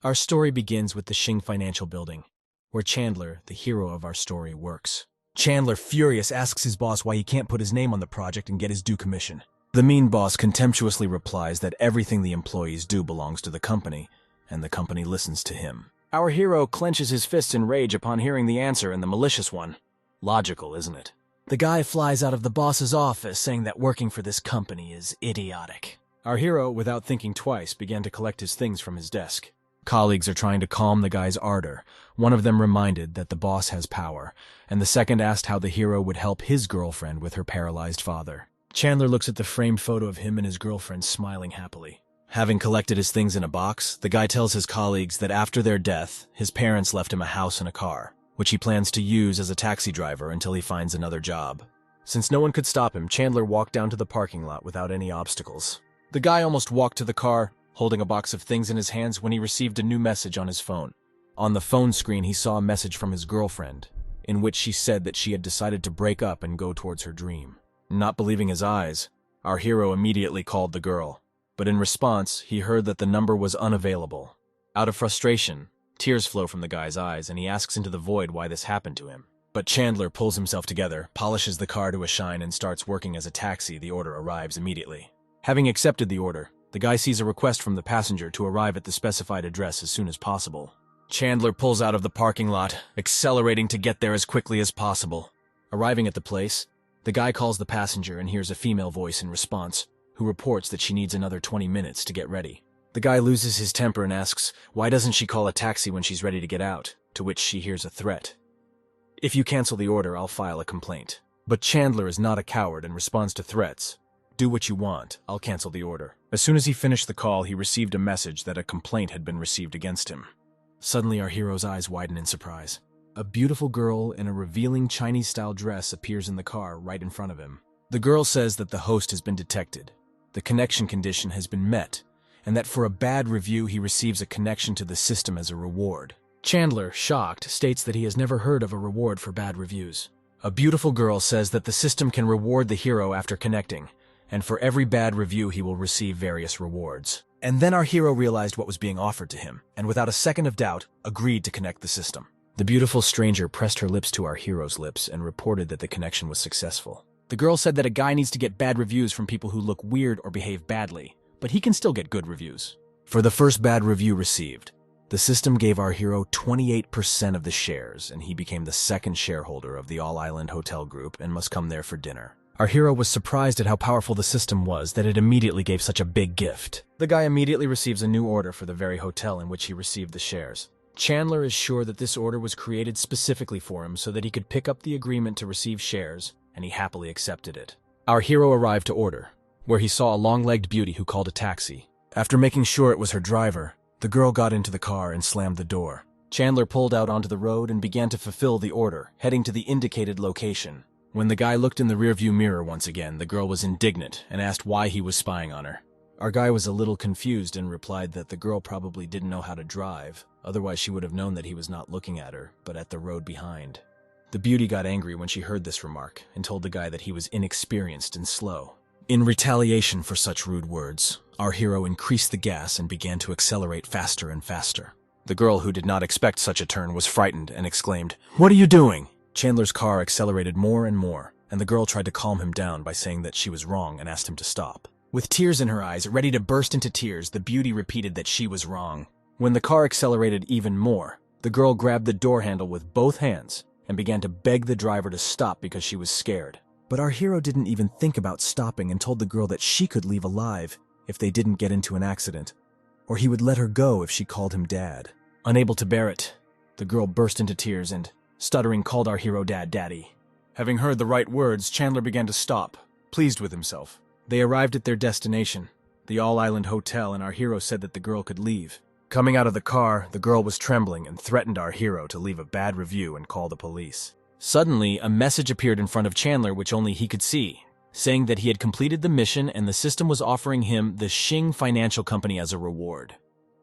Our story begins with the Xing Financial Building, where Chandler, the hero of our story, works. Chandler, furious, asks his boss why he can't put his name on the project and get his due commission. The mean boss contemptuously replies that everything the employees do belongs to the company, and the company listens to him. Our hero clenches his fists in rage upon hearing the answer, and the malicious one. Logical, isn't it? The guy flies out of the boss's office saying that working for this company is idiotic. Our hero, without thinking twice, began to collect his things from his desk. Colleagues are trying to calm the guy's ardor. One of them reminded that the boss has power, and the second asked how the hero would help his girlfriend with her paralyzed father. Chandler looks at the framed photo of him and his girlfriend smiling happily. Having collected his things in a box, the guy tells his colleagues that after their death, his parents left him a house and a car, which he plans to use as a taxi driver until he finds another job. Since no one could stop him, Chandler walked down to the parking lot without any obstacles. The guy almost walked to the car, holding a box of things in his hands, when he received a new message on his phone. On the phone screen, he saw a message from his girlfriend, in which she said that she had decided to break up and go towards her dream. Not believing his eyes, our hero immediately called the girl, but in response, he heard that the number was unavailable. Out of frustration, tears flow from the guy's eyes, and he asks into the void why this happened to him. But Chandler pulls himself together, polishes the car to a shine, and starts working as a taxi. The order arrives immediately. Having accepted the order, the guy sees a request from the passenger to arrive at the specified address as soon as possible. Chandler pulls out of the parking lot, accelerating to get there as quickly as possible. Arriving at the place, the guy calls the passenger and hears a female voice in response, who reports that she needs another 20 minutes to get ready. The guy loses his temper and asks, why doesn't she call a taxi when she's ready to get out? To which she hears a threat. If you cancel the order, I'll file a complaint. But Chandler is not a coward and responds to threats. Do what you want, I'll cancel the order. As soon as he finished the call, he received a message that a complaint had been received against him. Suddenly, our hero's eyes widen in surprise. A beautiful girl in a revealing Chinese-style dress appears in the car right in front of him. The girl says that the host has been detected, the connection condition has been met, and that for a bad review he receives a connection to the system as a reward. Chandler, shocked, states that he has never heard of a reward for bad reviews. A beautiful girl says that the system can reward the hero after connecting, and for every bad review he will receive various rewards. And then our hero realized what was being offered to him, and without a second of doubt, agreed to connect the system. The beautiful stranger pressed her lips to our hero's lips and reported that the connection was successful. The girl said that a guy needs to get bad reviews from people who look weird or behave badly, but he can still get good reviews. For the first bad review received, the system gave our hero 28% of the shares, and he became the second shareholder of the All Island Hotel Group and must come there for dinner. Our hero was surprised at how powerful the system was that it immediately gave such a big gift. The guy immediately receives a new order for the very hotel in which he received the shares. Chandler is sure that this order was created specifically for him so that he could pick up the agreement to receive shares, and he happily accepted it. Our hero arrived to order, where he saw a long-legged beauty who called a taxi. After making sure it was her driver, the girl got into the car and slammed the door. Chandler pulled out onto the road and began to fulfill the order, heading to the indicated location. When the guy looked in the rearview mirror once again, the girl was indignant and asked why he was spying on her. Our guy was a little confused and replied that the girl probably didn't know how to drive, otherwise she would have known that he was not looking at her, but at the road behind. The beauty got angry when she heard this remark and told the guy that he was inexperienced and slow. In retaliation for such rude words, our hero increased the gas and began to accelerate faster and faster. The girl, who did not expect such a turn, was frightened and exclaimed, "What are you doing?" Chandler's car accelerated more and more, and the girl tried to calm him down by saying that she was wrong and asked him to stop. With tears in her eyes, ready to burst into tears, the beauty repeated that she was wrong. When the car accelerated even more, the girl grabbed the door handle with both hands and began to beg the driver to stop because she was scared. But our hero didn't even think about stopping and told the girl that she could leave alive if they didn't get into an accident, or he would let her go if she called him Dad. Unable to bear it, the girl burst into tears and, stuttering, called our hero Daddy. Having heard the right words, Chandler began to stop, pleased with himself. They arrived at their destination, the All Island Hotel, and our hero said that the girl could leave. Coming out of the car, the girl was trembling and threatened our hero to leave a bad review and call the police. Suddenly, a message appeared in front of Chandler which only he could see, saying that he had completed the mission and the system was offering him the Xing Financial Company as a reward.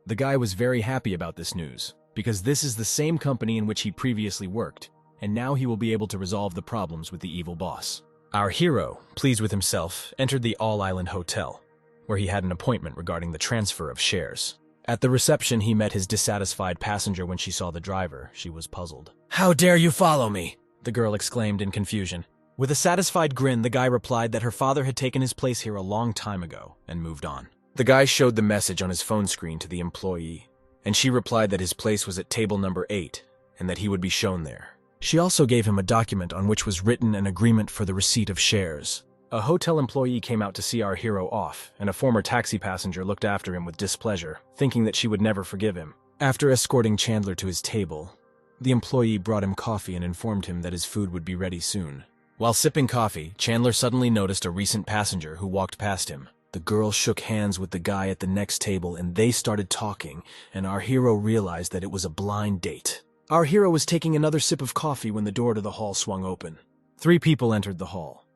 The guy was very happy about this news, because this is the same company in which he previously worked, and now he will be able to resolve the problems with the evil boss. Our hero, pleased with himself, entered the All Island Hotel, where he had an appointment regarding the transfer of shares. At the reception, he met his dissatisfied passenger. When she saw the driver, she was puzzled. "How dare you follow me?" the girl exclaimed in confusion. With a satisfied grin, the guy replied that her father had taken his place here a long time ago and moved on. The guy showed the message on his phone screen to the employee, and she replied that his place was at table number 8 and that he would be shown there. She also gave him a document on which was written an agreement for the receipt of shares. A hotel employee came out to see our hero off, and a former taxi passenger looked after him with displeasure, thinking that she would never forgive him. After escorting Chandler to his table, the employee brought him coffee and informed him that his food would be ready soon. While sipping coffee, Chandler suddenly noticed a recent passenger who walked past him. The girl shook hands with the guy at the next table and they started talking, and our hero realized that it was a blind date. Our hero was taking another sip of coffee when the door to the hall swung open. 3 people entered the hall.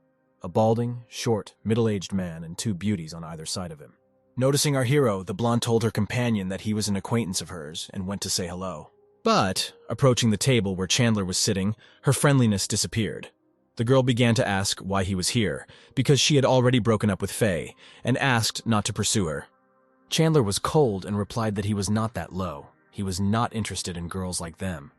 A balding, short, middle-aged man and 2 beauties on either side of him. Noticing our hero, the blonde told her companion that he was an acquaintance of hers and went to say hello. But, approaching the table where Chandler was sitting, her friendliness disappeared. The girl began to ask why he was here, because she had already broken up with Faye, and asked not to pursue her. Chandler was cold and replied that he was not that low. He was not interested in girls like them.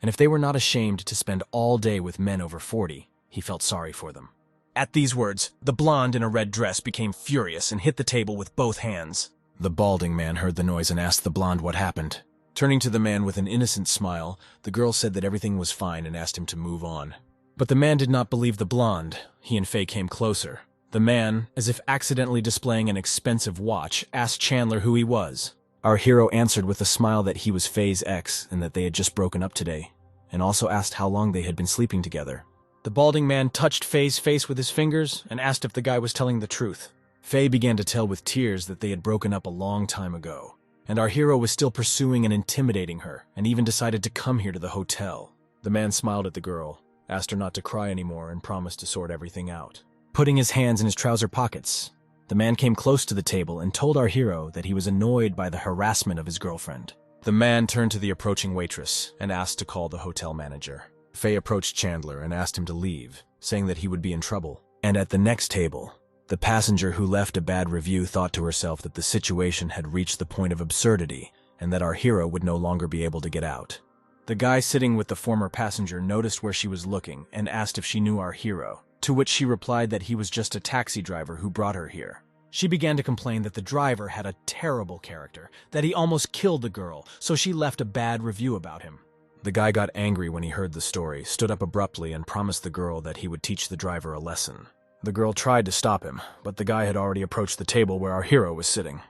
And if they were not ashamed to spend all day with men over 40, he felt sorry for them. At these words, the blonde in a red dress became furious and hit the table with both hands. The balding man heard the noise and asked the blonde what happened. Turning to the man with an innocent smile, the girl said that everything was fine and asked him to move on. But the man did not believe the blonde. He and Faye came closer. The man, as if accidentally displaying an expensive watch, asked Chandler who he was. Our hero answered with a smile that he was Faye's ex and that they had just broken up today, and also asked how long they had been sleeping together. The balding man touched Faye's face with his fingers and asked if the guy was telling the truth. Faye began to tell with tears that they had broken up a long time ago, and our hero was still pursuing and intimidating her, and even decided to come here to the hotel. The man smiled at the girl, asked her not to cry anymore, and promised to sort everything out. Putting his hands in his trouser pockets, the man came close to the table and told our hero that he was annoyed by the harassment of his girlfriend. The man turned to the approaching waitress and asked to call the hotel manager. Faye approached Chandler and asked him to leave, saying that he would be in trouble. And at the next table, the passenger who left a bad review thought to herself that the situation had reached the point of absurdity and that our hero would no longer be able to get out. The guy sitting with the former passenger noticed where she was looking and asked if she knew our hero, to which she replied that he was just a taxi driver who brought her here. She began to complain that the driver had a terrible character, that he almost killed the girl, so she left a bad review about him. The guy got angry when he heard the story, stood up abruptly and promised the girl that he would teach the driver a lesson. The girl tried to stop him, but the guy had already approached the table where our hero was sitting.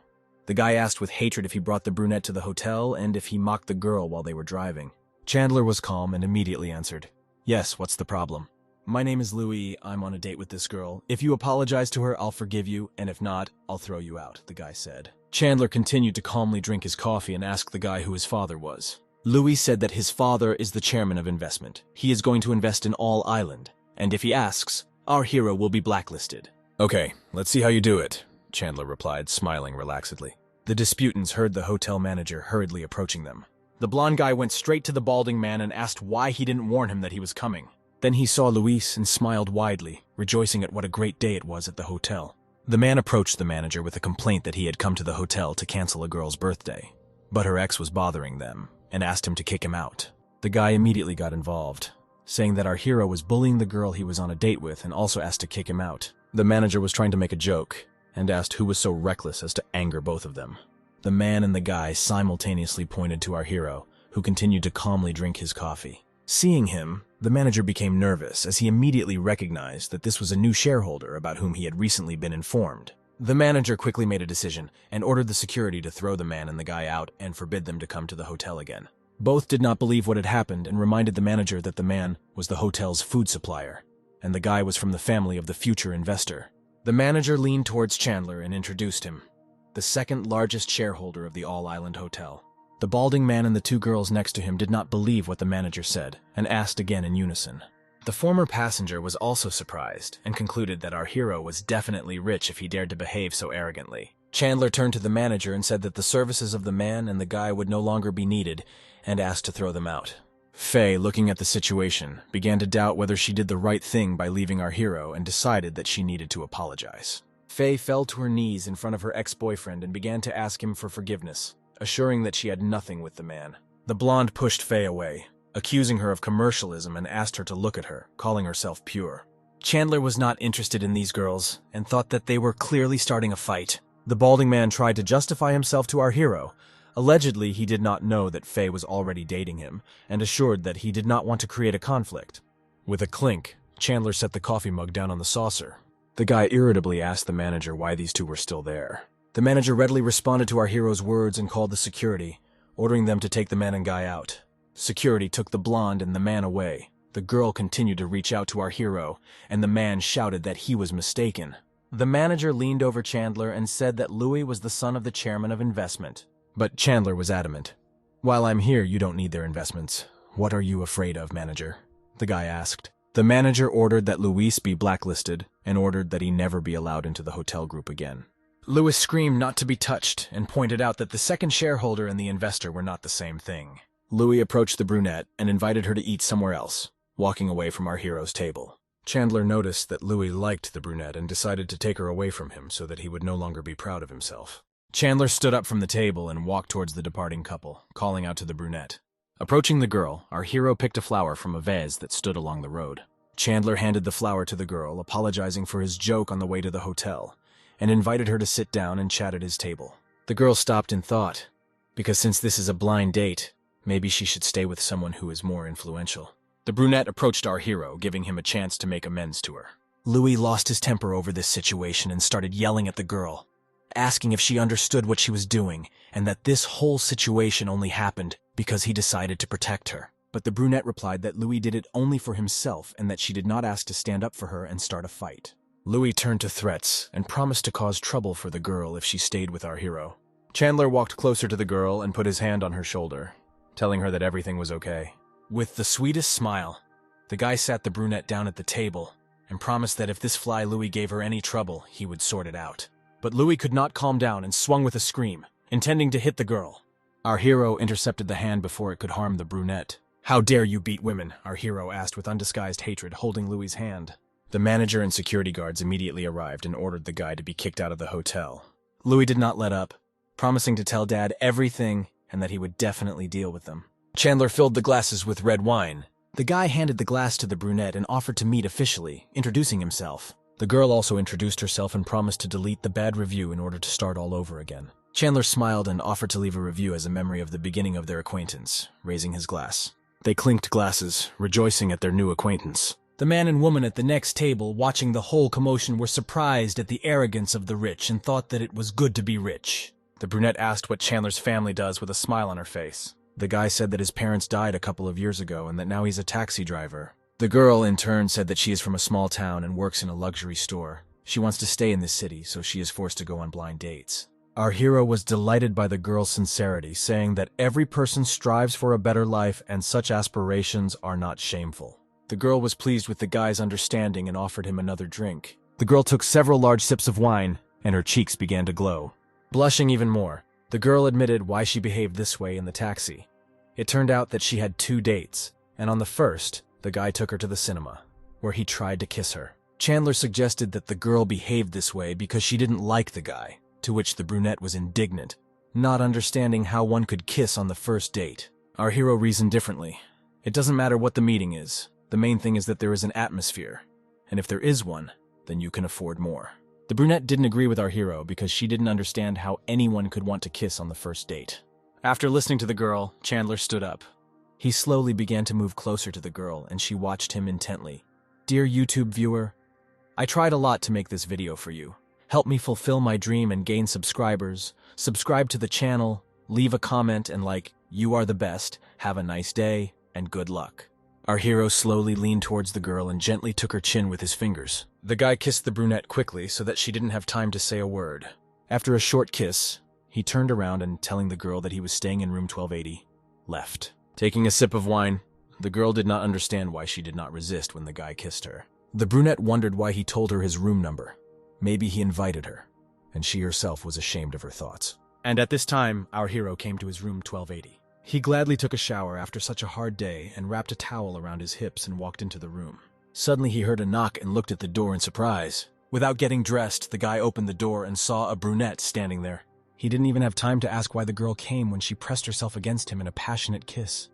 The guy asked with hatred if he brought the brunette to the hotel and if he mocked the girl while they were driving. Chandler was calm and immediately answered, "Yes, what's the problem? My name is Louis, I'm on a date with this girl. If you apologize to her, I'll forgive you, and if not, I'll throw you out," the guy said. Chandler continued to calmly drink his coffee and asked the guy who his father was. Louis said that his father is the chairman of investment. He is going to invest in All Island, and if he asks, our hero will be blacklisted. "Okay, let's see how you do it," Chandler replied, smiling relaxedly. The disputants heard the hotel manager hurriedly approaching them. The blonde guy went straight to the balding man and asked why he didn't warn him that he was coming. Then he saw Luis and smiled widely, rejoicing at what a great day it was at the hotel. The man approached the manager with a complaint that he had come to the hotel to cancel a girl's birthday, but her ex was bothering them and asked him to kick him out. The guy immediately got involved, saying that our hero was bullying the girl he was on a date with and also asked to kick him out. The manager was trying to make a joke and asked who was so reckless as to anger both of them. The man and the guy simultaneously pointed to our hero, who continued to calmly drink his coffee. Seeing him, the manager became nervous as he immediately recognized that this was a new shareholder about whom he had recently been informed. The manager quickly made a decision and ordered the security to throw the man and the guy out and forbid them to come to the hotel again. Both did not believe what had happened and reminded the manager that the man was the hotel's food supplier, and the guy was from the family of the future investor. The manager leaned towards Chandler and introduced him, the second largest shareholder of the All Island Hotel. The balding man and the 2 girls next to him did not believe what the manager said and asked again in unison. The former passenger was also surprised and concluded that our hero was definitely rich if he dared to behave so arrogantly. Chandler turned to the manager and said that the services of the man and the guy would no longer be needed and asked to throw them out. Faye, looking at the situation, began to doubt whether she did the right thing by leaving our hero and decided that she needed to apologize. Faye fell to her knees in front of her ex-boyfriend and began to ask him for forgiveness. assuring that she had nothing with the man. The blonde pushed Faye away, accusing her of commercialism, and asked her to look at her, calling herself pure. Chandler was not interested in these girls and thought that they were clearly starting a fight. The balding man tried to justify himself to our hero. Allegedly, he did not know that Faye was already dating him and assured that he did not want to create a conflict. With a clink, Chandler set the coffee mug down on the saucer. The guy irritably asked the manager why these two were still there. The manager readily responded to our hero's words and called the security, ordering them to take the man and guy out. Security took the blonde and the man away. The girl continued to reach out to our hero, and the man shouted that he was mistaken. The manager leaned over Chandler and said that Louis was the son of the chairman of investment. But Chandler was adamant. "While I'm here, you don't need their investments. What are you afraid of, manager?" the guy asked. The manager ordered that Luis be blacklisted and ordered that he never be allowed into the hotel group again. Louis screamed not to be touched and pointed out that the second shareholder and the investor were not the same thing. Louis approached the brunette and invited her to eat somewhere else, walking away from our hero's table. Chandler noticed that Louis liked the brunette and decided to take her away from him so that he would no longer be proud of himself. Chandler stood up from the table and walked towards the departing couple, calling out to the brunette. Approaching the girl, our hero picked a flower from a vase that stood along the road. Chandler handed the flower to the girl, apologizing for his joke on the way to the hotel, and invited her to sit down and chat at his table. The girl stopped in thought, because since this is a blind date, maybe she should stay with someone who is more influential. The brunette approached our hero, giving him a chance to make amends to her. Louis lost his temper over this situation and started yelling at the girl, asking if she understood what she was doing and that this whole situation only happened because he decided to protect her. But the brunette replied that Louis did it only for himself and that she did not ask to stand up for her and start a fight. Louis turned to threats and promised to cause trouble for the girl if she stayed with our hero. Chandler walked closer to the girl and put his hand on her shoulder, telling her that everything was okay. With the sweetest smile, the guy sat the brunette down at the table and promised that if this fly Louis gave her any trouble, he would sort it out. But Louis could not calm down and swung with a scream, intending to hit the girl. Our hero intercepted the hand before it could harm the brunette. "How dare you beat women?" our hero asked with undisguised hatred, holding Louis's hand. The manager and security guards immediately arrived and ordered the guy to be kicked out of the hotel. Louis did not let up, promising to tell Dad everything and that he would definitely deal with them. Chandler filled the glasses with red wine. The guy handed the glass to the brunette and offered to meet officially, introducing himself. The girl also introduced herself and promised to delete the bad review in order to start all over again. Chandler smiled and offered to leave a review as a memory of the beginning of their acquaintance, raising his glass. They clinked glasses, rejoicing at their new acquaintance. The man and woman at the next table, watching the whole commotion, were surprised at the arrogance of the rich and thought that it was good to be rich. The brunette asked what Chandler's family does with a smile on her face. The guy said that his parents died a couple of years ago and that now he's a taxi driver. The girl, in turn, said that she is from a small town and works in a luxury store. She wants to stay in this city, so she is forced to go on blind dates. Our hero was delighted by the girl's sincerity, saying that every person strives for a better life and such aspirations are not shameful. The girl was pleased with the guy's understanding and offered him another drink. The girl took several large sips of wine, and her cheeks began to glow. Blushing even more, the girl admitted why she behaved this way in the taxi. It turned out that she had 2 dates, and on the first, the guy took her to the cinema, where he tried to kiss her. Chandler suggested that the girl behaved this way because she didn't like the guy, to which the brunette was indignant, not understanding how one could kiss on the first date. Our hero reasoned differently. It doesn't matter what the meeting is. The main thing is that there is an atmosphere, and if there is one, then you can afford more. The brunette didn't agree with our hero because she didn't understand how anyone could want to kiss on the first date. After listening to the girl, Chandler stood up. He slowly began to move closer to the girl, and she watched him intently. "Dear YouTube viewer, I tried a lot to make this video for you. Help me fulfill my dream and gain subscribers. Subscribe to the channel, leave a comment, and like, you are the best. Have a nice day, and good luck." Our hero slowly leaned towards the girl and gently took her chin with his fingers. The guy kissed the brunette quickly so that she didn't have time to say a word. After a short kiss, he turned around and, telling the girl that he was staying in room 1280, left. Taking a sip of wine, the girl did not understand why she did not resist when the guy kissed her. The brunette wondered why he told her his room number. Maybe he invited her, and she herself was ashamed of her thoughts. And at this time, our hero came to his room 1280. He gladly took a shower after such a hard day and wrapped a towel around his hips and walked into the room. Suddenly he heard a knock and looked at the door in surprise. Without getting dressed, the guy opened the door and saw a brunette standing there. He didn't even have time to ask why the girl came when she pressed herself against him in a passionate kiss.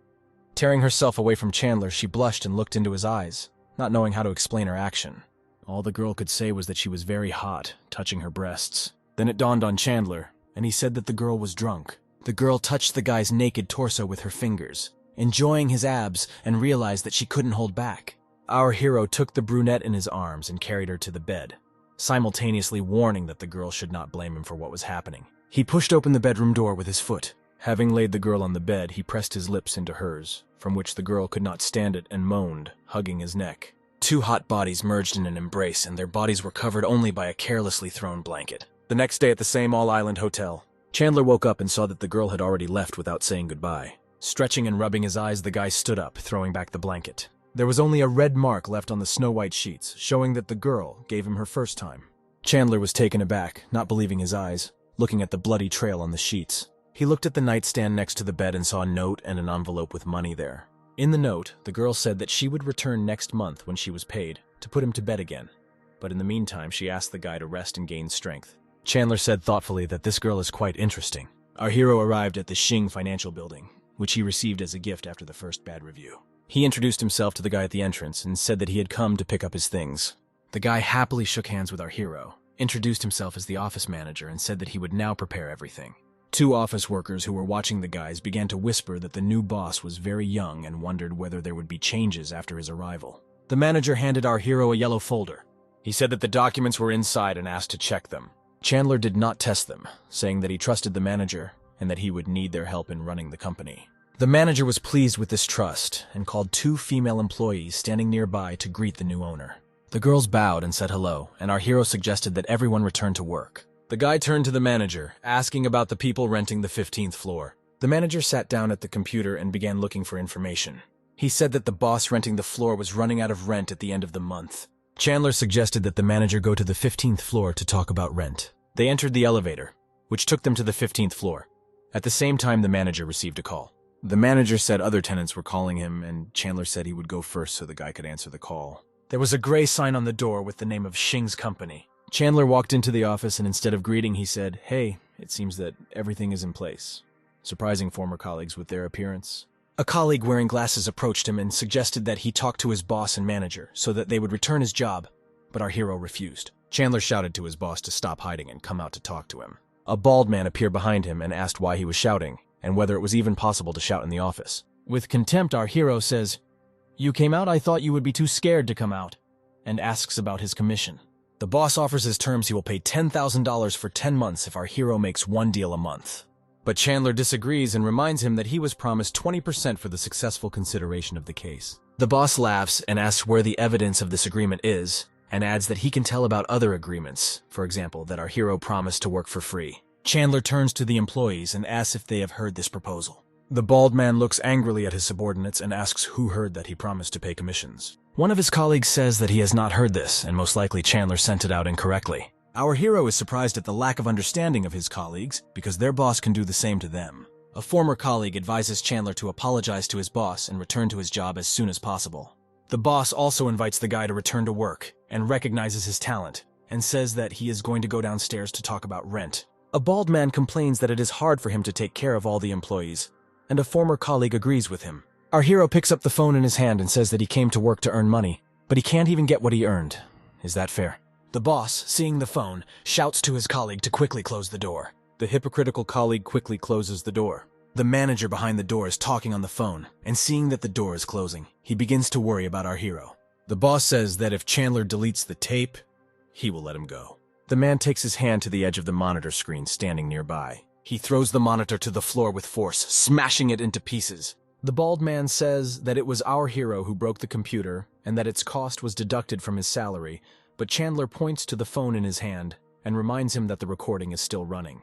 Tearing herself away from Chandler, she blushed and looked into his eyes, not knowing how to explain her action. All the girl could say was that she was very hot, touching her breasts. Then it dawned on Chandler, and he said that the girl was drunk. The girl touched the guy's naked torso with her fingers, enjoying his abs, and realized that she couldn't hold back. Our hero took the brunette in his arms and carried her to the bed, simultaneously warning that the girl should not blame him for what was happening. He pushed open the bedroom door with his foot. Having laid the girl on the bed, he pressed his lips into hers, from which the girl could not stand it and moaned, hugging his neck. Two hot bodies merged in an embrace, and their bodies were covered only by a carelessly thrown blanket. The next day at the same all-island hotel, Chandler woke up and saw that the girl had already left without saying goodbye. Stretching and rubbing his eyes, the guy stood up, throwing back the blanket. There was only a red mark left on the snow-white sheets, showing that the girl gave him her first time. Chandler was taken aback, not believing his eyes, looking at the bloody trail on the sheets. He looked at the nightstand next to the bed and saw a note and an envelope with money there. In the note, the girl said that she would return next month when she was paid, to put him to bed again. But in the meantime, she asked the guy to rest and gain strength. Chandler said thoughtfully that this girl is quite interesting. Our hero arrived at the Xing Financial Building, which he received as a gift after the first bad review. He introduced himself to the guy at the entrance and said that he had come to pick up his things. The guy happily shook hands with our hero, introduced himself as the office manager, and said that he would now prepare everything. Two office workers who were watching the guys began to whisper that the new boss was very young and wondered whether there would be changes after his arrival. The manager handed our hero a yellow folder. He said that the documents were inside and asked to check them. Chandler did not test them, saying that he trusted the manager and that he would need their help in running the company. The manager was pleased with this trust and called two female employees standing nearby to greet the new owner. The girls bowed and said hello, and our hero suggested that everyone return to work. The guy turned to the manager, asking about the people renting the 15th floor. The manager sat down at the computer and began looking for information. He said that the boss renting the floor was running out of rent at the end of the month. Chandler suggested that the manager go to the 15th floor to talk about rent. They entered the elevator, which took them to the 15th floor. At the same time, the manager received a call. The manager said other tenants were calling him, and Chandler said he would go first so the guy could answer the call. There was a gray sign on the door with the name of Xing's company. Chandler walked into the office, and instead of greeting, he said, "Hey, it seems that everything is in place," surprising former colleagues with their appearance. A colleague wearing glasses approached him and suggested that he talk to his boss and manager so that they would return his job, but our hero refused. Chandler shouted to his boss to stop hiding and come out to talk to him. A bald man appeared behind him and asked why he was shouting, and whether it was even possible to shout in the office. With contempt, our hero says, "You came out, I thought you would be too scared to come out," and asks about his commission. The boss offers his terms. He will pay $10,000 for 10 months if our hero makes one deal a month. But Chandler disagrees and reminds him that he was promised 20% for the successful consideration of the case. The boss laughs and asks where the evidence of this agreement is, and adds that he can tell about other agreements, for example, that our hero promised to work for free. Chandler turns to the employees and asks if they have heard this proposal. The bald man looks angrily at his subordinates and asks who heard that he promised to pay commissions. One of his colleagues says that he has not heard this, and most likely Chandler sent it out incorrectly. Our hero is surprised at the lack of understanding of his colleagues, because their boss can do the same to them. A former colleague advises Chandler to apologize to his boss and return to his job as soon as possible. The boss also invites the guy to return to work, and recognizes his talent, and says that he is going to go downstairs to talk about rent. A bald man complains that it is hard for him to take care of all the employees, and a former colleague agrees with him. Our hero picks up the phone in his hand and says that he came to work to earn money, but he can't even get what he earned. Is that fair? The boss, seeing the phone, shouts to his colleague to quickly close the door. The hypocritical colleague quickly closes the door. The manager behind the door is talking on the phone, and seeing that the door is closing, he begins to worry about our hero. The boss says that if Chandler deletes the tape, he will let him go. The man takes his hand to the edge of the monitor screen standing nearby. He throws the monitor to the floor with force, smashing it into pieces. The bald man says that it was our hero who broke the computer and that its cost was deducted from his salary, but Chandler points to the phone in his hand and reminds him that the recording is still running.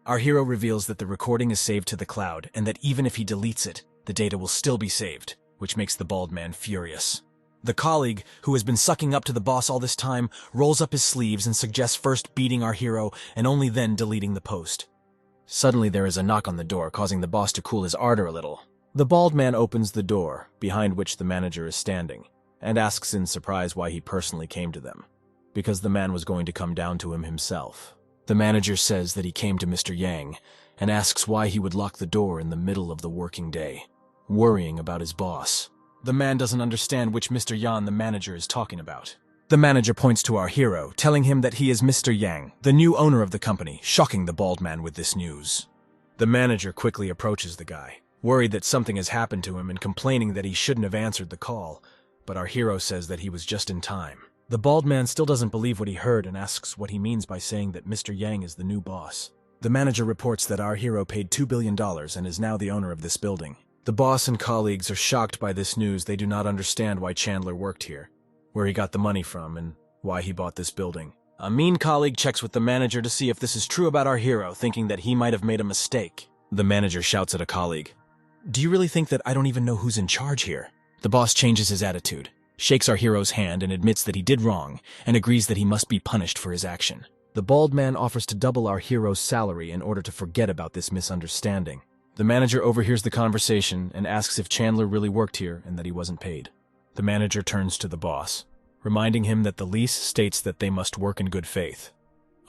Our hero reveals that the recording is saved to the cloud and that even if he deletes it, the data will still be saved, which makes the bald man furious. The colleague, who has been sucking up to the boss all this time, rolls up his sleeves and suggests first beating our hero and only then deleting the post. Suddenly there is a knock on the door, causing the boss to cool his ardor a little. The bald man opens the door, behind which the manager is standing, and asks in surprise why he personally came to them. Because the man was going to come down to him himself. The manager says that he came to Mr. Yang and asks why he would lock the door in the middle of the working day, worrying about his boss. The man doesn't understand which Mr. Yan the manager is talking about. The manager points to our hero, telling him that he is Mr. Yang, the new owner of the company, shocking the bald man with this news. The manager quickly approaches the guy, worried that something has happened to him and complaining that he shouldn't have answered the call, but our hero says that he was just in time. The bald man still doesn't believe what he heard and asks what he means by saying that Mr. Yang is the new boss. The manager reports that our hero paid $2 billion and is now the owner of this building. The boss and colleagues are shocked by this news. They do not understand why Chandler worked here, where he got the money from, and why he bought this building. A mean colleague checks with the manager to see if this is true about our hero, thinking that he might have made a mistake. The manager shouts at a colleague, "Do you really think that I don't even know who's in charge here?" The boss changes his attitude, shakes our hero's hand and admits that he did wrong, and agrees that he must be punished for his action. The bald man offers to double our hero's salary in order to forget about this misunderstanding. The manager overhears the conversation and asks if Chandler really worked here and that he wasn't paid. The manager turns to the boss, reminding him that the lease states that they must work in good faith.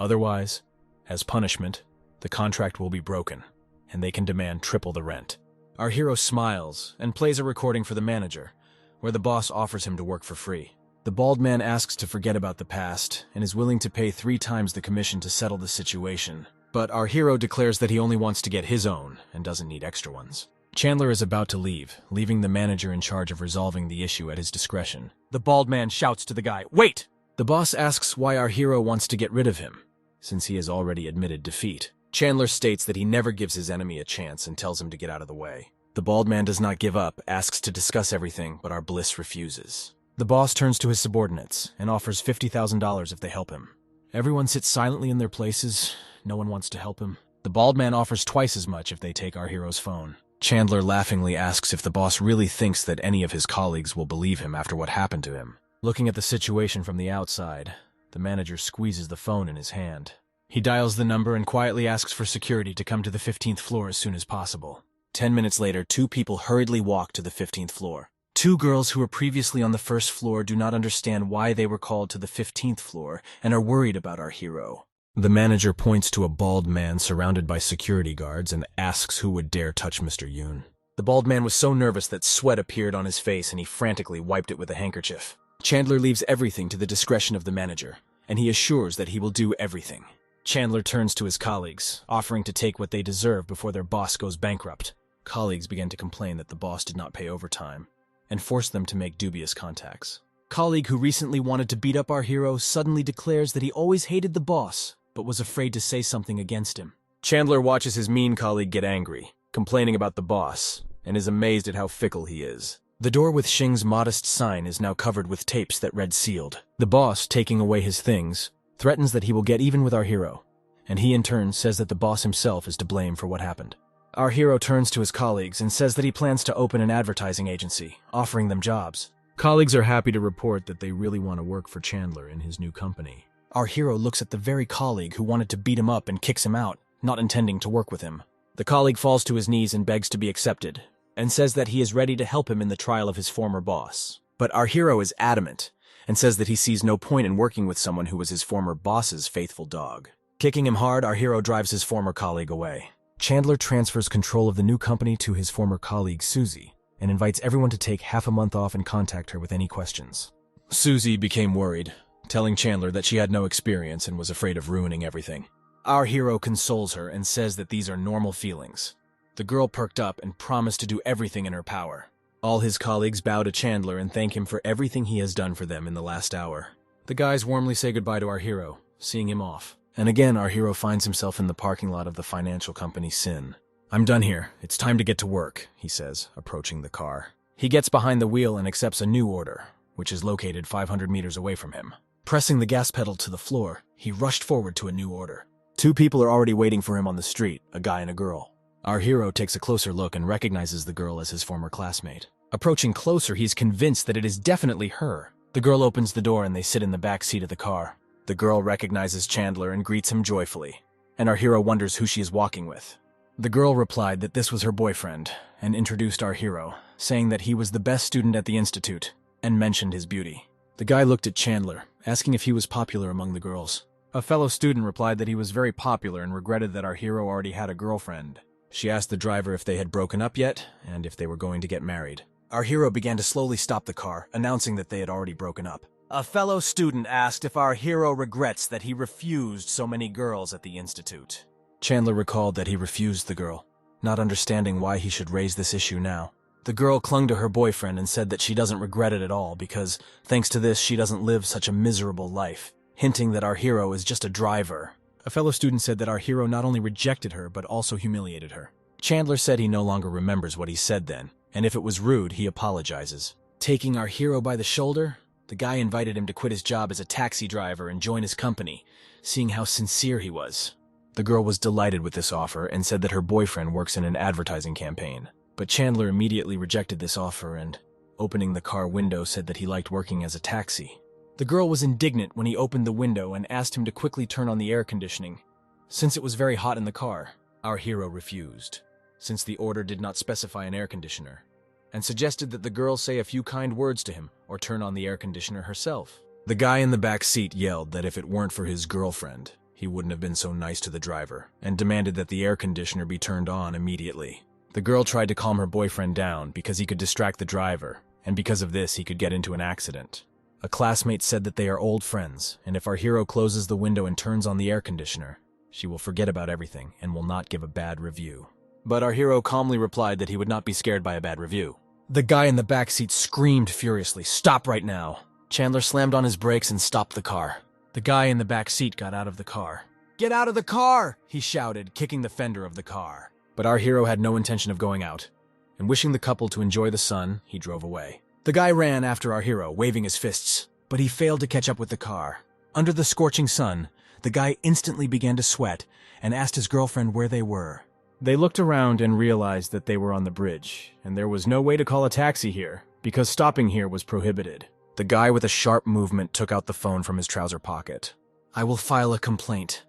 Otherwise, as punishment, the contract will be broken, and they can demand triple the rent. Our hero smiles and plays a recording for the manager, where the boss offers him to work for free. The bald man asks to forget about the past and is willing to pay 3 times the commission to settle the situation. But our hero declares that he only wants to get his own and doesn't need extra ones. Chandler is about to leave, leaving the manager in charge of resolving the issue at his discretion. The bald man shouts to the guy, "Wait!" The boss asks why our hero wants to get rid of him, since he has already admitted defeat. Chandler states that he never gives his enemy a chance and tells him to get out of the way. The bald man does not give up, asks to discuss everything, but our Bliss refuses. The boss turns to his subordinates and offers $50,000 if they help him. Everyone sits silently in their places. No one wants to help him. The bald man offers twice as much if they take our hero's phone. Chandler laughingly asks if the boss really thinks that any of his colleagues will believe him after what happened to him. Looking at the situation from the outside, the manager squeezes the phone in his hand. He dials the number and quietly asks for security to come to the 15th floor as soon as possible. 10 minutes later, 2 people hurriedly walk to the 15th floor. 2 girls who were previously on the 1st floor do not understand why they were called to the 15th floor and are worried about our hero. The manager points to a bald man surrounded by security guards and asks who would dare touch Mr. Yoon. The bald man was so nervous that sweat appeared on his face and he frantically wiped it with a handkerchief. Chandler leaves everything to the discretion of the manager, and he assures that he will do everything. Chandler turns to his colleagues, offering to take what they deserve before their boss goes bankrupt. Colleagues began to complain that the boss did not pay overtime, and forced them to make dubious contacts. Colleague who recently wanted to beat up our hero suddenly declares that he always hated the boss, but was afraid to say something against him. Chandler watches his mean colleague get angry, complaining about the boss, and is amazed at how fickle he is. The door with Xing's modest sign is now covered with tapes that read sealed. The boss, taking away his things, threatens that he will get even with our hero, and he in turn says that the boss himself is to blame for what happened. Our hero turns to his colleagues and says that he plans to open an advertising agency, offering them jobs. Colleagues are happy to report that they really want to work for Chandler in his new company. Our hero looks at the very colleague who wanted to beat him up and kicks him out, not intending to work with him. The colleague falls to his knees and begs to be accepted, and says that he is ready to help him in the trial of his former boss. But our hero is adamant, and says that he sees no point in working with someone who was his former boss's faithful dog. Kicking him hard, our hero drives his former colleague away. Chandler transfers control of the new company to his former colleague, Susie, and invites everyone to take half a month off and contact her with any questions. Susie became worried, telling Chandler that she had no experience and was afraid of ruining everything. Our hero consoles her and says that these are normal feelings. The girl perked up and promised to do everything in her power. All his colleagues bow to Chandler and thank him for everything he has done for them in the last hour. The guys warmly say goodbye to our hero, seeing him off. And again, our hero finds himself in the parking lot of the financial company Sin. "I'm done here. It's time to get to work," he says, approaching the car. He gets behind the wheel and accepts a new order, which is located 500 meters away from him. Pressing the gas pedal to the floor, he rushed forward to a new order. 2 people are already waiting for him on the street, a guy and a girl. Our hero takes a closer look and recognizes the girl as his former classmate. Approaching closer, he's convinced that it is definitely her. The girl opens the door and they sit in the back seat of the car. The girl recognizes Chandler and greets him joyfully, and our hero wonders who she is walking with. The girl replied that this was her boyfriend, and introduced our hero, saying that he was the best student at the institute, and mentioned his beauty. The guy looked at Chandler, asking if he was popular among the girls. A fellow student replied that he was very popular and regretted that our hero already had a girlfriend. She asked the driver if they had broken up yet, and if they were going to get married. Our hero began to slowly stop the car, announcing that they had already broken up. A fellow student asked if our hero regrets that he refused so many girls at the institute. Chandler recalled that he refused the girl, not understanding why he should raise this issue now. The girl clung to her boyfriend and said that she doesn't regret it at all because, thanks to this, she doesn't live such a miserable life, hinting that our hero is just a driver. A fellow student said that our hero not only rejected her but also humiliated her. Chandler said he no longer remembers what he said then, and if it was rude, he apologizes. Taking our hero by the shoulder, the guy invited him to quit his job as a taxi driver and join his company, seeing how sincere he was. The girl was delighted with this offer and said that her boyfriend works in an advertising campaign. But Chandler immediately rejected this offer and, opening the car window, said that he liked working as a taxi. The girl was indignant when he opened the window and asked him to quickly turn on the air conditioning, since it was very hot in the car. Our hero refused, since the order did not specify an air conditioner, and suggested that the girl say a few kind words to him or turn on the air conditioner herself. The guy in the back seat yelled that if it weren't for his girlfriend, he wouldn't have been so nice to the driver, and demanded that the air conditioner be turned on immediately. The girl tried to calm her boyfriend down because he could distract the driver, and because of this he could get into an accident. A classmate said that they are old friends, and if our hero closes the window and turns on the air conditioner, she will forget about everything and will not give a bad review. But our hero calmly replied that he would not be scared by a bad review. The guy in the back seat screamed furiously, "Stop right now!" Chandler slammed on his brakes and stopped the car. The guy in the back seat got out of the car. "Get out of the car!" he shouted, kicking the fender of the car. But our hero had no intention of going out, and wishing the couple to enjoy the sun, he drove away. The guy ran after our hero, waving his fists, but he failed to catch up with the car. Under the scorching sun, the guy instantly began to sweat and asked his girlfriend where they were. They looked around and realized that they were on the bridge, and there was no way to call a taxi here, because stopping here was prohibited. The guy with a sharp movement took out the phone from his trouser pocket. "I will file a complaint."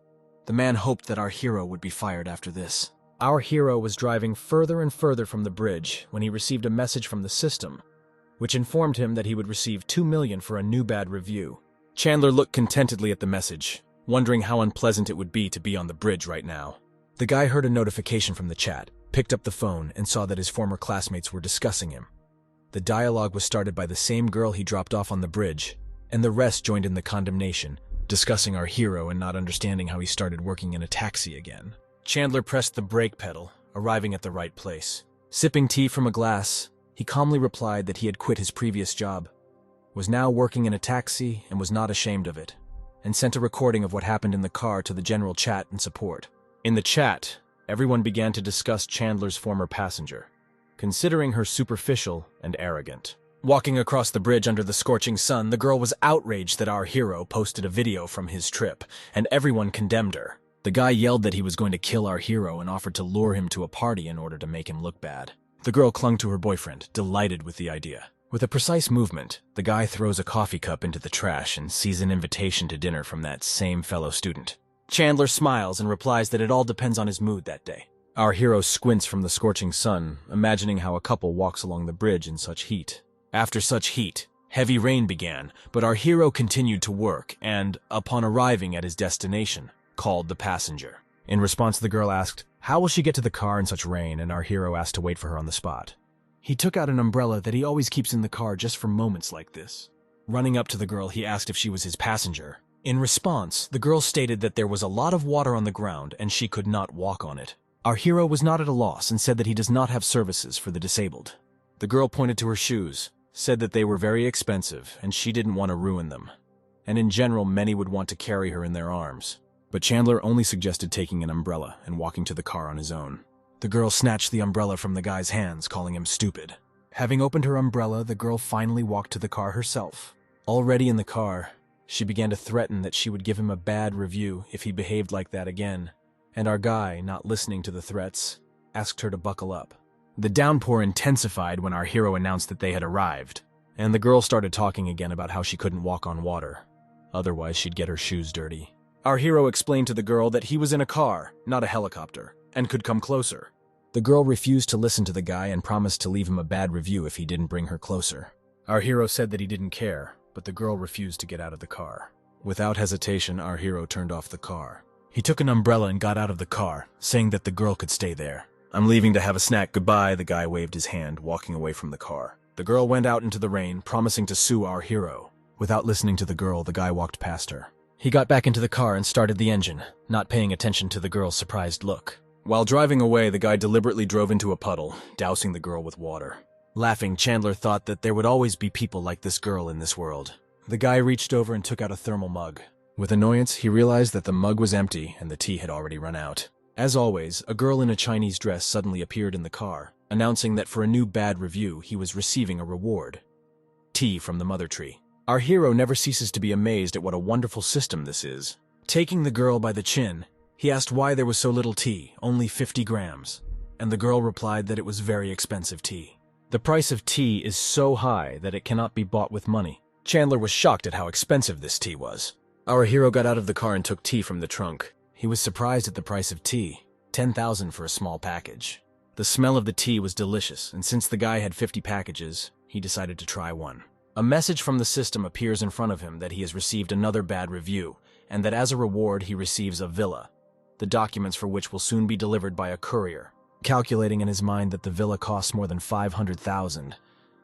The man hoped that our hero would be fired after this. Our hero was driving further and further from the bridge when he received a message from the system, which informed him that he would receive $2 million for a new bad review. Chandler looked contentedly at the message, wondering how unpleasant it would be to be on the bridge right now. The guy heard a notification from the chat, picked up the phone, and saw that his former classmates were discussing him. The dialogue was started by the same girl he dropped off on the bridge, and the rest joined in the condemnation, discussing our hero and not understanding how he started working in a taxi again. Chandler pressed the brake pedal, arriving at the right place. Sipping tea from a glass, he calmly replied that he had quit his previous job, was now working in a taxi and was not ashamed of it, and sent a recording of what happened in the car to the general chat and support. In the chat, everyone began to discuss Chandler's former passenger, considering her superficial and arrogant. Walking across the bridge under the scorching sun, the girl was outraged that our hero posted a video from his trip, and everyone condemned her. The guy yelled that he was going to kill our hero and offered to lure him to a party in order to make him look bad. The girl clung to her boyfriend, delighted with the idea. With a precise movement, the guy throws a coffee cup into the trash and sees an invitation to dinner from that same fellow student. Chandler smiles and replies that it all depends on his mood that day. Our hero squints from the scorching sun, imagining how a couple walks along the bridge in such heat. After such heat, heavy rain began, but our hero continued to work and, upon arriving at his destination, called the passenger. In response, the girl asked, "How will she get to the car in such rain?" and our hero asked to wait for her on the spot. He took out an umbrella that he always keeps in the car just for moments like this. Running up to the girl, he asked if she was his passenger. In response, the girl stated that there was a lot of water on the ground and she could not walk on it. Our hero was not at a loss and said that he does not have services for the disabled. The girl pointed to her shoes, said that they were very expensive and she didn't want to ruin them. And in general, many would want to carry her in their arms. But Chandler only suggested taking an umbrella and walking to the car on his own. The girl snatched the umbrella from the guy's hands, calling him stupid. Having opened her umbrella, the girl finally walked to the car herself. Already in the car, she began to threaten that she would give him a bad review if he behaved like that again. And our guy, not listening to the threats, asked her to buckle up. The downpour intensified when our hero announced that they had arrived, and the girl started talking again about how she couldn't walk on water. Otherwise, she'd get her shoes dirty. Our hero explained to the girl that he was in a car, not a helicopter, and could come closer. The girl refused to listen to the guy and promised to leave him a bad review if he didn't bring her closer. Our hero said that he didn't care, but the girl refused to get out of the car. Without hesitation, our hero turned off the car. He took an umbrella and got out of the car, saying that the girl could stay there. "I'm leaving to have a snack, goodbye," the guy waved his hand, walking away from the car. The girl went out into the rain, promising to sue our hero. Without listening to the girl, the guy walked past her. He got back into the car and started the engine, not paying attention to the girl's surprised look. While driving away, the guy deliberately drove into a puddle, dousing the girl with water. Laughing, Chandler thought that there would always be people like this girl in this world. The guy reached over and took out a thermal mug. With annoyance, he realized that the mug was empty and the tea had already run out. As always, a girl in a Chinese dress suddenly appeared in the car, announcing that for a new bad review, he was receiving a reward. Tea from the mother tree. Our hero never ceases to be amazed at what a wonderful system this is. Taking the girl by the chin, he asked why there was so little tea, only 50 grams, and the girl replied that it was very expensive tea. The price of tea is so high that it cannot be bought with money. Chandler was shocked at how expensive this tea was. Our hero got out of the car and took tea from the trunk. He was surprised at the price of tea, $10,000 for a small package. The smell of the tea was delicious, and since the guy had 50 packages, he decided to try one. A message from the system appears in front of him that he has received another bad review, and that as a reward he receives a villa, the documents for which will soon be delivered by a courier. Calculating in his mind that the villa costs more than $500,000,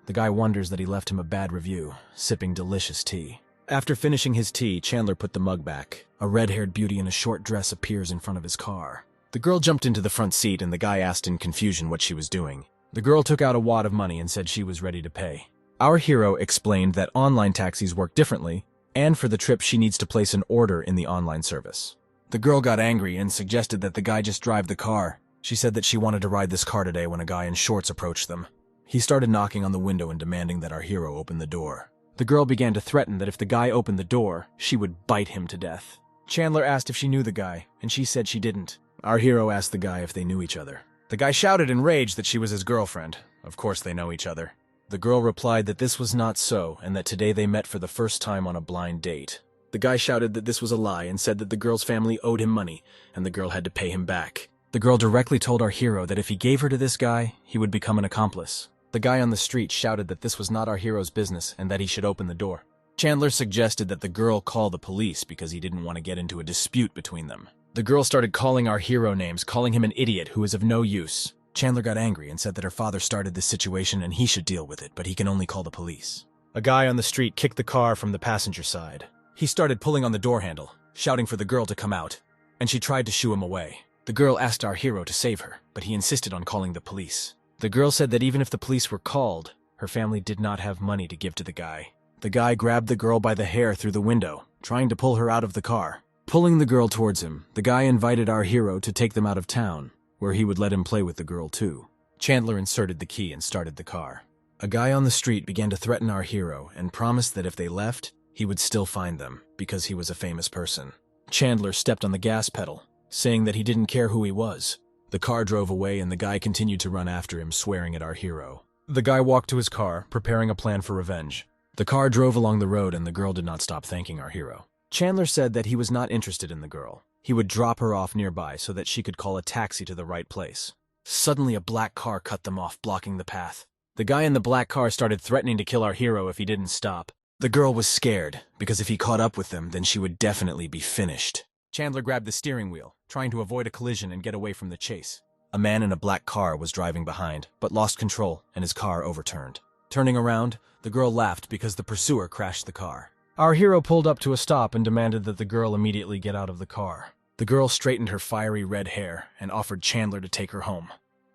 the guy wonders that he left him a bad review, sipping delicious tea. After finishing his tea, Chandler put the mug back. A red-haired beauty in a short dress appears in front of his car. The girl jumped into the front seat and the guy asked in confusion what she was doing. The girl took out a wad of money and said she was ready to pay. Our hero explained that online taxis work differently, and for the trip she needs to place an order in the online service. The girl got angry and suggested that the guy just drive the car. She said that she wanted to ride this car today when a guy in shorts approached them. He started knocking on the window and demanding that our hero open the door. The girl began to threaten that if the guy opened the door, she would bite him to death. Chandler asked if she knew the guy, and she said she didn't. Our hero asked the guy if they knew each other. The guy shouted in rage that she was his girlfriend. Of course they know each other. The girl replied that this was not so, and that today they met for the first time on a blind date. The guy shouted that this was a lie and said that the girl's family owed him money, and the girl had to pay him back. The girl directly told our hero that if he gave her to this guy, he would become an accomplice. The guy on the street shouted that this was not our hero's business and that he should open the door. Chandler suggested that the girl call the police because he didn't want to get into a dispute between them. The girl started calling our hero names, calling him an idiot who is of no use. Chandler got angry and said that her father started this situation and he should deal with it, but he can only call the police. A guy on the street kicked the car from the passenger side. He started pulling on the door handle, shouting for the girl to come out, and she tried to shoo him away. The girl asked our hero to save her, but he insisted on calling the police. The girl said that even if the police were called, her family did not have money to give to the guy. The guy grabbed the girl by the hair through the window, trying to pull her out of the car. Pulling the girl towards him, the guy invited our hero to take them out of town, where he would let him play with the girl too. Chandler inserted the key and started the car. A guy on the street began to threaten our hero and promised that if they left, he would still find them, because he was a famous person. Chandler stepped on the gas pedal, saying that he didn't care who he was. The car drove away and the guy continued to run after him, swearing at our hero. The guy walked to his car, preparing a plan for revenge. The car drove along the road and the girl did not stop thanking our hero. Chandler said that he was not interested in the girl. He would drop her off nearby so that she could call a taxi to the right place. Suddenly a black car cut them off, blocking the path. The guy in the black car started threatening to kill our hero if he didn't stop. The girl was scared, because if he caught up with them, then she would definitely be finished. Chandler grabbed the steering wheel, trying to avoid a collision and get away from the chase. A man in a black car was driving behind, but lost control and his car overturned. Turning around, the girl laughed because the pursuer crashed the car. Our hero pulled up to a stop and demanded that the girl immediately get out of the car. The girl straightened her fiery red hair and offered Chandler to take her home.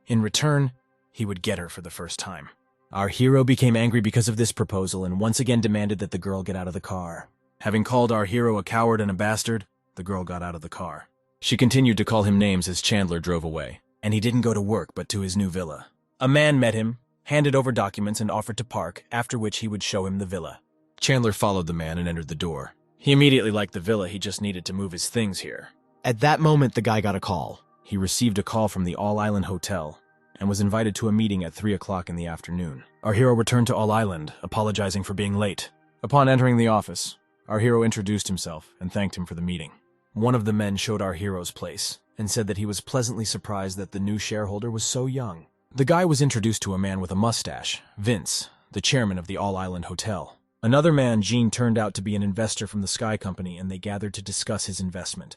In return, he would get her for the first time. Our hero became angry because of this proposal and once again demanded that the girl get out of the car. Having called our hero a coward and a bastard, the girl got out of the car. She continued to call him names as Chandler drove away, and he didn't go to work but to his new villa. A man met him, handed over documents and offered to park, after which he would show him the villa. Chandler followed the man and entered the door. He immediately liked the villa, he just needed to move his things here. At that moment, the guy got a call. He received a call from the All Island Hotel and was invited to a meeting at 3 o'clock in the afternoon. Our hero returned to All Island, apologizing for being late. Upon entering the office, our hero introduced himself and thanked him for the meeting. One of the men showed our hero's place and said that he was pleasantly surprised that the new shareholder was so young. The guy was introduced to a man with a mustache, Vince, the chairman of the All Island Hotel. Another man, Gene, turned out to be an investor from the Sky Company, and they gathered to discuss his investment.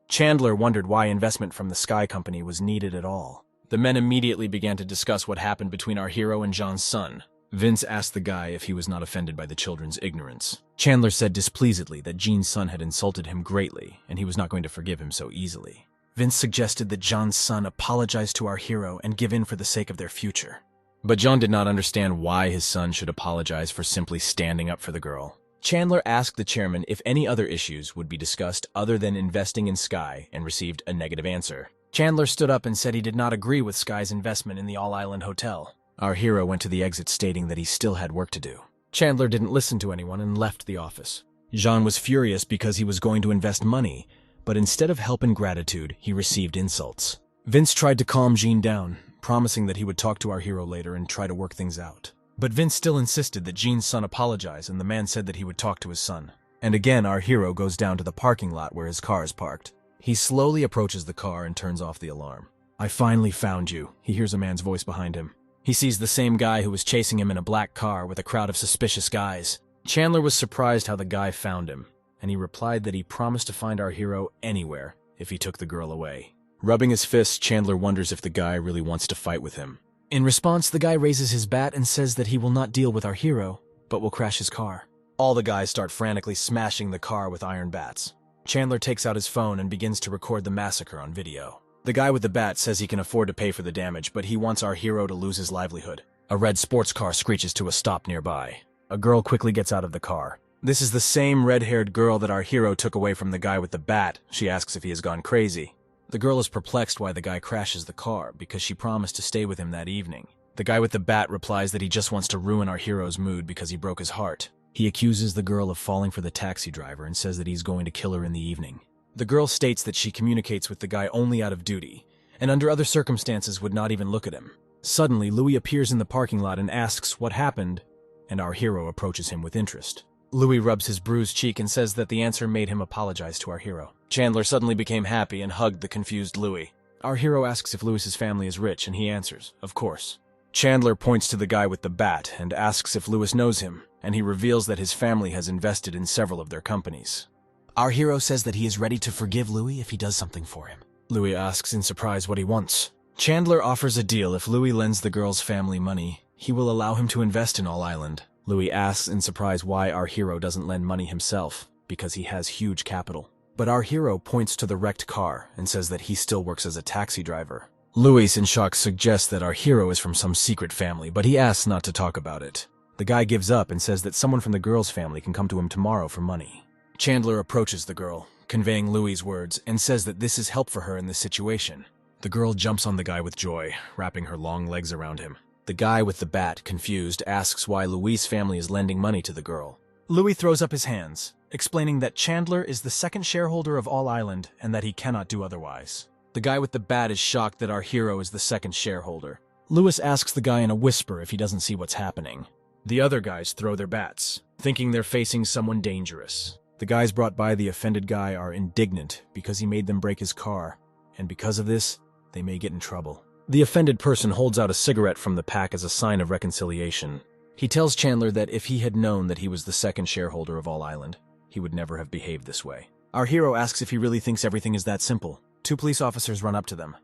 Chandler wondered why investment from the Sky Company was needed at all. The men immediately began to discuss what happened between our hero and John's son. Vince asked the guy if he was not offended by the children's ignorance. Chandler said displeasedly that Gene's son had insulted him greatly, and he was not going to forgive him so easily. Vince suggested that John's son apologize to our hero and give in for the sake of their future. But John did not understand why his son should apologize for simply standing up for the girl. Chandler asked the chairman if any other issues would be discussed other than investing in Sky and received a negative answer. Chandler stood up and said he did not agree with Sky's investment in the All-Island Hotel. Our hero went to the exit stating that he still had work to do. Chandler didn't listen to anyone and left the office. Jean was furious because he was going to invest money, but instead of help and gratitude, he received insults. Vince tried to calm Jean down, promising that he would talk to our hero later and try to work things out. But Vince still insisted that Gene's son apologize, and the man said that he would talk to his son. And again, our hero goes down to the parking lot where his car is parked. He slowly approaches the car and turns off the alarm. "I finally found you," he hears a man's voice behind him. He sees the same guy who was chasing him in a black car with a crowd of suspicious guys. Chandler was surprised how the guy found him, and he replied that he promised to find our hero anywhere if he took the girl away. Rubbing his fists, Chandler wonders if the guy really wants to fight with him. In response, the guy raises his bat and says that he will not deal with our hero, but will crash his car. All the guys start frantically smashing the car with iron bats. Chandler takes out his phone and begins to record the massacre on video. The guy with the bat says he can afford to pay for the damage, but he wants our hero to lose his livelihood. A red sports car screeches to a stop nearby. A girl quickly gets out of the car. This is the same red-haired girl that our hero took away from the guy with the bat. She asks if he has gone crazy. The girl is perplexed why the guy crashes the car, because she promised to stay with him that evening. The guy with the bat replies that he just wants to ruin our hero's mood because he broke his heart. He accuses the girl of falling for the taxi driver and says that he's going to kill her in the evening. The girl states that she communicates with the guy only out of duty, and under other circumstances would not even look at him. Suddenly, Louis appears in the parking lot and asks what happened, and our hero approaches him with interest. Louis rubs his bruised cheek and says that the answer made him apologize to our hero. Chandler suddenly became happy and hugged the confused Louis. Our hero asks if Louis's family is rich, and he answers, of course. Chandler points to the guy with the bat and asks if Louis knows him, and he reveals that his family has invested in several of their companies. Our hero says that he is ready to forgive Louis if he does something for him. Louis asks in surprise what he wants. Chandler offers a deal. If Louis lends the girl's family money, he will allow him to invest in All-Island. Louis asks in surprise why our hero doesn't lend money himself, because he has huge capital. But our hero points to the wrecked car and says that he still works as a taxi driver. Louis, in shock, suggests that our hero is from some secret family, but he asks not to talk about it. The guy gives up and says that someone from the girl's family can come to him tomorrow for money. Chandler approaches the girl, conveying Louis's words, and says that this is help for her in this situation. The girl jumps on the guy with joy, wrapping her long legs around him. The guy with the bat, confused, asks why Louis's family is lending money to the girl. Louis throws up his hands, explaining that Chandler is the second shareholder of All-Island and that he cannot do otherwise. The guy with the bat is shocked that our hero is the second shareholder. Louis asks the guy in a whisper if he doesn't see what's happening. The other guys throw their bats, thinking they're facing someone dangerous. The guys brought by the offended guy are indignant because he made them break his car, and because of this, they may get in trouble. The offended person holds out a cigarette from the pack as a sign of reconciliation. He tells Chandler that if he had known that he was the second shareholder of All-Island, he would never have behaved this way. Our hero asks if he really thinks everything is that simple. 2 police officers run up to them,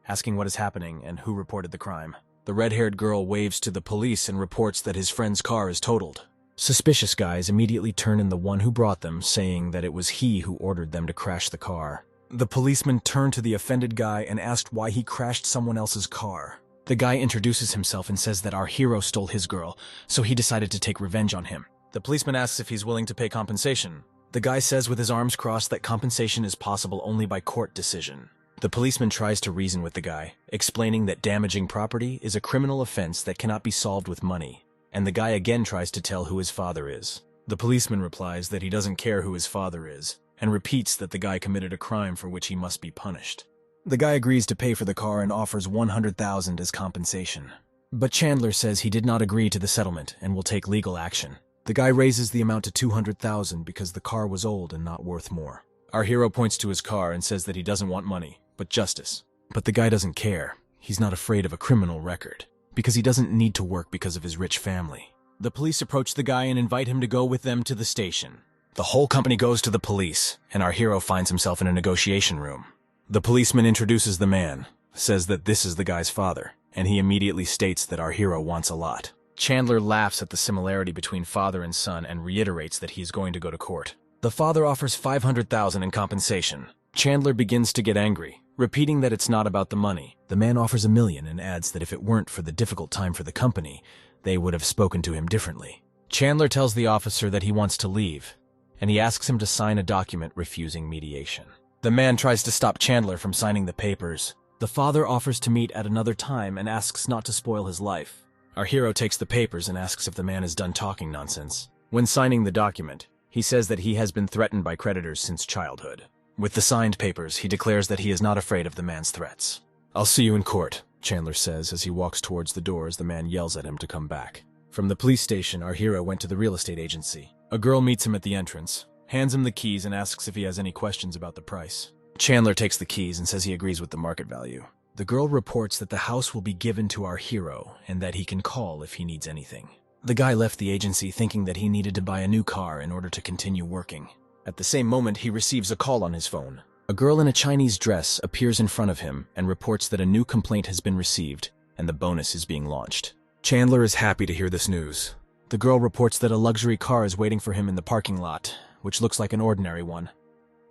asking what is happening and who reported the crime. The red-haired girl waves to the police and reports that his friend's car is totaled. Suspicious guys immediately turn in the one who brought them, saying that it was he who ordered them to crash the car. The policeman turned to the offended guy and asked why he crashed someone else's car. The guy introduces himself and says that our hero stole his girl, so he decided to take revenge on him. The policeman asks if he's willing to pay compensation. The guy says with his arms crossed that compensation is possible only by court decision. The policeman tries to reason with the guy, explaining that damaging property is a criminal offense that cannot be solved with money, and the guy again tries to tell who his father is. The policeman replies that he doesn't care who his father is, and repeats that the guy committed a crime for which he must be punished. The guy agrees to pay for the car and offers $100,000 as compensation. But Chandler says he did not agree to the settlement and will take legal action. The guy raises the amount to $200,000 because the car was old and not worth more. Our hero points to his car and says that he doesn't want money, but justice. But the guy doesn't care. He's not afraid of a criminal record, because he doesn't need to work because of his rich family. The police approach the guy and invite him to go with them to the station. The whole company goes to the police, and our hero finds himself in a negotiation room. The policeman introduces the man, says that this is the guy's father, and he immediately states that our hero wants a lot. Chandler laughs at the similarity between father and son and reiterates that he is going to go to court. The father offers $500,000 in compensation. Chandler begins to get angry, repeating that it's not about the money. The man offers $1 million and adds that if it weren't for the difficult time for the company, they would have spoken to him differently. Chandler tells the officer that he wants to leave, and he asks him to sign a document refusing mediation. The man tries to stop Chandler from signing the papers. The father offers to meet at another time and asks not to spoil his life. Our hero takes the papers and asks if the man is done talking nonsense. When signing the document, he says that he has been threatened by creditors since childhood. With the signed papers, he declares that he is not afraid of the man's threats. "I'll see you in court," Chandler says as he walks towards the door as the man yells at him to come back. From the police station, our hero went to the real estate agency. A girl meets him at the entrance, hands him the keys and asks if he has any questions about the price. Chandler takes the keys and says he agrees with the market value. The girl reports that the house will be given to our hero and that he can call if he needs anything. The guy left the agency thinking that he needed to buy a new car in order to continue working. At the same moment, he receives a call on his phone. A girl in a Chinese dress appears in front of him and reports that a new complaint has been received and the bonus is being launched. Chandler is happy to hear this news. The girl reports that a luxury car is waiting for him in the parking lot, which looks like an ordinary one,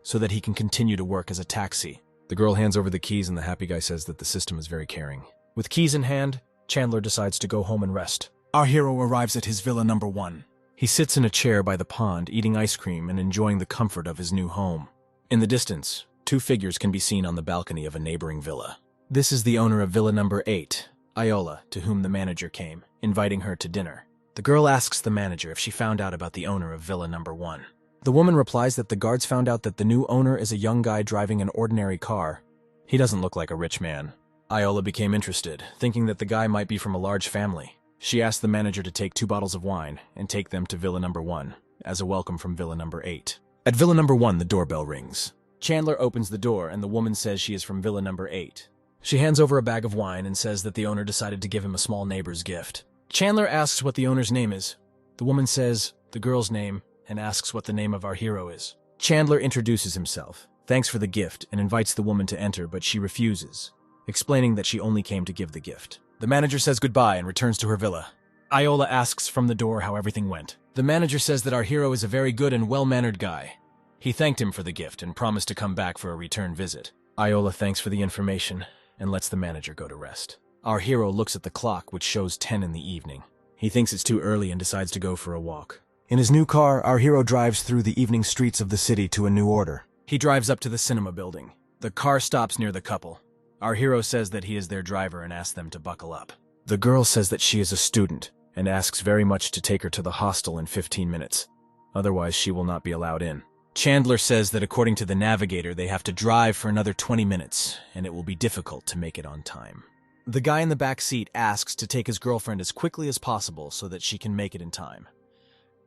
so that he can continue to work as a taxi. The girl hands over the keys and the happy guy says that the system is very caring. With keys in hand, Chandler decides to go home and rest. Our hero arrives at his villa number 1. He sits in a chair by the pond, eating ice cream and enjoying the comfort of his new home. In the distance, 2 figures can be seen on the balcony of a neighboring villa. This is the owner of villa number 8, Iola, to whom the manager came, inviting her to dinner. The girl asks the manager if she found out about the owner of villa number 1. The woman replies that the guards found out that the new owner is a young guy driving an ordinary car. He doesn't look like a rich man. Iola became interested, thinking that the guy might be from a large family. She asked the manager to take 2 bottles of wine and take them to villa number 1, as a welcome from villa number 8. At villa number 1, the doorbell rings. Chandler opens the door and the woman says she is from villa number 8. She hands over a bag of wine and says that the owner decided to give him a small neighbor's gift. Chandler asks what the owner's name is. The woman says the girl's name and asks what the name of our hero is. Chandler introduces himself, thanks for the gift, and invites the woman to enter, but she refuses, explaining that she only came to give the gift. The manager says goodbye and returns to her villa. Iola asks from the door how everything went. The manager says that our hero is a very good and well-mannered guy. He thanked him for the gift and promised to come back for a return visit. Iola thanks for the information and lets the manager go to rest. Our hero looks at the clock, which shows 10 in the evening. He thinks it's too early and decides to go for a walk. In his new car, our hero drives through the evening streets of the city to a new order. He drives up to the cinema building. The car stops near the couple. Our hero says that he is their driver and asks them to buckle up. The girl says that she is a student and asks very much to take her to the hostel in 15 minutes. Otherwise, she will not be allowed in. Chandler says that according to the navigator, they have to drive for another 20 minutes, and it will be difficult to make it on time. The guy in the back seat asks to take his girlfriend as quickly as possible so that she can make it in time.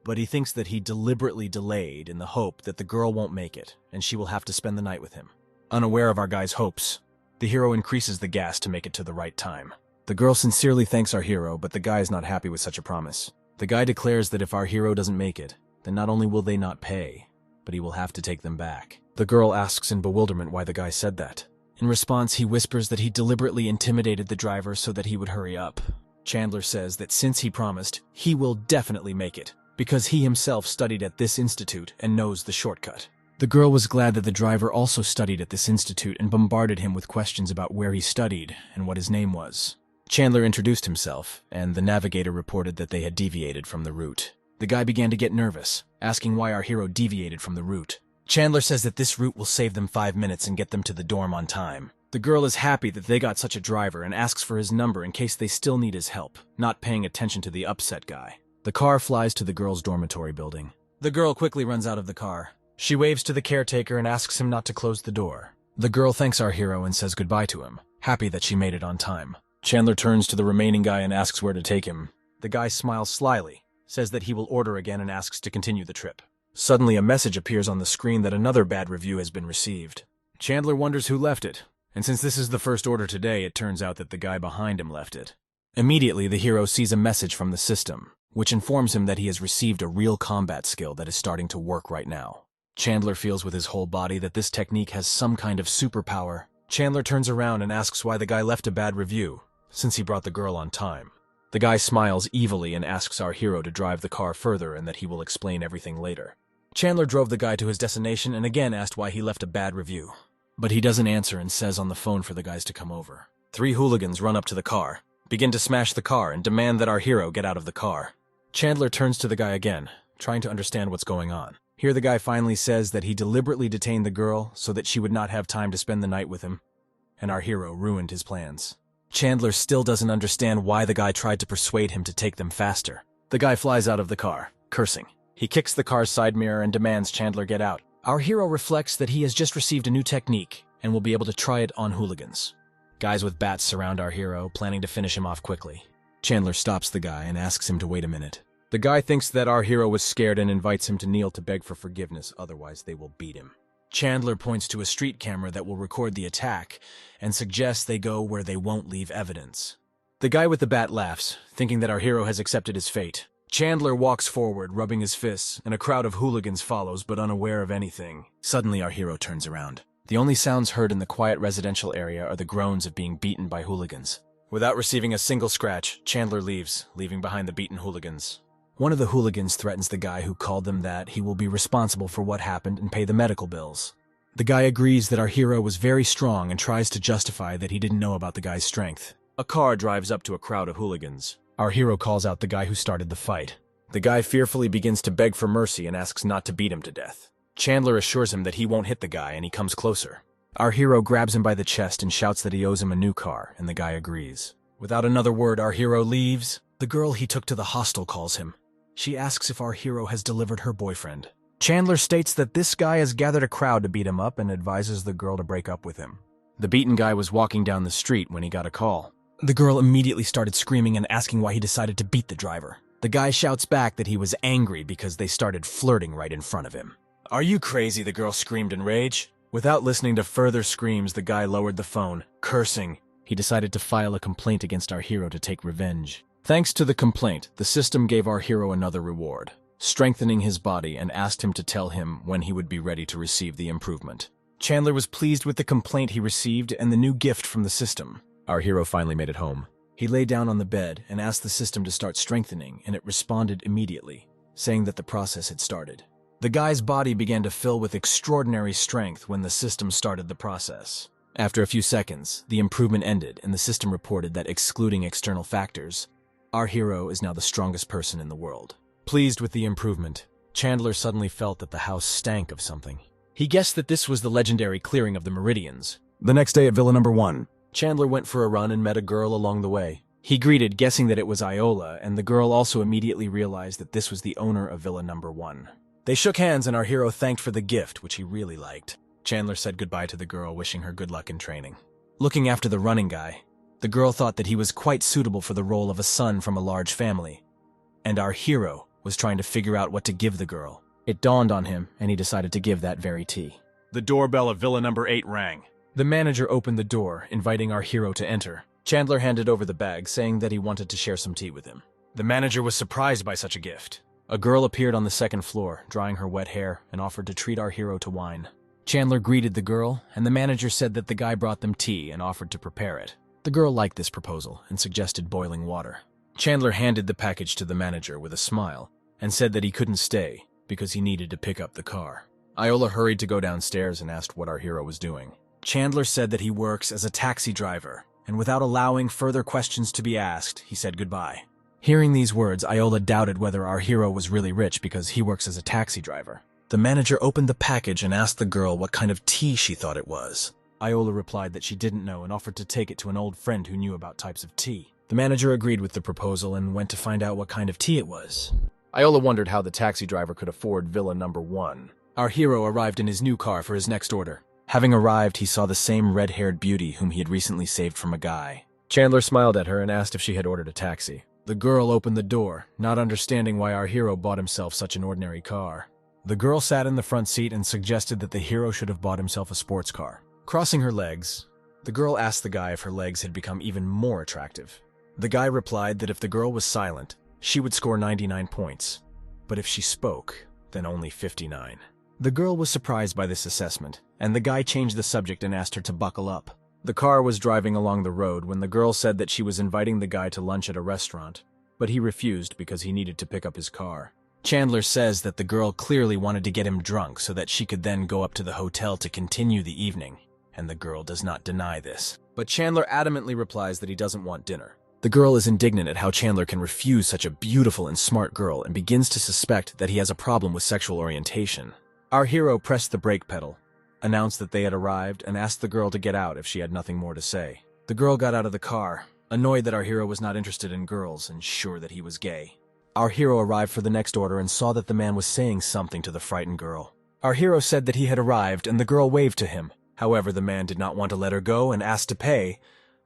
But he thinks that he deliberately delayed in the hope that the girl won't make it, and she will have to spend the night with him. Unaware of our guy's hopes, the hero increases the gas to make it to the right time. The girl sincerely thanks our hero, but the guy is not happy with such a promise. The guy declares that if our hero doesn't make it, then not only will they not pay, but he will have to take them back. The girl asks in bewilderment why the guy said that. In response, he whispers that he deliberately intimidated the driver so that he would hurry up. Chandler says that since he promised, he will definitely make it, because he himself studied at this institute and knows the shortcut. The girl was glad that the driver also studied at this institute and bombarded him with questions about where he studied and what his name was. Chandler introduced himself, and the navigator reported that they had deviated from the route. The guy began to get nervous, asking why our hero deviated from the route. Chandler says that this route will save them 5 minutes and get them to the dorm on time. The girl is happy that they got such a driver and asks for his number in case they still need his help, not paying attention to the upset guy. The car flies to the girl's dormitory building. The girl quickly runs out of the car. She waves to the caretaker and asks him not to close the door. The girl thanks our hero and says goodbye to him, happy that she made it on time. Chandler turns to the remaining guy and asks where to take him. The guy smiles slyly, says that he will order again and asks to continue the trip. Suddenly, a message appears on the screen that another bad review has been received. Chandler wonders who left it, and since this is the first order today, it turns out that the guy behind him left it. Immediately, the hero sees a message from the system. which informs him that he has received a real combat skill that is starting to work right now. Chandler feels with his whole body that this technique has some kind of superpower. Chandler turns around and asks why the guy left a bad review, since he brought the girl on time. The guy smiles evilly and asks our hero to drive the car further and that he will explain everything later. Chandler drove the guy to his destination and again asked why he left a bad review. But he doesn't answer and says on the phone for the guys to come over. 3 hooligans run up to the car, begin to smash the car, and demand that our hero get out of the car. Chandler turns to the guy again, trying to understand what's going on. Here the guy finally says that he deliberately detained the girl so that she would not have time to spend the night with him, and our hero ruined his plans. Chandler still doesn't understand why the guy tried to persuade him to take them faster. The guy flies out of the car, cursing. He kicks the car's side mirror and demands Chandler get out. Our hero reflects that he has just received a new technique and will be able to try it on hooligans. Guys with bats surround our hero, planning to finish him off quickly. Chandler stops the guy and asks him to wait a minute. The guy thinks that our hero was scared and invites him to kneel to beg for forgiveness, otherwise they will beat him. Chandler points to a street camera that will record the attack and suggests they go where they won't leave evidence. The guy with the bat laughs, thinking that our hero has accepted his fate. Chandler walks forward, rubbing his fists, and a crowd of hooligans follows, but unaware of anything. Suddenly, our hero turns around. The only sounds heard in the quiet residential area are the groans of being beaten by hooligans. Without receiving a single scratch, Chandler leaves, leaving behind the beaten hooligans. One of the hooligans threatens the guy who called them that he will be responsible for what happened and pay the medical bills. The guy agrees that our hero was very strong and tries to justify that he didn't know about the guy's strength. A car drives up to a crowd of hooligans. Our hero calls out the guy who started the fight. The guy fearfully begins to beg for mercy and asks not to beat him to death. Chandler assures him that he won't hit the guy and he comes closer. Our hero grabs him by the chest and shouts that he owes him a new car, and the guy agrees. Without another word, our hero leaves. The girl he took to the hostel calls him. She asks if our hero has delivered her boyfriend. Chandler states that this guy has gathered a crowd to beat him up and advises the girl to break up with him. The beaten guy was walking down the street when he got a call. The girl immediately started screaming and asking why he decided to beat the driver. The guy shouts back that he was angry because they started flirting right in front of him. "Are you crazy?" the girl screamed in rage. Without listening to further screams, the guy lowered the phone, cursing. He decided to file a complaint against our hero to take revenge. Thanks to the complaint, the system gave our hero another reward, strengthening his body, and asked him to tell him when he would be ready to receive the improvement. Chandler was pleased with the complaint he received and the new gift from the system. Our hero finally made it home. He lay down on the bed and asked the system to start strengthening, and it responded immediately, saying that the process had started. The guy's body began to fill with extraordinary strength when the system started the process. After a few seconds, the improvement ended, and the system reported that excluding external factors, our hero is now the strongest person in the world. Pleased with the improvement, Chandler suddenly felt that the house stank of something. He guessed that this was the legendary clearing of the meridians. The next day at Villa Number 1, Chandler went for a run and met a girl along the way. He greeted, guessing that it was Iola, and the girl also immediately realized that this was the owner of Villa Number 1. They shook hands and our hero thanked for the gift, which he really liked. Chandler said goodbye to the girl, wishing her good luck in training. Looking after the running guy, the girl thought that he was quite suitable for the role of a son from a large family, and our hero was trying to figure out what to give the girl. It dawned on him, and he decided to give that very tea. The doorbell of Villa Number 8 rang. The manager opened the door, inviting our hero to enter. Chandler handed over the bag, saying that he wanted to share some tea with him. The manager was surprised by such a gift. A girl appeared on the second floor, drying her wet hair, and offered to treat our hero to wine. Chandler greeted the girl, and the manager said that the guy brought them tea and offered to prepare it. The girl liked this proposal and suggested boiling water. Chandler handed the package to the manager with a smile and said that he couldn't stay because he needed to pick up the car. Iola hurried to go downstairs and asked what our hero was doing. Chandler said that he works as a taxi driver, and without allowing further questions to be asked, he said goodbye. Hearing these words, Iola doubted whether our hero was really rich because he works as a taxi driver. The manager opened the package and asked the girl what kind of tea she thought it was. Iola replied that she didn't know and offered to take it to an old friend who knew about types of tea. The manager agreed with the proposal and went to find out what kind of tea it was. Iola wondered how the taxi driver could afford Villa Number 1. Our hero arrived in his new car for his next order. Having arrived, he saw the same red-haired beauty whom he had recently saved from a guy. Chandler smiled at her and asked if she had ordered a taxi. The girl opened the door, not understanding why our hero bought himself such an ordinary car. The girl sat in the front seat and suggested that the hero should have bought himself a sports car. Crossing her legs, the girl asked the guy if her legs had become even more attractive. The guy replied that if the girl was silent, she would score 99 points. But if she spoke, then only 59. The girl was surprised by this assessment, and the guy changed the subject and asked her to buckle up. The car was driving along the road when the girl said that she was inviting the guy to lunch at a restaurant, but he refused because he needed to pick up his car. Chandler says that the girl clearly wanted to get him drunk so that she could then go up to the hotel to continue the evening, and the girl does not deny this. But Chandler adamantly replies that he doesn't want dinner. The girl is indignant at how Chandler can refuse such a beautiful and smart girl and begins to suspect that he has a problem with sexual orientation. Our hero pressed the brake pedal, announced that they had arrived, and asked the girl to get out if she had nothing more to say. The girl got out of the car, annoyed that our hero was not interested in girls and sure that he was gay. Our hero arrived for the next order and saw that the man was saying something to the frightened girl. Our hero said that he had arrived and the girl waved to him. However, the man did not want to let her go and asked to pay,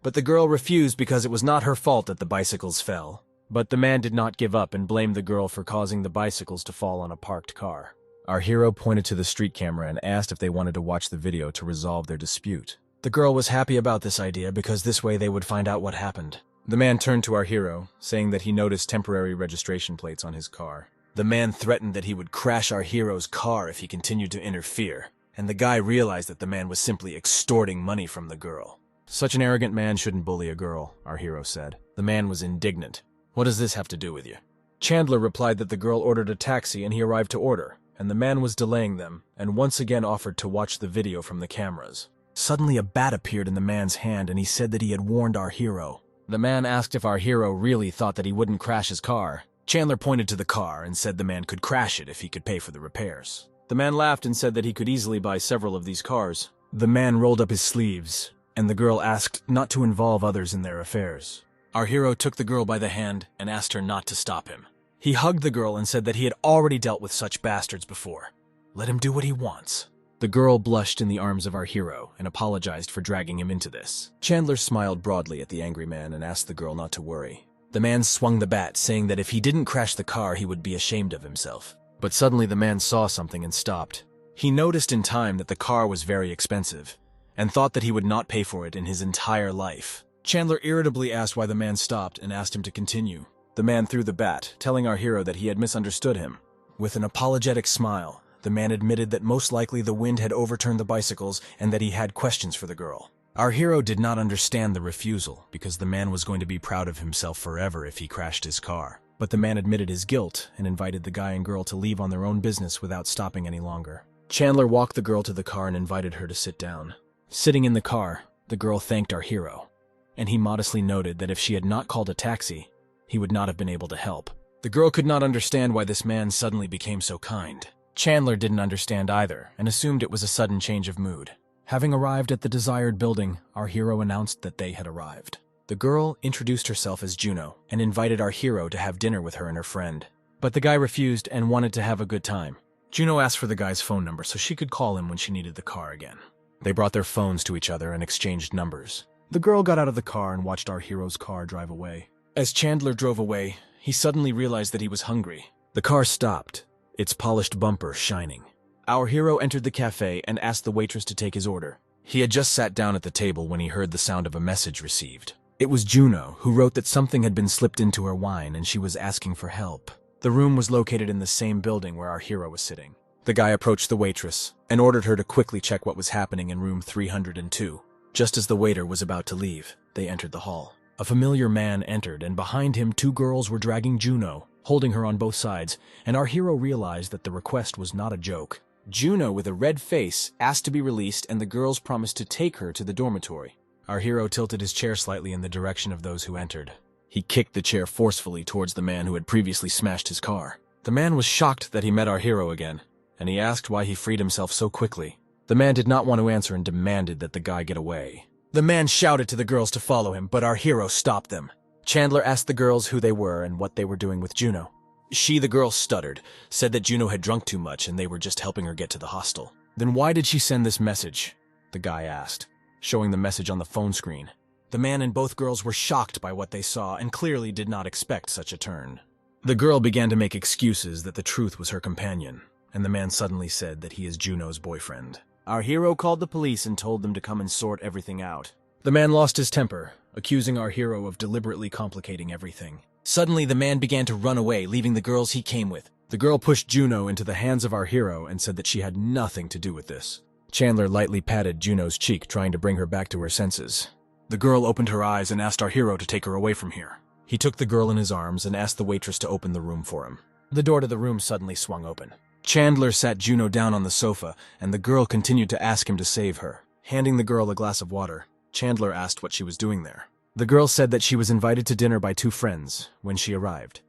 but the girl refused because it was not her fault that the bicycles fell. But the man did not give up and blamed the girl for causing the bicycles to fall on a parked car. Our hero pointed to the street camera and asked if they wanted to watch the video to resolve their dispute. The girl was happy about this idea because this way they would find out what happened. The man turned to our hero, saying that he noticed temporary registration plates on his car. The man threatened that he would crash our hero's car if he continued to interfere, and the guy realized that the man was simply extorting money from the girl. Such an arrogant man shouldn't bully a girl, our hero said. The man was indignant. What does this have to do with you? Chandler replied that the girl ordered a taxi and he arrived to order, and the man was delaying them, and once again offered to watch the video from the cameras. Suddenly a bat appeared in the man's hand and he said that he had warned our hero. The man asked if our hero really thought that he wouldn't crash his car. Chandler pointed to the car and said the man could crash it if he could pay for the repairs. The man laughed and said that he could easily buy several of these cars. The man rolled up his sleeves, and the girl asked not to involve others in their affairs. Our hero took the girl by the hand and asked her not to stop him. He hugged the girl and said that he had already dealt with such bastards before. Let him do what he wants. The girl blushed in the arms of our hero and apologized for dragging him into this. Chandler smiled broadly at the angry man and asked the girl not to worry. The man swung the bat, saying that if he didn't crash the car, he would be ashamed of himself. But suddenly the man saw something and stopped. He noticed in time that the car was very expensive, and thought that he would not pay for it in his entire life. Chandler irritably asked why the man stopped and asked him to continue. The man threw the bat, telling our hero that he had misunderstood him. With an apologetic smile, the man admitted that most likely the wind had overturned the bicycles and that he had questions for the girl. Our hero did not understand the refusal because the man was going to be proud of himself forever if he crashed his car. But the man admitted his guilt and invited the guy and girl to leave on their own business without stopping any longer. Chandler walked the girl to the car and invited her to sit down. Sitting in the car, the girl thanked our hero, and he modestly noted that if she had not called a taxi, he would not have been able to help. The girl could not understand why this man suddenly became so kind. Chandler didn't understand either and assumed it was a sudden change of mood. Having arrived at the desired building, our hero announced that they had arrived. The girl introduced herself as Juno and invited our hero to have dinner with her and her friend. But the guy refused and wanted to have a good time. Juno asked for the guy's phone number so she could call him when she needed the car again. They brought their phones to each other and exchanged numbers. The girl got out of the car and watched our hero's car drive away. As Chandler drove away, he suddenly realized that he was hungry. The car stopped, its polished bumper shining. Our hero entered the cafe and asked the waitress to take his order. He had just sat down at the table when he heard the sound of a message received. It was Juno, who wrote that something had been slipped into her wine and she was asking for help. The room was located in the same building where our hero was sitting. The guy approached the waitress and ordered her to quickly check what was happening in room 302. Just as the waiter was about to leave, they entered the hall. A familiar man entered, and behind him 2 girls were dragging Juno, holding her on both sides, and our hero realized that the request was not a joke. Juno, with a red face, asked to be released, and the girls promised to take her to the dormitory. Our hero tilted his chair slightly in the direction of those who entered. He kicked the chair forcefully towards the man who had previously smashed his car. The man was shocked that he met our hero again, and he asked why he freed himself so quickly. The man did not want to answer and demanded that the guy get away. The man shouted to the girls to follow him, but our hero stopped them. Chandler asked the girls who they were and what they were doing with Juno. The girl stuttered, said that Juno had drunk too much and they were just helping her get to the hostel. Then why did she send this message? The guy asked, showing the message on the phone screen. The man and both girls were shocked by what they saw and clearly did not expect such a turn. The girl began to make excuses that the truth was her companion, and the man suddenly said that he is Juno's boyfriend. Our hero called the police and told them to come and sort everything out. The man lost his temper, accusing our hero of deliberately complicating everything, Suddenly, the man began to run away, leaving the girls he came with. The girl pushed Juno into the hands of our hero and said that she had nothing to do with this. Chandler lightly patted Juno's cheek, trying to bring her back to her senses. The girl opened her eyes and asked our hero to take her away from here. He took the girl in his arms and asked the waitress to open the room for him. The door to the room suddenly swung open. Chandler sat Juno down on the sofa, and the girl continued to ask him to save her. Handing the girl a glass of water, Chandler asked what she was doing there. The girl said that she was invited to dinner by 2 friends when she arrived.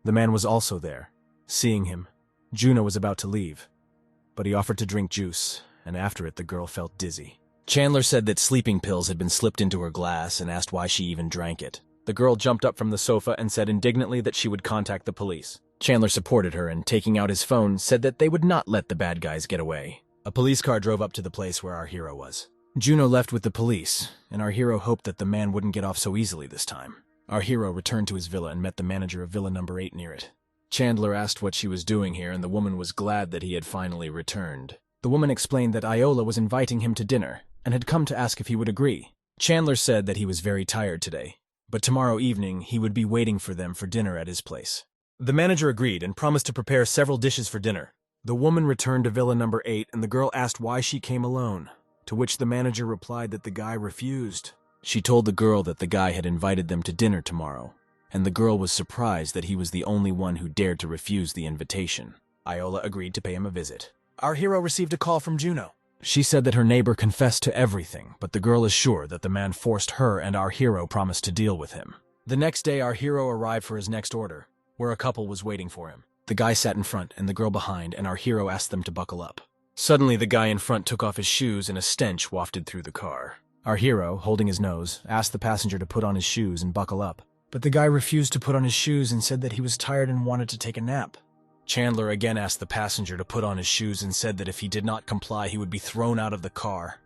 The man was also there. Seeing him, Juno was about to leave, but he offered to drink juice, and after it the girl felt dizzy. Chandler said that sleeping pills had been slipped into her glass and asked why she even drank it. The girl jumped up from the sofa and said indignantly that she would contact the police. Chandler supported her and, taking out his phone, said that they would not let the bad guys get away. A police car drove up to the place where our hero was. Juno left with the police, and our hero hoped that the man wouldn't get off so easily this time. Our hero returned to his villa and met the manager of Villa number 8 near it. Chandler asked what she was doing here, and the woman was glad that he had finally returned. The woman explained that Iola was inviting him to dinner and had come to ask if he would agree. Chandler said that he was very tired today, but tomorrow evening he would be waiting for them for dinner at his place. The manager agreed and promised to prepare several dishes for dinner. The woman returned to Villa number 8, and the girl asked why she came alone, to which the manager replied that the guy refused. She told the girl that the guy had invited them to dinner tomorrow, and the girl was surprised that he was the only one who dared to refuse the invitation. Iola agreed to pay him a visit. Our hero received a call from Juno. She said that her neighbor confessed to everything, but the girl is sure that the man forced her, and our hero promised to deal with him. The next day, our hero arrived for his next order, where a couple was waiting for him. The guy sat in front and the girl behind, and our hero asked them to buckle up. Suddenly, the guy in front took off his shoes and a stench wafted through the car. Our hero, holding his nose, asked the passenger to put on his shoes and buckle up. But the guy refused to put on his shoes and said that he was tired and wanted to take a nap. Chandler again asked the passenger to put on his shoes and said that if he did not comply, he would be thrown out of the car.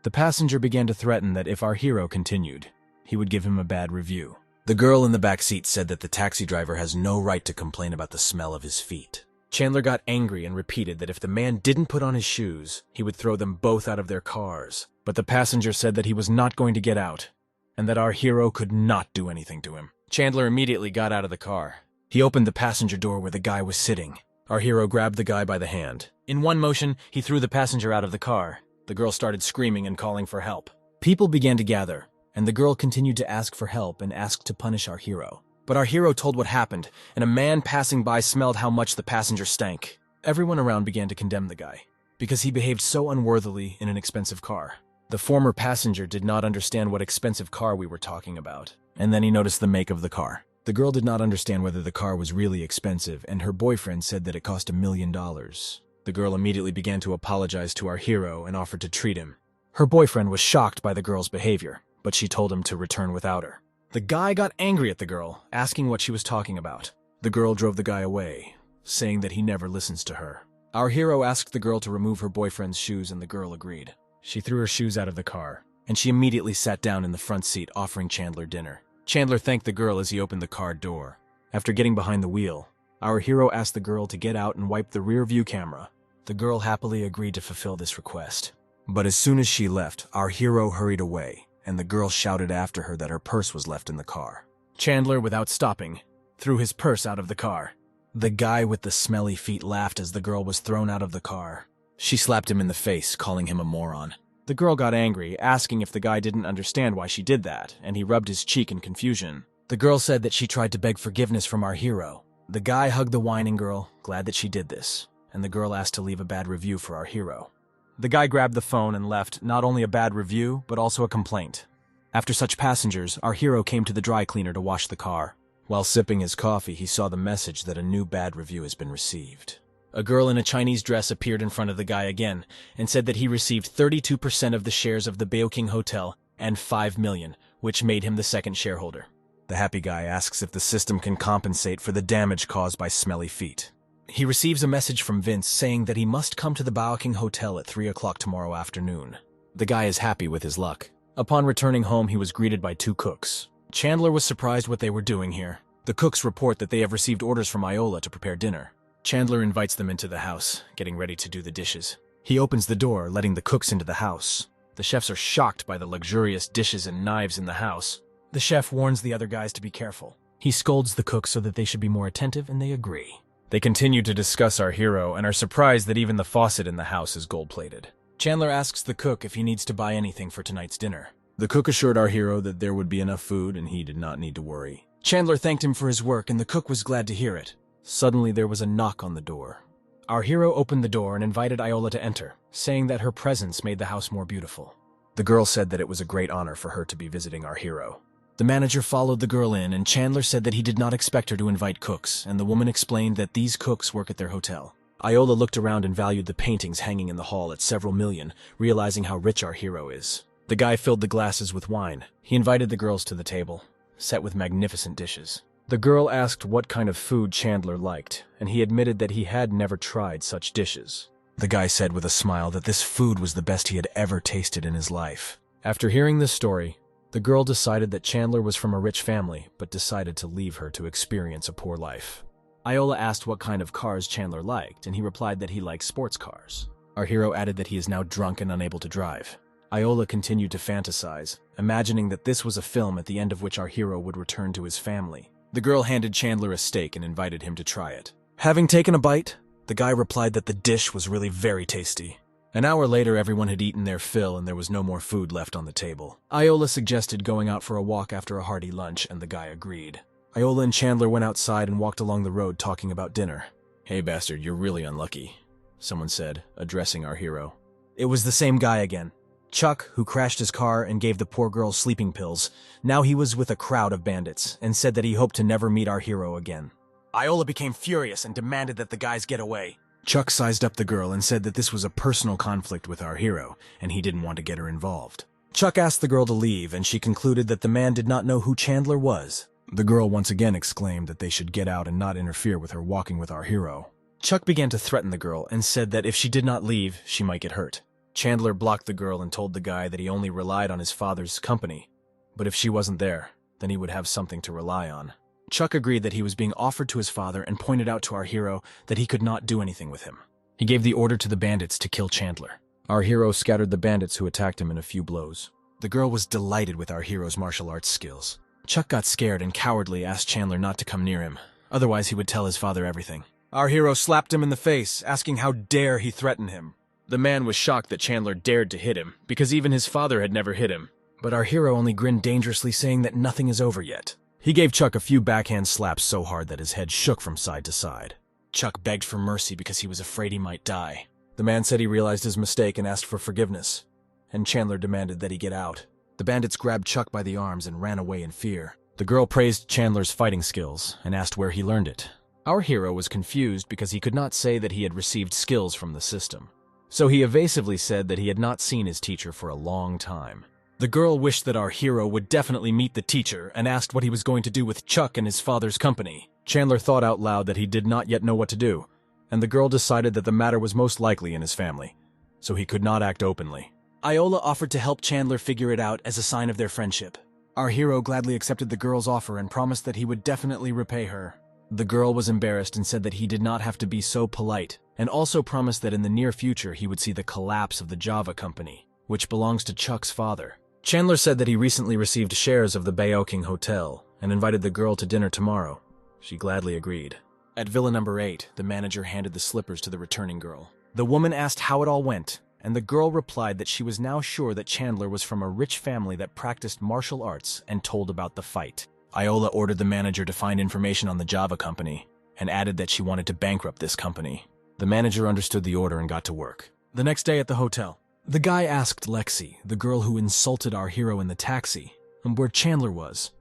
The passenger began to threaten that if our hero continued, he would give him a bad review. The girl in the back seat said that the taxi driver has no right to complain about the smell of his feet. Chandler got angry and repeated that if the man didn't put on his shoes, he would throw them both out of their cars. But the passenger said that he was not going to get out, and that our hero could not do anything to him. Chandler immediately got out of the car. He opened the passenger door where the guy was sitting. Our hero grabbed the guy by the hand. In one motion, he threw the passenger out of the car. The girl started screaming and calling for help. People began to gather, and the girl continued to ask for help and asked to punish our hero. But our hero told what happened, and a man passing by smelled how much the passenger stank. Everyone around began to condemn the guy, because he behaved so unworthily in an expensive car. The former passenger did not understand what expensive car we were talking about, and then he noticed the make of the car. The girl did not understand whether the car was really expensive, and her boyfriend said that it cost $1 million. The girl immediately began to apologize to our hero and offered to treat him. Her boyfriend was shocked by the girl's behavior, but she told him to return without her. The guy got angry at the girl, asking what she was talking about. The girl drove the guy away, saying that he never listens to her. Our hero asked the girl to remove her boyfriend's shoes, and the girl agreed. She threw her shoes out of the car, and she immediately sat down in the front seat, offering Chandler dinner. Chandler thanked the girl as he opened the car door. After getting behind the wheel, our hero asked the girl to get out and wipe the rear view camera. The girl happily agreed to fulfill this request. But as soon as she left, our hero hurried away, and the girl shouted after her that her purse was left in the car. Chandler, without stopping, threw his purse out of the car. The guy with the smelly feet laughed as the girl was thrown out of the car. She slapped him in the face, calling him a moron. The girl got angry, asking if the guy didn't understand why she did that, and he rubbed his cheek in confusion. The girl said that she tried to beg forgiveness from our hero. The guy hugged the whining girl, glad that she did this, and the girl asked to leave a bad review for our hero. The guy grabbed the phone and left not only a bad review, but also a complaint. After such passengers, our hero came to the dry cleaner to wash the car. While sipping his coffee, he saw the message that a new bad review has been received. A girl in a Chinese dress appeared in front of the guy again and said that he received 32% of the shares of the Baoking Hotel and $5 million, which made him the second shareholder. The happy guy asks if the system can compensate for the damage caused by smelly feet. He receives a message from Vince saying that he must come to the Baoking Hotel at 3 o'clock tomorrow afternoon. The guy is happy with his luck. Upon returning home, he was greeted by 2 cooks. Chandler was surprised what they were doing here. The cooks report that they have received orders from Iola to prepare dinner. Chandler invites them into the house, getting ready to do the dishes. He opens the door, letting the cooks into the house. The chefs are shocked by the luxurious dishes and knives in the house. The chef warns the other guys to be careful. He scolds the cook so that they should be more attentive, and they agree. They continue to discuss our hero and are surprised that even the faucet in the house is gold-plated. Chandler asks the cook if he needs to buy anything for tonight's dinner. The cook assured our hero that there would be enough food and he did not need to worry. Chandler thanked him for his work and the cook was glad to hear it. Suddenly there was a knock on the door. Our hero opened the door and invited Iola to enter, saying that her presence made the house more beautiful. The girl said that it was a great honor for her to be visiting our hero. The manager followed the girl in, and Chandler said that he did not expect her to invite cooks, and the woman explained that these cooks work at their hotel. Iola looked around and valued the paintings hanging in the hall at several million, realizing how rich our hero is. The guy filled the glasses with wine. He invited the girls to the table, set with magnificent dishes. The girl asked what kind of food Chandler liked, and he admitted that he had never tried such dishes. The guy said with a smile that this food was the best he had ever tasted in his life. After hearing this story, the girl decided that Chandler was from a rich family, but decided to leave her to experience a poor life. Iola asked what kind of cars Chandler liked, and he replied that he liked sports cars. Our hero added that he is now drunk and unable to drive. Iola continued to fantasize, imagining that this was a film at the end of which our hero would return to his family. The girl handed Chandler a steak and invited him to try it. Having taken a bite, the guy replied that the dish was really very tasty. An hour later, everyone had eaten their fill and there was no more food left on the table. Iola suggested going out for a walk after a hearty lunch, and the guy agreed. Iola and Chandler went outside and walked along the road talking about dinner. "Hey bastard, you're really unlucky," someone said, addressing our hero. It was the same guy again. Chuck, who crashed his car and gave the poor girl sleeping pills. Now he was with a crowd of bandits and said that he hoped to never meet our hero again. Iola became furious and demanded that the guys get away. Chuck sized up the girl and said that this was a personal conflict with our hero, and he didn't want to get her involved. Chuck asked the girl to leave, and she concluded that the man did not know who Chandler was. The girl once again exclaimed that they should get out and not interfere with her walking with our hero. Chuck began to threaten the girl and said that if she did not leave, she might get hurt. Chandler blocked the girl and told the guy that he only relied on his father's company, but if she wasn't there, then he would have something to rely on. Chuck agreed that he was being offered to his father and pointed out to our hero that he could not do anything with him. He gave the order to the bandits to kill Chandler. Our hero scattered the bandits who attacked him in a few blows. The girl was delighted with our hero's martial arts skills. Chuck got scared and cowardly asked Chandler not to come near him, otherwise he would tell his father everything. Our hero slapped him in the face, asking how dare he threaten him. The man was shocked that Chandler dared to hit him, because even his father had never hit him. But our hero only grinned dangerously, saying that nothing is over yet. He gave Chuck a few backhand slaps so hard that his head shook from side to side. Chuck begged for mercy because he was afraid he might die. The man said he realized his mistake and asked for forgiveness, and Chandler demanded that he get out. The bandits grabbed Chuck by the arms and ran away in fear. The girl praised Chandler's fighting skills and asked where he learned it. Our hero was confused because he could not say that he had received skills from the system. So he evasively said that he had not seen his teacher for a long time. The girl wished that our hero would definitely meet the teacher and asked what he was going to do with Chuck and his father's company. Chandler thought out loud that he did not yet know what to do, and the girl decided that the matter was most likely in his family, so he could not act openly. Iola offered to help Chandler figure it out as a sign of their friendship. Our hero gladly accepted the girl's offer and promised that he would definitely repay her. The girl was embarrassed and said that he did not have to be so polite, and also promised that in the near future he would see the collapse of the Java company, which belongs to Chuck's father. Chandler said that he recently received shares of the Baoking Hotel and invited the girl to dinner tomorrow. She gladly agreed. At Villa Number 8, the manager handed the slippers to the returning girl. The woman asked how it all went, and the girl replied that she was now sure that Chandler was from a rich family that practiced martial arts and told about the fight. Iola ordered the manager to find information on the Java company and added that she wanted to bankrupt this company. The manager understood the order and got to work. The next day at the hotel, the guy asked Lexi, the girl who insulted our hero in the taxi, where Chandler was,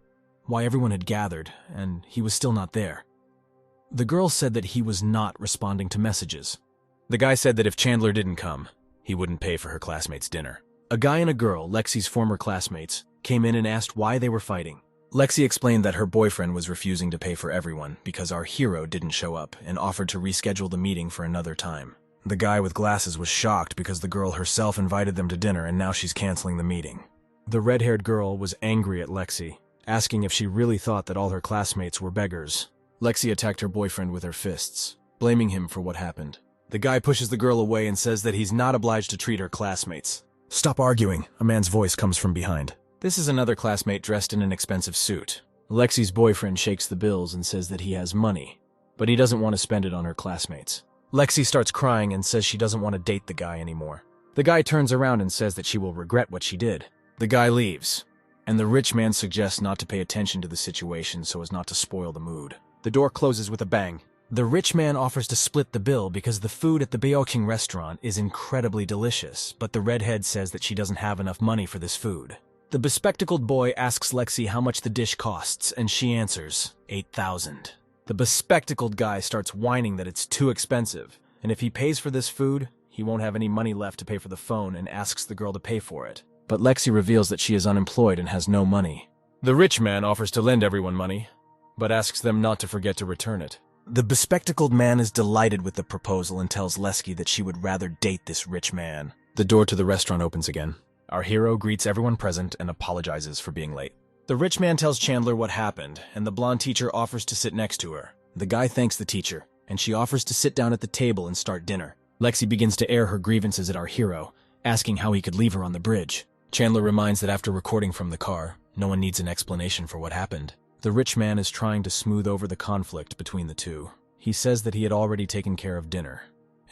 why everyone had gathered, and he was still not there. The girl said that he was not responding to messages. The guy said that if Chandler didn't come, he wouldn't pay for her classmates' dinner. A guy and a girl, Lexi's former classmates, came in and asked why they were fighting. Lexi explained that her boyfriend was refusing to pay for everyone because our hero didn't show up and offered to reschedule the meeting for another time. The guy with glasses was shocked because the girl herself invited them to dinner and now she's canceling the meeting. The red-haired girl was angry at Lexi, asking if she really thought that all her classmates were beggars. Lexi attacked her boyfriend with her fists, blaming him for what happened. The guy pushes the girl away and says that he's not obliged to treat her classmates. "Stop arguing," a man's voice comes from behind. This is another classmate dressed in an expensive suit. Lexi's boyfriend shakes the bills and says that he has money, but he doesn't want to spend it on her classmates. Lexi starts crying and says she doesn't want to date the guy anymore. The guy turns around and says that she will regret what she did. The guy leaves, and the rich man suggests not to pay attention to the situation so as not to spoil the mood. The door closes with a bang. The rich man offers to split the bill because the food at the Baoking restaurant is incredibly delicious, but the redhead says that she doesn't have enough money for this food. The bespectacled boy asks Lexi how much the dish costs, and she answers, 8,000. The bespectacled guy starts whining that it's too expensive, and if he pays for this food, he won't have any money left to pay for the phone and asks the girl to pay for it. But Lexi reveals that she is unemployed and has no money. The rich man offers to lend everyone money, but asks them not to forget to return it. The bespectacled man is delighted with the proposal and tells Lexi that she would rather date this rich man. The door to the restaurant opens again. Our hero greets everyone present and apologizes for being late. The rich man tells Chandler what happened, and the blonde teacher offers to sit next to her. The guy thanks the teacher, and she offers to sit down at the table and start dinner. Lexi begins to air her grievances at our hero, asking how he could leave her on the bridge. Chandler reminds that after recording from the car, no one needs an explanation for what happened. The rich man is trying to smooth over the conflict between the two. He says that he had already taken care of dinner,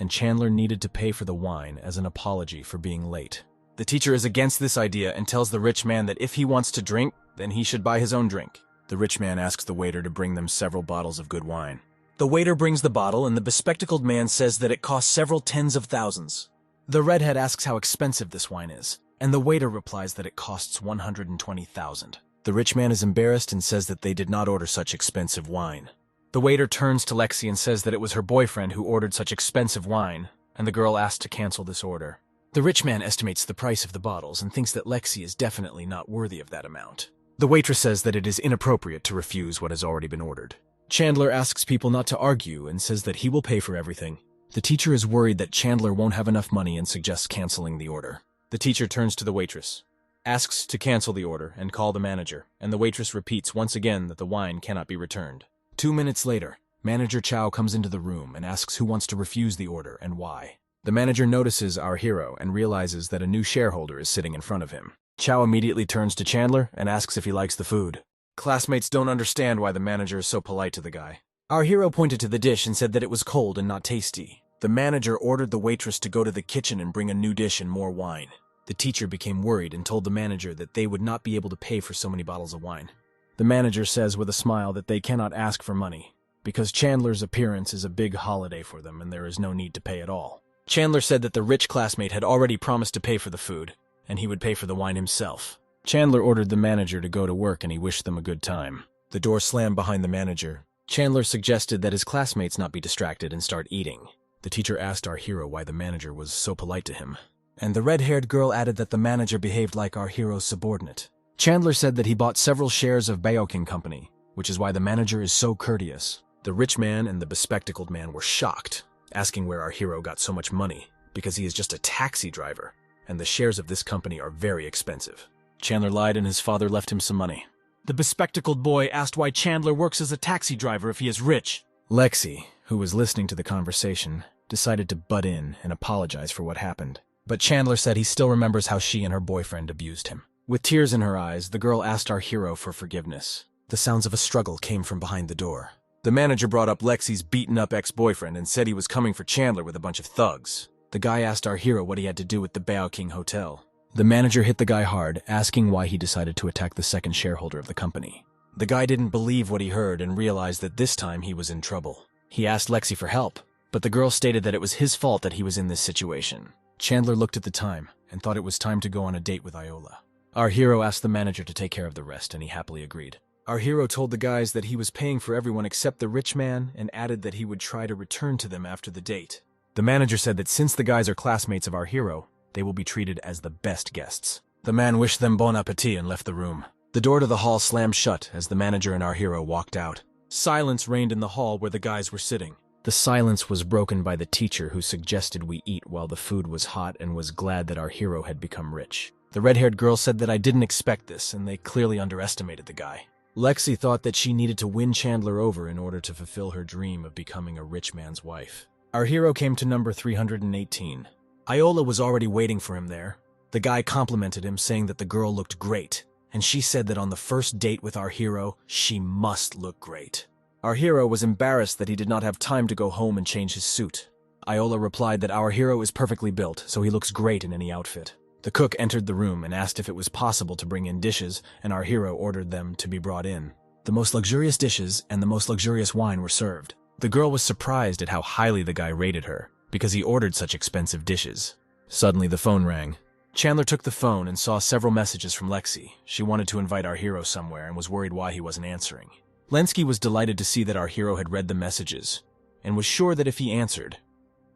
and Chandler needed to pay for the wine as an apology for being late. The teacher is against this idea and tells the rich man that if he wants to drink, then he should buy his own drink. The rich man asks the waiter to bring them several bottles of good wine. The waiter brings the bottle, and the bespectacled man says that it costs several tens of thousands. The redhead asks how expensive this wine is, and the waiter replies that it costs 120,000. The rich man is embarrassed and says that they did not order such expensive wine. The waiter turns to Lexi and says that it was her boyfriend who ordered such expensive wine, and the girl asks to cancel this order. The rich man estimates the price of the bottles and thinks that Lexi is definitely not worthy of that amount. The waitress says that it is inappropriate to refuse what has already been ordered. Chandler asks people not to argue and says that he will pay for everything. The teacher is worried that Chandler won't have enough money and suggests canceling the order. The teacher turns to the waitress, asks to cancel the order and call the manager, and the waitress repeats once again that the wine cannot be returned. 2 minutes later, Manager Chow comes into the room and asks who wants to refuse the order and why. The manager notices our hero and realizes that a new shareholder is sitting in front of him. Chow immediately turns to Chandler and asks if he likes the food. Classmates don't understand why the manager is so polite to the guy. Our hero pointed to the dish and said that it was cold and not tasty. The manager ordered the waitress to go to the kitchen and bring a new dish and more wine. The teacher became worried and told the manager that they would not be able to pay for so many bottles of wine. The manager says with a smile that they cannot ask for money, because Chandler's appearance is a big holiday for them and there is no need to pay at all. Chandler said that the rich classmate had already promised to pay for the food, and he would pay for the wine himself. Chandler ordered the manager to go to work and he wished them a good time. The door slammed behind the manager. Chandler suggested that his classmates not be distracted and start eating. The teacher asked our hero why the manager was so polite to him, and the red-haired girl added that the manager behaved like our hero's subordinate. Chandler said that he bought several shares of Baoking Company, which is why the manager is so courteous. The rich man and the bespectacled man were shocked, asking where our hero got so much money, because he is just a taxi driver, and the shares of this company are very expensive. Chandler lied and his father left him some money. The bespectacled boy asked why Chandler works as a taxi driver if he is rich. Lexi, who was listening to the conversation, decided to butt in and apologize for what happened. But Chandler said he still remembers how she and her boyfriend abused him. With tears in her eyes, the girl asked our hero for forgiveness. The sounds of a struggle came from behind the door. The manager brought up Lexi's beaten-up ex-boyfriend and said he was coming for Chandler with a bunch of thugs. The guy asked our hero what he had to do with the Baoking Hotel. The manager hit the guy hard, asking why he decided to attack the second shareholder of the company. The guy didn't believe what he heard and realized that this time he was in trouble. He asked Lexi for help, but the girl stated that it was his fault that he was in this situation. Chandler looked at the time and thought it was time to go on a date with Iola. Our hero asked the manager to take care of the rest, and he happily agreed. Our hero told the guys that he was paying for everyone except the rich man and added that he would try to return to them after the date. The manager said that since the guys are classmates of our hero, they will be treated as the best guests. The man wished them bon appetit and left the room. The door to the hall slammed shut as the manager and our hero walked out. Silence reigned in the hall where the guys were sitting. The silence was broken by the teacher who suggested we eat while the food was hot and was glad that our hero had become rich. The red-haired girl said that I didn't expect this, and they clearly underestimated the guy. Lexi thought that she needed to win Chandler over in order to fulfill her dream of becoming a rich man's wife. Our hero came to number 318. Iola was already waiting for him there. The guy complimented him, saying that the girl looked great, and she said that on the first date with our hero, she must look great. Our hero was embarrassed that he did not have time to go home and change his suit. Iola replied that our hero is perfectly built, so he looks great in any outfit. The cook entered the room and asked if it was possible to bring in dishes, and our hero ordered them to be brought in. The most luxurious dishes and the most luxurious wine were served. The girl was surprised at how highly the guy rated her, because he ordered such expensive dishes. Suddenly the phone rang. Chandler took the phone and saw several messages from Lexi. She wanted to invite our hero somewhere and was worried why he wasn't answering. Lenski was delighted to see that our hero had read the messages, and was sure that if he answered,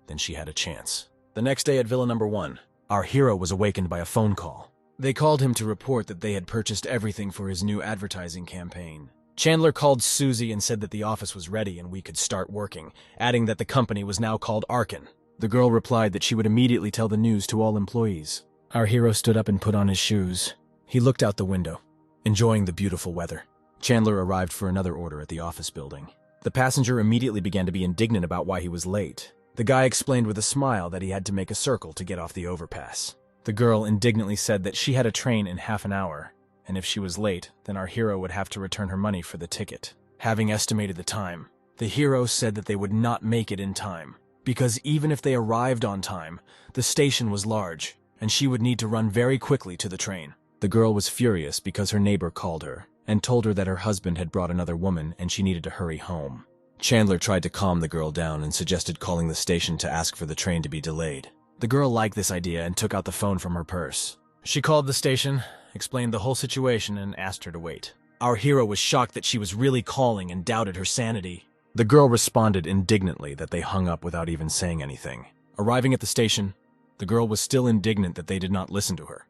then she had a chance. The next day at Villa Number 1, our hero was awakened by a phone call. They called him to report that they had purchased everything for his new advertising campaign. Chandler called Susie and said that the office was ready and we could start working, adding that the company was now called Arkin. The girl replied that she would immediately tell the news to all employees. Our hero stood up and put on his shoes. He looked out the window, enjoying the beautiful weather. Chandler arrived for another order at the office building. The passenger immediately began to be indignant about why he was late. The guy explained with a smile that he had to make a circle to get off the overpass. The girl indignantly said that she had a train in half an hour, and if she was late, then our hero would have to return her money for the ticket. Having estimated the time, the hero said that they would not make it in time, because even if they arrived on time, the station was large, and she would need to run very quickly to the train. The girl was furious because her neighbor called her and told her that her husband had brought another woman and she needed to hurry home. Chandler tried to calm the girl down and suggested calling the station to ask for the train to be delayed. The girl liked this idea and took out the phone from her purse. She called the station, explained the whole situation, and asked her to wait. Our hero was shocked that she was really calling and doubted her sanity. The girl responded indignantly that they hung up without even saying anything. Arriving at the station, the girl was still indignant that they did not listen to her,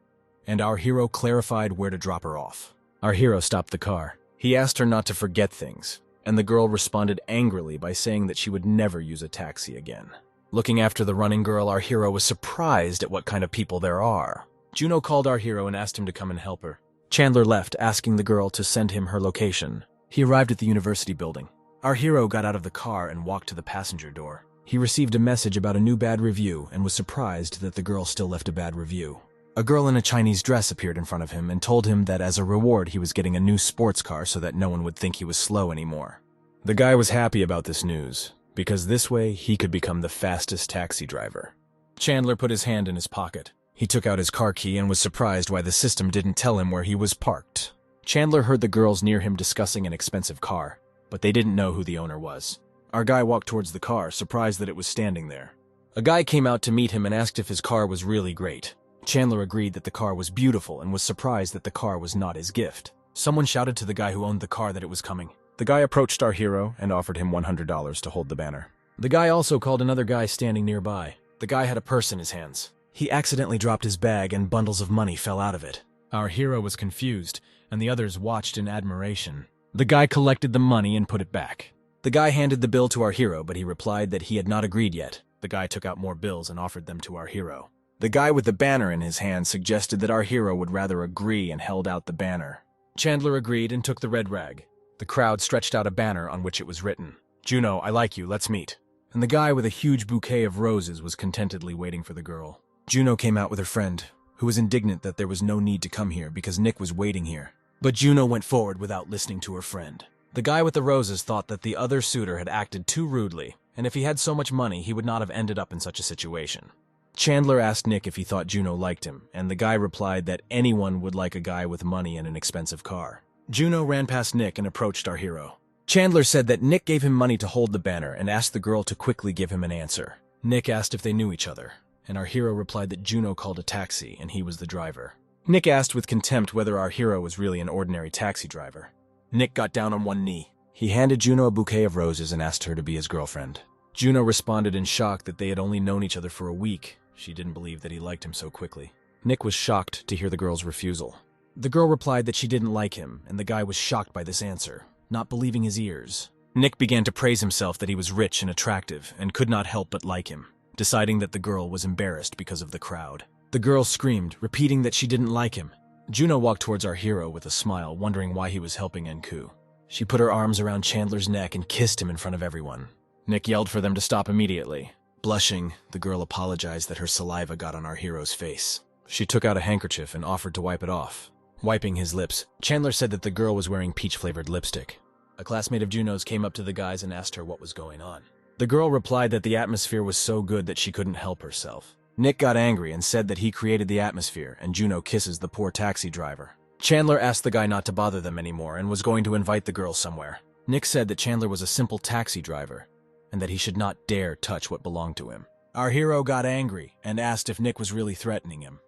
and our hero clarified where to drop her off. Our hero stopped the car. He asked her not to forget things, and the girl responded angrily by saying that she would never use a taxi again. Looking after the running girl, our hero was surprised at what kind of people there are. Juno called our hero and asked him to come and help her. Chandler left, asking the girl to send him her location. He arrived at the university building. Our hero got out of the car and walked to the passenger door. He received a message about a new bad review and was surprised that the girl still left a bad review. A girl in a Chinese dress appeared in front of him and told him that as a reward he was getting a new sports car so that no one would think he was slow anymore. The guy was happy about this news, because this way he could become the fastest taxi driver. Chandler put his hand in his pocket. He took out his car key and was surprised why the system didn't tell him where he was parked. Chandler heard the girls near him discussing an expensive car, but they didn't know who the owner was. Our guy walked towards the car, surprised that it was standing there. A guy came out to meet him and asked if his car was really great. Chandler agreed that the car was beautiful and was surprised that the car was not his gift. Someone shouted to the guy who owned the car that it was coming. The guy approached our hero and offered him $100 to hold the banner. The guy also called another guy standing nearby. The guy had a purse in his hands. He accidentally dropped his bag and bundles of money fell out of it. Our hero was confused, and the others watched in admiration. The guy collected the money and put it back. The guy handed the bill to our hero, but he replied that he had not agreed yet. The guy took out more bills and offered them to our hero. The guy with the banner in his hand suggested that our hero would rather agree and held out the banner. Chandler agreed and took the red rag. The crowd stretched out a banner on which it was written, "Juno, I like you, let's meet." And the guy with a huge bouquet of roses was contentedly waiting for the girl. Juno came out with her friend, who was indignant that there was no need to come here because Nick was waiting here. But Juno went forward without listening to her friend. The guy with the roses thought that the other suitor had acted too rudely, and if he had so much money, he would not have ended up in such a situation. Chandler asked Nick if he thought Juno liked him, and the guy replied that anyone would like a guy with money and an expensive car. Juno ran past Nick and approached our hero. Chandler said that Nick gave him money to hold the banner and asked the girl to quickly give him an answer. Nick asked if they knew each other, and our hero replied that Juno called a taxi and he was the driver. Nick asked with contempt whether our hero was really an ordinary taxi driver. Nick got down on one knee. He handed Juno a bouquet of roses and asked her to be his girlfriend. Juno responded in shock that they had only known each other for a week. She didn't believe that he liked him so quickly. Nick was shocked to hear the girl's refusal. The girl replied that she didn't like him, and the guy was shocked by this answer, not believing his ears. Nick began to praise himself that he was rich and attractive, and could not help but like him, deciding that the girl was embarrassed because of the crowd. The girl screamed, repeating that she didn't like him. Juno walked towards our hero with a smile, wondering why he was helping Enku. She put her arms around Chandler's neck and kissed him in front of everyone. Nick yelled for them to stop immediately. Blushing, the girl apologized that her saliva got on our hero's face. She took out a handkerchief and offered to wipe it off. Wiping his lips, Chandler said that the girl was wearing peach-flavored lipstick. A classmate of Juno's came up to the guys and asked her what was going on. The girl replied that the atmosphere was so good that she couldn't help herself. Nick got angry and said that he created the atmosphere, and Juno kisses the poor taxi driver. Chandler asked the guy not to bother them anymore and was going to invite the girl somewhere. Nick said that Chandler was a simple taxi driver and that he should not dare touch what belonged to him. Our hero got angry and asked if Nick was really threatening him.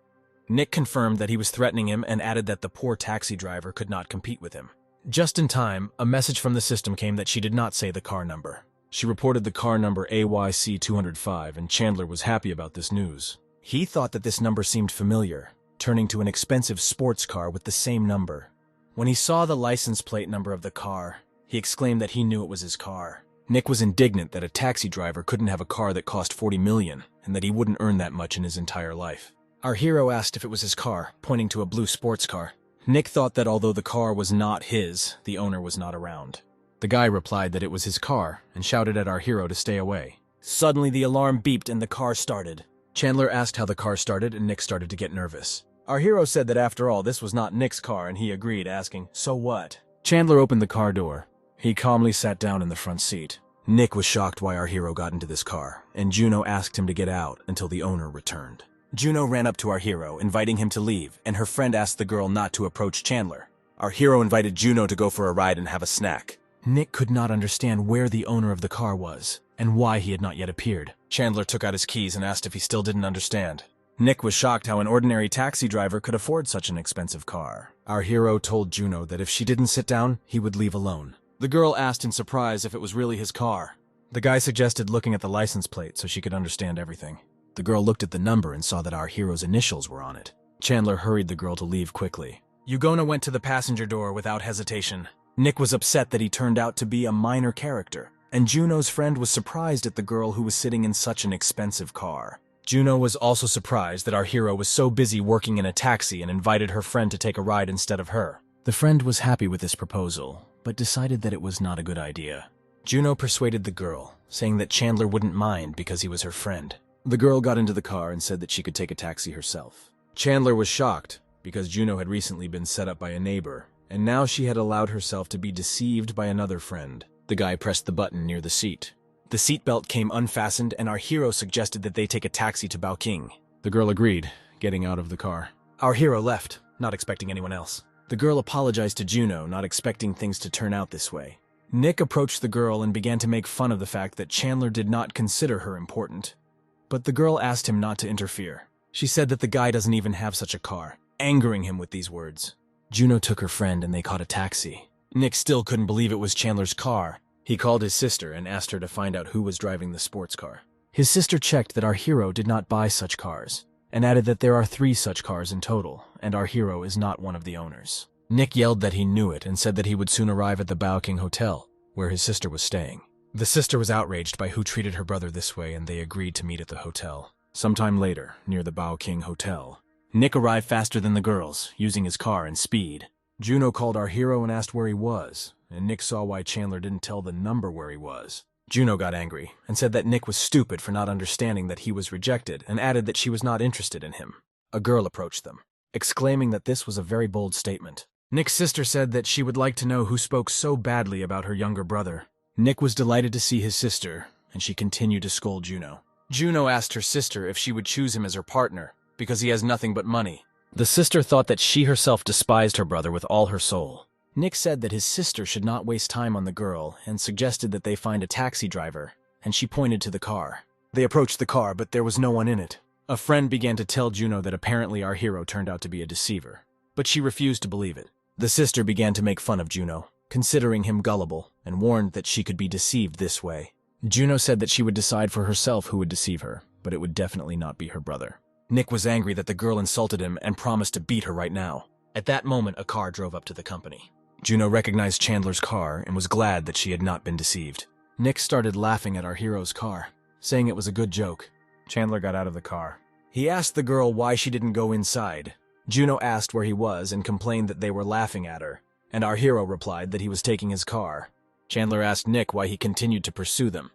Nick confirmed that he was threatening him and added that the poor taxi driver could not compete with him. Just in time, a message from the system came that she did not say the car number. She reported the car number AYC 205, and Chandler was happy about this news. He thought that this number seemed familiar, turning to an expensive sports car with the same number. When he saw the license plate number of the car, he exclaimed that he knew it was his car. Nick was indignant that a taxi driver couldn't have a car that cost $40 million, and that he wouldn't earn that much in his entire life. Our hero asked if it was his car, pointing to a blue sports car. Nick thought that although the car was not his, the owner was not around. The guy replied that it was his car and shouted at our hero to stay away. Suddenly, the alarm beeped and the car started. Chandler asked how the car started, and Nick started to get nervous. Our hero said that after all, this was not Nick's car, and he agreed, asking, "So what?" Chandler opened the car door. He calmly sat down in the front seat. Nick was shocked why our hero got into this car, and Juno asked him to get out until the owner returned. Juno ran up to our hero, inviting him to leave, and her friend asked the girl not to approach Chandler. Our hero invited Juno to go for a ride and have a snack. Nick could not understand where the owner of the car was, and why he had not yet appeared. Chandler took out his keys and asked if he still didn't understand. Nick was shocked how an ordinary taxi driver could afford such an expensive car. Our hero told Juno that if she didn't sit down, he would leave alone. The girl asked in surprise if it was really his car. The guy suggested looking at the license plate so she could understand everything. The girl looked at the number and saw that our hero's initials were on it. Chandler hurried the girl to leave quickly. Ugona went to the passenger door without hesitation. Nick was upset that he turned out to be a minor character, and Juno's friend was surprised at the girl who was sitting in such an expensive car. Juno was also surprised that our hero was so busy working in a taxi and invited her friend to take a ride instead of her. The friend was happy with this proposal, but decided that it was not a good idea. Juno persuaded the girl, saying that Chandler wouldn't mind because he was her friend. The girl got into the car and said that she could take a taxi herself. Chandler was shocked because Juno had recently been set up by a neighbor, and now she had allowed herself to be deceived by another friend. The guy pressed the button near the seat. The seatbelt came unfastened, and our hero suggested that they take a taxi to Baoking. The girl agreed, getting out of the car. Our hero left, not expecting anyone else. The girl apologized to Juno, not expecting things to turn out this way. Nick approached the girl and began to make fun of the fact that Chandler did not consider her important. But the girl asked him not to interfere. She said that the guy doesn't even have such a car, angering him with these words. Juno took her friend and they caught a taxi. Nick still couldn't believe it was Chandler's car. He called his sister and asked her to find out who was driving the sports car. His sister checked that our hero did not buy such cars, and added that there are 3 such cars in total, and our hero is not one of the owners. Nick yelled that he knew it and said that he would soon arrive at the Baoking Hotel, where his sister was staying. The sister was outraged by who treated her brother this way, and they agreed to meet at the hotel. Sometime later, near the Baoking Hotel, Nick arrived faster than the girls, using his car and speed. Juno called our hero and asked where he was, and Nick saw why Chandler didn't tell the number where he was. Juno got angry and said that Nick was stupid for not understanding that he was rejected, and added that she was not interested in him. A girl approached them, exclaiming that this was a very bold statement. Nick's sister said that she would like to know who spoke so badly about her younger brother. Nick was delighted to see his sister, and she continued to scold Juno. Juno asked her sister if she would choose him as her partner, because he has nothing but money. The sister thought that she herself despised her brother with all her soul. Nick said that his sister should not waste time on the girl and suggested that they find a taxi driver, and she pointed to the car. They approached the car, but there was no one in it. A friend began to tell Juno that apparently our hero turned out to be a deceiver, but she refused to believe it. The sister began to make fun of Juno, considering him gullible, and warned that she could be deceived this way. Juno said that she would decide for herself who would deceive her, but it would definitely not be her brother. Nick was angry that the girl insulted him and promised to beat her right now. At that moment, a car drove up to the company. Juno recognized Chandler's car and was glad that she had not been deceived. Nick started laughing at our hero's car, saying it was a good joke. Chandler got out of the car. He asked the girl why she didn't go inside. Juno asked where he was and complained that they were laughing at her, and our hero replied that he was taking his car. Chandler asked Nick why he continued to pursue them,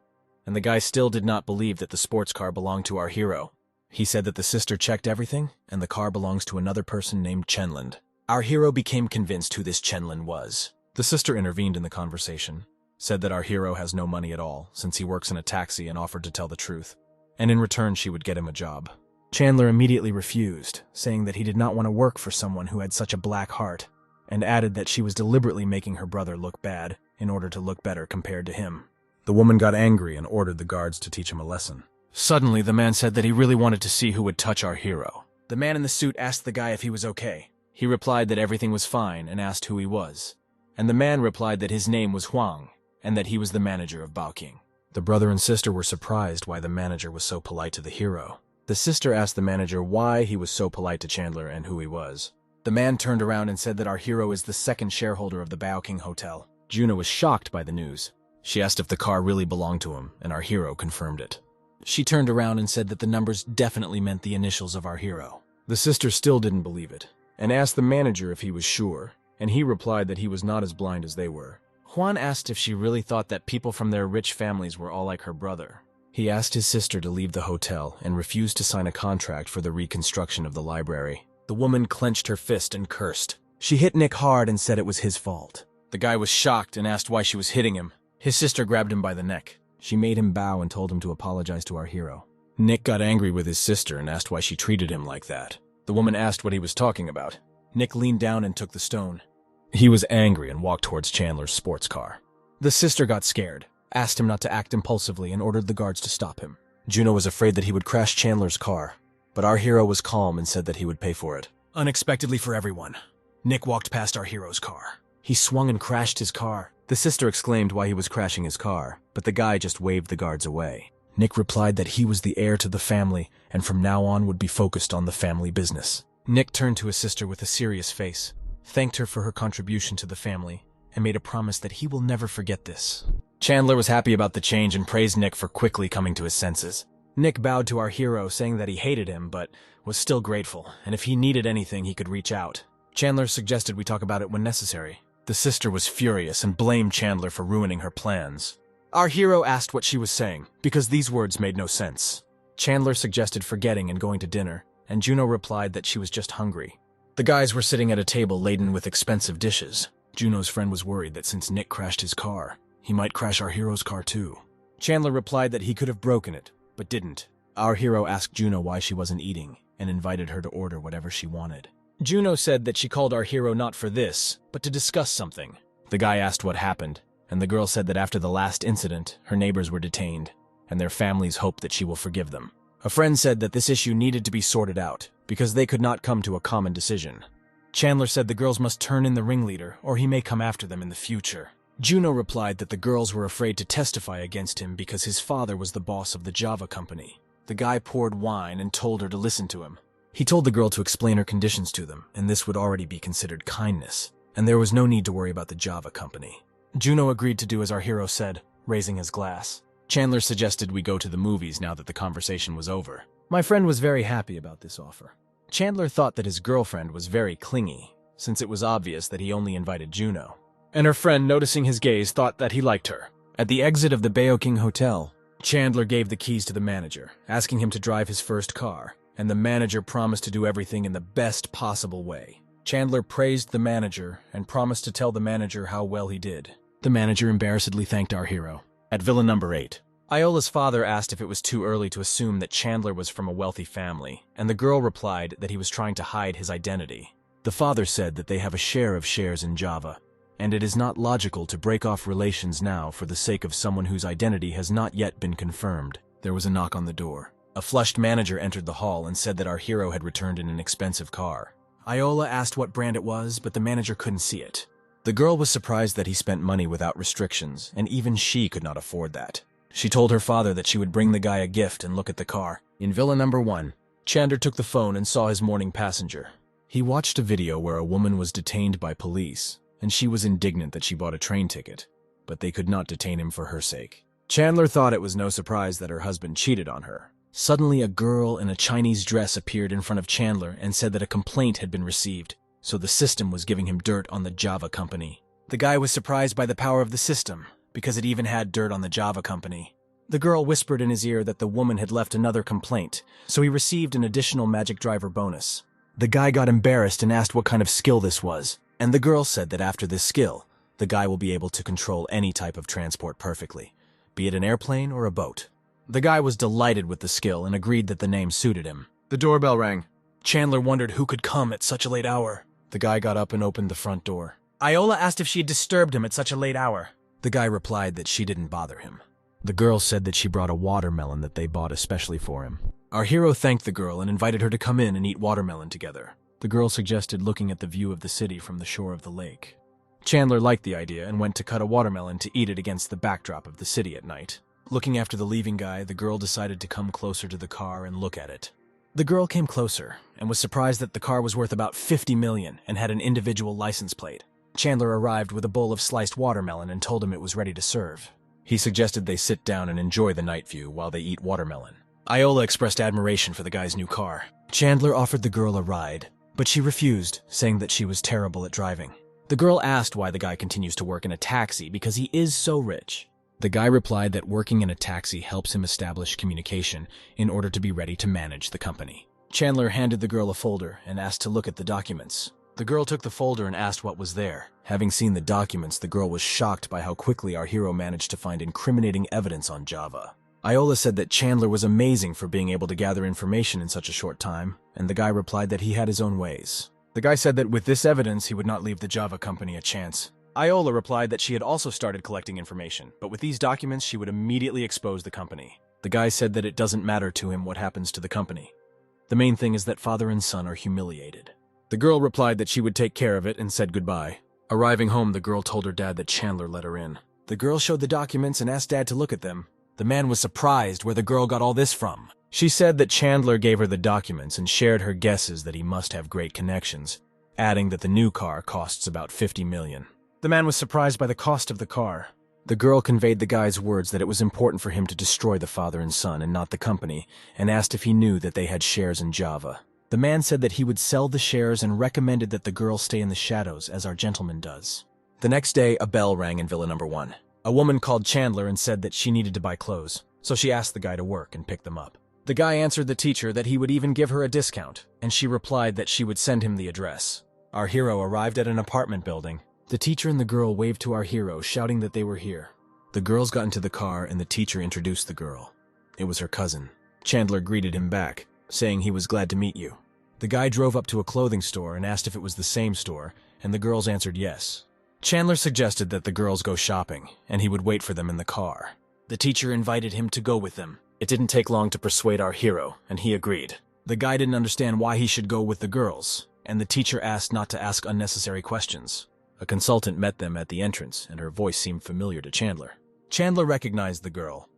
and the guy still did not believe that the sports car belonged to our hero. He said that the sister checked everything, and the car belongs to another person named Chenland. Our hero became convinced who this Chenlin was. The sister intervened in the conversation, said that our hero has no money at all since he works in a taxi and offered to tell the truth, and in return she would get him a job. Chandler immediately refused, saying that he did not want to work for someone who had such a black heart, and added that she was deliberately making her brother look bad in order to look better compared to him. The woman got angry and ordered the guards to teach him a lesson. Suddenly, the man said that he really wanted to see who would touch our hero. The man in the suit asked the guy if he was okay. He replied that everything was fine and asked who he was. And the man replied that his name was Huang, and that he was the manager of Baoking. The brother and sister were surprised why the manager was so polite to the hero. The sister asked the manager why he was so polite to Chandler and who he was. The man turned around and said that our hero is the second shareholder of the Baoking Hotel. Juno was shocked by the news. She asked if the car really belonged to him, and our hero confirmed it. She turned around and said that the numbers definitely meant the initials of our hero. The sister still didn't believe it, and asked the manager if he was sure, and he replied that he was not as blind as they were. Juan asked if she really thought that people from their rich families were all like her brother. He asked his sister to leave the hotel and refused to sign a contract for the reconstruction of the library. The woman clenched her fist and cursed. She hit Nick hard and said it was his fault. The guy was shocked and asked why she was hitting him. His sister grabbed him by the neck. She made him bow and told him to apologize to our hero. Nick got angry with his sister and asked why she treated him like that. The woman asked what he was talking about. Nick leaned down and took the stone. He was angry and walked towards Chandler's sports car. The sister got scared, asked him not to act impulsively, and ordered the guards to stop him. Juno was afraid that he would crash Chandler's car, but our hero was calm and said that he would pay for it. Unexpectedly for everyone, Nick walked past our hero's car. He swung and crashed his car. The sister exclaimed why he was crashing his car, but the guy just waved the guards away. Nick replied that he was the heir to the family and from now on would be focused on the family business. Nick turned to his sister with a serious face, thanked her for her contribution to the family, and made a promise that he will never forget this. Chandler was happy about the change and praised Nick for quickly coming to his senses. Nick bowed to our hero, saying that he hated him, but was still grateful, and if he needed anything, he could reach out. Chandler suggested we talk about it when necessary. The sister was furious and blamed Chandler for ruining her plans. Our hero asked what she was saying, because these words made no sense. Chandler suggested forgetting and going to dinner, and Juno replied that she was just hungry. The guys were sitting at a table laden with expensive dishes. Juno's friend was worried that since Nick crashed his car, he might crash our hero's car too. Chandler replied that he could have broken it, but didn't. Our hero asked Juno why she wasn't eating, and invited her to order whatever she wanted. Juno said that she called our hero not for this, but to discuss something. The guy asked what happened, and the girl said that after the last incident, her neighbors were detained, and their families hope that she will forgive them. A friend said that this issue needed to be sorted out, because they could not come to a common decision. Chandler said the girls must turn in the ringleader, or he may come after them in the future. Juno replied that the girls were afraid to testify against him because his father was the boss of the Java company. The guy poured wine and told her to listen to him. He told the girl to explain her conditions to them, and this would already be considered kindness, and there was no need to worry about the Java company. Juno agreed to do as our hero said, raising his glass. Chandler suggested we go to the movies now that the conversation was over. My friend was very happy about this offer. Chandler thought that his girlfriend was very clingy, since it was obvious that he only invited Juno. And her friend, noticing his gaze, thought that he liked her. At the exit of the Baoking Hotel, Chandler gave the keys to the manager, asking him to drive his first car, and the manager promised to do everything in the best possible way. Chandler praised the manager and promised to tell the manager how well he did. The manager embarrassedly thanked our hero. At Villa number 8, Iola's father asked if it was too early to assume that Chandler was from a wealthy family, and the girl replied that he was trying to hide his identity. The father said that they have a share of shares in Java, and it is not logical to break off relations now for the sake of someone whose identity has not yet been confirmed. There was a knock on the door. A flushed manager entered the hall and said that our hero had returned in an expensive car. Iola asked what brand it was, but the manager couldn't see it. The girl was surprised that he spent money without restrictions, and even she could not afford that. She told her father that she would bring the guy a gift and look at the car. In Villa number 1, Chandler took the phone and saw his morning passenger. He watched a video where a woman was detained by police, and she was indignant that she bought a train ticket, but they could not detain him for her sake. Chandler thought it was no surprise that her husband cheated on her. Suddenly, a girl in a Chinese dress appeared in front of Chandler and said that a complaint had been received, so the system was giving him dirt on the Java company. The guy was surprised by the power of the system, because it even had dirt on the Java company. The girl whispered in his ear that the woman had left another complaint, so he received an additional magic driver bonus. The guy got embarrassed and asked what kind of skill this was, and the girl said that after this skill, the guy will be able to control any type of transport perfectly, be it an airplane or a boat. The guy was delighted with the skill and agreed that the name suited him. The doorbell rang. Chandler wondered who could come at such a late hour. The guy got up and opened the front door. Iola asked if she had disturbed him at such a late hour. The guy replied that she didn't bother him. The girl said that she brought a watermelon that they bought especially for him. Our hero thanked the girl and invited her to come in and eat watermelon together. The girl suggested looking at the view of the city from the shore of the lake. Chandler liked the idea and went to cut a watermelon to eat it against the backdrop of the city at night. Looking after the leaving guy, the girl decided to come closer to the car and look at it. The girl came closer and was surprised that the car was worth about $50 million and had an individual license plate. Chandler arrived with a bowl of sliced watermelon and told him it was ready to serve. He suggested they sit down and enjoy the night view while they eat watermelon. Iola expressed admiration for the guy's new car. Chandler offered the girl a ride, but she refused, saying that she was terrible at driving. The girl asked why the guy continues to work in a taxi because he is so rich. The guy replied that working in a taxi helps him establish communication in order to be ready to manage the company. Chandler handed the girl a folder and asked to look at the documents. The girl took the folder and asked what was there. Having seen the documents, the girl was shocked by how quickly our hero managed to find incriminating evidence on Java. Iola said that Chandler was amazing for being able to gather information in such a short time, and the guy replied that he had his own ways. The guy said that with this evidence, he would not leave the Java company a chance. Iola replied that she had also started collecting information, but with these documents, she would immediately expose the company. The guy said that it doesn't matter to him what happens to the company. The main thing is that father and son are humiliated. The girl replied that she would take care of it and said goodbye. Arriving home, the girl told her dad that Chandler let her in. The girl showed the documents and asked Dad to look at them. The man was surprised where the girl got all this from. She said that Chandler gave her the documents and shared her guesses that he must have great connections, adding that the new car costs about $50 million. The man was surprised by the cost of the car. The girl conveyed the guy's words that it was important for him to destroy the father and son and not the company, and asked if he knew that they had shares in Java. The man said that he would sell the shares and recommended that the girl stay in the shadows, as our gentleman does. The next day, a bell rang in Villa Number 1. A woman called Chandler and said that she needed to buy clothes, so she asked the guy to work and pick them up. The guy answered the teacher that he would even give her a discount, and she replied that she would send him the address. Our hero arrived at an apartment building. The teacher and the girl waved to our hero, shouting that they were here. The girls got into the car and the teacher introduced the girl. It was her cousin. Chandler greeted him back, saying he was glad to meet you. The guy drove up to a clothing store and asked if it was the same store, and the girls answered yes. Chandler suggested that the girls go shopping, and he would wait for them in the car. The teacher invited him to go with them. It didn't take long to persuade our hero, and he agreed. The guy didn't understand why he should go with the girls, and the teacher asked not to ask unnecessary questions. A consultant met them at the entrance, and her voice seemed familiar to Chandler. Chandler recognized the girl.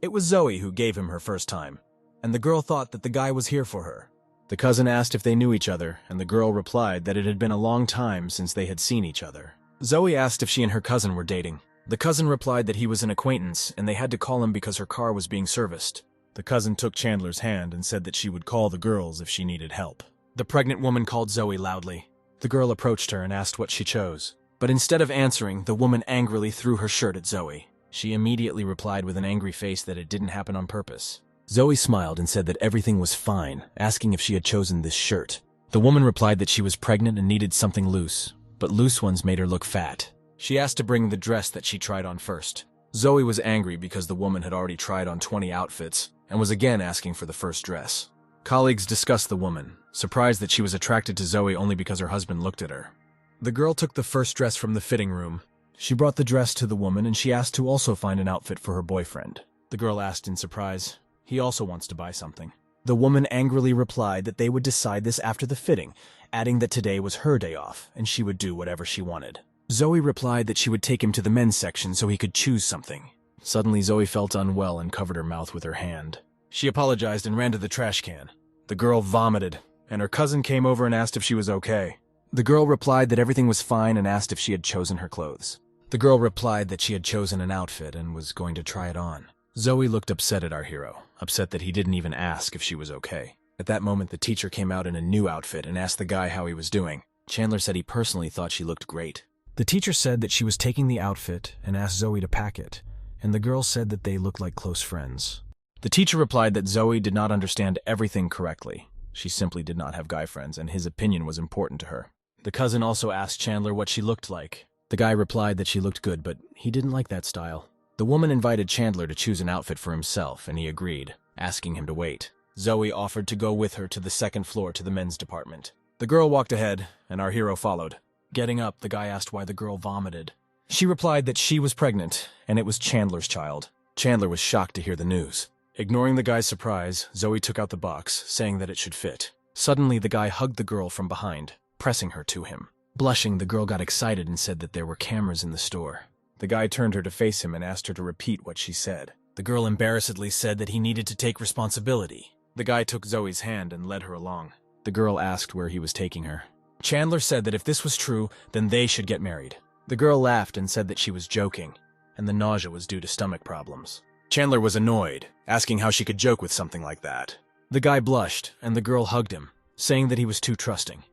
It was Zoe who gave him her first time, and the girl thought that the guy was here for her. The cousin asked if they knew each other, and the girl replied that it had been a long time since they had seen each other. Zoe asked if she and her cousin were dating. The cousin replied that he was an acquaintance, and they had to call him because her car was being serviced. The cousin took Chandler's hand and said that she would call the girls if she needed help. The pregnant woman called Zoe loudly. The girl approached her and asked what she chose. But instead of answering, the woman angrily threw her shirt at Zoe. She immediately replied with an angry face that it didn't happen on purpose. Zoe smiled and said that everything was fine, asking if she had chosen this shirt. The woman replied that she was pregnant and needed something loose, but loose ones made her look fat. She asked to bring the dress that she tried on first. Zoe was angry because the woman had already tried on 20 outfits and was again asking for the first dress. Colleagues discussed the woman, surprised that she was attracted to Zoe only because her husband looked at her. The girl took the first dress from the fitting room. She brought the dress to the woman and she asked to also find an outfit for her boyfriend. The girl asked in surprise. He also wants to buy something. The woman angrily replied that they would decide this after the fitting, adding that today was her day off and she would do whatever she wanted. Zoe replied that she would take him to the men's section so he could choose something. Suddenly, Zoe felt unwell and covered her mouth with her hand. She apologized and ran to the trash can. The girl vomited, and her cousin came over and asked if she was okay. The girl replied that everything was fine and asked if she had chosen her clothes. The girl replied that she had chosen an outfit and was going to try it on. Zoe looked upset at our hero, upset that he didn't even ask if she was okay. At that moment, the teacher came out in a new outfit and asked the guy how he was doing. Chandler said he personally thought she looked great. The teacher said that she was taking the outfit and asked Zoe to pack it, and the girl said that they looked like close friends. The teacher replied that Zoe did not understand everything correctly. She simply did not have guy friends, and his opinion was important to her. The cousin also asked Chandler what she looked like. The guy replied that she looked good, but he didn't like that style. The woman invited Chandler to choose an outfit for himself, and he agreed, asking him to wait. Zoe offered to go with her to the second floor to the men's department. The girl walked ahead, and our hero followed. Getting up, the guy asked why the girl vomited. She replied that she was pregnant, and it was Chandler's child. Chandler was shocked to hear the news. Ignoring the guy's surprise, Zoe took out the box, saying that it should fit. Suddenly, the guy hugged the girl from behind, pressing her to him. Blushing, the girl got excited and said that there were cameras in the store. The guy turned her to face him and asked her to repeat what she said. The girl embarrassedly said that he needed to take responsibility. The guy took Zoe's hand and led her along. The girl asked where he was taking her. Chandler said that if this was true, then they should get married. The girl laughed and said that she was joking, and the nausea was due to stomach problems. Chandler was annoyed, asking how she could joke with something like that. The guy blushed, and the girl hugged him, saying that he was too trusting.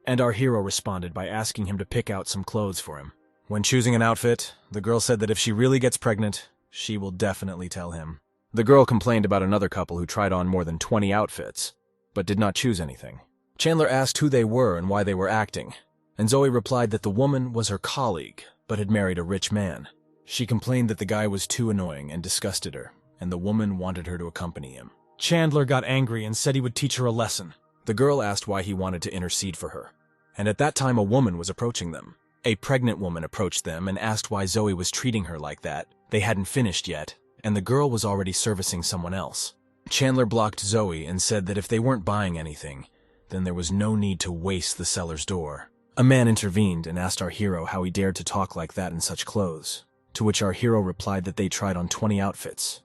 And our hero responded by asking him to pick out some clothes for him. When choosing an outfit, the girl said that if she really gets pregnant, she will definitely tell him. The girl complained about another couple who tried on more than 20 outfits, but did not choose anything. Chandler asked who they were and why they were acting, and Zoe replied that the woman was her colleague, but had married a rich man. She complained that the guy was too annoying and disgusted her, and the woman wanted her to accompany him. Chandler got angry and said he would teach her a lesson. The girl asked why he wanted to intercede for her, and at that time a woman was approaching them. A pregnant woman approached them and asked why Zoe was treating her like that. They hadn't finished yet, and the girl was already servicing someone else. Chandler blocked Zoe and said that if they weren't buying anything, then there was no need to waste the seller's door. A man intervened and asked our hero how he dared to talk like that in such clothes, to which our hero replied that they tried on 20 outfits,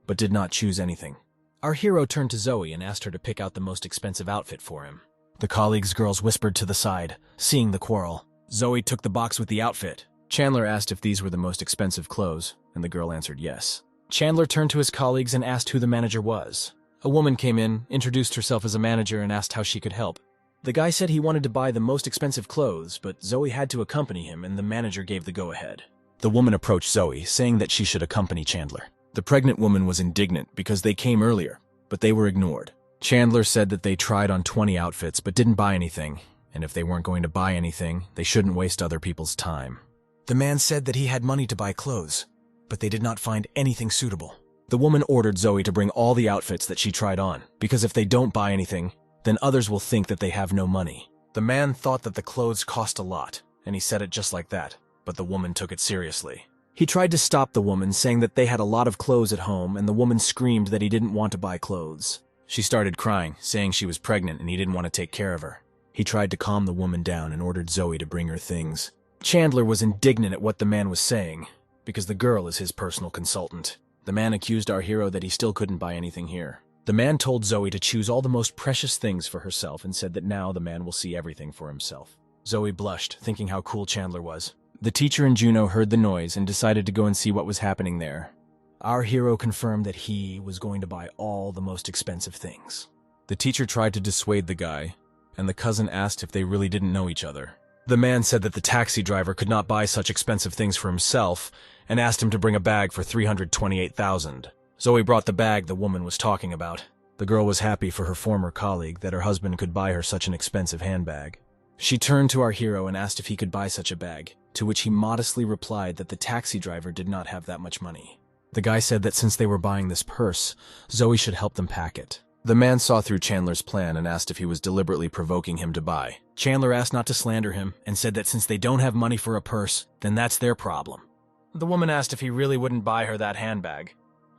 but did not choose anything. Our hero turned to Zoe and asked her to pick out the most expensive outfit for him. The colleagues' girls whispered to the side, seeing the quarrel. Zoe took the box with the outfit. Chandler asked if these were the most expensive clothes, and the girl answered yes. Chandler turned to his colleagues and asked who the manager was. A woman came in, introduced herself as a manager, and asked how she could help. The guy said he wanted to buy the most expensive clothes, but Zoe had to accompany him, and the manager gave the go-ahead. The woman approached Zoe, saying that she should accompany Chandler. The pregnant woman was indignant because they came earlier, but they were ignored. Chandler said that they tried on 20 outfits but didn't buy anything, and if they weren't going to buy anything, they shouldn't waste other people's time. The man said that he had money to buy clothes, but they did not find anything suitable. The woman ordered Zoe to bring all the outfits that she tried on, because if they don't buy anything, then others will think that they have no money. The man thought that the clothes cost a lot, and he said it just like that, but the woman took it seriously. He tried to stop the woman, saying that they had a lot of clothes at home, and the woman screamed that he didn't want to buy clothes. She started crying, saying she was pregnant and he didn't want to take care of her. He tried to calm the woman down and ordered Zoe to bring her things. Chandler was indignant at what the man was saying, because the girl is his personal consultant. The man accused our hero that he still couldn't buy anything here. The man told Zoe to choose all the most precious things for herself and said that now the man will see everything for himself. Zoe blushed, thinking how cool Chandler was. The teacher and Juno heard the noise and decided to go and see what was happening there. Our hero confirmed that he was going to buy all the most expensive things. The teacher tried to dissuade the guy, and the cousin asked if they really didn't know each other. The man said that the taxi driver could not buy such expensive things for himself and asked him to bring a bag for $328,000. Zoe brought the bag the woman was talking about. The girl was happy for her former colleague that her husband could buy her such an expensive handbag. She turned to our hero and asked if he could buy such a bag, to which he modestly replied that the taxi driver did not have that much money. The guy said that since they were buying this purse, Zoe should help them pack it. The man saw through Chandler's plan and asked if he was deliberately provoking him to buy. Chandler asked not to slander him and said that since they don't have money for a purse, then that's their problem. The woman asked if he really wouldn't buy her that handbag,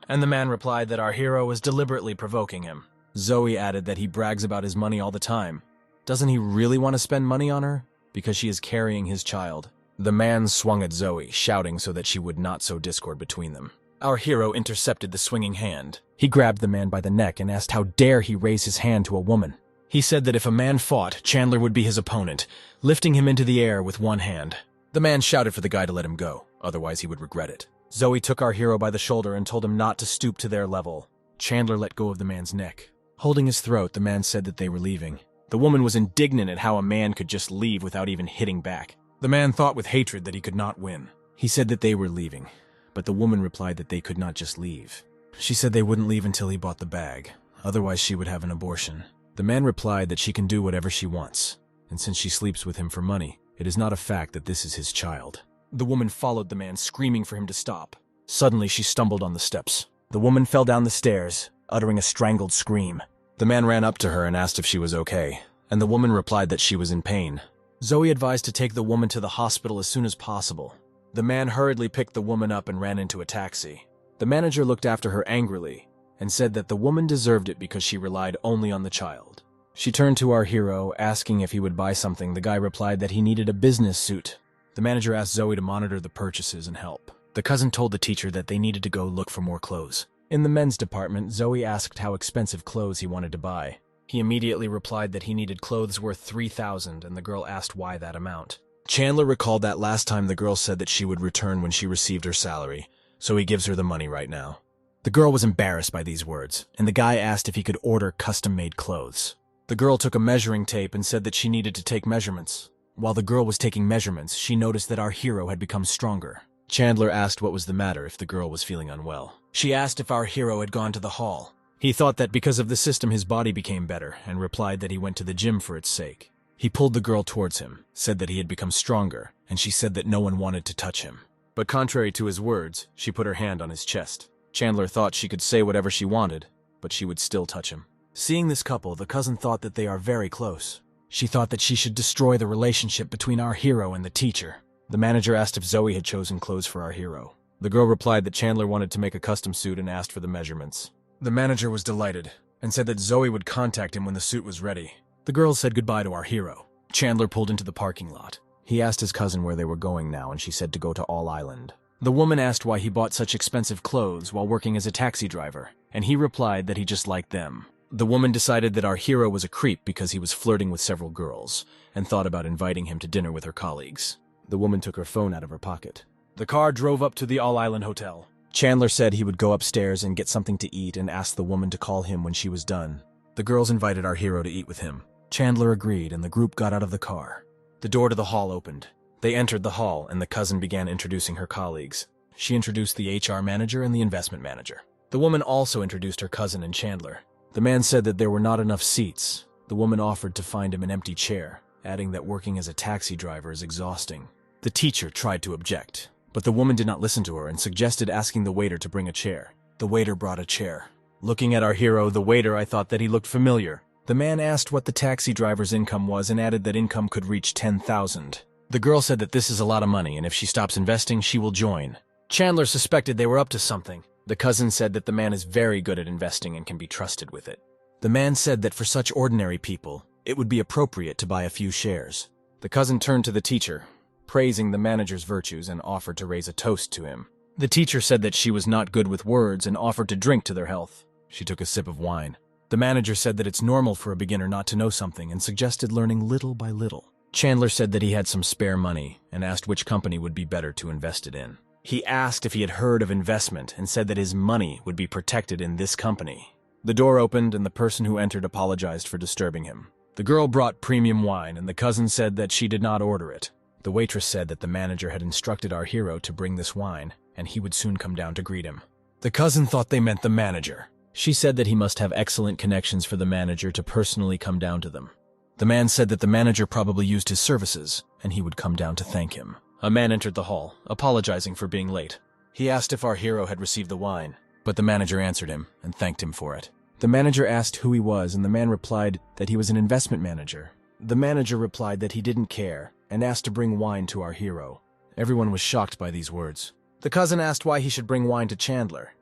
and the man replied that our hero was deliberately provoking him. Zoe added that he brags about his money all the time. Doesn't he really want to spend money on her? Because she is carrying his child. The man swung at Zoe, shouting so that she would not sow discord between them. Our hero intercepted the swinging hand. He grabbed the man by the neck and asked how dare he raise his hand to a woman. He said that if a man fought, Chandler would be his opponent, lifting him into the air with one hand. The man shouted for the guy to let him go, otherwise he would regret it. Zoe took our hero by the shoulder and told him not to stoop to their level. Chandler let go of the man's neck. Holding his throat, the man said that they were leaving. The woman was indignant at how a man could just leave without even hitting back. The man thought with hatred that he could not win. He said that they were leaving, but the woman replied that they could not just leave. She said they wouldn't leave until he bought the bag, otherwise she would have an abortion. The man replied that she can do whatever she wants, and since she sleeps with him for money, it is not a fact that this is his child. The woman followed the man, screaming for him to stop. Suddenly, she stumbled on the steps. The woman fell down the stairs, uttering a strangled scream. The man ran up to her and asked if she was okay, and the woman replied that she was in pain. Zoe advised to take the woman to the hospital as soon as possible. The man hurriedly picked the woman up and ran into a taxi. The manager looked after her angrily and said that the woman deserved it because she relied only on the child. She turned to our hero, asking if he would buy something. The guy replied that he needed a business suit. The manager asked Zoe to monitor the purchases and help. The cousin told the teacher that they needed to go look for more clothes. In the men's department, Zoe asked how expensive clothes he wanted to buy. He immediately replied that he needed clothes worth $3,000, and the girl asked why that amount. Chandler recalled that last time the girl said that she would return when she received her salary, so he gives her the money right now. The girl was embarrassed by these words, and the guy asked if he could order custom-made clothes. The girl took a measuring tape and said that she needed to take measurements. While the girl was taking measurements, she noticed that our hero had become stronger. Chandler asked what was the matter if the girl was feeling unwell. She asked if our hero had gone to the hall. He thought that because of the system his body became better, and replied that he went to the gym for its sake. He pulled the girl towards him, said that he had become stronger, and she said that no one wanted to touch him. But contrary to his words, she put her hand on his chest. Chandler thought she could say whatever she wanted, but she would still touch him. Seeing this couple, the cousin thought that they are very close. She thought that she should destroy the relationship between our hero and the teacher. The manager asked if Zoe had chosen clothes for our hero. The girl replied that Chandler wanted to make a custom suit and asked for the measurements. The manager was delighted and said that Zoe would contact him when the suit was ready. The girls said goodbye to our hero. Chandler pulled into the parking lot. He asked his cousin where they were going now, and she said to go to All Island. The woman asked why he bought such expensive clothes while working as a taxi driver, and he replied that he just liked them. The woman decided that our hero was a creep because he was flirting with several girls, and thought about inviting him to dinner with her colleagues. The woman took her phone out of her pocket. The car drove up to the All Island Hotel. Chandler said he would go upstairs and get something to eat and asked the woman to call him when she was done. The girls invited our hero to eat with him. Chandler agreed, and the group got out of the car. The door to the hall opened. They entered the hall, and the cousin began introducing her colleagues. She introduced the HR manager and the investment manager. The woman also introduced her cousin and Chandler. The man said that there were not enough seats. The woman offered to find him an empty chair, adding that working as a taxi driver is exhausting. The teacher tried to object, but the woman did not listen to her and suggested asking the waiter to bring a chair. The waiter brought a chair. Looking at our hero, the waiter, I thought that he looked familiar. The man asked what the taxi driver's income was and added that income could reach $10,000. The girl said that this is a lot of money, and if she stops investing, she will join. Chandler suspected they were up to something. The cousin said that the man is very good at investing and can be trusted with it. The man said that for such ordinary people, it would be appropriate to buy a few shares. The cousin turned to the teacher, praising the manager's virtues, and offered to raise a toast to him. The teacher said that she was not good with words and offered to drink to their health. She took a sip of wine. The manager said that it's normal for a beginner not to know something and suggested learning little by little. Chandler said that he had some spare money and asked which company would be better to invest it in. He asked if he had heard of investment and said that his money would be protected in this company. The door opened and the person who entered apologized for disturbing him. The girl brought premium wine and the cousin said that she did not order it. The waitress said that the manager had instructed our hero to bring this wine and he would soon come down to greet him. The cousin thought they meant the manager. She said that he must have excellent connections for the manager to personally come down to them. The man said that the manager probably used his services and he would come down to thank him. A man entered the hall, apologizing for being late. He asked if our hero had received the wine, but the manager answered him and thanked him for it. The manager asked who he was, and the man replied that he was an investment manager. The manager replied that he didn't care and asked to bring wine to our hero. Everyone was shocked by these words. The cousin asked why he should bring wine to Chandler.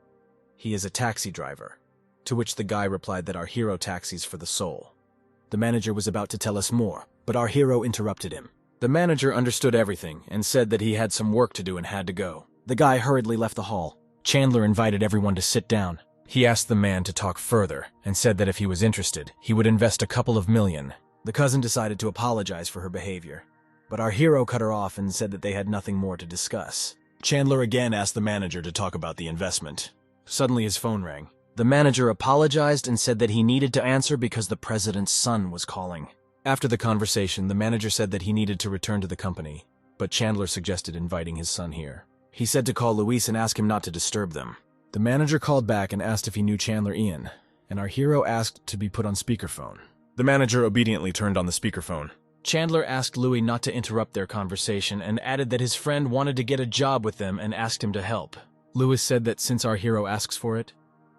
He is a taxi driver, to which the guy replied that our hero taxis for the soul. The manager was about to tell us more, but our hero interrupted him. The manager understood everything and said that he had some work to do and had to go. The guy hurriedly left the hall. Chandler invited everyone to sit down. He asked the man to talk further and said that if he was interested, he would invest a couple of million. The cousin decided to apologize for her behavior, but our hero cut her off and said that they had nothing more to discuss. Chandler again asked the manager to talk about the investment. Suddenly his phone rang. The manager apologized and said that he needed to answer because the president's son was calling. After the conversation, the manager said that he needed to return to the company, but Chandler suggested inviting his son here. He said to call Luis and ask him not to disturb them. The manager called back and asked if he knew Chandler Ian, and our hero asked to be put on speakerphone. The manager obediently turned on the speakerphone. Chandler asked Louis not to interrupt their conversation and added that his friend wanted to get a job with them and asked him to help. Louis said that since our hero asks for it,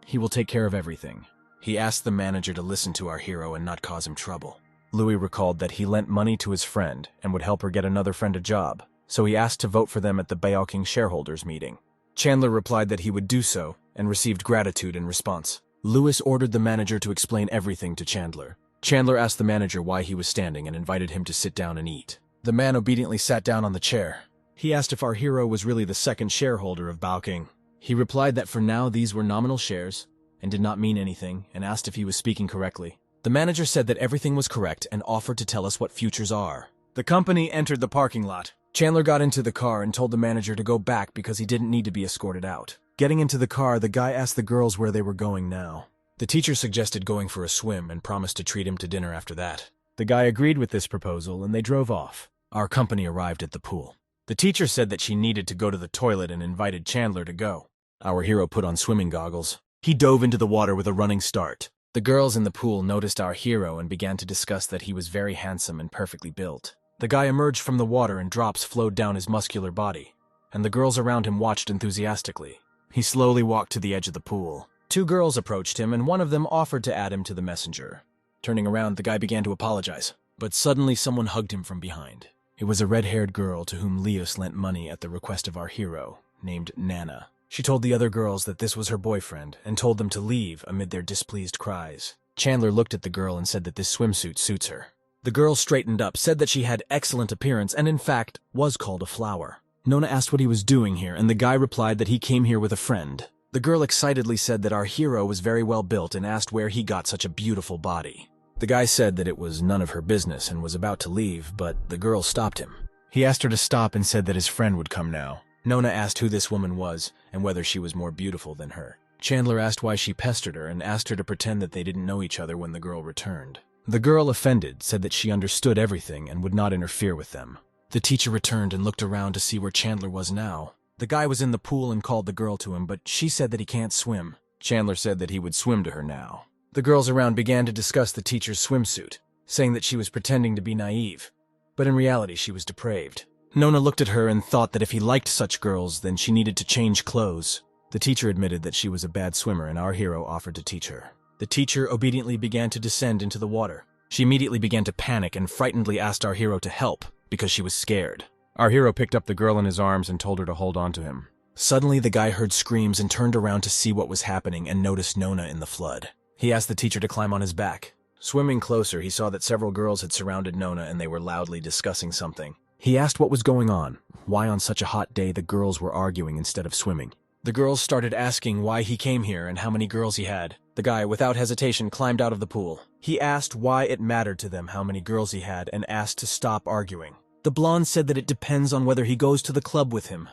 he will take care of everything. He asked the manager to listen to our hero and not cause him trouble. Louis recalled that he lent money to his friend and would help her get another friend a job, so he asked to vote for them at the Baoking shareholders meeting. Chandler replied that he would do so and received gratitude in response. Louis ordered the manager to explain everything to Chandler. Chandler asked the manager why he was standing and invited him to sit down and eat. The man obediently sat down on the chair. He asked if our hero was really the second shareholder of Baoking. He replied that for now these were nominal shares and did not mean anything, and asked if he was speaking correctly. The manager said that everything was correct and offered to tell us what futures are. The company entered the parking lot. Chandler got into the car and told the manager to go back because he didn't need to be escorted out. Getting into the car, the guy asked the girls where they were going now. The teacher suggested going for a swim and promised to treat him to dinner after that. The guy agreed with this proposal and they drove off. Our company arrived at the pool. The teacher said that she needed to go to the toilet and invited Chandler to go. Our hero put on swimming goggles. He dove into the water with a running start. The girls in the pool noticed our hero and began to discuss that he was very handsome and perfectly built. The guy emerged from the water and drops flowed down his muscular body, and the girls around him watched enthusiastically. He slowly walked to the edge of the pool. 2 girls approached him and one of them offered to add him to the messenger. Turning around, the guy began to apologize, but suddenly someone hugged him from behind. It was a red-haired girl to whom Leos lent money at the request of our hero, named Nana. She told the other girls that this was her boyfriend and told them to leave amid their displeased cries. Chandler looked at the girl and said that this swimsuit suits her. The girl straightened up, said that she had excellent appearance and in fact was called a flower. Nona asked what he was doing here and the guy replied that he came here with a friend. The girl excitedly said that our hero was very well built and asked where he got such a beautiful body. The guy said that it was none of her business and was about to leave, but the girl stopped him. He asked her to stop and said that his friend would come now. Nona asked who this woman was and whether she was more beautiful than her. Chandler asked why she pestered her and asked her to pretend that they didn't know each other when the girl returned. The girl, offended, said that she understood everything and would not interfere with them. The teacher returned and looked around to see where Chandler was now. The guy was in the pool and called the girl to him, but she said that he can't swim. Chandler said that he would swim to her now. The girls around began to discuss the teacher's swimsuit, saying that she was pretending to be naive, but in reality she was depraved. Nona looked at her and thought that if he liked such girls, then she needed to change clothes. The teacher admitted that she was a bad swimmer and our hero offered to teach her. The teacher obediently began to descend into the water. She immediately began to panic and frightenedly asked our hero to help because she was scared. Our hero picked up the girl in his arms and told her to hold on to him. Suddenly, the guy heard screams and turned around to see what was happening and noticed Nona in the flood. He asked the teacher to climb on his back. Swimming closer, he saw that several girls had surrounded Nona and they were loudly discussing something. He asked what was going on, why on such a hot day the girls were arguing instead of swimming. The girls started asking why he came here and how many girls he had. The guy, without hesitation, climbed out of the pool. He asked why it mattered to them how many girls he had and asked to stop arguing. The blonde said that it depends on whether he goes to the club with him.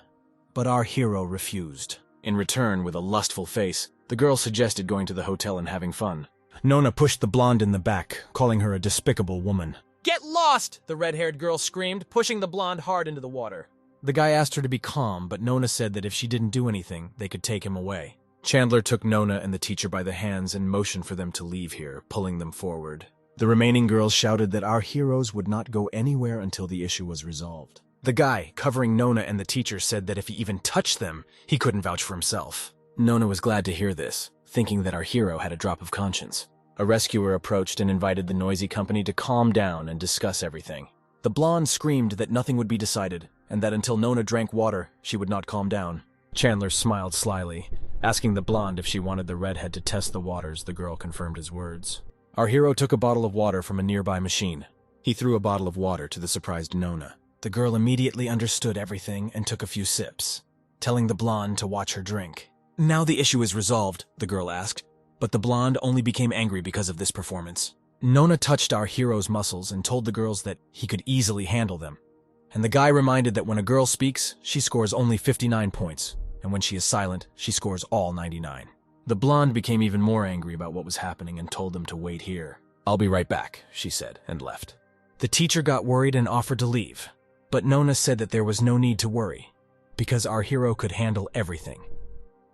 But our hero refused. In return, with a lustful face, the girl suggested going to the hotel and having fun. Nona pushed the blonde in the back, calling her a despicable woman. "Get lost!" the red-haired girl screamed, pushing the blonde hard into the water. The guy asked her to be calm, but Nona said that if she didn't do anything, they could take him away. Chandler took Nona and the teacher by the hands and motioned for them to leave here, pulling them forward. The remaining girls shouted that our heroes would not go anywhere until the issue was resolved. The guy, covering Nona and the teacher, said that if he even touched them, he couldn't vouch for himself. Nona was glad to hear this, thinking that our hero had a drop of conscience. A rescuer approached and invited the noisy company to calm down and discuss everything. The blonde screamed that nothing would be decided, and that until Nona drank water, she would not calm down. Chandler smiled slyly. Asking the blonde if she wanted the redhead to test the waters, the girl confirmed his words. Our hero took a bottle of water from a nearby machine. He threw a bottle of water to the surprised Nona. The girl immediately understood everything and took a few sips, telling the blonde to watch her drink. "Now the issue is resolved," the girl asked, but the blonde only became angry because of this performance. Nona touched our hero's muscles and told the girls that he could easily handle them. And the guy reminded that when a girl speaks, she scores only 59 points, and when she is silent, she scores all 99. The blonde became even more angry about what was happening and told them to wait here. "I'll be right back," she said, and left. The teacher got worried and offered to leave, but Nona said that there was no need to worry, because our hero could handle everything.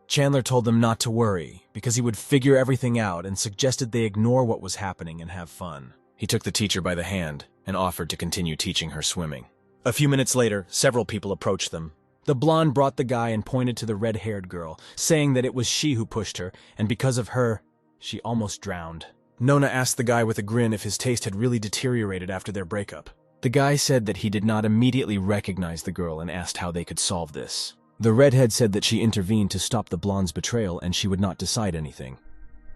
Chandler told them not to worry, because he would figure everything out and suggested they ignore what was happening and have fun. He took the teacher by the hand and offered to continue teaching her swimming. A few minutes later, several people approached them. The blonde brought the guy and pointed to the red-haired girl, saying that it was she who pushed her, and because of her, she almost drowned. Nona asked the guy with a grin if his taste had really deteriorated after their breakup. The guy said that he did not immediately recognize the girl and asked how they could solve this. The redhead said that she intervened to stop the blonde's betrayal and she would not decide anything.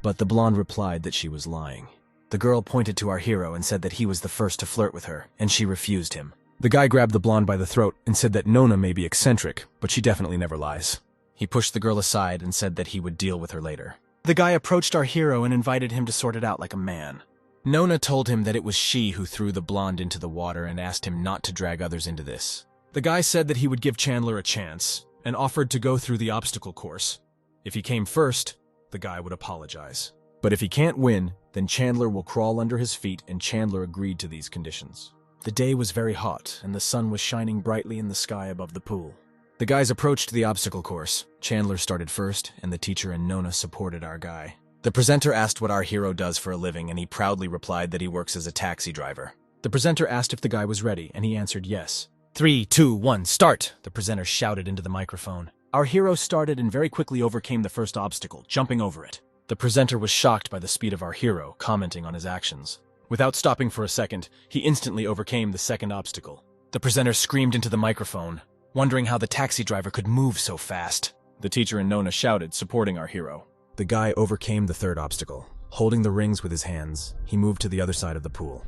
But the blonde replied that she was lying. The girl pointed to our hero and said that he was the first to flirt with her, and she refused him. The guy grabbed the blonde by the throat and said that Nona may be eccentric, but she definitely never lies. He pushed the girl aside and said that he would deal with her later. The guy approached our hero and invited him to sort it out like a man. Nona told him that it was she who threw the blonde into the water and asked him not to drag others into this. The guy said that he would give Chandler a chance and offered to go through the obstacle course. If he came first, the guy would apologize. But if he can't win, then Chandler will crawl under his feet, and Chandler agreed to these conditions. The day was very hot, and the sun was shining brightly in the sky above the pool. The guys approached the obstacle course. Chandler started first, and the teacher and Nona supported our guy. The presenter asked what our hero does for a living, and he proudly replied that he works as a taxi driver. The presenter asked if the guy was ready, and he answered yes. 3, 2, 1, start! The presenter shouted into the microphone. Our hero started and very quickly overcame the first obstacle, jumping over it. The presenter was shocked by the speed of our hero, commenting on his actions. Without stopping for a second, he instantly overcame the second obstacle. The presenter screamed into the microphone, wondering how the taxi driver could move so fast. The teacher and Nona shouted, supporting our hero. The guy overcame the third obstacle. Holding the rings with his hands, he moved to the other side of the pool.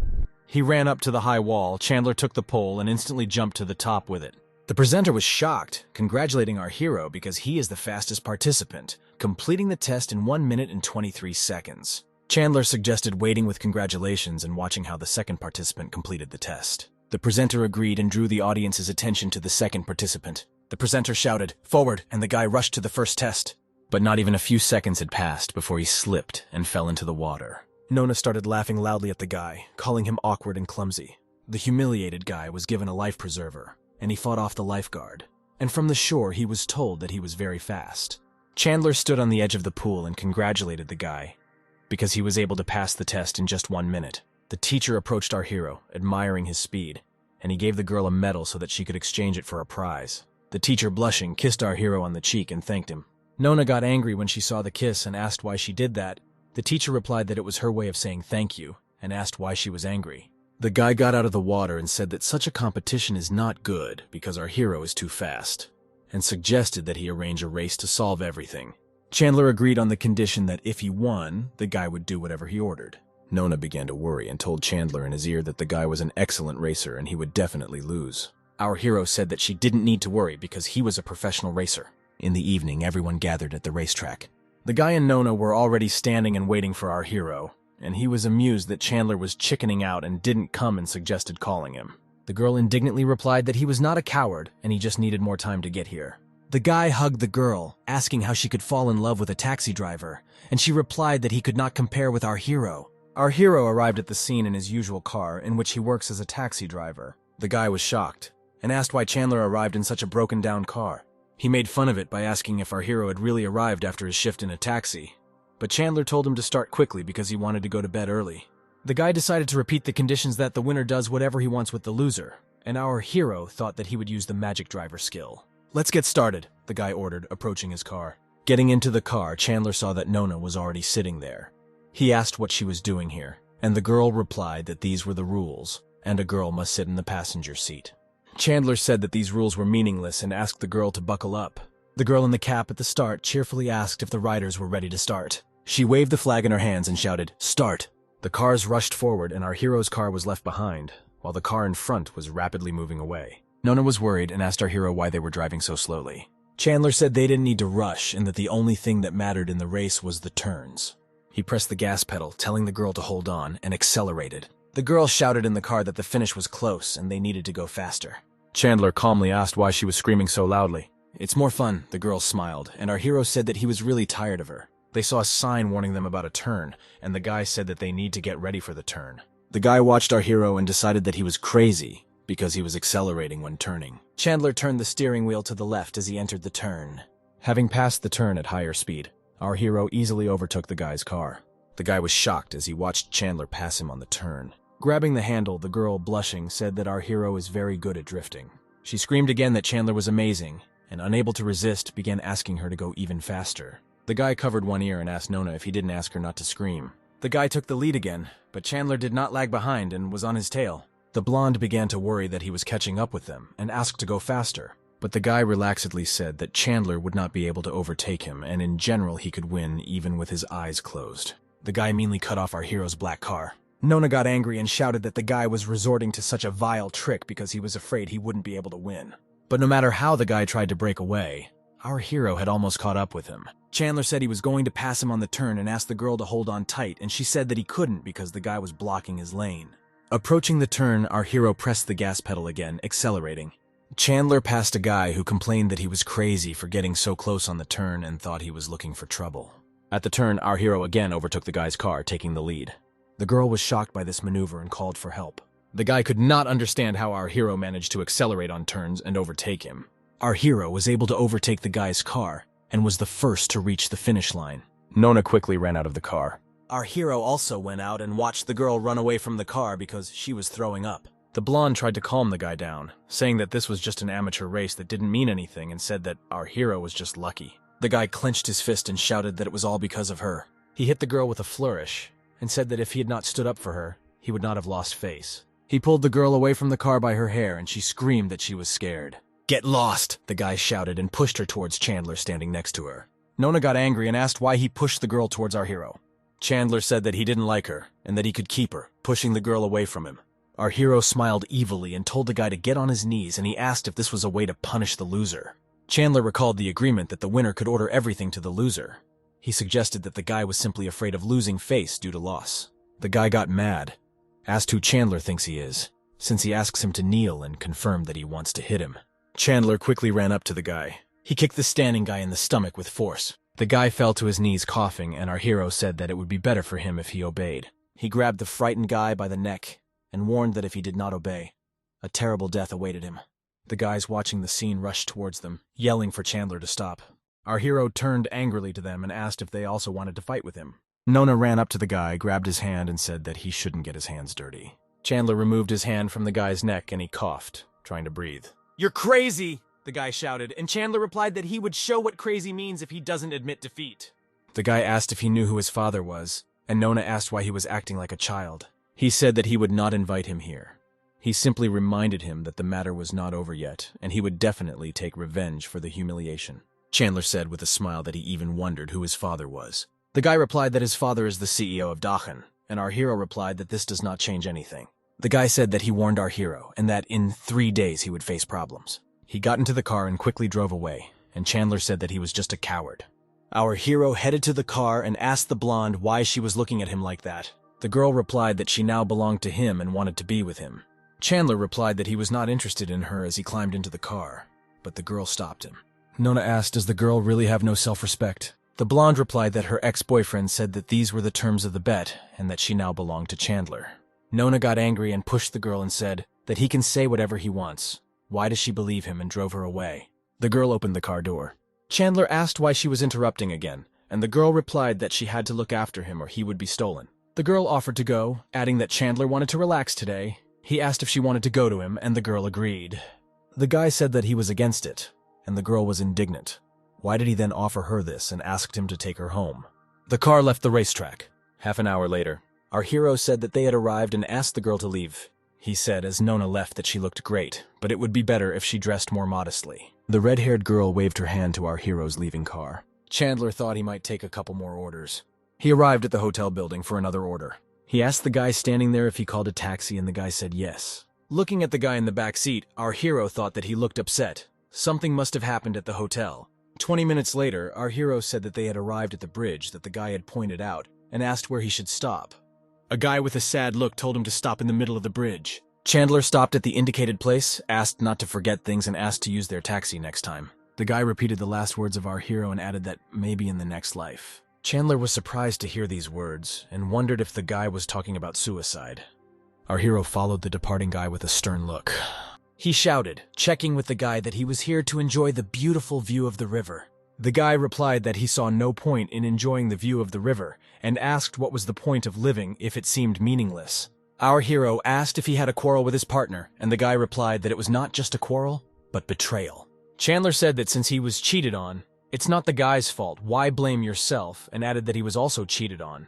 He ran up to the high wall. Chandler took the pole and instantly jumped to the top with it. The presenter was shocked, congratulating our hero because he is the fastest participant, completing the test in 1 minute and 23 seconds. Chandler suggested waiting with congratulations and watching how the second participant completed the test. The presenter agreed and drew the audience's attention to the second participant. The presenter shouted, "Forward," and the guy rushed to the first test. But not even a few seconds had passed before he slipped and fell into the water. Nona started laughing loudly at the guy, calling him awkward and clumsy. The humiliated guy was given a life preserver, and he fought off the lifeguard. And from the shore, he was told that he was very fast. Chandler stood on the edge of the pool and congratulated the guy, because he was able to pass the test in just 1 minute. The teacher approached our hero, admiring his speed, and he gave the girl a medal so that she could exchange it for a prize. The teacher, blushing, kissed our hero on the cheek and thanked him. Nona got angry when she saw the kiss and asked why she did that. The teacher replied that it was her way of saying thank you, and asked why she was angry. The guy got out of the water and said that such a competition is not good because our hero is too fast, and suggested that he arrange a race to solve everything. Chandler agreed on the condition that if he won, the guy would do whatever he ordered. Nona began to worry and told Chandler in his ear that the guy was an excellent racer and he would definitely lose. Our hero said that she didn't need to worry because he was a professional racer. In the evening, everyone gathered at the racetrack. The guy and Nona were already standing and waiting for our hero, and he was amused that Chandler was chickening out and didn't come and suggested calling him. The girl indignantly replied that he was not a coward and he just needed more time to get here. The guy hugged the girl, asking how she could fall in love with a taxi driver, and she replied that he could not compare with our hero. Our hero arrived at the scene in his usual car, in which he works as a taxi driver. The guy was shocked and asked why Chandler arrived in such a broken-down car. He made fun of it by asking if our hero had really arrived after his shift in a taxi, but Chandler told him to start quickly because he wanted to go to bed early. The guy decided to repeat the conditions that the winner does whatever he wants with the loser, and our hero thought that he would use the magic driver skill. "Let's get started," the guy ordered, approaching his car. Getting into the car, Chandler saw that Nona was already sitting there. He asked what she was doing here, and the girl replied that these were the rules, and a girl must sit in the passenger seat. Chandler said that these rules were meaningless and asked the girl to buckle up. The girl in the cap at the start cheerfully asked if the riders were ready to start. She waved the flag in her hands and shouted, "Start!" The cars rushed forward and our hero's car was left behind, while the car in front was rapidly moving away. Nona was worried and asked our hero why they were driving so slowly. Chandler said they didn't need to rush and that the only thing that mattered in the race was the turns. He pressed the gas pedal, telling the girl to hold on, and accelerated. The girl shouted in the car that the finish was close and they needed to go faster. Chandler calmly asked why she was screaming so loudly. "It's more fun," the girl smiled, and our hero said that he was really tired of her. They saw a sign warning them about a turn, and the guy said that they need to get ready for the turn. The guy watched our hero and decided that he was crazy because he was accelerating when turning. Chandler turned the steering wheel to the left as he entered the turn. Having passed the turn at higher speed, our hero easily overtook the guy's car. The guy was shocked as he watched Chandler pass him on the turn. Grabbing the handle, the girl, blushing, said that our hero is very good at drifting. She screamed again that Chandler was amazing, and unable to resist, began asking her to go even faster. The guy covered one ear and asked Nona if he didn't ask her not to scream. The guy took the lead again, but Chandler did not lag behind and was on his tail. The blonde began to worry that he was catching up with them and asked to go faster, but the guy relaxedly said that Chandler would not be able to overtake him, and in general he could win even with his eyes closed. The guy meanly cut off our hero's black car. Nona got angry and shouted that the guy was resorting to such a vile trick because he was afraid he wouldn't be able to win. But no matter how the guy tried to break away, our hero had almost caught up with him. Chandler said he was going to pass him on the turn and asked the girl to hold on tight, and she said that he couldn't because the guy was blocking his lane. Approaching the turn, our hero pressed the gas pedal again, accelerating. Chandler passed a guy who complained that he was crazy for getting so close on the turn and thought he was looking for trouble. At the turn, our hero again overtook the guy's car, taking the lead. The girl was shocked by this maneuver and called for help. The guy could not understand how our hero managed to accelerate on turns and overtake him. Our hero was able to overtake the guy's car and was the first to reach the finish line. Nona quickly ran out of the car. Our hero also went out and watched the girl run away from the car because she was throwing up. The blonde tried to calm the guy down, saying that this was just an amateur race that didn't mean anything and said that our hero was just lucky. The guy clenched his fist and shouted that it was all because of her. He hit the girl with a flourish and said that if he had not stood up for her, he would not have lost face. He pulled the girl away from the car by her hair and she screamed that she was scared. "Get lost!" the guy shouted and pushed her towards Chandler standing next to her. Nona got angry and asked why he pushed the girl towards our hero. Chandler said that he didn't like her and that he could keep her, pushing the girl away from him. Our hero smiled evilly and told the guy to get on his knees, and he asked if this was a way to punish the loser. Chandler recalled the agreement that the winner could order everything to the loser. He suggested that the guy was simply afraid of losing face due to loss. The guy got mad, asked who Chandler thinks he is, since he asks him to kneel, and confirmed that he wants to hit him. Chandler quickly ran up to the guy. He kicked the standing guy in the stomach with force. The guy fell to his knees coughing, and our hero said that it would be better for him if he obeyed. He grabbed the frightened guy by the neck and warned that if he did not obey, a terrible death awaited him. The guys watching the scene rushed towards them, yelling for Chandler to stop. Our hero turned angrily to them and asked if they also wanted to fight with him. Nona ran up to the guy, grabbed his hand, and said that he shouldn't get his hands dirty. Chandler removed his hand from the guy's neck and he coughed, trying to breathe. "You're crazy!" the guy shouted, and Chandler replied that he would show what crazy means if he doesn't admit defeat. The guy asked if he knew who his father was, and Nona asked why he was acting like a child. He said that he would not invite him here. He simply reminded him that the matter was not over yet, and he would definitely take revenge for the humiliation. Chandler said with a smile that he even wondered who his father was. The guy replied that his father is the CEO of Dachen, and our hero replied that this does not change anything. The guy said that he warned our hero, and that in 3 days he would face problems. He got into the car and quickly drove away, and Chandler said that he was just a coward. Our hero headed to the car and asked the blonde why she was looking at him like that. The girl replied that she now belonged to him and wanted to be with him. Chandler replied that he was not interested in her as he climbed into the car, but the girl stopped him. Nona asked, does the girl really have no self-respect? The blonde replied that her ex-boyfriend said that these were the terms of the bet and that she now belonged to Chandler. Nona got angry and pushed the girl and said that he can say whatever he wants. Why does she believe him, and drove her away? The girl opened the car door. Chandler asked why she was interrupting again, and the girl replied that she had to look after him or he would be stolen. The girl offered to go, adding that Chandler wanted to relax today. He asked if she wanted to go to him, and the girl agreed. The guy said that he was against it, and the girl was indignant. Why did he then offer her this and asked him to take her home? The car left the racetrack. Half an hour later, our hero said that they had arrived and asked the girl to leave. He said as Nona left that she looked great, but it would be better if she dressed more modestly. The red-haired girl waved her hand to our hero's leaving car. Chandler thought he might take a couple more orders. He arrived at the hotel building for another order. He asked the guy standing there if he called a taxi, and the guy said yes. Looking at the guy in the back seat, our hero thought that he looked upset. Something must have happened at the hotel. 20 minutes later, our hero said that they had arrived at the bridge that the guy had pointed out and asked where he should stop. A guy with a sad look told him to stop in the middle of the bridge. Chandler stopped at the indicated place, asked not to forget things, and asked to use their taxi next time. The guy repeated the last words of our hero and added that maybe in the next life. Chandler was surprised to hear these words and wondered if the guy was talking about suicide. Our hero followed the departing guy with a stern look. He shouted, checking with the guy that he was here to enjoy the beautiful view of the river. The guy replied that he saw no point in enjoying the view of the river and asked what was the point of living if it seemed meaningless. Our hero asked if he had a quarrel with his partner, and the guy replied that it was not just a quarrel, but betrayal. Chandler said that since he was cheated on, it's not the guy's fault, why blame yourself, and added that he was also cheated on.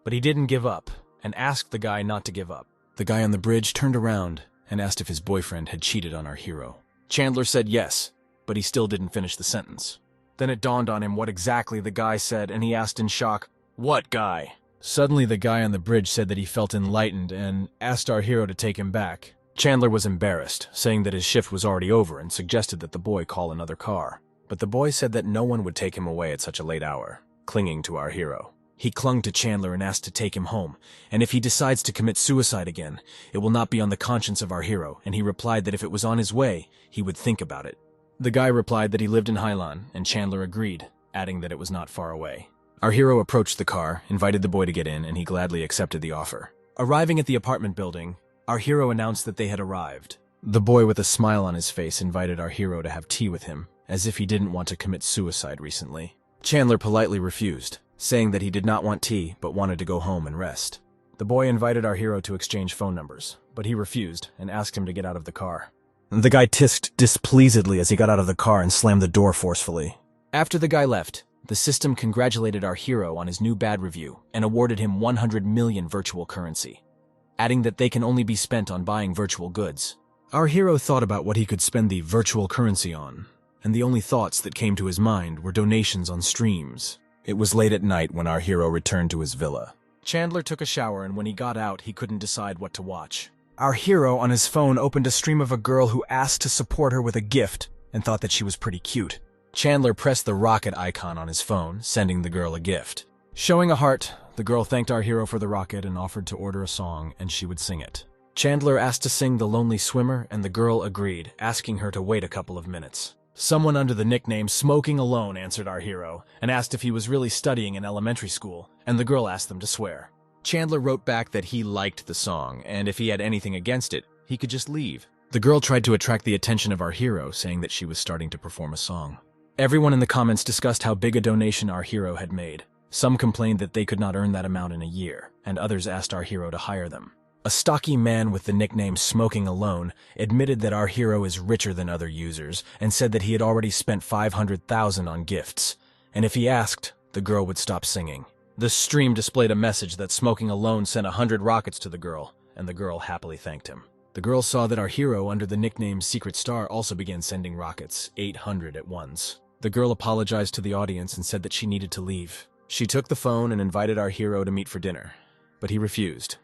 But he didn't give up, and asked the guy not to give up. The guy on the bridge turned around and asked if his boyfriend had cheated on our hero. Chandler said yes, but he still didn't finish the sentence. Then it dawned on him what exactly the guy said, and he asked in shock, "What guy?" Suddenly the guy on the bridge said that he felt enlightened and asked our hero to take him back. Chandler was embarrassed, saying that his shift was already over and suggested that the boy call another car. But the boy said that no one would take him away at such a late hour, clinging to our hero. He clung to Chandler and asked to take him home, and if he decides to commit suicide again, it will not be on the conscience of our hero, and he replied that if it was on his way, he would think about it. The guy replied that he lived in Hailan, and Chandler agreed, adding that it was not far away. Our hero approached the car, invited the boy to get in, and he gladly accepted the offer. Arriving at the apartment building, our hero announced that they had arrived. The boy with a smile on his face invited our hero to have tea with him, as if he didn't want to commit suicide recently. Chandler politely refused, saying that he did not want tea but wanted to go home and rest. The boy invited our hero to exchange phone numbers, but he refused and asked him to get out of the car. The guy tisked displeasedly as he got out of the car and slammed the door forcefully. After the guy left, the system congratulated our hero on his new bad review and awarded him 100 million virtual currency, adding that they can only be spent on buying virtual goods. Our hero thought about what he could spend the virtual currency on, and the only thoughts that came to his mind were donations on streams. It was late at night when our hero returned to his villa. Chandler took a shower, and when he got out, he couldn't decide what to watch. Our hero on his phone opened a stream of a girl who asked to support her with a gift and thought that she was pretty cute. Chandler pressed the rocket icon on his phone, sending the girl a gift. Showing a heart, the girl thanked our hero for the rocket and offered to order a song, and she would sing it. Chandler asked to sing The Lonely Swimmer, and the girl agreed, asking her to wait a couple of minutes. Someone under the nickname Smoking Alone answered our hero and asked if he was really studying in elementary school, and the girl asked them to swear. Chandler wrote back that he liked the song, and if he had anything against it, he could just leave. The girl tried to attract the attention of our hero, saying that she was starting to perform a song. Everyone in the comments discussed how big a donation our hero had made. Some complained that they could not earn that amount in a year, and others asked our hero to hire them. A stocky man with the nickname Smoking Alone admitted that our hero is richer than other users and said that he had already spent 500,000 on gifts, and if he asked, the girl would stop singing. The stream displayed a message that Smoking Alone sent 100 rockets to the girl, and the girl happily thanked him. The girl saw that our hero under the nickname Secret Star also began sending rockets, 800 at once. The girl apologized to the audience and said that she needed to leave. She took the phone and invited our hero to meet for dinner, but he refused,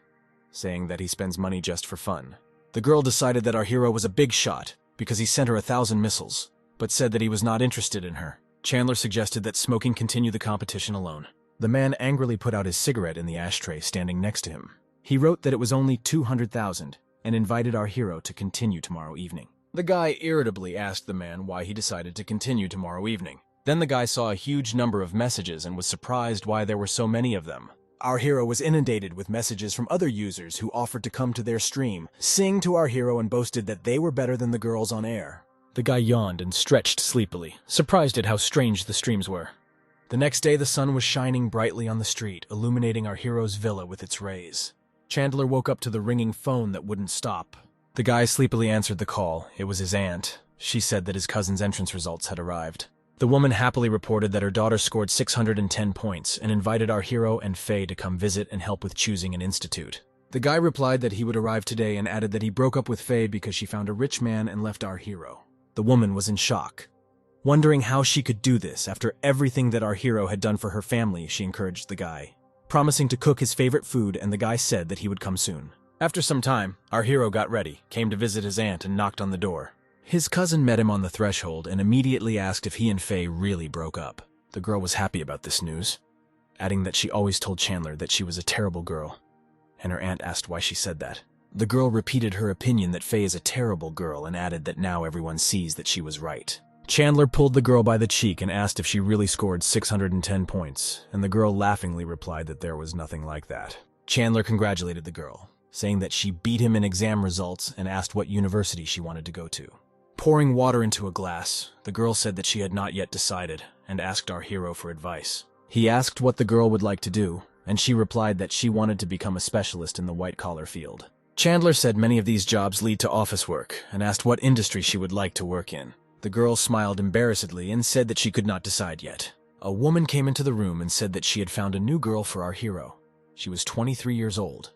saying that he spends money just for fun. The girl decided that our hero was a big shot because he sent her 1,000 missiles, but said that he was not interested in her. Chandler suggested that Smoking continue the competition alone. The man angrily put out his cigarette in the ashtray standing next to him. He wrote that it was only 200,000 and invited our hero to continue tomorrow evening. The guy irritably asked the man why he decided to continue tomorrow evening. Then the guy saw a huge number of messages and was surprised why there were so many of them. Our hero was inundated with messages from other users who offered to come to their stream, sing to our hero, and boasted that they were better than the girls on air. The guy yawned and stretched sleepily, surprised at how strange the streams were. The next day the sun was shining brightly on the street, illuminating our hero's villa with its rays. Chandler woke up to the ringing phone that wouldn't stop. The guy sleepily answered the call. It was his aunt. She said that his cousin's entrance results had arrived. The woman happily reported that her daughter scored 610 points and invited our hero and Faye to come visit and help with choosing an institute. The guy replied that he would arrive today and added that he broke up with Faye because she found a rich man and left our hero. The woman was in shock. Wondering how she could do this after everything that our hero had done for her family, she encouraged the guy, promising to cook his favorite food, and the guy said that he would come soon. After some time, our hero got ready, came to visit his aunt, and knocked on the door. His cousin met him on the threshold and immediately asked if he and Faye really broke up. The girl was happy about this news, adding that she always told Chandler that she was a terrible girl, and her aunt asked why she said that. The girl repeated her opinion that Faye is a terrible girl and added that now everyone sees that she was right. Chandler pulled the girl by the cheek and asked if she really scored 610 points, and the girl laughingly replied that there was nothing like that. Chandler congratulated the girl, saying that she beat him in exam results and asked what university she wanted to go to. Pouring water into a glass, the girl said that she had not yet decided, and asked our hero for advice. He asked what the girl would like to do, and she replied that she wanted to become a specialist in the white-collar field. Chandler said many of these jobs lead to office work and asked what industry she would like to work in. The girl smiled embarrassedly and said that she could not decide yet. A woman came into the room and said that she had found a new girl for our hero. She was 23 years old.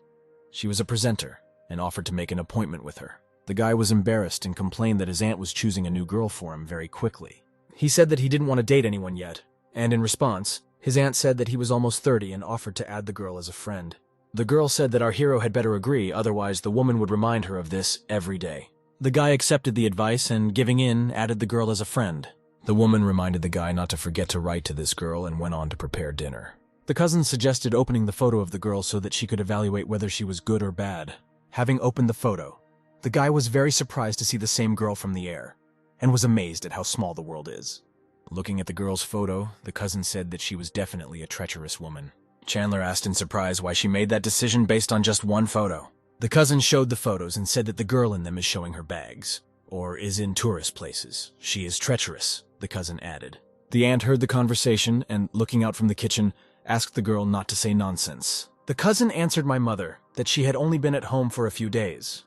She was a presenter and offered to make an appointment with her. The guy was embarrassed and complained that his aunt was choosing a new girl for him very quickly. He said that he didn't want to date anyone yet, and in response, his aunt said that he was almost 30 and offered to add the girl as a friend. The girl said that our hero had better agree, otherwise the woman would remind her of this every day. The guy accepted the advice and, giving in, added the girl as a friend. The woman reminded the guy not to forget to write to this girl and went on to prepare dinner. The cousin suggested opening the photo of the girl so that she could evaluate whether she was good or bad. Having opened the photo, the guy was very surprised to see the same girl from the air, and was amazed at how small the world is. Looking at the girl's photo, the cousin said that she was definitely a treacherous woman. Chandler asked in surprise why she made that decision based on just one photo. The cousin showed the photos and said that the girl in them is showing her bags, or is in tourist places. She is treacherous, the cousin added. The aunt heard the conversation and, looking out from the kitchen, asked the girl not to say nonsense. The cousin answered my mother that she had only been at home for a few days,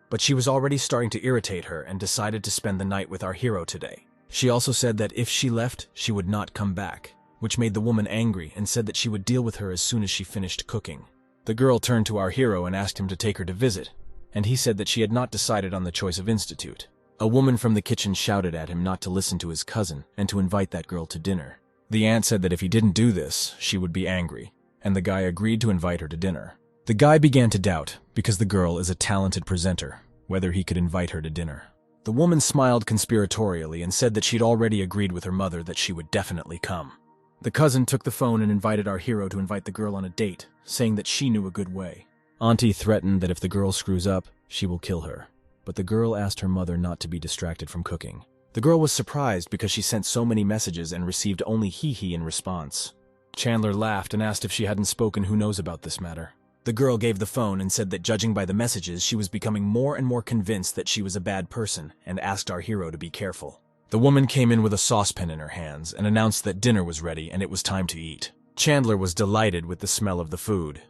but she was already starting to irritate her and decided to spend the night with our hero today. She also said that if she left, she would not come back, which made the woman angry and said that she would deal with her as soon as she finished cooking. The girl turned to our hero and asked him to take her to visit, and he said that she had not decided on the choice of institute. A woman from the kitchen shouted at him not to listen to his cousin and to invite that girl to dinner. The aunt said that if he didn't do this, she would be angry, and the guy agreed to invite her to dinner. The guy began to doubt, because the girl is a talented presenter, whether he could invite her to dinner. The woman smiled conspiratorially and said that she'd already agreed with her mother that she would definitely come. The cousin took the phone and invited our hero to invite the girl on a date, saying that she knew a good way. Auntie threatened that if the girl screws up, she will kill her, but the girl asked her mother not to be distracted from cooking. The girl was surprised because she sent so many messages and received only hee-hee in response. Chandler laughed and asked if she hadn't spoken who knows about this matter. The girl gave the phone and said that judging by the messages, she was becoming more and more convinced that she was a bad person and asked our hero to be careful. The woman came in with a saucepan in her hands and announced that dinner was ready and it was time to eat. Chandler was delighted with the smell of the food,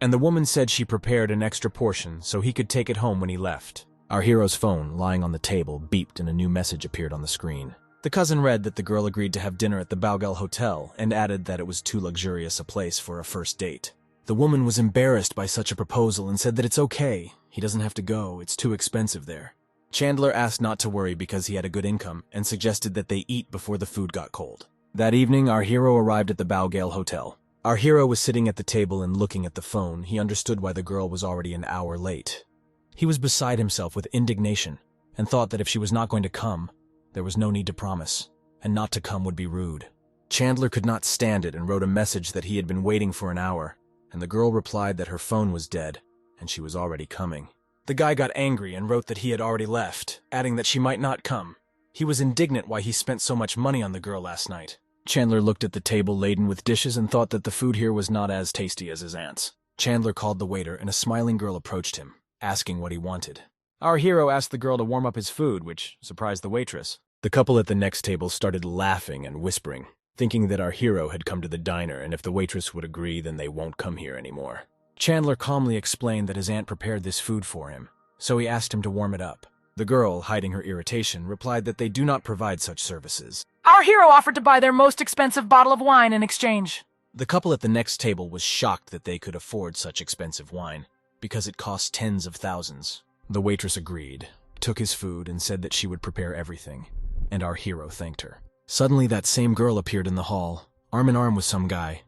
and the woman said she prepared an extra portion so he could take it home when he left. Our hero's phone, lying on the table, beeped and a new message appeared on the screen. The cousin read that the girl agreed to have dinner at the Baogel Hotel and added that it was too luxurious a place for a first date. The woman was embarrassed by such a proposal and said that it's okay, he doesn't have to go, it's too expensive there. Chandler asked not to worry because he had a good income and suggested that they eat before the food got cold. That evening, our hero arrived at the Baogel Hotel. Our hero was sitting at the table and looking at the phone. He understood why the girl was already an hour late. He was beside himself with indignation and thought that if she was not going to come, there was no need to promise, and not to come would be rude. Chandler could not stand it and wrote a message that he had been waiting for an hour, and the girl replied that her phone was dead and she was already coming. The guy got angry and wrote that he had already left, adding that she might not come. He was indignant why he spent so much money on the girl last night. Chandler looked at the table laden with dishes and thought that the food here was not as tasty as his aunt's. Chandler called the waiter and a smiling girl approached him, asking what he wanted. Our hero asked the girl to warm up his food, which surprised the waitress. The couple at the next table started laughing and whispering, thinking that our hero had come to the diner and if the waitress would agree then they won't come here anymore. Chandler calmly explained that his aunt prepared this food for him, so he asked him to warm it up. The girl, hiding her irritation, replied that they do not provide such services. Our hero offered to buy their most expensive bottle of wine in exchange. The couple at the next table was shocked that they could afford such expensive wine, because it cost tens of thousands. The waitress agreed, took his food, and said that she would prepare everything, and our hero thanked her. Suddenly that same girl appeared in the hall, arm in arm with some guy,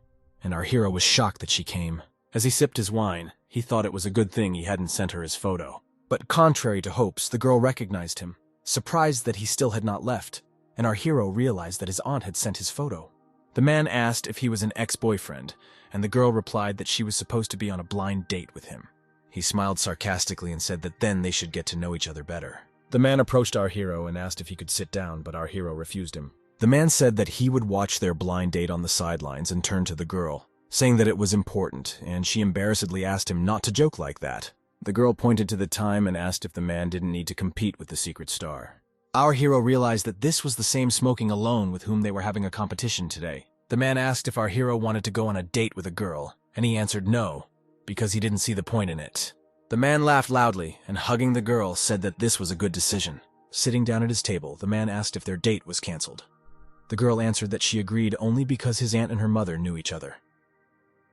and our hero was shocked that she came. As he sipped his wine, he thought it was a good thing he hadn't sent her his photo. But contrary to hopes, the girl recognized him, surprised that he still had not left, and our hero realized that his aunt had sent his photo. The man asked if he was an ex-boyfriend, and the girl replied that she was supposed to be on a blind date with him. He smiled sarcastically and said that then they should get to know each other better. The man approached our hero and asked if he could sit down, but our hero refused him. The man said that he would watch their blind date on the sidelines and turned to the girl, saying that it was important, and she embarrassedly asked him not to joke like that. The girl pointed to the time and asked if the man didn't need to compete with the secret star. Our hero realized that this was the same smoking alone with whom they were having a competition today. The man asked if our hero wanted to go on a date with a girl, and he answered no, because he didn't see the point in it. The man laughed loudly, and hugging the girl, said that this was a good decision. Sitting down at his table, the man asked if their date was canceled. The girl answered that she agreed only because his aunt and her mother knew each other,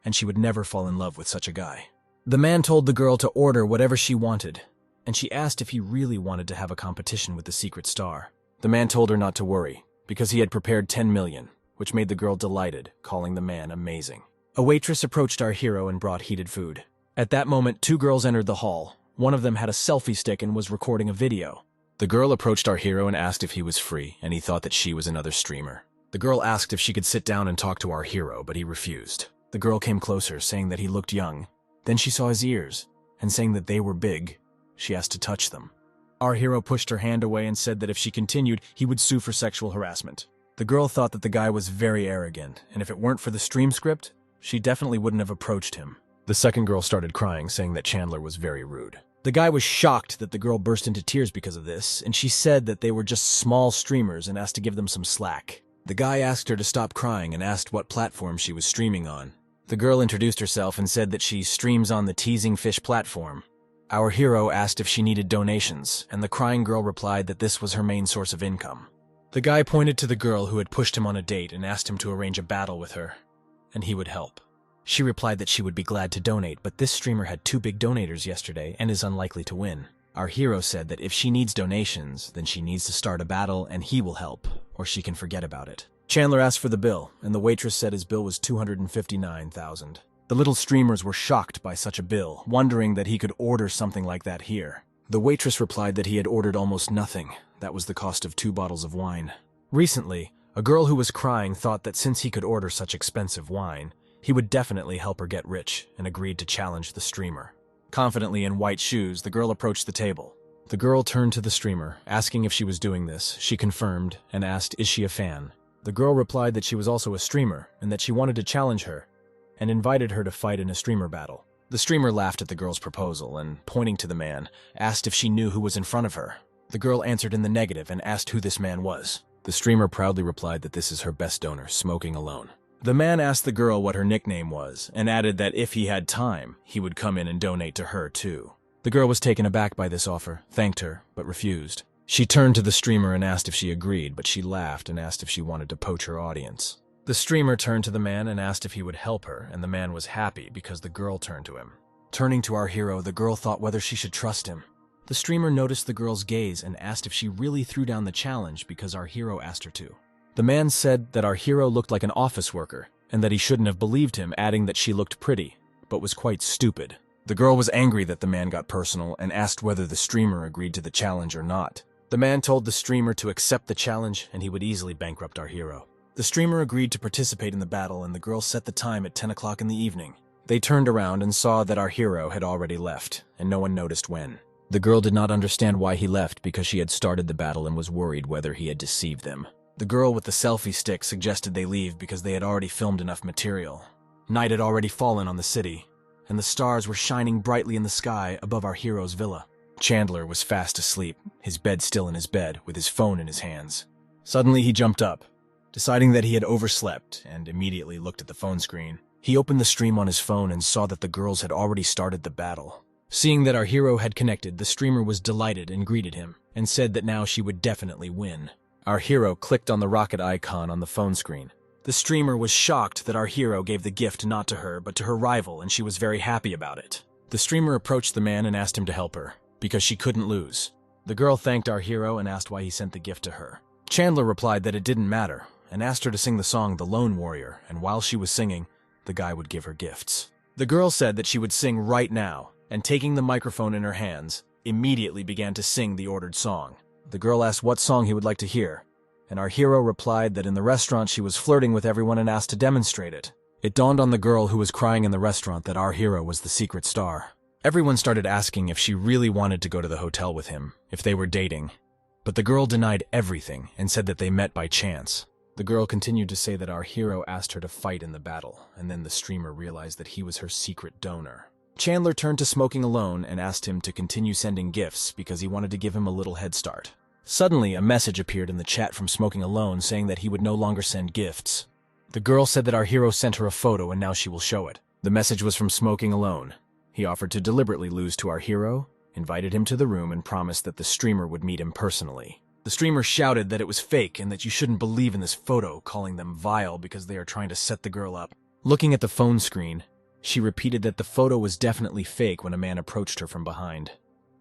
and she would never fall in love with such a guy. The man told the girl to order whatever she wanted, and she asked if he really wanted to have a competition with the secret star. The man told her not to worry, because he had prepared 10 million, which made the girl delighted, calling the man amazing. A waitress approached our hero and brought heated food. At that moment, 2 girls entered the hall. One of them had a selfie stick and was recording a video. The girl approached our hero and asked if he was free, and he thought that she was another streamer. The girl asked if she could sit down and talk to our hero, but he refused. The girl came closer, saying that he looked young. Then she saw his ears, and saying that they were big. She asked to touch them. Our hero pushed her hand away and said that if she continued, he would sue for sexual harassment. The girl thought that the guy was very arrogant, and if it weren't for the stream script, she definitely wouldn't have approached him. The second girl started crying, saying that Chandler was very rude. The guy was shocked that the girl burst into tears because of this, and she said that they were just small streamers and asked to give them some slack. The guy asked her to stop crying and asked what platform she was streaming on. The girl introduced herself and said that she streams on the Teasing Fish platform. Our hero asked if she needed donations, and the crying girl replied that this was her main source of income. The guy pointed to the girl who had pushed him on a date and asked him to arrange a battle with her, and he would help. She replied that she would be glad to donate, but this streamer had 2 big donators yesterday and is unlikely to win. Our hero said that if she needs donations, then she needs to start a battle and he will help, or she can forget about it. Chandler asked for the bill, and the waitress said his bill was $259,000. The little streamers were shocked by such a bill, wondering that he could order something like that here. The waitress replied that he had ordered almost nothing. That was the cost of 2 bottles of wine. Recently, a girl who was crying thought that since he could order such expensive wine, he would definitely help her get rich, and agreed to challenge the streamer. Confidently in white shoes, the girl approached the table. The girl turned to the streamer, asking if she was doing this. She confirmed, and asked, "Is she a fan?" The girl replied that she was also a streamer, and that she wanted to challenge her, and invited her to fight in a streamer battle. The streamer laughed at the girl's proposal, and, pointing to the man, asked if she knew who was in front of her. The girl answered in the negative and asked who this man was. The streamer proudly replied that this is her best donor, smoking alone. The man asked the girl what her nickname was, and added that if he had time, he would come in and donate to her too. The girl was taken aback by this offer, thanked her, but refused. She turned to the streamer and asked if she agreed, but she laughed and asked if she wanted to poach her audience. The streamer turned to the man and asked if he would help her, and the man was happy because the girl turned to him. Turning to our hero, the girl thought whether she should trust him. The streamer noticed the girl's gaze and asked if she really threw down the challenge because our hero asked her to. The man said that our hero looked like an office worker, and that he shouldn't have believed him, adding that she looked pretty, but was quite stupid. The girl was angry that the man got personal and asked whether the streamer agreed to the challenge or not. The man told the streamer to accept the challenge and he would easily bankrupt our hero. The streamer agreed to participate in the battle, and the girl set the time at 10 o'clock in the evening. They turned around and saw that our hero had already left, and no one noticed when. The girl did not understand why he left because she had started the battle and was worried whether he had deceived them. The girl with the selfie stick suggested they leave because they had already filmed enough material. Night had already fallen on the city, and the stars were shining brightly in the sky above our hero's villa. Chandler was fast asleep, his bed still in his bed, with his phone in his hands. Suddenly he jumped up, deciding that he had overslept, and immediately looked at the phone screen. He opened the stream on his phone and saw that the girls had already started the battle. Seeing that our hero had connected, the streamer was delighted and greeted him, and said that now she would definitely win. Our hero clicked on the rocket icon on the phone screen. The streamer was shocked that our hero gave the gift not to her, but to her rival, and she was very happy about it. The streamer approached the man and asked him to help her, because she couldn't lose. The girl thanked our hero and asked why he sent the gift to her. Chandler replied that it didn't matter, and asked her to sing the song The Lone Warrior, and while she was singing, the guy would give her gifts. The girl said that she would sing right now, and taking the microphone in her hands, immediately began to sing the ordered song. The girl asked what song he would like to hear, and our hero replied that in the restaurant she was flirting with everyone and asked to demonstrate it. It dawned on the girl who was crying in the restaurant that our hero was the secret star. Everyone started asking if she really wanted to go to the hotel with him, if they were dating. But the girl denied everything and said that they met by chance. The girl continued to say that our hero asked her to fight in the battle, and then the streamer realized that he was her secret donor. Chandler turned to smoking alone and asked him to continue sending gifts because he wanted to give him a little head start. Suddenly, a message appeared in the chat from Smoking Alone saying that he would no longer send gifts. The girl said that our hero sent her a photo and now she will show it. The message was from Smoking Alone. He offered to deliberately lose to our hero, invited him to the room, and promised that the streamer would meet him personally. The streamer shouted that it was fake and that you shouldn't believe in this photo, calling them vile because they are trying to set the girl up. Looking at the phone screen, she repeated that the photo was definitely fake when a man approached her from behind.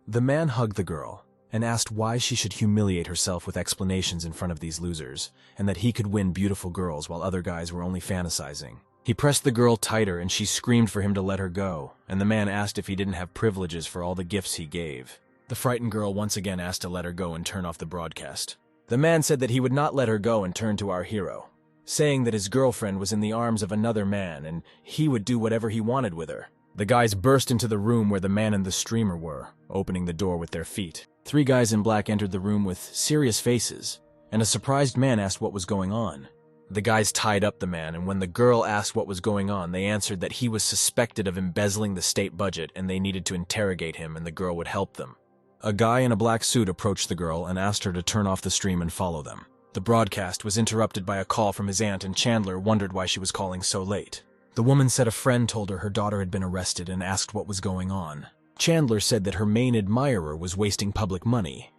The man hugged the girl and asked why she should humiliate herself with explanations in front of these losers, and that he could win beautiful girls while other guys were only fantasizing. He pressed the girl tighter and she screamed for him to let her go, and the man asked if he didn't have privileges for all the gifts he gave. The frightened girl once again asked to let her go and turn off the broadcast. The man said that he would not let her go and turned to our hero, saying that his girlfriend was in the arms of another man and he would do whatever he wanted with her. The guys burst into the room where the man and the streamer were, opening the door with their feet. 3 guys in black entered the room with serious faces, and a surprised man asked what was going on. The guys tied up the man, and when the girl asked what was going on, they answered that he was suspected of embezzling the state budget and they needed to interrogate him and the girl would help them. A guy in a black suit approached the girl and asked her to turn off the stream and follow them. The broadcast was interrupted by a call from his aunt, and Chandler wondered why she was calling so late. The woman said a friend told her daughter had been arrested and asked what was going on. Chandler said that her main admirer was wasting public money,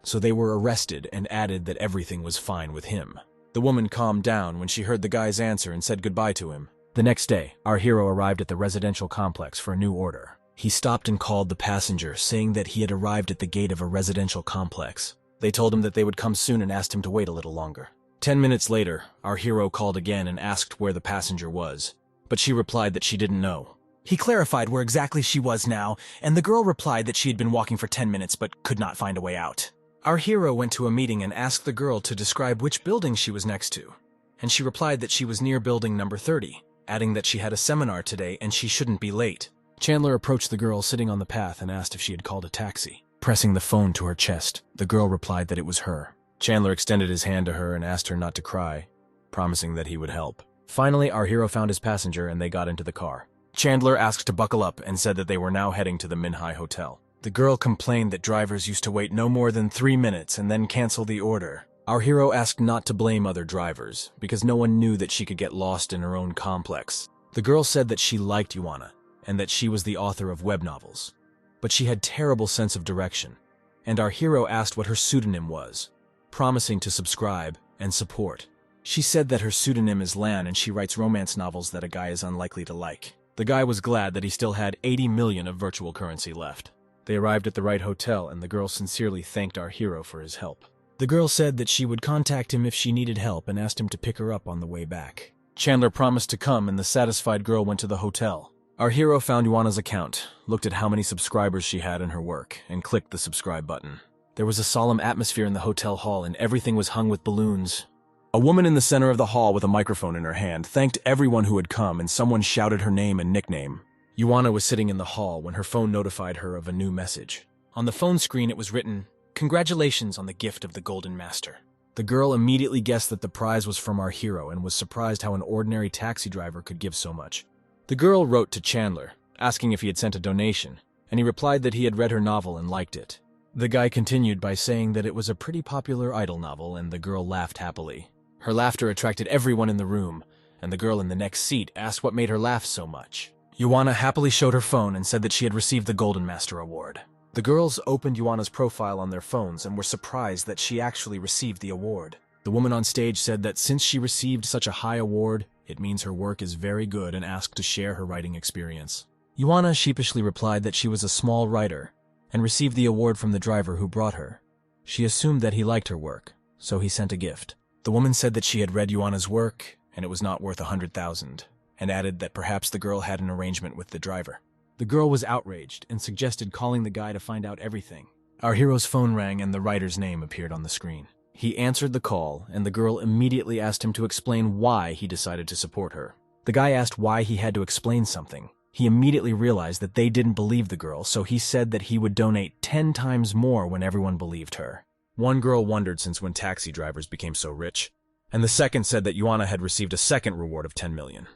so they were arrested, and added that everything was fine with him. The woman calmed down when she heard the guy's answer and said goodbye to him. The next day, our hero arrived at the residential complex for a new order. He stopped and called the passenger, saying that he had arrived at the gate of a residential complex. They told him that they would come soon and asked him to wait a little longer. 10 minutes later, our hero called again and asked where the passenger was, but she replied that she didn't know. He clarified where exactly she was now, and the girl replied that she had been walking for 10 minutes but could not find a way out. Our hero went to a meeting and asked the girl to describe which building she was next to, and she replied that she was near building number 30, adding that she had a seminar today and she shouldn't be late. Chandler approached the girl sitting on the path and asked if she had called a taxi. Pressing the phone to her chest, the girl replied that it was her. Chandler extended his hand to her and asked her not to cry, promising that he would help. Finally, our hero found his passenger and they got into the car. Chandler asked to buckle up and said that they were now heading to the MANHUA hotel. The girl complained that drivers used to wait no more than 3 minutes and then cancel the order. Our hero asked not to blame other drivers, because no one knew that she could get lost in her own complex. The girl said that she liked Ioana, and that she was the author of web novels. But she had terrible sense of direction, and our hero asked what her pseudonym was, promising to subscribe and support. She said that her pseudonym is Lan and she writes romance novels that a guy is unlikely to like. The guy was glad that he still had 80 million of virtual currency left. They arrived at the right hotel and the girl sincerely thanked our hero for his help. The girl said that she would contact him if she needed help and asked him to pick her up on the way back. Chandler promised to come and the satisfied girl went to the hotel. Our hero found Ioana's account, looked at how many subscribers she had in her work, and clicked the subscribe button. There was a solemn atmosphere in the hotel hall and everything was hung with balloons. A woman in the center of the hall with a microphone in her hand thanked everyone who had come and someone shouted her name and nickname. Ioana was sitting in the hall when her phone notified her of a new message. On the phone screen it was written, "Congratulations on the gift of the Golden Master." The girl immediately guessed that the prize was from our hero and was surprised how an ordinary taxi driver could give so much. The girl wrote to Chandler, asking if he had sent a donation, and he replied that he had read her novel and liked it. The guy continued by saying that it was a pretty popular idol novel, and the girl laughed happily. Her laughter attracted everyone in the room, and the girl in the next seat asked what made her laugh so much. Ioana happily showed her phone and said that she had received the Golden Master Award. The girls opened Ioana's profile on their phones and were surprised that she actually received the award. The woman on stage said that since she received such a high award, it means her work is very good and asked to share her writing experience. Ioana sheepishly replied that she was a small writer and received the award from the driver who brought her. She assumed that he liked her work, so he sent a gift. The woman said that she had read Ioana's work and it was not worth 100,000, and added that perhaps the girl had an arrangement with the driver. The girl was outraged and suggested calling the guy to find out everything. Our hero's phone rang and the writer's name appeared on the screen. He answered the call, and the girl immediately asked him to explain why he decided to support her. The guy asked why he had to explain something. He immediately realized that they didn't believe the girl, so he said that he would donate 10 times more when everyone believed her. One girl wondered since when taxi drivers became so rich, and the second said that Ioana had received a second reward of 10 million.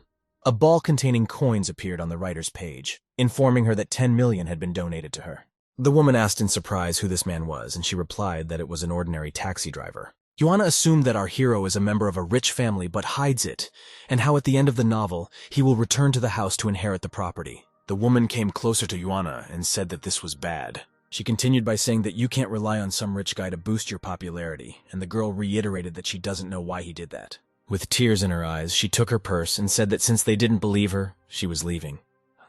A ball containing coins appeared on the writer's page, informing her that 10 million had been donated to her. The woman asked in surprise who this man was, and she replied that it was an ordinary taxi driver. Yuana assumed that our hero is a member of a rich family but hides it, and how at the end of the novel, he will return to the house to inherit the property. The woman came closer to Yuana and said that this was bad. She continued by saying that you can't rely on some rich guy to boost your popularity, and the girl reiterated that she doesn't know why he did that. With tears in her eyes, she took her purse and said that since they didn't believe her, she was leaving.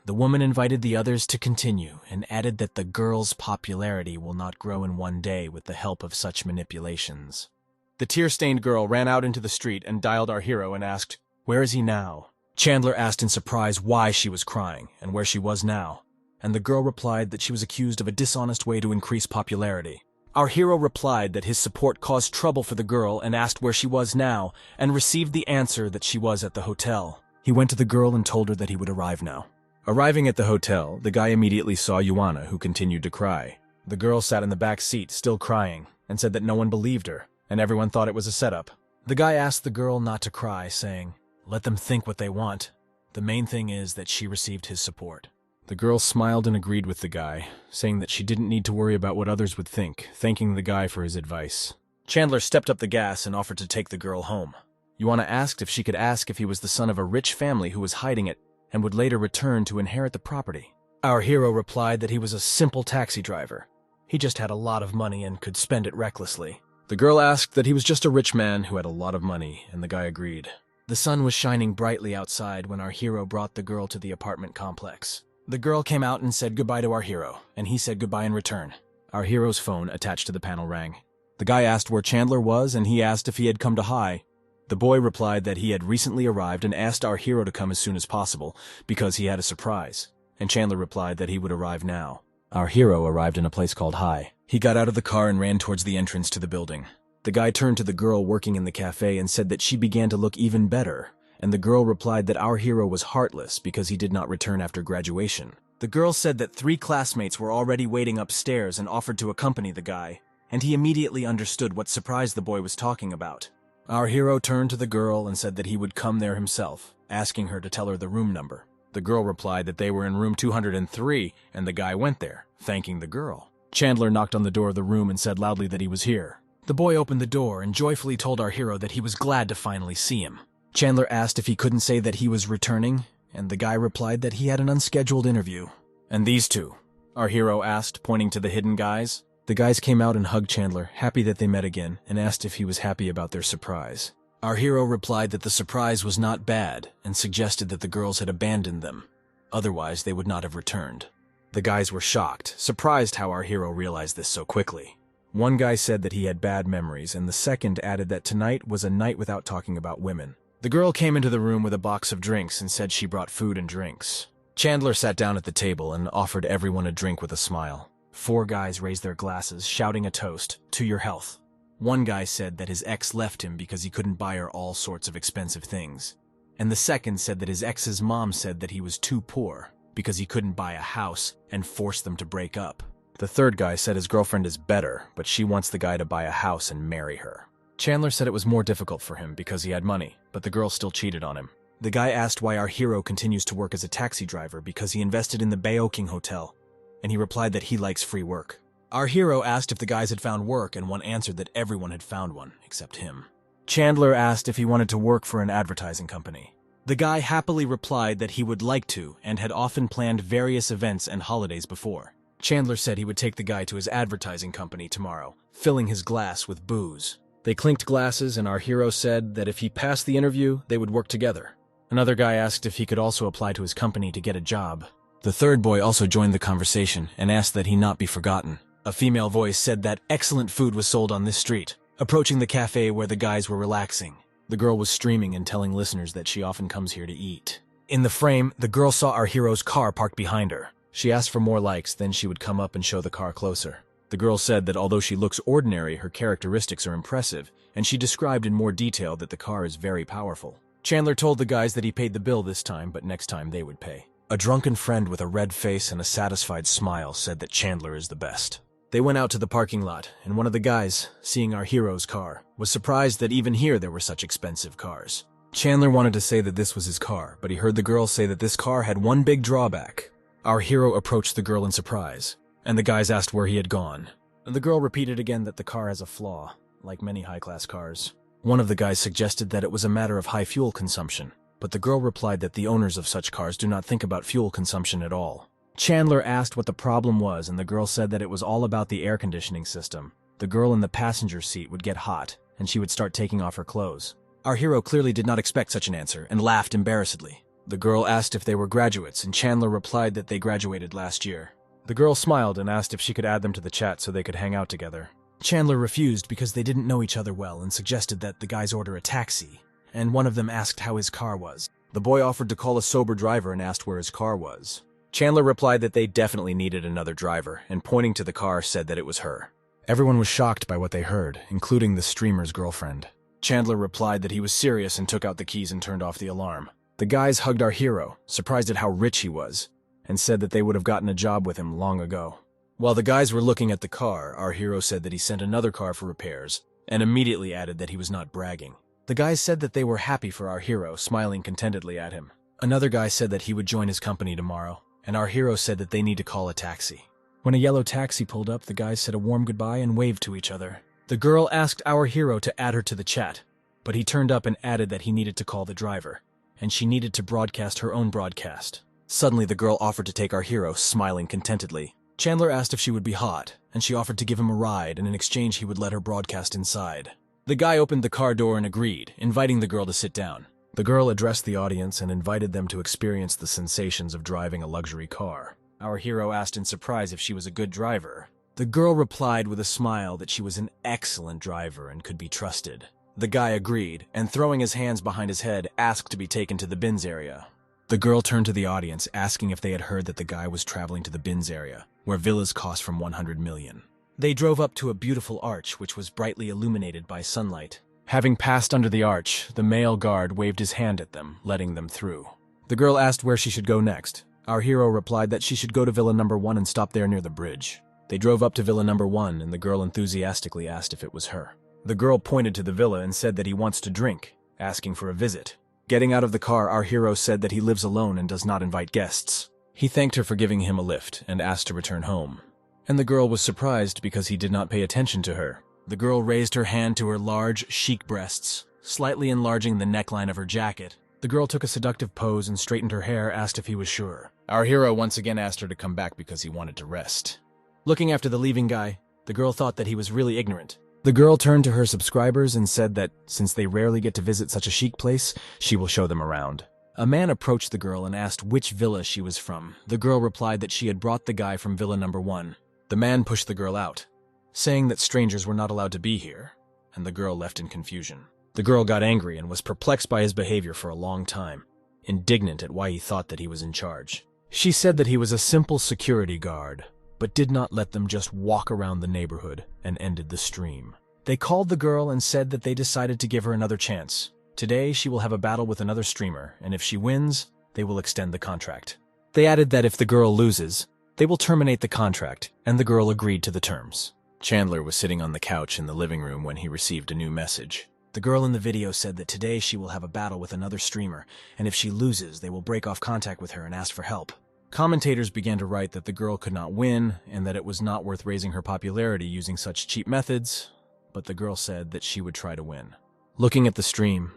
The woman invited the others to continue and added that the girl's popularity will not grow in one day with the help of such manipulations. The tear-stained girl ran out into the street and dialed our hero and asked, "Where is he now?" Chandler asked in surprise why she was crying and where she was now, and the girl replied that she was accused of a dishonest way to increase popularity. Our hero replied that his support caused trouble for the girl and asked where she was now, and received the answer that she was at the hotel. He went to the girl and told her that he would arrive now. Arriving at the hotel, the guy immediately saw Yuana, who continued to cry. The girl sat in the back seat, still crying, and said that no one believed her, and everyone thought it was a setup. The guy asked the girl not to cry, saying, "Let them think what they want. The main thing is that she received his support." The girl smiled and agreed with the guy, saying that she didn't need to worry about what others would think, thanking the guy for his advice. Chandler stepped up the gas and offered to take the girl home. Yuana asked if she could ask if he was the son of a rich family who was hiding it and would later return to inherit the property. Our hero replied that he was a simple taxi driver. He just had a lot of money and could spend it recklessly. The girl asked that he was just a rich man who had a lot of money, and the guy agreed. The sun was shining brightly outside when our hero brought the girl to the apartment complex. The girl came out and said goodbye to our hero, and he said goodbye in return. Our hero's phone attached to the panel rang. The guy asked where Chandler was, and he asked if he had come to High. The boy replied that he had recently arrived and asked our hero to come as soon as possible because he had a surprise, and Chandler replied that he would arrive now. Our hero arrived in a place called High. He got out of the car and ran towards the entrance to the building. The guy turned to the girl working in the cafe and said that she began to look even better, and the girl replied that our hero was heartless because he did not return after graduation. The girl said that 3 classmates were already waiting upstairs and offered to accompany the guy, and he immediately understood what surprise the boy was talking about. Our hero turned to the girl and said that he would come there himself, asking her to tell her the room number. The girl replied that they were in room 203, and the guy went there, thanking the girl. Chandler knocked on the door of the room and said loudly that he was here. The boy opened the door and joyfully told our hero that he was glad to finally see him. Chandler asked if he couldn't say that he was returning, and the guy replied that he had an unscheduled interview. "And these two?" our hero asked, pointing to the hidden guys. The guys came out and hugged Chandler, happy that they met again, and asked if he was happy about their surprise. Our hero replied that the surprise was not bad, and suggested that the girls had abandoned them. Otherwise, they would not have returned. The guys were shocked, surprised how our hero realized this so quickly. One guy said that he had bad memories, and the second added that tonight was a night without talking about women. The girl came into the room with a box of drinks and said she brought food and drinks. Chandler sat down at the table and offered everyone a drink with a smile. 4 guys raised their glasses, shouting a toast, "To your health." One guy said that his ex left him because he couldn't buy her all sorts of expensive things. And the second said that his ex's mom said that he was too poor because he couldn't buy a house and forced them to break up. The third guy said his girlfriend is better, but she wants the guy to buy a house and marry her. Chandler said it was more difficult for him because he had money, but the girl still cheated on him. The guy asked why our hero continues to work as a taxi driver because he invested in the Baoking Hotel, and he replied that he likes free work. Our hero asked if the guys had found work, and one answered that everyone had found one, except him. Chandler asked if he wanted to work for an advertising company. The guy happily replied that he would like to, and had often planned various events and holidays before. Chandler said he would take the guy to his advertising company tomorrow, filling his glass with booze. They clinked glasses, and our hero said that if he passed the interview, they would work together. Another guy asked if he could also apply to his company to get a job. The third boy also joined the conversation and asked that he not be forgotten. A female voice said that excellent food was sold on this street, approaching the cafe where the guys were relaxing. The girl was streaming and telling listeners that she often comes here to eat. In the frame, the girl saw our hero's car parked behind her. She asked for more likes, then she would come up and show the car closer. The girl said that although she looks ordinary, her characteristics are impressive, and she described in more detail that the car is very powerful. Chandler told the guys that he paid the bill this time, but next time they would pay. A drunken friend with a red face and a satisfied smile said that Chandler is the best. They went out to the parking lot, and one of the guys, seeing our hero's car, was surprised that even here there were such expensive cars. Chandler wanted to say that this was his car, but he heard the girl say that this car had one big drawback. Our hero approached the girl in surprise. and the guys asked where he had gone. And the girl repeated again that the car has a flaw, like many high-class cars. One of the guys suggested that it was a matter of high fuel consumption, but the girl replied that the owners of such cars do not think about fuel consumption at all. Chandler asked what the problem was, and the girl said that it was all about the air conditioning system. The girl in the passenger seat would get hot, and she would start taking off her clothes. Our hero clearly did not expect such an answer, and laughed embarrassedly. The girl asked if they were graduates, and Chandler replied that they graduated last year. The girl smiled and asked if she could add them to the chat so they could hang out together. Chandler refused because they didn't know each other well and suggested that the guys order a taxi, and one of them asked how his car was. The boy offered to call a sober driver and asked where his car was. Chandler replied that they definitely needed another driver, and pointing to the car said that it was her. Everyone was shocked by what they heard, including the streamer's girlfriend. Chandler replied that he was serious and took out the keys and turned off the alarm. The guys hugged our hero, surprised at how rich he was, and said that they would have gotten a job with him long ago. While the guys were looking at the car, our hero said that he sent another car for repairs, and immediately added that he was not bragging. The guys said that they were happy for our hero, smiling contentedly at him. Another guy said that he would join his company tomorrow, and our hero said that they need to call a taxi. When a yellow taxi pulled up, the guys said a warm goodbye and waved to each other. The girl asked our hero to add her to the chat, but he turned up and added that he needed to call the driver, and she needed to broadcast her own broadcast. Suddenly, the girl offered to take our hero, smiling contentedly. Chandler asked if she would be hot, and she offered to give him a ride, and in exchange he would let her broadcast inside. The guy opened the car door and agreed, inviting the girl to sit down. The girl addressed the audience and invited them to experience the sensations of driving a luxury car. Our hero asked in surprise if she was a good driver. The girl replied with a smile that she was an excellent driver and could be trusted. The guy agreed, and throwing his hands behind his head, asked to be taken to the bins area. The girl turned to the audience, asking if they had heard that the guy was traveling to the bins area, where villas cost from 100 million. They drove up to a beautiful arch, which was brightly illuminated by sunlight. Having passed under the arch, the male guard waved his hand at them, letting them through. The girl asked where she should go next. Our hero replied that she should go to Villa number 1 and stop there near the bridge. They drove up to Villa number 1, and the girl enthusiastically asked if it was her. The girl pointed to the villa and said that he wants to drink, asking for a visit. Getting out of the car, our hero said that he lives alone and does not invite guests. He thanked her for giving him a lift and asked to return home. And the girl was surprised because he did not pay attention to her. The girl raised her hand to her large, chic breasts, slightly enlarging the neckline of her jacket. The girl took a seductive pose and straightened her hair, asked if he was sure. Our hero once again asked her to come back because he wanted to rest. Looking after the leaving guy, the girl thought that he was really ignorant. The girl turned to her subscribers and said that, since they rarely get to visit such a chic place, she will show them around. A man approached the girl and asked which villa she was from. The girl replied that she had brought the guy from Villa number 1. The man pushed the girl out, saying that strangers were not allowed to be here, and the girl left in confusion. The girl got angry and was perplexed by his behavior for a long time, indignant at why he thought that he was in charge. She said that he was a simple security guard, but did not let them just walk around the neighborhood and ended the stream. They called the girl and said that they decided to give her another chance. Today, she will have a battle with another streamer, and if she wins, they will extend the contract. They added that if the girl loses, they will terminate the contract, and the girl agreed to the terms. Chandler was sitting on the couch in the living room when he received a new message. The girl in the video said that today she will have a battle with another streamer, and if she loses, they will break off contact with her and ask for help. Commentators began to write that the girl could not win, and that it was not worth raising her popularity using such cheap methods, but the girl said that she would try to win. Looking at the stream,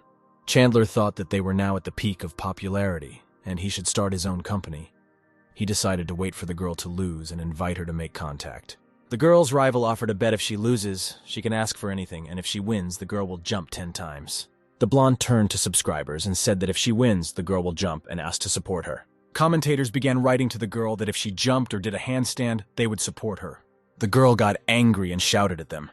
Chandler thought that they were now at the peak of popularity, and he should start his own company. He decided to wait for the girl to lose and invite her to make contact. The girl's rival offered a bet if she loses, she can ask for anything, and if she wins, the girl will jump 10 times. The blonde turned to subscribers and said that if she wins, the girl will jump and asked to support her. Commentators began writing to the girl that if she jumped or did a handstand, they would support her. The girl got angry and shouted at them.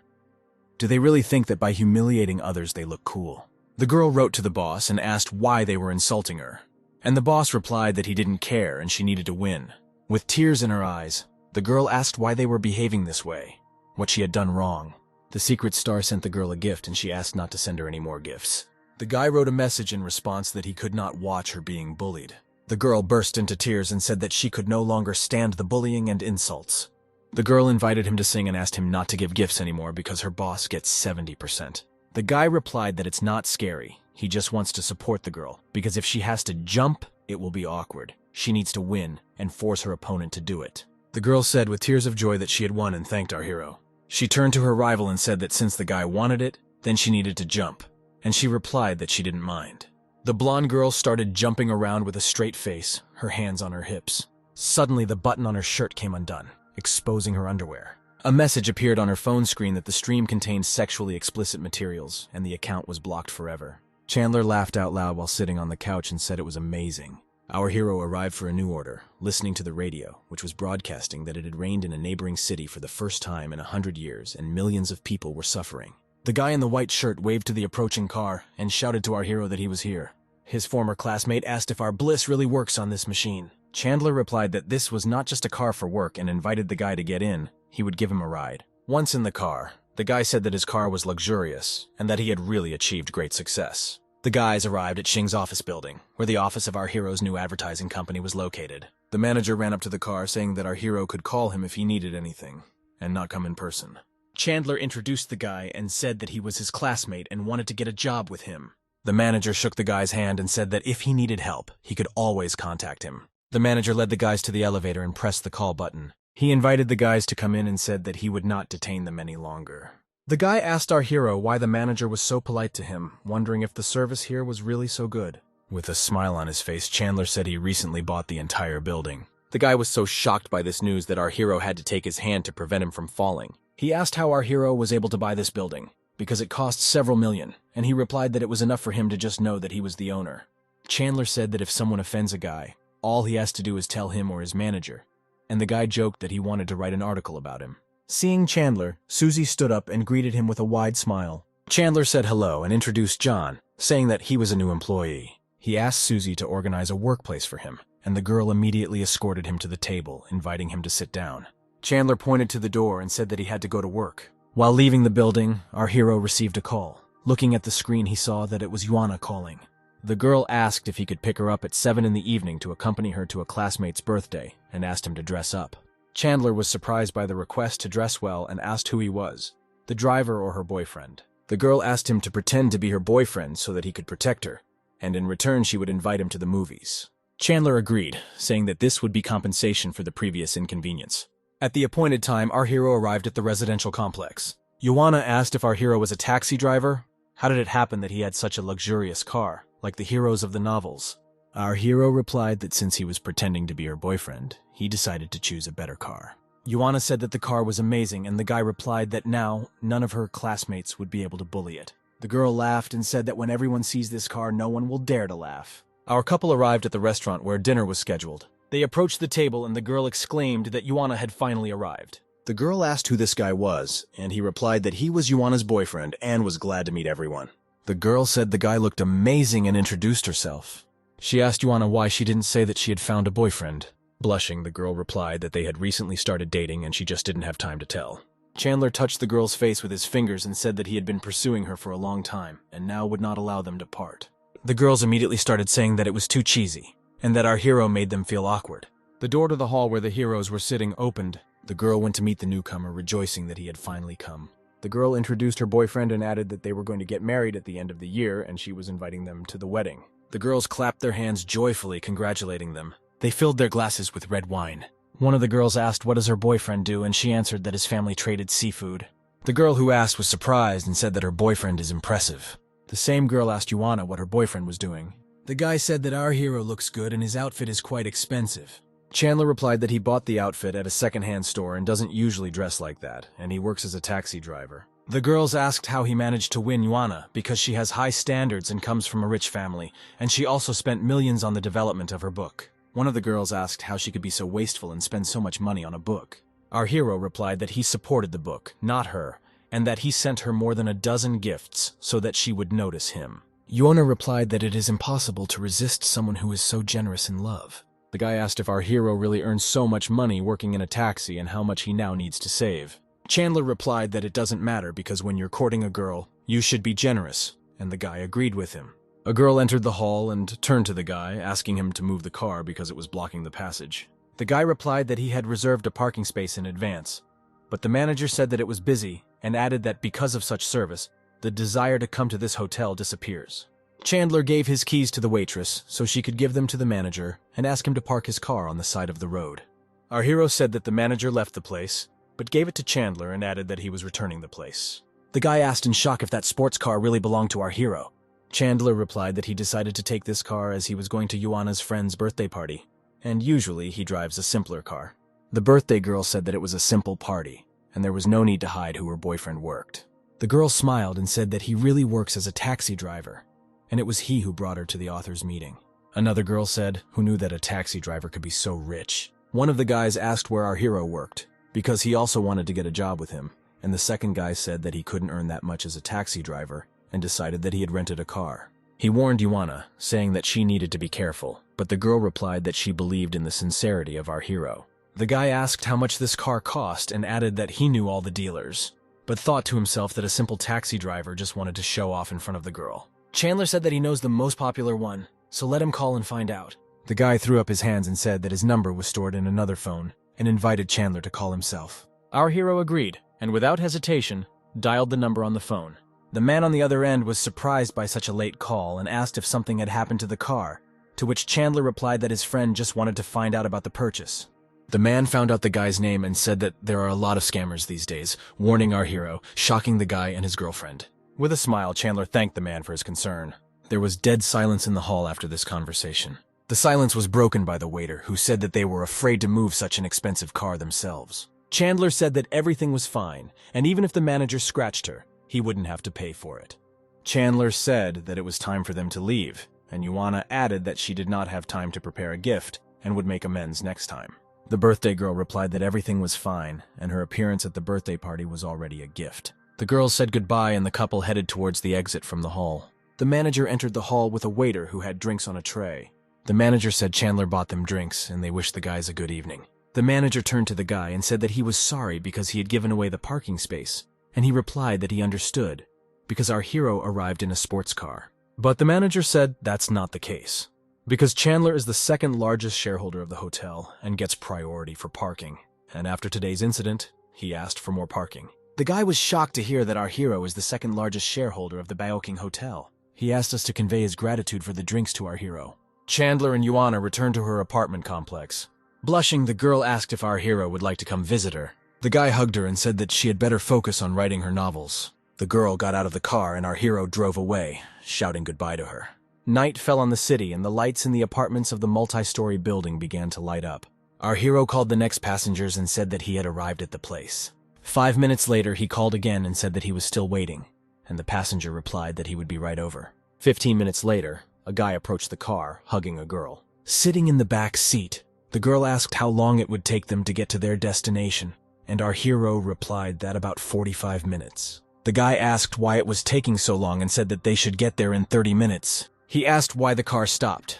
Do they really think that by humiliating others they look cool? The girl wrote to the boss and asked why they were insulting her. And the boss replied that he didn't care and she needed to win. With tears in her eyes, the girl asked why they were behaving this way, what she had done wrong. The secret star sent the girl a gift and she asked not to send her any more gifts. The guy wrote a message in response that he could not watch her being bullied. The girl burst into tears and said that she could no longer stand the bullying and insults. The girl invited him to sing and asked him not to give gifts anymore because her boss gets 70%. The guy replied that it's not scary. He just wants to support the girl, because if she has to jump, it will be awkward. She needs to win and force her opponent to do it. The girl said with tears of joy that she had won and thanked our hero. She turned to her rival and said that since the guy wanted it, then she needed to jump, and she replied that she didn't mind. The blonde girl started jumping around with a straight face, her hands on her hips. Suddenly, the button on her shirt came undone, exposing her underwear. A message appeared on her phone screen that the stream contained sexually explicit materials, and the account was blocked forever. Chandler laughed out loud while sitting on the couch and said it was amazing. Our hero arrived for a new order, listening to the radio, which was broadcasting that it had rained in a neighboring city for the first time in 100 years, and millions of people were suffering. The guy in the white shirt waved to the approaching car and shouted to our hero that he was here. His former classmate asked if our bliss really works on this machine. Chandler replied that this was not just a car for work and invited the guy to get in. He would give him a ride. Once in the car, the guy said that his car was luxurious and that he had really achieved great success. The guys arrived at Xing's office building, where the office of our hero's new advertising company was located. The manager ran up to the car saying that our hero could call him if he needed anything, and not come in person. Chandler introduced the guy and said that he was his classmate and wanted to get a job with him. The manager shook the guy's hand and said that if he needed help, he could always contact him. The manager led the guys to the elevator and pressed the call button. He invited the guys to come in and said that he would not detain them any longer. The guy asked our hero why the manager was so polite to him, wondering if the service here was really so good. With a smile on his face, Chandler said he recently bought the entire building. The guy was so shocked by this news that our hero had to take his hand to prevent him from falling. He asked how our hero was able to buy this building, because it cost several million, and he replied that it was enough for him to just know that he was the owner. Chandler said that if someone offends a guy, all he has to do is tell him or his manager, and the guy joked that he wanted to write an article about him. Seeing Chandler, Susie stood up and greeted him with a wide smile. Chandler said hello and introduced John, saying that he was a new employee. He asked Susie to organize a workplace for him, and the girl immediately escorted him to the table, inviting him to sit down. Chandler pointed to the door and said that he had to go to work. While leaving the building, our hero received a call. Looking at the screen, he saw that it was Yuana calling. The girl asked if he could pick her up at 7 in the evening to accompany her to a classmate's birthday, and asked him to dress up. Chandler was surprised by the request to dress well and asked who he was, the driver or her boyfriend. The girl asked him to pretend to be her boyfriend so that he could protect her, and in return she would invite him to the movies. Chandler agreed, saying that this would be compensation for the previous inconvenience. At the appointed time, our hero arrived at the residential complex. Yuana asked if our hero was a taxi driver. How did it happen that he had such a luxurious car, like the heroes of the novels? Our hero replied that since he was pretending to be her boyfriend, he decided to choose a better car. Yuana said that the car was amazing, and the guy replied that now none of her classmates would be able to bully it. The girl laughed and said that when everyone sees this car, no one will dare to laugh. Our couple arrived at the restaurant where dinner was scheduled. They approached the table and the girl exclaimed that Yuana had finally arrived. The girl asked who this guy was, and he replied that he was Yuana's boyfriend and was glad to meet everyone. The girl said the guy looked amazing and introduced herself. She asked Yuana why she didn't say that she had found a boyfriend. Blushing, the girl replied that they had recently started dating and she just didn't have time to tell. Chandler touched the girl's face with his fingers and said that he had been pursuing her for a long time and now would not allow them to part. The girls immediately started saying that it was too cheesy, and that our hero made them feel awkward. The door to the hall where the heroes were sitting opened. The girl went to meet the newcomer, rejoicing that he had finally come. The girl introduced her boyfriend and added that they were going to get married at the end of the year and she was inviting them to the wedding. The girls clapped their hands joyfully, congratulating them. They filled their glasses with red wine. One of the girls asked what does her boyfriend do, and she answered that his family traded seafood. The girl who asked was surprised and said that her boyfriend is impressive. The same girl asked Yuana what her boyfriend was doing. The guy said that our hero looks good and his outfit is quite expensive. Chandler replied that he bought the outfit at a secondhand store and doesn't usually dress like that, and he works as a taxi driver. The girls asked how he managed to win Yuana because she has high standards and comes from a rich family, and she also spent millions on the development of her book. One of the girls asked how she could be so wasteful and spend so much money on a book. Our hero replied that he supported the book, not her, and that he sent her more than a dozen gifts so that she would notice him. Yuana replied that it is impossible to resist someone who is so generous in love. The guy asked if our hero really earns so much money working in a taxi and how much he now needs to save. Chandler replied that it doesn't matter because when you're courting a girl, you should be generous, and the guy agreed with him. A girl entered the hall and turned to the guy, asking him to move the car because it was blocking the passage. The guy replied that he had reserved a parking space in advance, but the manager said that it was busy and added that because of such service, the desire to come to this hotel disappears. Chandler gave his keys to the waitress so she could give them to the manager and ask him to park his car on the side of the road. Our hero said that the manager left the place, but gave it to Chandler and added that he was returning the place. The guy asked in shock if that sports car really belonged to our hero. Chandler replied that he decided to take this car as he was going to Yuana's friend's birthday party, and usually he drives a simpler car. The birthday girl said that it was a simple party, and there was no need to hide who her boyfriend worked. The girl smiled and said that he really works as a taxi driver, and it was he who brought her to the author's meeting. Another girl said, who knew that a taxi driver could be so rich. One of the guys asked where our hero worked, because he also wanted to get a job with him, and the second guy said that he couldn't earn that much as a taxi driver, and decided that he had rented a car. He warned Yuana, saying that she needed to be careful, but the girl replied that she believed in the sincerity of our hero. The guy asked how much this car cost and added that he knew all the dealers, but thought to himself that a simple taxi driver just wanted to show off in front of the girl. Chandler said that he knows the most popular one, so let him call and find out. The guy threw up his hands and said that his number was stored in another phone and invited Chandler to call himself. Our hero agreed, and without hesitation, dialed the number on the phone. The man on the other end was surprised by such a late call and asked if something had happened to the car, to which Chandler replied that his friend just wanted to find out about the purchase. The man found out the guy's name and said that there are a lot of scammers these days, warning our hero, shocking the guy and his girlfriend. With a smile, Chandler thanked the man for his concern. There was dead silence in the hall after this conversation. The silence was broken by the waiter, who said that they were afraid to move such an expensive car themselves. Chandler said that everything was fine, and even if the manager scratched her, he wouldn't have to pay for it. Chandler said that it was time for them to leave, and Yuana added that she did not have time to prepare a gift and would make amends next time. The birthday girl replied that everything was fine, and her appearance at the birthday party was already a gift. The girls said goodbye and the couple headed towards the exit from the hall. The manager entered the hall with a waiter who had drinks on a tray. The manager said Chandler bought them drinks and they wished the guys a good evening. The manager turned to the guy and said that he was sorry because he had given away the parking space, and he replied that he understood, because our hero arrived in a sports car. But the manager said that's not the case, because Chandler is the second largest shareholder of the hotel and gets priority for parking, and after today's incident, he asked for more parking. The guy was shocked to hear that our hero is the second largest shareholder of the Baoking Hotel. He asked us to convey his gratitude for the drinks to our hero. Chandler and Yuana returned to her apartment complex. Blushing, the girl asked if our hero would like to come visit her. The guy hugged her and said that she had better focus on writing her novels. The girl got out of the car and our hero drove away, shouting goodbye to her. Night fell on the city and the lights in the apartments of the multi-story building began to light up. Our hero called the next passengers and said that he had arrived at the place. 5 minutes later, he called again and said that he was still waiting, and the passenger replied that he would be right over. 15 minutes later, a guy approached the car, hugging a girl. Sitting in the back seat, the girl asked how long it would take them to get to their destination, and our hero replied that about 45 minutes. The guy asked why it was taking so long and said that they should get there in 30 minutes. He asked why the car stopped.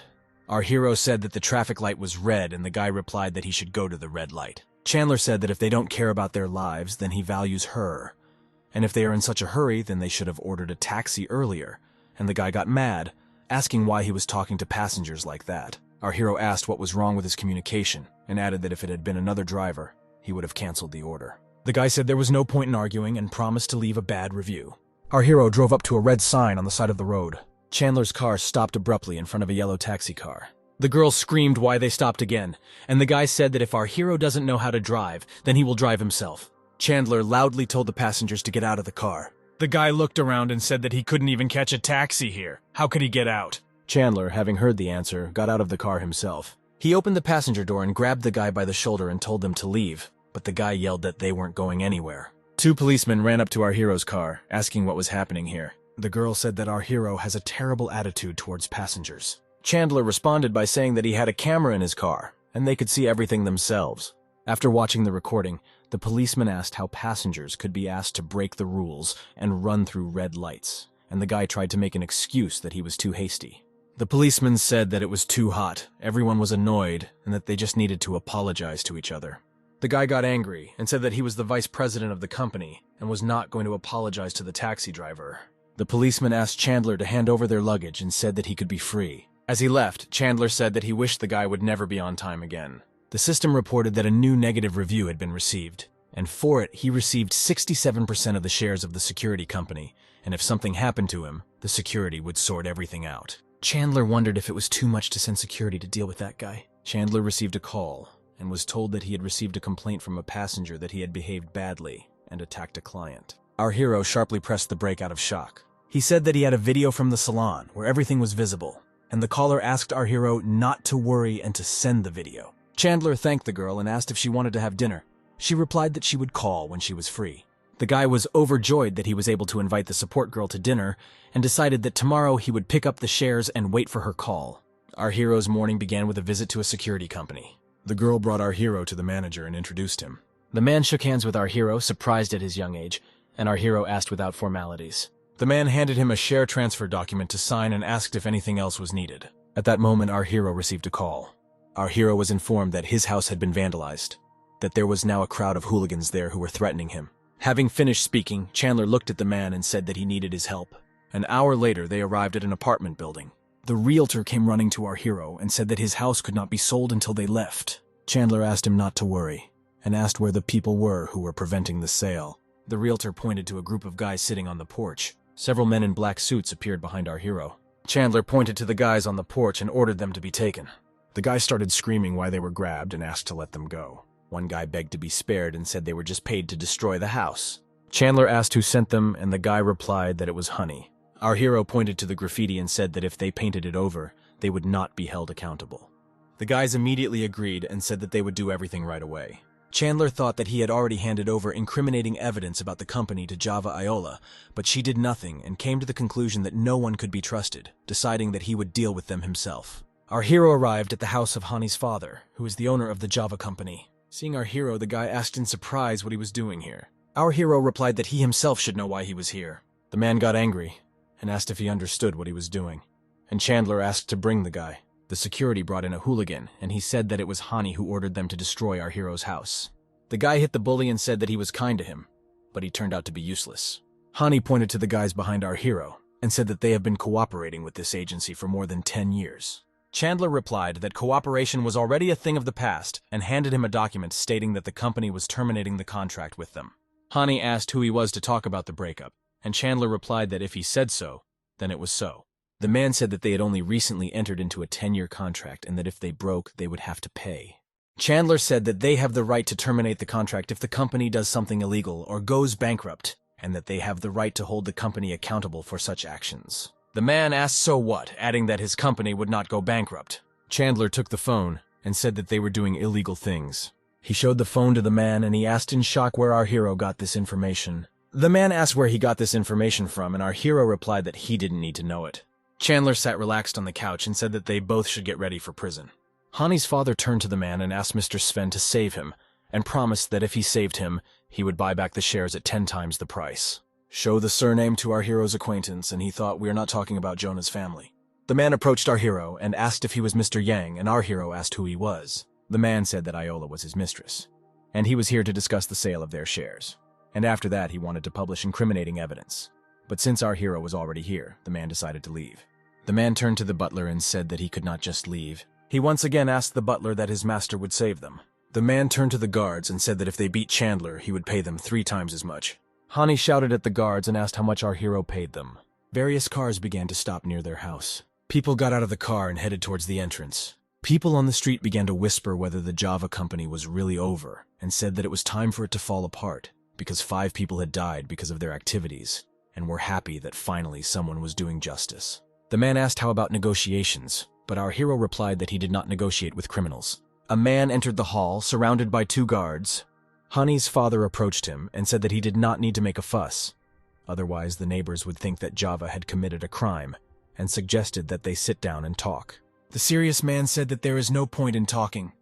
Our hero said that the traffic light was red, and the guy replied that he should go to the red light. Chandler said that if they don't care about their lives, then he values her. And if they are in such a hurry, then they should have ordered a taxi earlier. And the guy got mad, asking why he was talking to passengers like that. Our hero asked what was wrong with his communication, and added that if it had been another driver, he would have canceled the order. The guy said there was no point in arguing and promised to leave a bad review. Our hero drove up to a red sign on the side of the road. Chandler's car stopped abruptly in front of a yellow taxi car. The girl screamed why they stopped again, and the guy said that if our hero doesn't know how to drive, then he will drive himself. Chandler loudly told the passengers to get out of the car. The guy looked around and said that he couldn't even catch a taxi here. How could he get out? Chandler, having heard the answer, got out of the car himself. He opened the passenger door and grabbed the guy by the shoulder and told them to leave, but the guy yelled that they weren't going anywhere. 2 policemen ran up to our hero's car, asking what was happening here. The girl said that our hero has a terrible attitude towards passengers. Chandler responded by saying that he had a camera in his car, and they could see everything themselves. After watching the recording, the policeman asked how passengers could be asked to break the rules and run through red lights, and the guy tried to make an excuse that he was too hasty. The policeman said that it was too hot, everyone was annoyed, and that they just needed to apologize to each other. The guy got angry and said that he was the vice president of the company and was not going to apologize to the taxi driver. The policeman asked Chandler to hand over their luggage and said that he could be free. As he left, Chandler said that he wished the guy would never be on time again. The system reported that a new negative review had been received, and for it, he received 67% of the shares of the security company, and if something happened to him, the security would sort everything out. Chandler wondered if it was too much to send security to deal with that guy. Chandler received a call, and was told that he had received a complaint from a passenger that he had behaved badly and attacked a client. Our hero sharply pressed the brake out of shock. He said that he had a video from the salon where everything was visible, and the caller asked our hero not to worry and to send the video. Chandler thanked the girl and asked if she wanted to have dinner. She replied that she would call when she was free. The guy was overjoyed that he was able to invite the support girl to dinner and decided that tomorrow he would pick up the shares and wait for her call. Our hero's morning began with a visit to a security company. The girl brought our hero to the manager and introduced him. The man shook hands with our hero, surprised at his young age, and our hero asked without formalities. The man handed him a share transfer document to sign and asked if anything else was needed. At that moment, our hero received a call. Our hero was informed that his house had been vandalized, that there was now a crowd of hooligans there who were threatening him. Having finished speaking, Chandler looked at the man and said that he needed his help. An hour later, they arrived at an apartment building. The realtor came running to our hero and said that his house could not be sold until they left. Chandler asked him not to worry, and asked where the people were who were preventing the sale. The realtor pointed to a group of guys sitting on the porch. Several men in black suits appeared behind our hero. Chandler pointed to the guys on the porch and ordered them to be taken. The guys started screaming why they were grabbed and asked to let them go. One guy begged to be spared and said they were just paid to destroy the house. Chandler asked who sent them, and the guy replied that it was Honey. Our hero pointed to the graffiti and said that if they painted it over, they would not be held accountable. The guys immediately agreed and said that they would do everything right away. Chandler thought that he had already handed over incriminating evidence about the company to Java Iola, but she did nothing and came to the conclusion that no one could be trusted, deciding that he would deal with them himself. Our hero arrived at the house of Hani's father, who is the owner of the Java company. Seeing our hero, the guy asked in surprise what he was doing here. Our hero replied that he himself should know why he was here. The man got angry and asked if he understood what he was doing, and Chandler asked to bring the guy. The security brought in a hooligan, and he said that it was Hani who ordered them to destroy our hero's house. The guy hit the bully and said that he was kind to him, but he turned out to be useless. Hani pointed to the guys behind our hero and said that they have been cooperating with this agency for more than 10 years. Chandler replied that cooperation was already a thing of the past and handed him a document stating that the company was terminating the contract with them. Hani asked who he was to talk about the breakup, and Chandler replied that if he said so, then it was so. The man said that they had only recently entered into a 10-year contract and that if they broke, they would have to pay. Chandler said that they have the right to terminate the contract if the company does something illegal or goes bankrupt, and that they have the right to hold the company accountable for such actions. The man asked so what, adding that his company would not go bankrupt. Chandler took the phone and said that they were doing illegal things. He showed the phone to the man and he asked in shock where our hero got this information. The man asked where he got this information from, and our hero replied that he didn't need to know it. Chandler sat relaxed on the couch and said that they both should get ready for prison. Hani's father turned to the man and asked Mr. Sven to save him, and promised that if he saved him, he would buy back the shares at 10 times the price. Show the surname to our hero's acquaintance, and he thought we are not talking about Jonah's family. The man approached our hero and asked if he was Mr. Yang, and our hero asked who he was. The man said that Iola was his mistress, and he was here to discuss the sale of their shares. And after that, he wanted to publish incriminating evidence. But since our hero was already here, the man decided to leave. The man turned to the butler and said that he could not just leave. He once again asked the butler that his master would save them. The man turned to the guards and said that if they beat Chandler, he would pay them 3 times as much. Hani shouted at the guards and asked how much our hero paid them. Various cars began to stop near their house. People got out of the car and headed towards the entrance. People on the street began to whisper whether the Java company was really over and said that it was time for it to fall apart because 5 people had died because of their activities and were happy that finally someone was doing justice. The man asked how about negotiations, but our hero replied that he did not negotiate with criminals. A man entered the hall, surrounded by 2 guards. Hani's father approached him and said that he did not need to make a fuss. Otherwise, the neighbors would think that Java had committed a crime, and suggested that they sit down and talk. The serious man said that there is no point in talking.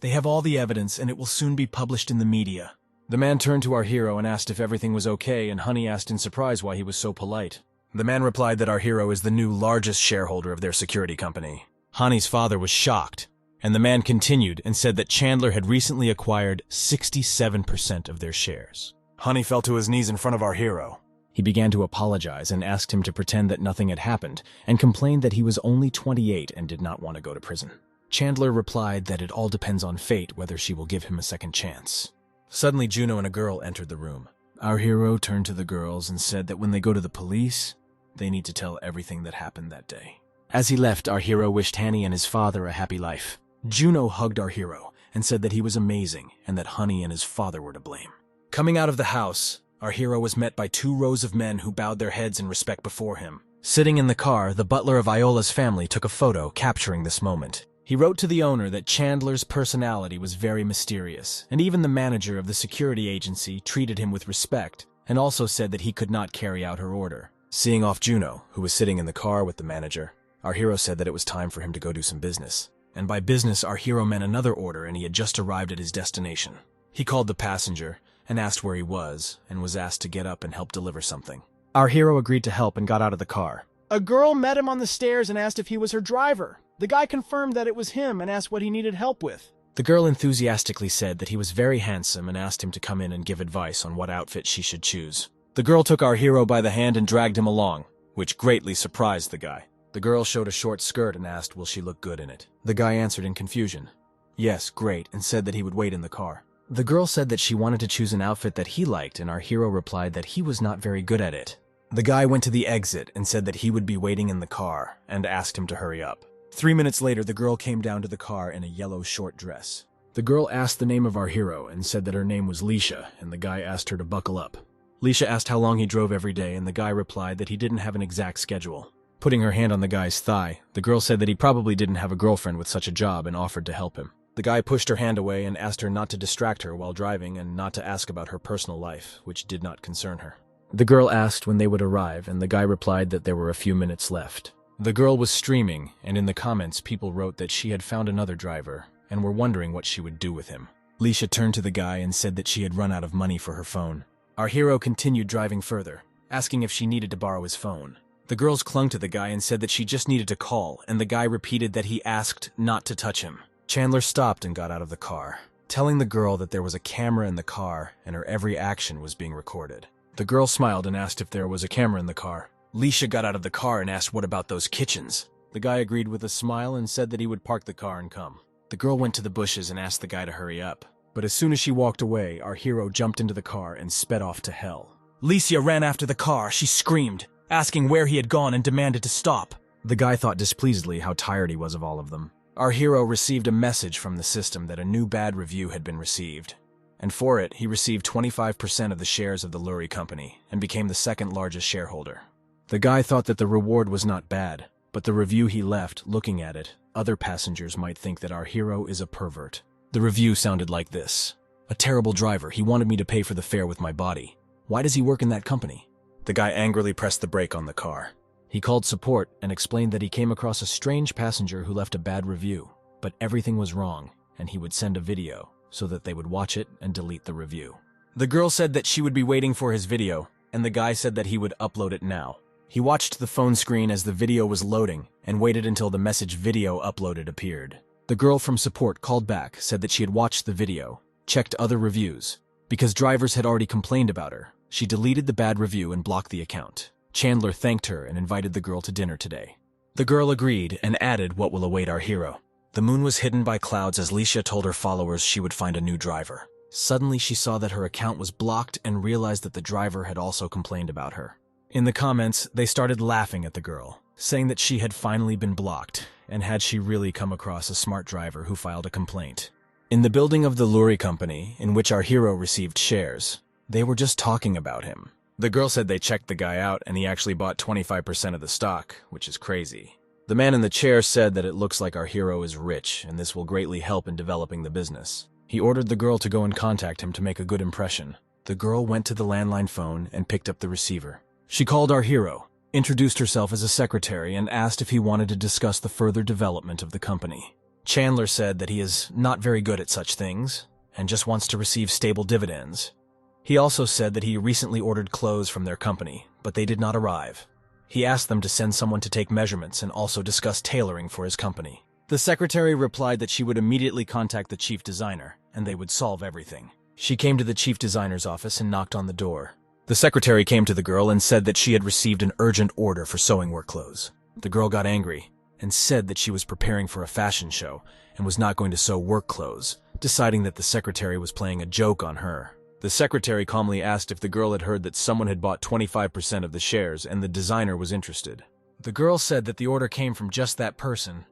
They have all the evidence, and it will soon be published in the media. The man turned to our hero and asked if everything was okay, and Hani asked in surprise why he was so polite. The man replied that our hero is the new largest shareholder of their security company. Hani's father was shocked, and the man continued and said that Chandler had recently acquired 67% of their shares. Hani fell to his knees in front of our hero. He began to apologize and asked him to pretend that nothing had happened, and complained that he was only 28 and did not want to go to prison. Chandler replied that it all depends on fate whether she will give him a second chance. Suddenly, Juno and a girl entered the room. Our hero turned to the girls and said that when they go to the police, they need to tell everything that happened that day. As he left, our hero wished Hani and his father a happy life. Juno hugged our hero and said that he was amazing and that Honey and his father were to blame. Coming out of the house, our hero was met by 2 rows of men who bowed their heads in respect before him. Sitting in the car, the butler of Iola's family took a photo capturing this moment. He wrote to the owner that Chandler's personality was very mysterious, and even the manager of the security agency treated him with respect and also said that he could not carry out her order. Seeing off Juno, who was sitting in the car with the manager, our hero said that it was time for him to go do some business. And by business, our hero meant another order, and he had just arrived at his destination. He called the passenger and asked where he was, and was asked to get up and help deliver something. Our hero agreed to help and got out of the car. A girl met him on the stairs and asked if he was her driver. The guy confirmed that it was him and asked what he needed help with. The girl enthusiastically said that he was very handsome and asked him to come in and give advice on what outfit she should choose. The girl took our hero by the hand and dragged him along, which greatly surprised the guy. The girl showed a short skirt and asked, will she look good in it? The guy answered in confusion, yes, great, and said that he would wait in the car. The girl said that she wanted to choose an outfit that he liked, and our hero replied that he was not very good at it. The guy went to the exit and said that he would be waiting in the car and asked him to hurry up. 3 minutes later, the girl came down to the car in a yellow short dress. The girl asked the name of our hero and said that her name was Leisha, and the guy asked her to buckle up. Leisha asked how long he drove every day, and the guy replied that he didn't have an exact schedule. Putting her hand on the guy's thigh, the girl said that he probably didn't have a girlfriend with such a job and offered to help him. The guy pushed her hand away and asked her not to distract her while driving and not to ask about her personal life, which did not concern her. The girl asked when they would arrive, and the guy replied that there were a few minutes left. The girl was streaming, and in the comments people wrote that she had found another driver and were wondering what she would do with him. Leisha turned to the guy and said that she had run out of money for her phone. Our hero continued driving further, asking if she needed to borrow his phone. The girls clung to the guy and said that she just needed to call, and the guy repeated that he asked not to touch him. Chandler stopped and got out of the car, telling the girl that there was a camera in the car and her every action was being recorded. The girl smiled and asked if there was a camera in the car. Leisha got out of the car and asked what about those kitchens. The guy agreed with a smile and said that he would park the car and come. The girl went to the bushes and asked the guy to hurry up. But as soon as she walked away, our hero jumped into the car and sped off to hell. Leisha ran after the car. She screamed, asking where he had gone and demanded to stop. The guy thought displeasedly how tired he was of all of them. Our hero received a message from the system that a new bad review had been received. And for it, he received 25% of the shares of the Lurie company and became the second largest shareholder. The guy thought that the reward was not bad, but the review he left, looking at it, other passengers might think that our hero is a pervert. The review sounded like this. A terrible driver. He wanted me to pay for the fare with my body. Why does he work in that company? The guy angrily pressed the brake on the car. He called support and explained that he came across a strange passenger who left a bad review, but everything was wrong, and he would send a video so that they would watch it and delete the review. The girl said that she would be waiting for his video, and the guy said that he would upload it now. He watched the phone screen as the video was loading and waited until the message video uploaded appeared. The girl from support called back, said that she had watched the video, checked other reviews. Because drivers had already complained about her, she deleted the bad review and blocked the account. Chandler thanked her and invited the girl to dinner today. The girl agreed and added what will await our hero. The moon was hidden by clouds as Leisha told her followers she would find a new driver. Suddenly she saw that her account was blocked and realized that the driver had also complained about her. In the comments, they started laughing at the girl, saying that she had finally been blocked, and had she really come across a smart driver who filed a complaint. In the building of the Lurie company, in which our hero received shares, they were just talking about him. The girl said they checked the guy out and he actually bought 25% of the stock, which is crazy. The man in the chair said that it looks like our hero is rich and this will greatly help in developing the business. He ordered the girl to go and contact him to make a good impression. The girl went to the landline phone and picked up the receiver. She called our hero, introduced herself as a secretary, and asked if he wanted to discuss the further development of the company. Chandler said that he is not very good at such things and just wants to receive stable dividends. He also said that he recently ordered clothes from their company, but they did not arrive. He asked them to send someone to take measurements and also discuss tailoring for his company. The secretary replied that she would immediately contact the chief designer, and they would solve everything. She came to the chief designer's office and knocked on the door. The secretary came to the girl and said that she had received an urgent order for sewing work clothes. The girl got angry and said that she was preparing for a fashion show and was not going to sew work clothes, deciding that the secretary was playing a joke on her. The secretary calmly asked if the girl had heard that someone had bought 25% of the shares and the designer was interested. The girl said that the order came from just that person,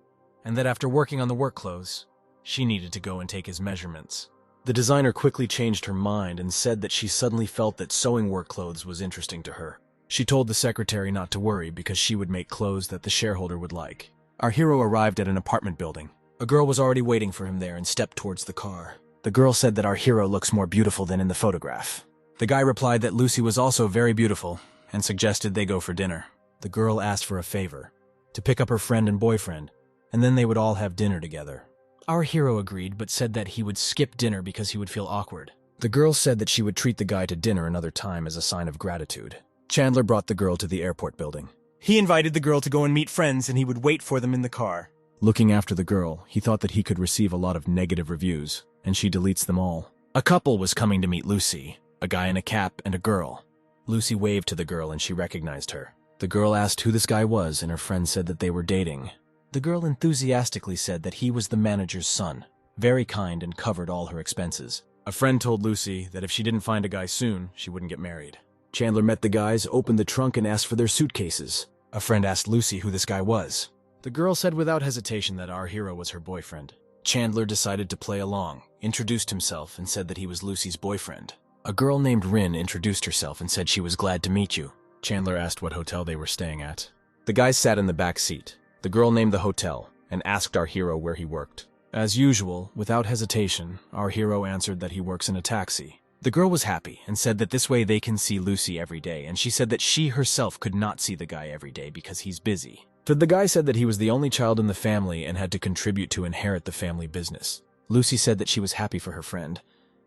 and that after working on the work clothes, She needed to go and take his measurements. The designer quickly changed her mind and said that she suddenly felt that sewing work clothes was interesting to her. She told the secretary not to worry because she would make clothes that the shareholder would like. Our hero arrived at an apartment building. A girl was already waiting for him there and stepped towards the car. The girl said that our hero looks more beautiful than in the photograph. The guy replied that Lucy was also very beautiful and suggested they go for dinner. The girl asked for a favor, to pick up her friend and boyfriend, and then they would all have dinner together. Our hero agreed but said that he would skip dinner because he would feel awkward. The girl said that she would treat the guy to dinner another time as a sign of gratitude. Chandler brought the girl to the airport building. He invited the girl to go and meet friends and he would wait for them in the car. Looking after the girl, he thought that he could receive a lot of negative reviews, and she deletes them all. A couple was coming to meet Lucy, a guy in a cap and a girl. Lucy waved to the girl and she recognized her. The girl asked who this guy was and her friend said that they were dating. The girl enthusiastically said that he was the manager's son, very kind and covered all her expenses. A friend told Lucy that if she didn't find a guy soon, she wouldn't get married. Chandler met the guys, opened the trunk and asked for their suitcases. A friend asked Lucy who this guy was. The girl said without hesitation that our hero was her boyfriend. Chandler decided to play along, introduced himself and said that he was Lucy's boyfriend. A girl named Rin introduced herself and said she was glad to meet you. Chandler asked what hotel they were staying at. The guys sat in the back seat. The girl named the hotel and asked our hero where he worked. As usual, without hesitation, our hero answered that he works in a taxi. The girl was happy and said that this way they can see Lucy every day, and she said that she herself could not see the guy every day because he's busy. So the guy said that he was the only child in the family and had to contribute to inherit the family business. Lucy said that she was happy for her friend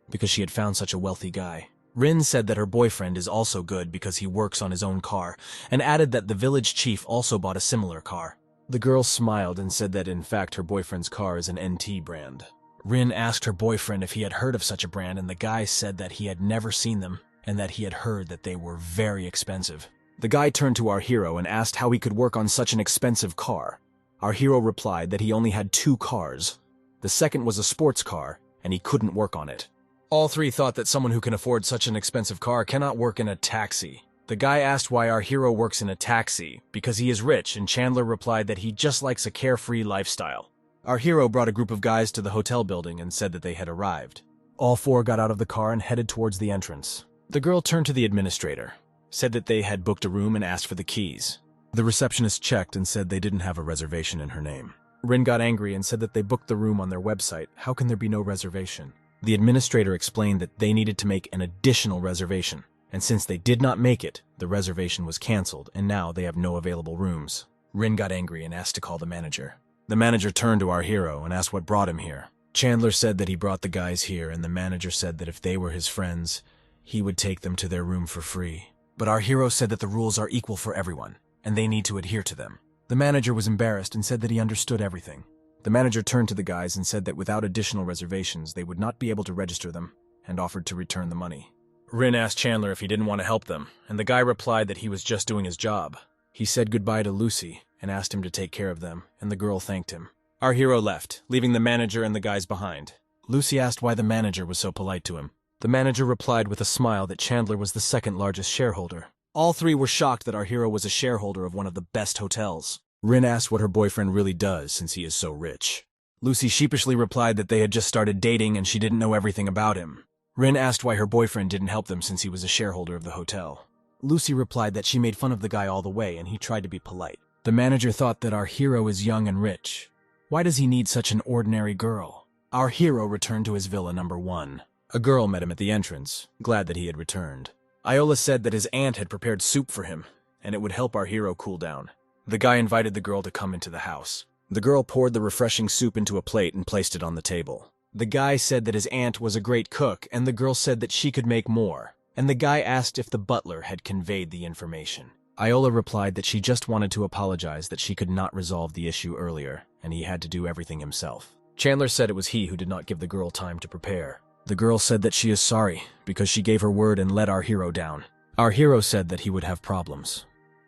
because she had found such a wealthy guy. Rin said that her boyfriend is also good because he works on his own car, and added that the village chief also bought a similar car. The girl smiled and said that in fact her boyfriend's car is an NT brand. Rin asked her boyfriend if he had heard of such a brand, and the guy said that he had never seen them and that he had heard that they were very expensive. The guy turned to our hero and asked how he could work on such an expensive car. Our hero replied that he only had 2 cars. The second was a sports car, and he couldn't work on it. All three thought that someone who can afford such an expensive car cannot work in a taxi. The guy asked why our hero works in a taxi, because he is rich, and Chandler replied that he just likes a carefree lifestyle. Our hero brought a group of guys to the hotel building and said that they had arrived. All 4 got out of the car and headed towards the entrance. The girl turned to the administrator, said that they had booked a room and asked for the keys. The receptionist checked and said they didn't have a reservation in her name. Rin got angry and said that they booked the room on their website. How can there be no reservation? The administrator explained that they needed to make an additional reservation, and since they did not make it, the reservation was canceled and now they have no available rooms. Rin got angry and asked to call the manager. The manager turned to our hero and asked what brought him here. Chandler said that he brought the guys here, and the manager said that if they were his friends, he would take them to their room for free. But our hero said that the rules are equal for everyone, and they need to adhere to them. The manager was embarrassed and said that he understood everything. The manager turned to the guys and said that without additional reservations, they would not be able to register them, and offered to return the money. Rin asked Chandler if he didn't want to help them, and the guy replied that he was just doing his job. He said goodbye to Lucy and asked him to take care of them, and the girl thanked him. Our hero left, leaving the manager and the guys behind. Lucy asked why the manager was so polite to him. The manager replied with a smile that Chandler was the second largest shareholder. All 3 were shocked that our hero was a shareholder of one of the best hotels. Rin asked what her boyfriend really does since he is so rich. Lucy sheepishly replied that they had just started dating and she didn't know everything about him. Rin asked why her boyfriend didn't help them since he was a shareholder of the hotel. Lucy replied that she made fun of the guy all the way and he tried to be polite. The manager thought that our hero is young and rich. Why does he need such an ordinary girl? Our hero returned to his villa number 1. A girl met him at the entrance, glad that he had returned. Iola said that his aunt had prepared soup for him, and it would help our hero cool down. The guy invited the girl to come into the house. The girl poured the refreshing soup into a plate and placed it on the table. The guy said that his aunt was a great cook, and the girl said that she could make more. And the guy asked if the butler had conveyed the information. Iola replied that she just wanted to apologize that she could not resolve the issue earlier, and he had to do everything himself. Chandler said it was he who did not give the girl time to prepare. The girl said that she is sorry because she gave her word and let our hero down. Our hero said that he would have problems.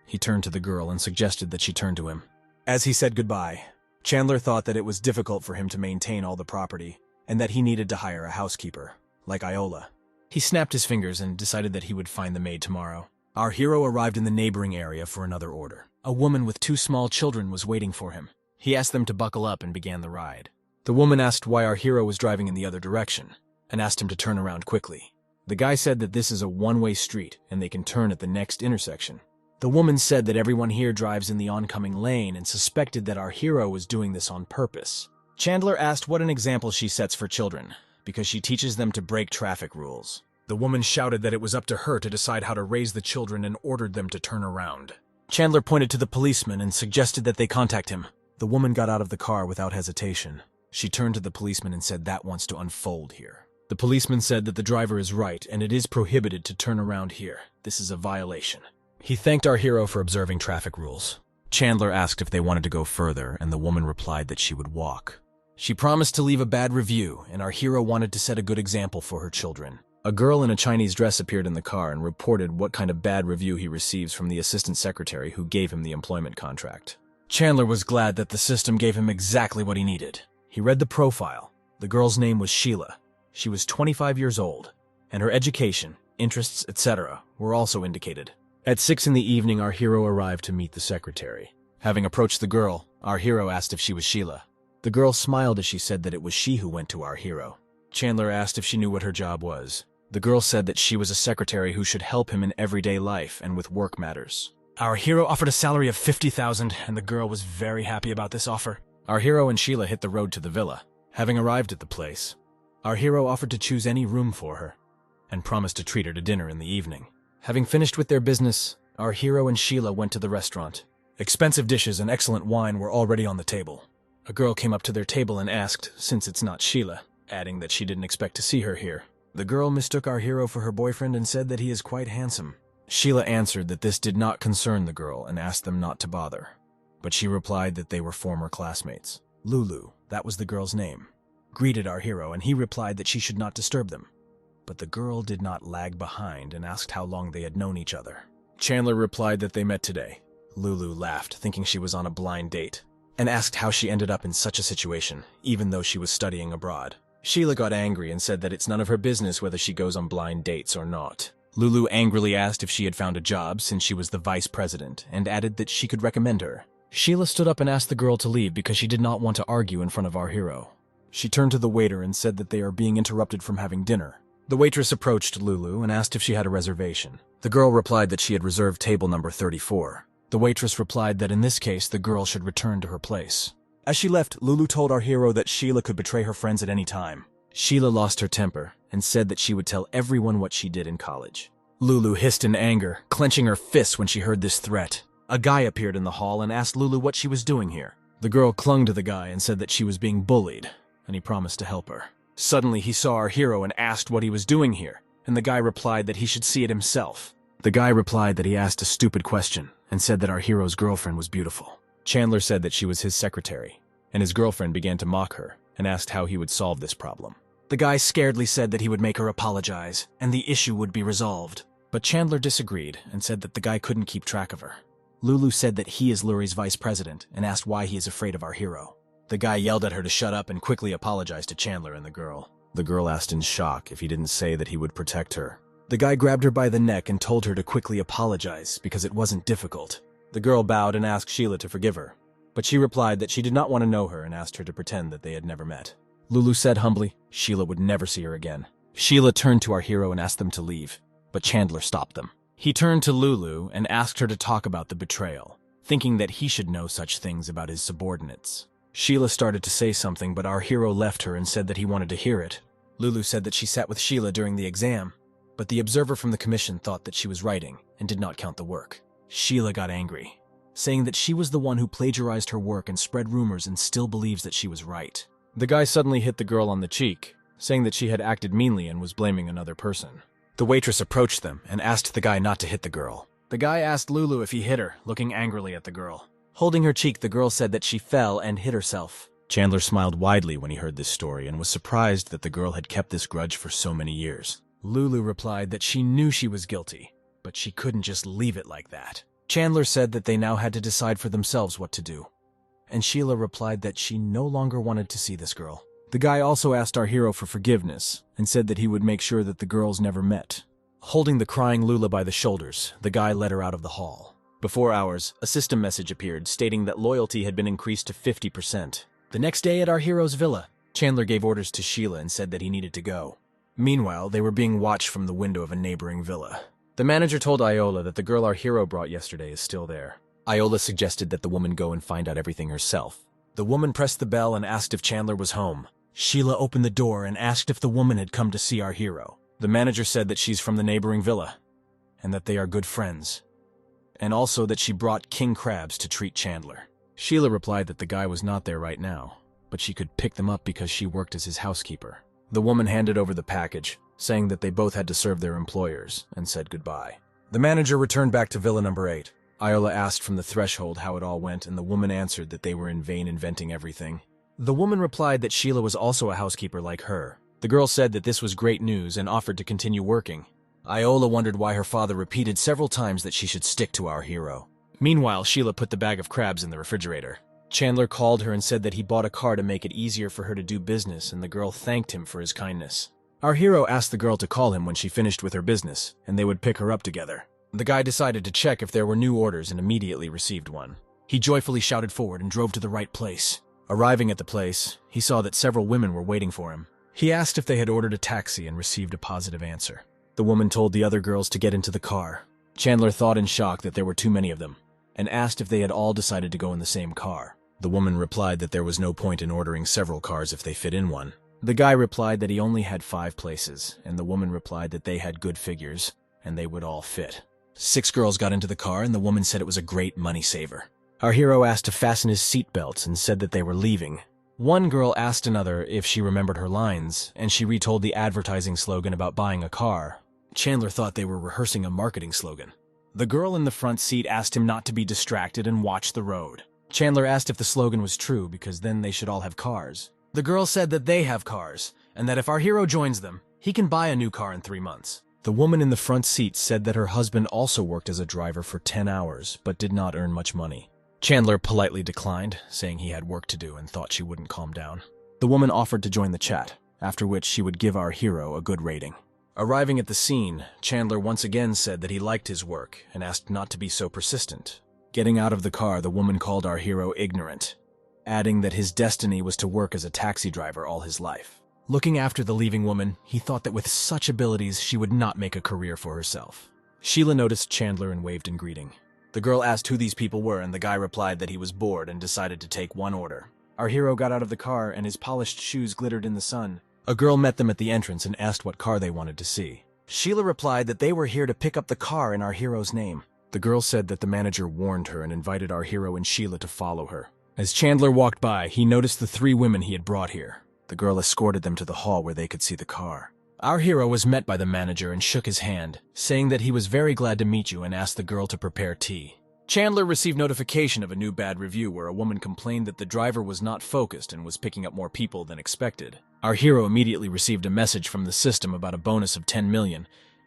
He turned to the girl and suggested that she turn to him. As he said goodbye, Chandler thought that it was difficult for him to maintain all the property and that he needed to hire a housekeeper, like Iola. He snapped his fingers and decided that he would find the maid tomorrow. Our hero arrived in the neighboring area for another order. A woman with 2 small children was waiting for him. He asked them to buckle up and began the ride. The woman asked why our hero was driving in the other direction, and asked him to turn around quickly. The guy said that this is a one-way street, and they can turn at the next intersection. The woman said that everyone here drives in the oncoming lane and suspected that our hero was doing this on purpose. Chandler asked what an example she sets for children, because she teaches them to break traffic rules. The woman shouted that it was up to her to decide how to raise the children and ordered them to turn around. Chandler pointed to the policeman and suggested that they contact him. The woman got out of the car without hesitation. She turned to the policeman and said that wants to unfold here. The policeman said that the driver is right and it is prohibited to turn around here. This is a violation. He thanked our hero for observing traffic rules. Chandler asked if they wanted to go further, and the woman replied that she would walk. She promised to leave a bad review, and our hero wanted to set a good example for her children. A girl in a Chinese dress appeared in the car and reported what kind of bad review he receives from the assistant secretary who gave him the employment contract. Chandler was glad that the system gave him exactly what he needed. He read the profile. The girl's name was Sheila. She was 25 years old, and her education, interests, etc. were also indicated. At 6 in the evening, our hero arrived to meet the secretary. Having approached the girl, our hero asked if she was Sheila. The girl smiled as she said that it was she who went to our hero. Chandler asked if she knew what her job was. The girl said that she was a secretary who should help him in everyday life and with work matters. Our hero offered a salary of $50,000, and the girl was very happy about this offer. Our hero and Sheila hit the road to the villa. Having arrived at the place, our hero offered to choose any room for her and promised to treat her to dinner in the evening. Having finished with their business, our hero and Sheila went to the restaurant. Expensive dishes and excellent wine were already on the table. A girl came up to their table and asked, since it's not Sheila, adding that she didn't expect to see her here. The girl mistook our hero for her boyfriend and said that he is quite handsome. Sheila answered that this did not concern the girl and asked them not to bother. But she replied that they were former classmates. Lulu, that was the girl's name, greeted our hero, and he replied that she should not disturb them. But the girl did not lag behind and asked how long they had known each other. Chandler replied that they met today. Lulu laughed, thinking she was on a blind date, and asked how she ended up in such a situation, even though she was studying abroad. Sheila got angry and said that it's none of her business whether she goes on blind dates or not. Lulu angrily asked if she had found a job since she was the vice president, and added that she could recommend her. Sheila stood up and asked the girl to leave because she did not want to argue in front of our hero. She turned to the waiter and said that they are being interrupted from having dinner. The waitress approached Lulu and asked if she had a reservation. The girl replied that she had reserved table number 34. The waitress replied that in this case the girl should return to her place. As she left, Lulu told our hero that Sheila could betray her friends at any time. Sheila lost her temper and said that she would tell everyone what she did in college. Lulu hissed in anger, clenching her fists when she heard this threat. A guy appeared in the hall and asked Lulu what she was doing here. The girl clung to the guy and said that she was being bullied, and he promised to help her. Suddenly, he saw our hero and asked what he was doing here, and the guy replied that he should see it himself. The guy replied that he asked a stupid question and said that our hero's girlfriend was beautiful. Chandler said that she was his secretary, and his girlfriend began to mock her and asked how he would solve this problem. The guy scaredly said that he would make her apologize, and the issue would be resolved. But Chandler disagreed and said that the guy couldn't keep track of her. Lulu said that he is Luri's vice president and asked why he is afraid of our hero. The guy yelled at her to shut up and quickly apologized to Chandler and the girl. The girl asked in shock if he didn't say that he would protect her. The guy grabbed her by the neck and told her to quickly apologize because it wasn't difficult. The girl bowed and asked Sheila to forgive her, but she replied that she did not want to know her and asked her to pretend that they had never met. Lulu said humbly Sheila would never see her again. Sheila turned to our hero and asked them to leave, but Chandler stopped them. He turned to Lulu and asked her to talk about the betrayal, thinking that he should know such things about his subordinates. Sheila started to say something, but our hero left her and said that he wanted to hear it. Lulu said that she sat with Sheila during the exam, but the observer from the commission thought that she was writing and did not count the work. Sheila got angry, saying that she was the one who plagiarized her work and spread rumors and still believes that she was right. The guy suddenly hit the girl on the cheek, saying that she had acted meanly and was blaming another person. The waitress approached them and asked the guy not to hit the girl. The guy asked Lulu if he hit her, looking angrily at the girl. Holding her cheek, the girl said that she fell and hit herself. Chandler smiled widely when he heard this story and was surprised that the girl had kept this grudge for so many years. Lulu replied that she knew she was guilty, but she couldn't just leave it like that. Chandler said that they now had to decide for themselves what to do, and Sheila replied that she no longer wanted to see this girl. The guy also asked our hero for forgiveness and said that he would make sure that the girls never met. Holding the crying Lula by the shoulders, the guy led her out of the hall. Before hours, a system message appeared stating that loyalty had been increased to 50%. The next day at our hero's villa, Chandler gave orders to Sheila and said that he needed to go. Meanwhile, they were being watched from the window of a neighboring villa. The manager told Iola that the girl our hero brought yesterday is still there. Iola suggested that the woman go and find out everything herself. The woman pressed the bell and asked if Chandler was home. Sheila opened the door and asked if the woman had come to see our hero. The manager said that she's from the neighboring villa, and that they are good friends, and also that she brought king crabs to treat Chandler. Sheila replied that the guy was not there right now, but she could pick them up because she worked as his housekeeper. The woman handed over the package, saying that they both had to serve their employers, and said goodbye. The manager returned back to Villa number 8. Iola asked from the threshold how it all went, and the woman answered that they were in vain inventing everything. The woman replied that Sheila was also a housekeeper like her. The girl said that this was great news and offered to continue working. Iola wondered why her father repeated several times that she should stick to our hero. Meanwhile, Sheila put the bag of crabs in the refrigerator. Chandler called her and said that he bought a car to make it easier for her to do business, and the girl thanked him for his kindness. Our hero asked the girl to call him when she finished with her business, and they would pick her up together. The guy decided to check if there were new orders and immediately received one. He joyfully shouted forward and drove to the right place. Arriving at the place, he saw that several women were waiting for him. He asked if they had ordered a taxi and received a positive answer. The woman told the other girls to get into the car. Chandler thought in shock that there were too many of them, and asked if they had all decided to go in the same car. The woman replied that there was no point in ordering several cars if they fit in one. The guy replied that he only had 5 places, and the woman replied that they had good figures, and they would all fit. 6 girls got into the car, and the woman said it was a great money saver. Our hero asked to fasten his seatbelts and said that they were leaving. One girl asked another if she remembered her lines, and she retold the advertising slogan about buying a car. Chandler thought they were rehearsing a marketing slogan. The girl in the front seat asked him not to be distracted and watch the road. Chandler asked if the slogan was true because then they should all have cars. The girl said that they have cars, and that if our hero joins them, he can buy a new car in 3 months. The woman in the front seat said that her husband also worked as a driver for 10 hours, but did not earn much money. Chandler politely declined, saying he had work to do and thought she wouldn't calm down. The woman offered to join the chat, after which she would give our hero a good rating. Arriving at the scene, Chandler once again said that he liked his work and asked not to be so persistent. Getting out of the car, the woman called our hero ignorant, adding that his destiny was to work as a taxi driver all his life. Looking after the leaving woman, he thought that with such abilities, she would not make a career for herself. Sheila noticed Chandler and waved in greeting. The girl asked who these people were, and the guy replied that he was bored and decided to take one order. Our hero got out of the car, and his polished shoes glittered in the sun. A girl met them at the entrance and asked what car they wanted to see. Sheila replied that they were here to pick up the car in our hero's name. The girl said that the manager warned her and invited our hero and Sheila to follow her. As Chandler walked by, he noticed the 3 women he had brought here. The girl escorted them to the hall where they could see the car. Our hero was met by the manager and shook his hand, saying that he was very glad to meet you and asked the girl to prepare tea. Chandler received notification of a new bad review where a woman complained that the driver was not focused and was picking up more people than expected. Our hero immediately received a message from the system about a bonus of 10 million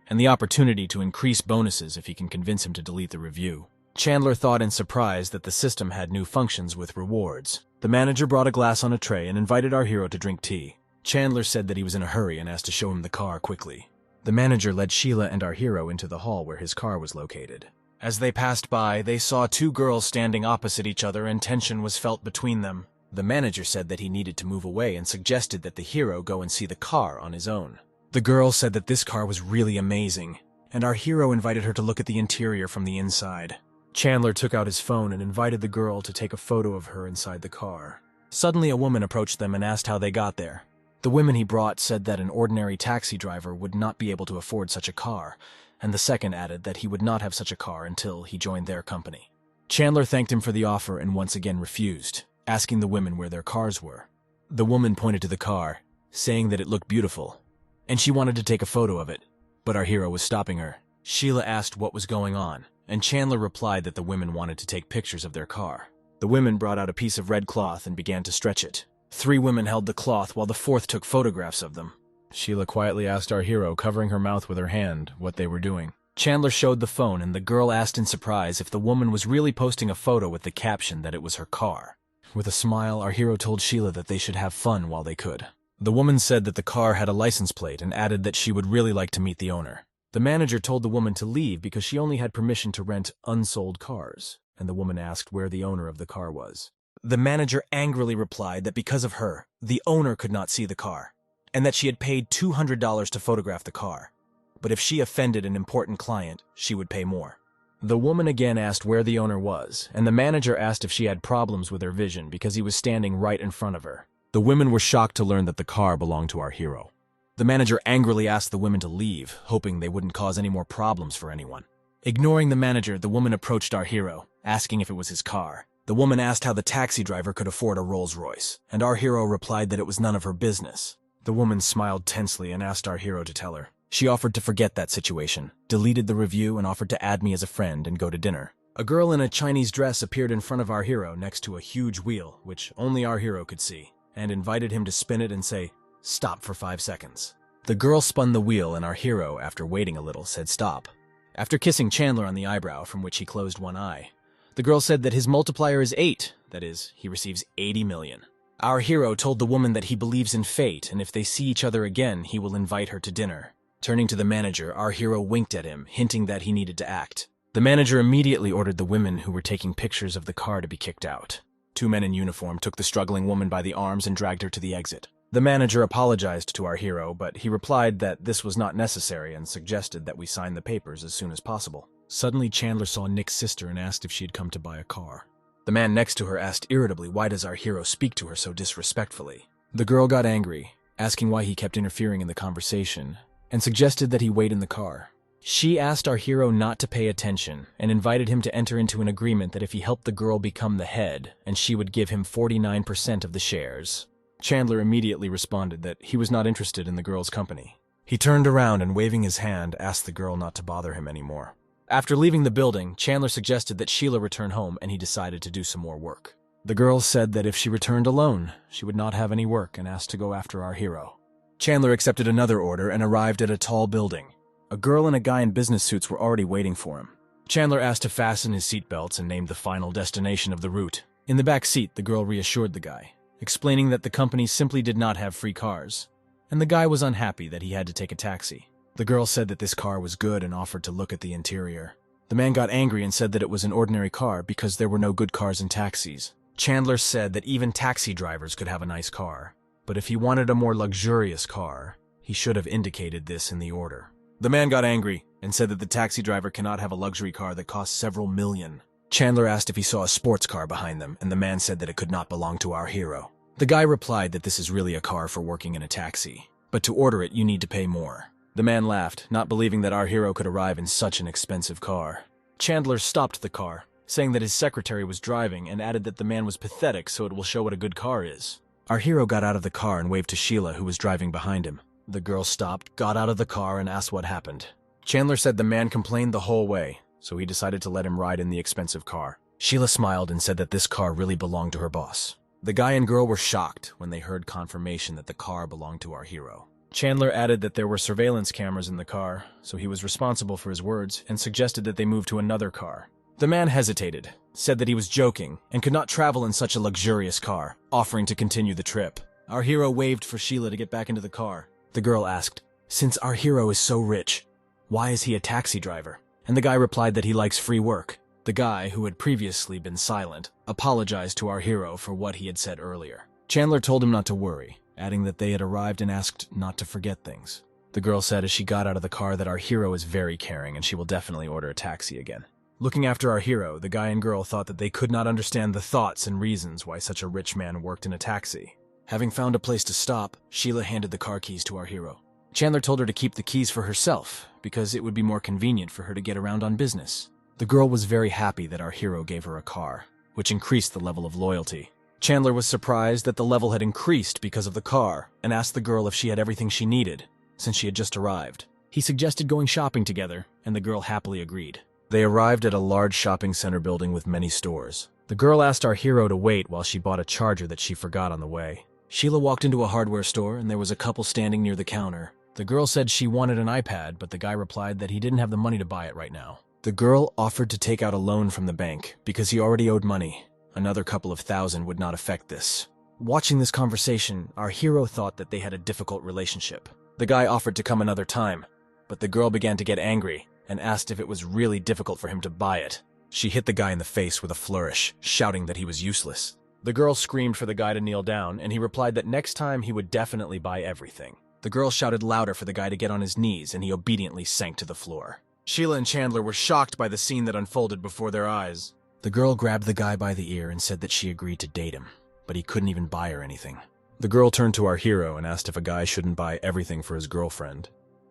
and the opportunity to increase bonuses if he can convince him to delete the review. Chandler thought in surprise that the system had new functions with rewards. The manager brought a glass on a tray and invited our hero to drink tea. Chandler said that he was in a hurry and asked to show him the car quickly. The manager led Sheila and our hero into the hall where his car was located. As they passed by, they saw 2 girls standing opposite each other and tension was felt between them. The manager said that he needed to move away and suggested that the hero go and see the car on his own. The girl said that this car was really amazing, and our hero invited her to look at the interior from the inside. Chandler took out his phone and invited the girl to take a photo of her inside the car. Suddenly, a woman approached them and asked how they got there. The women he brought said that an ordinary taxi driver would not be able to afford such a car, and the second added that he would not have such a car until he joined their company. Chandler thanked him for the offer and once again refused, asking the women where their cars were. The woman pointed to the car, saying that it looked beautiful, and she wanted to take a photo of it, but our hero was stopping her. Sheila asked what was going on, and Chandler replied that the women wanted to take pictures of their car. The women brought out a piece of red cloth and began to stretch it. 3 women held the cloth while the 4th took photographs of them. Sheila quietly asked our hero, covering her mouth with her hand, what they were doing. Chandler showed the phone, and the girl asked in surprise if the woman was really posting a photo with the caption that it was her car. With a smile, our hero told Sheila that they should have fun while they could. The woman said that the car had a license plate and added that she would really like to meet the owner. The manager told the woman to leave because she only had permission to rent unsold cars, and the woman asked where the owner of the car was. The manager angrily replied that because of her, the owner could not see the car, and that she had paid $200 to photograph the car. But if she offended an important client, she would pay more. The woman again asked where the owner was, and the manager asked if she had problems with her vision because he was standing right in front of her. The women were shocked to learn that the car belonged to our hero. The manager angrily asked the women to leave, hoping they wouldn't cause any more problems for anyone. Ignoring the manager, the woman approached our hero, asking if it was his car. The woman asked how the taxi driver could afford a Rolls-Royce, and our hero replied that it was none of her business. The woman smiled tensely and asked our hero to tell her. She offered to forget that situation, deleted the review, and offered to add me as a friend and go to dinner. A girl in a Chinese dress appeared in front of our hero next to a huge wheel, which only our hero could see, and invited him to spin it and say, "Stop for 5 seconds." The girl spun the wheel, and our hero, after waiting a little, said stop. After kissing Chandler on the eyebrow, from which he closed one eye, the girl said that his multiplier is 8, that is, he receives 80 million. Our hero told the woman that he believes in fate, and if they see each other again, he will invite her to dinner. Turning to the manager, our hero winked at him, hinting that he needed to act. The manager immediately ordered the women who were taking pictures of the car to be kicked out. 2 men in uniform took the struggling woman by the arms and dragged her to the exit. The manager apologized to our hero, but he replied that this was not necessary and suggested that we sign the papers as soon as possible. Suddenly, Chandler saw Nick's sister and asked if she had come to buy a car. The man next to her asked irritably, why does our hero speak to her so disrespectfully? The girl got angry, asking why he kept interfering in the conversation, and suggested that he wait in the car. She asked our hero not to pay attention and invited him to enter into an agreement that if he helped the girl become the head, and she would give him 49% of the shares. Chandler immediately responded that he was not interested in the girl's company. He turned around and, waving his hand, asked the girl not to bother him anymore. After leaving the building, Chandler suggested that Sheila return home, and he decided to do some more work. The girl said that if she returned alone, she would not have any work and asked to go after our hero. Chandler accepted another order and arrived at a tall building. A girl and a guy in business suits were already waiting for him. Chandler asked to fasten his seatbelts and named the final destination of the route. In the back seat, the girl reassured the guy, explaining that the company simply did not have free cars, and the guy was unhappy that he had to take a taxi. The girl said that this car was good and offered to look at the interior. The man got angry and said that it was an ordinary car because there were no good cars in taxis. Chandler said that even taxi drivers could have a nice car, but if he wanted a more luxurious car, he should have indicated this in the order. The man got angry and said that the taxi driver cannot have a luxury car that costs several million. Chandler asked if he saw a sports car behind them, and the man said that it could not belong to our hero. The guy replied that this is really a car for working in a taxi, but to order it you need to pay more. The man laughed, not believing that our hero could arrive in such an expensive car. Chandler stopped the car, saying that his secretary was driving, and added that the man was pathetic, so it will show what a good car is. Our hero got out of the car and waved to Sheila, who was driving behind him. The girl stopped, got out of the car, and asked what happened. Chandler said the man complained the whole way, so he decided to let him ride in the expensive car. Sheila smiled and said that this car really belonged to her boss. The guy and girl were shocked when they heard confirmation that the car belonged to our hero. Chandler added that there were surveillance cameras in the car, so he was responsible for his words, and suggested that they move to another car. The man hesitated, said that he was joking, and could not travel in such a luxurious car, offering to continue the trip. Our hero waved for Sheila to get back into the car. The girl asked, "Since our hero is so rich, why is he a taxi driver?" And the guy replied that he likes free work. The guy, who had previously been silent, apologized to our hero for what he had said earlier. Chandler told him not to worry, adding that they had arrived and asked not to forget things. The girl said as she got out of the car that our hero is very caring and she will definitely order a taxi again. Looking after our hero, the guy and girl thought that they could not understand the thoughts and reasons why such a rich man worked in a taxi. Having found a place to stop, Sheila handed the car keys to our hero. Chandler told her to keep the keys for herself, because it would be more convenient for her to get around on business. The girl was very happy that our hero gave her a car, which increased the level of loyalty. Chandler was surprised that the level had increased because of the car, and asked the girl if she had everything she needed, since she had just arrived. He suggested going shopping together, and the girl happily agreed. They arrived at a large shopping center building with many stores. The girl asked our hero to wait while she bought a charger that she forgot on the way. Sheila walked into a hardware store, and there was a couple standing near the counter. The girl said she wanted an iPad, but the guy replied that he didn't have the money to buy it right now. The girl offered to take out a loan from the bank because he already owed money. Another couple of thousand would not affect this. Watching this conversation, our hero thought that they had a difficult relationship. The guy offered to come another time, but the girl began to get angry and asked if it was really difficult for him to buy it. She hit the guy in the face with a flourish, shouting that he was useless. The girl screamed for the guy to kneel down, and he replied that next time he would definitely buy everything. The girl shouted louder for the guy to get on his knees, and he obediently sank to the floor. Sheila and Chandler were shocked by the scene that unfolded before their eyes. The girl grabbed the guy by the ear and said that she agreed to date him, but he couldn't even buy her anything. The girl turned to our hero and asked if a guy shouldn't buy everything for his girlfriend,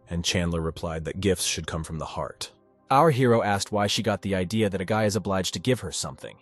and Chandler replied that gifts should come from the heart. Our hero asked why she got the idea that a guy is obliged to give her something,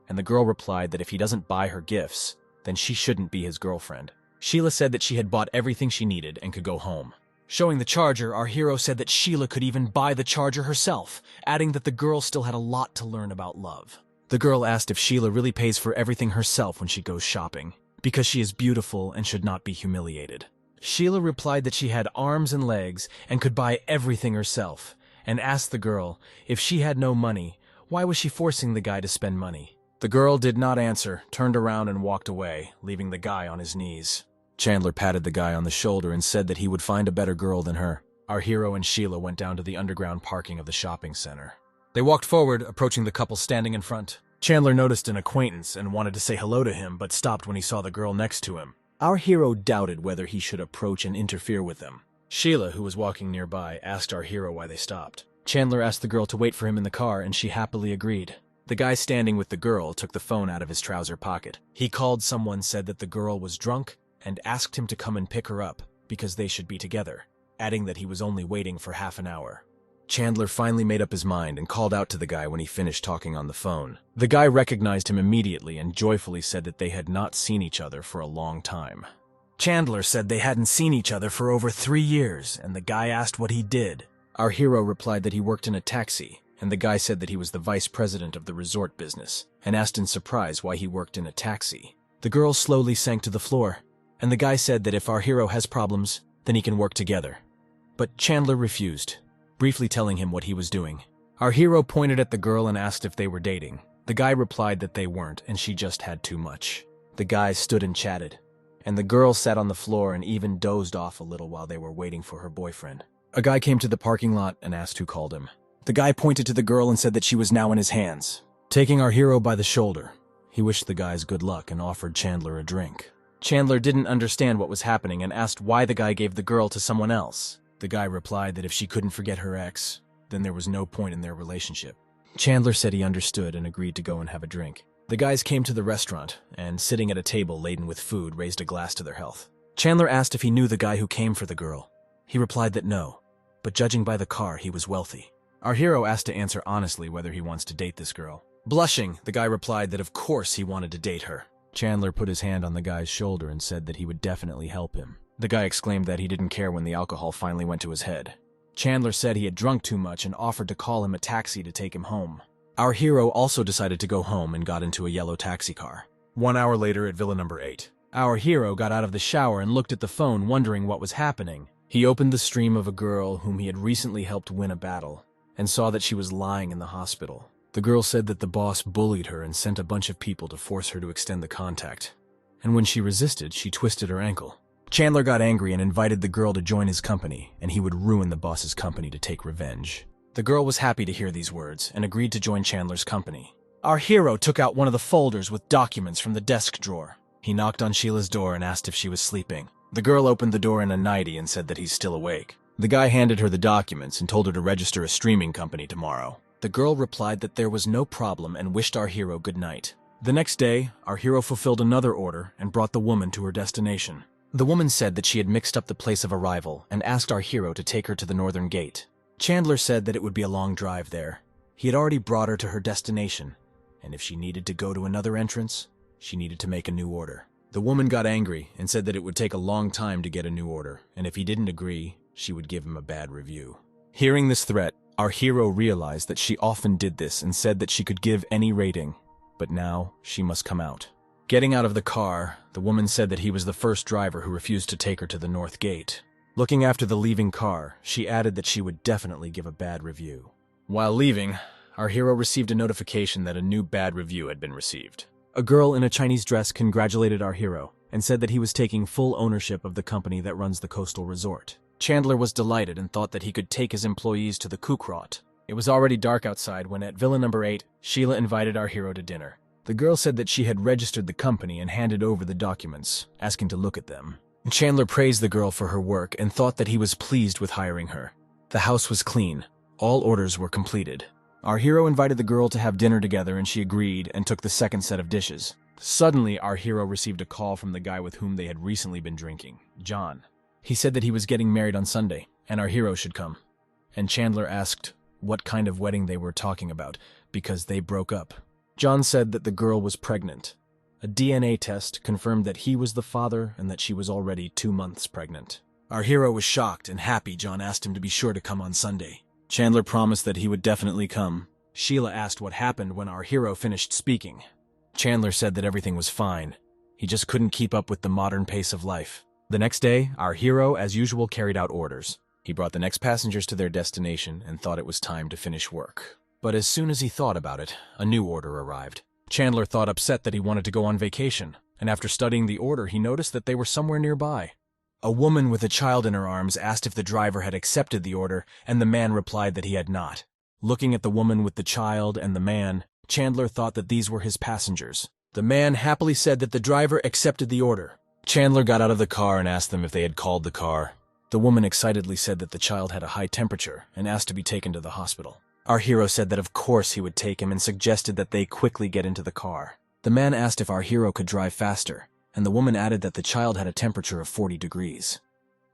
and the girl replied that if he doesn't buy her gifts, then she shouldn't be his girlfriend. Sheila said that she had bought everything she needed and could go home. Showing the charger, our hero said that Sheila could even buy the charger herself, adding that the girl still had a lot to learn about love. The girl asked if Sheila really pays for everything herself when she goes shopping, because she is beautiful and should not be humiliated. Sheila replied that she had arms and legs and could buy everything herself, and asked the girl if she had no money, why was she forcing the guy to spend money? The girl did not answer, turned around and walked away, leaving the guy on his knees. Chandler patted the guy on the shoulder and said that he would find a better girl than her. Our hero and Sheila went down to the underground parking of the shopping center. They walked forward, approaching the couple standing in front. Chandler noticed an acquaintance and wanted to say hello to him, but stopped when he saw the girl next to him. Our hero doubted whether he should approach and interfere with them. Sheila, who was walking nearby, asked our hero why they stopped. Chandler asked the girl to wait for him in the car, and she happily agreed. The guy standing with the girl took the phone out of his trouser pocket. He called someone, said that the girl was drunk, and asked him to come and pick her up because they should be together, adding that he was only waiting for half an hour. Chandler finally made up his mind and called out to the guy when he finished talking on the phone. The guy recognized him immediately and joyfully said that they had not seen each other for a long time. Chandler said they hadn't seen each other for over 3 years, and the guy asked what he did. Our hero replied that he worked in a taxi, and the guy said that he was the vice president of the resort business, and asked in surprise why he worked in a taxi. The girl slowly sank to the floor, and the guy said that if our hero has problems, then he can work together. But Chandler refused, briefly telling him what he was doing. Our hero pointed at the girl and asked if they were dating. The guy replied that they weren't, and she just had too much. The guys stood and chatted, and the girl sat on the floor and even dozed off a little while they were waiting for her boyfriend. A guy came to the parking lot and asked who called him. The guy pointed to the girl and said that she was now in his hands. Taking our hero by the shoulder, he wished the guys good luck and offered Chandler a drink. Chandler didn't understand what was happening and asked why the guy gave the girl to someone else. The guy replied that if she couldn't forget her ex, then there was no point in their relationship. Chandler said he understood and agreed to go and have a drink. The guys came to the restaurant and, sitting at a table laden with food, raised a glass to their health. Chandler asked if he knew the guy who came for the girl. He replied that no, but judging by the car, he was wealthy. Our hero asked to answer honestly whether he wants to date this girl. Blushing, the guy replied that of course he wanted to date her. Chandler put his hand on the guy's shoulder and said that he would definitely help him. The guy exclaimed that he didn't care when the alcohol finally went to his head. Chandler said he had drunk too much and offered to call him a taxi to take him home. Our hero also decided to go home and got into a yellow taxi car. 1 hour later at Villa number 8. Our hero got out of the shower and looked at the phone, wondering what was happening. He opened the stream of a girl whom he had recently helped win a battle, and saw that she was lying in the hospital. The girl said that the boss bullied her and sent a bunch of people to force her to extend the contact. And when she resisted, she twisted her ankle. Chandler got angry and invited the girl to join his company, and he would ruin the boss's company to take revenge. The girl was happy to hear these words and agreed to join Chandler's company. Our hero took out one of the folders with documents from the desk drawer. He knocked on Sheila's door and asked if she was sleeping. The girl opened the door in a nightie and said that he's still awake. The guy handed her the documents and told her to register a streaming company tomorrow. The girl replied that there was no problem and wished our hero good night. The next day, our hero fulfilled another order and brought the woman to her destination. The woman said that she had mixed up the place of arrival and asked our hero to take her to the northern gate. Chandler said that it would be a long drive there. He had already brought her to her destination, and if she needed to go to another entrance, she needed to make a new order. The woman got angry and said that it would take a long time to get a new order, and if he didn't agree, she would give him a bad review. Hearing this threat, our hero realized that she often did this and said that she could give any rating, but now she must come out. Getting out of the car, the woman said that he was the first driver who refused to take her to the north gate. Looking after the leaving car, she added that she would definitely give a bad review. While leaving, our hero received a notification that a new bad review had been received. A girl in a Chinese dress congratulated our hero and said that he was taking full ownership of the company that runs the coastal resort. Chandler was delighted and thought that he could take his employees to the Kukrot. It was already dark outside when at Villa number 8, Sheila invited our hero to dinner. The girl said that she had registered the company and handed over the documents, asking to look at them. Chandler praised the girl for her work and thought that he was pleased with hiring her. The house was clean. All orders were completed. Our hero invited the girl to have dinner together and she agreed and took the second set of dishes. Suddenly, our hero received a call from the guy with whom they had recently been drinking, John. He said that he was getting married on Sunday and our hero should come. And Chandler asked what kind of wedding they were talking about because they broke up. John said that the girl was pregnant. A DNA test confirmed that he was the father and that she was already 2 months pregnant. Our hero was shocked and happy John asked him to be sure to come on Sunday. Chandler promised that he would definitely come. Sheila asked what happened when our hero finished speaking. Chandler said that everything was fine. He just couldn't keep up with the modern pace of life. The next day, our hero, as usual, carried out orders. He brought the next passengers to their destination and thought it was time to finish work. But as soon as he thought about it, a new order arrived. Chandler thought upset that he wanted to go on vacation, and after studying the order, he noticed that they were somewhere nearby. A woman with a child in her arms asked if the driver had accepted the order, and the man replied that he had not. Looking at the woman with the child and the man, Chandler thought that these were his passengers. The man happily said that the driver accepted the order. Chandler got out of the car and asked them if they had called the car. The woman excitedly said that the child had a high temperature and asked to be taken to the hospital. Our hero said that of course he would take him and suggested that they quickly get into the car. The man asked if our hero could drive faster, and the woman added that the child had a temperature of 40 degrees.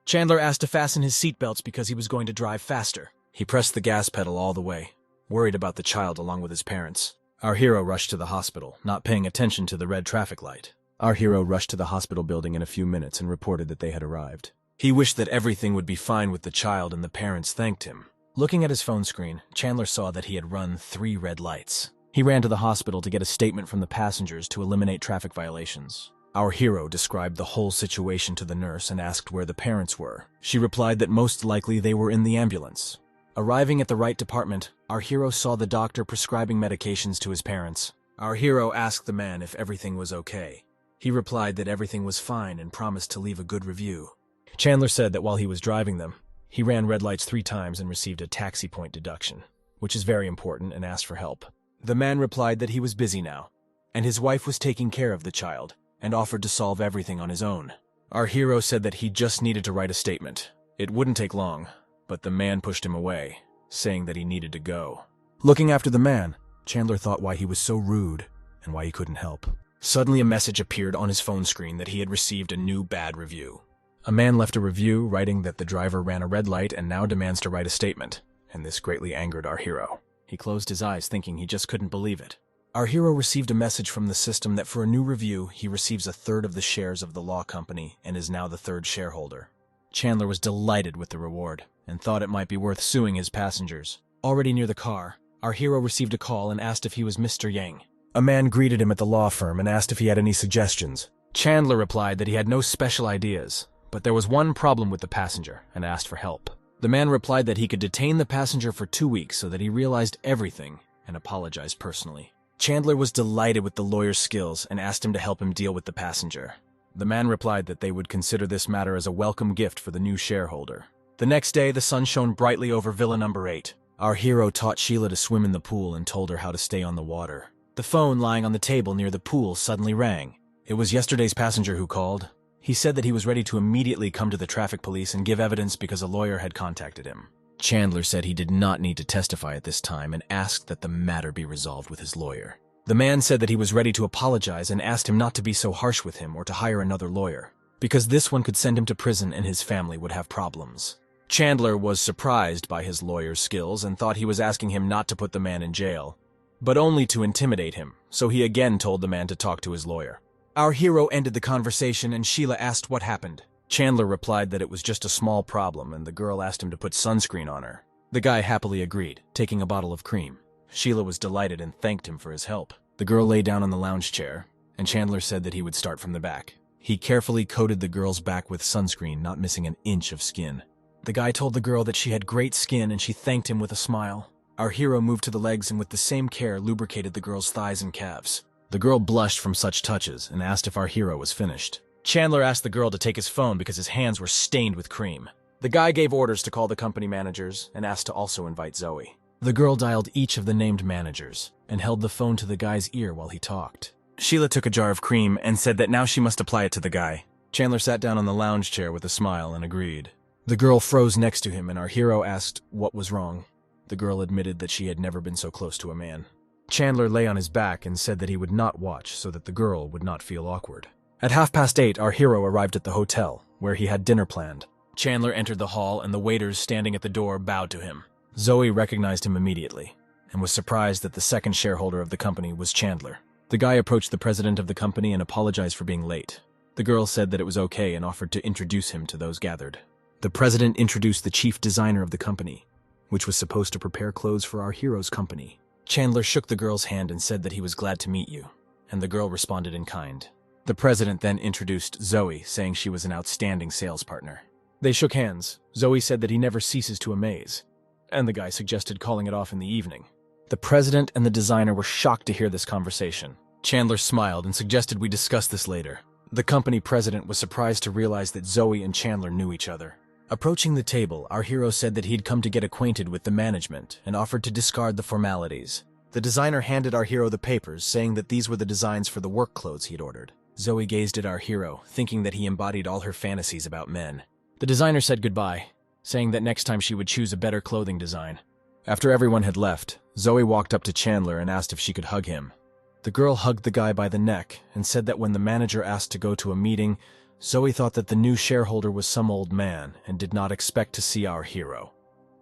Chandler asked to fasten his seatbelts because he was going to drive faster. He pressed the gas pedal all the way, worried about the child along with his parents. Our hero rushed to the hospital, not paying attention to the red traffic light. Our hero rushed to the hospital building in a few minutes and reported that they had arrived. He wished that everything would be fine with the child and the parents thanked him. Looking at his phone screen, Chandler saw that he had run 3 red lights. He ran to the hospital to get a statement from the passengers to eliminate traffic violations. Our hero described the whole situation to the nurse and asked where the parents were. She replied that most likely they were in the ambulance. Arriving at the right department, our hero saw the doctor prescribing medications to his parents. Our hero asked the man if everything was okay. He replied that everything was fine and promised to leave a good review. Chandler said that while he was driving them, he ran red lights 3 times and received a taxi point deduction, which is very important, and asked for help. The man replied that he was busy now, and his wife was taking care of the child, and offered to solve everything on his own. Our hero said that he just needed to write a statement. It wouldn't take long, but the man pushed him away, saying that he needed to go. Looking after the man, Chandler thought why he was so rude and why he couldn't help. Suddenly a message appeared on his phone screen that he had received a new bad review. A man left a review writing that the driver ran a red light and now demands to write a statement, and this greatly angered our hero. He closed his eyes thinking he just couldn't believe it. Our hero received a message from the system that for a new review, he receives 1/3 of the shares of the law company and is now the 3rd shareholder. Chandler was delighted with the reward and thought it might be worth suing his passengers. Already near the car, our hero received a call and asked if he was Mr. Yang. A man greeted him at the law firm and asked if he had any suggestions. Chandler replied that he had no special ideas, but there was one problem with the passenger and asked for help. The man replied that he could detain the passenger for 2 weeks so that he realized everything and apologized personally. Chandler was delighted with the lawyer's skills and asked him to help him deal with the passenger. The man replied that they would consider this matter as a welcome gift for the new shareholder. The next day, the sun shone brightly over Villa Number 8. Our hero taught Sheila to swim in the pool and told her how to stay on the water. The phone lying on the table near the pool suddenly rang. It was yesterday's passenger who called. He said that he was ready to immediately come to the traffic police and give evidence because a lawyer had contacted him. Chandler said he did not need to testify at this time and asked that the matter be resolved with his lawyer. The man said that he was ready to apologize and asked him not to be so harsh with him or to hire another lawyer, because this one could send him to prison and his family would have problems. Chandler was surprised by his lawyer's skills and thought he was asking him not to put the man in jail, but only to intimidate him, so he again told the man to talk to his lawyer. Our hero ended the conversation and Sheila asked what happened. Chandler replied that it was just a small problem and the girl asked him to put sunscreen on her. The guy happily agreed, taking a bottle of cream. Sheila was delighted and thanked him for his help. The girl lay down on the lounge chair, and Chandler said that he would start from the back. He carefully coated the girl's back with sunscreen, not missing an inch of skin. The guy told the girl that she had great skin and she thanked him with a smile. Our hero moved to the legs and with the same care lubricated the girl's thighs and calves. The girl blushed from such touches and asked if our hero was finished. Chandler asked the girl to take his phone because his hands were stained with cream. The guy gave orders to call the company managers and asked to also invite Zoe. The girl dialed each of the named managers and held the phone to the guy's ear while he talked. Sheila took a jar of cream and said that now she must apply it to the guy. Chandler sat down on the lounge chair with a smile and agreed. The girl froze next to him and our hero asked what was wrong. The girl admitted that she had never been so close to a man. Chandler lay on his back and said that he would not watch so that the girl would not feel awkward. At 8:30, our hero arrived at the hotel, where he had dinner planned. Chandler entered the hall and the waiters standing at the door bowed to him. Zoe recognized him immediately and was surprised that the second shareholder of the company was Chandler. The guy approached the president of the company and apologized for being late. The girl said that it was okay and offered to introduce him to those gathered. The president introduced the chief designer of the company, which was supposed to prepare clothes for our hero's company. Chandler shook the girl's hand and said that he was glad to meet you, and the girl responded in kind. The president then introduced Zoe, saying she was an outstanding sales partner. They shook hands. Zoe said that he never ceases to amaze, and the guy suggested calling it off in the evening. The president and the designer were shocked to hear this conversation. Chandler smiled and suggested we discuss this later. The company president was surprised to realize that Zoe and Chandler knew each other. Approaching the table, our hero said that he'd come to get acquainted with the management and offered to discard the formalities. The designer handed our hero the papers, saying that these were the designs for the work clothes he'd ordered. Zoe gazed at our hero, thinking that he embodied all her fantasies about men. The designer said goodbye, saying that next time she would choose a better clothing design. After everyone had left, Zoe walked up to Chandler and asked if she could hug him. The girl hugged the guy by the neck and said that when the manager asked to go to a meeting, Zoe thought that the new shareholder was some old man and did not expect to see our hero.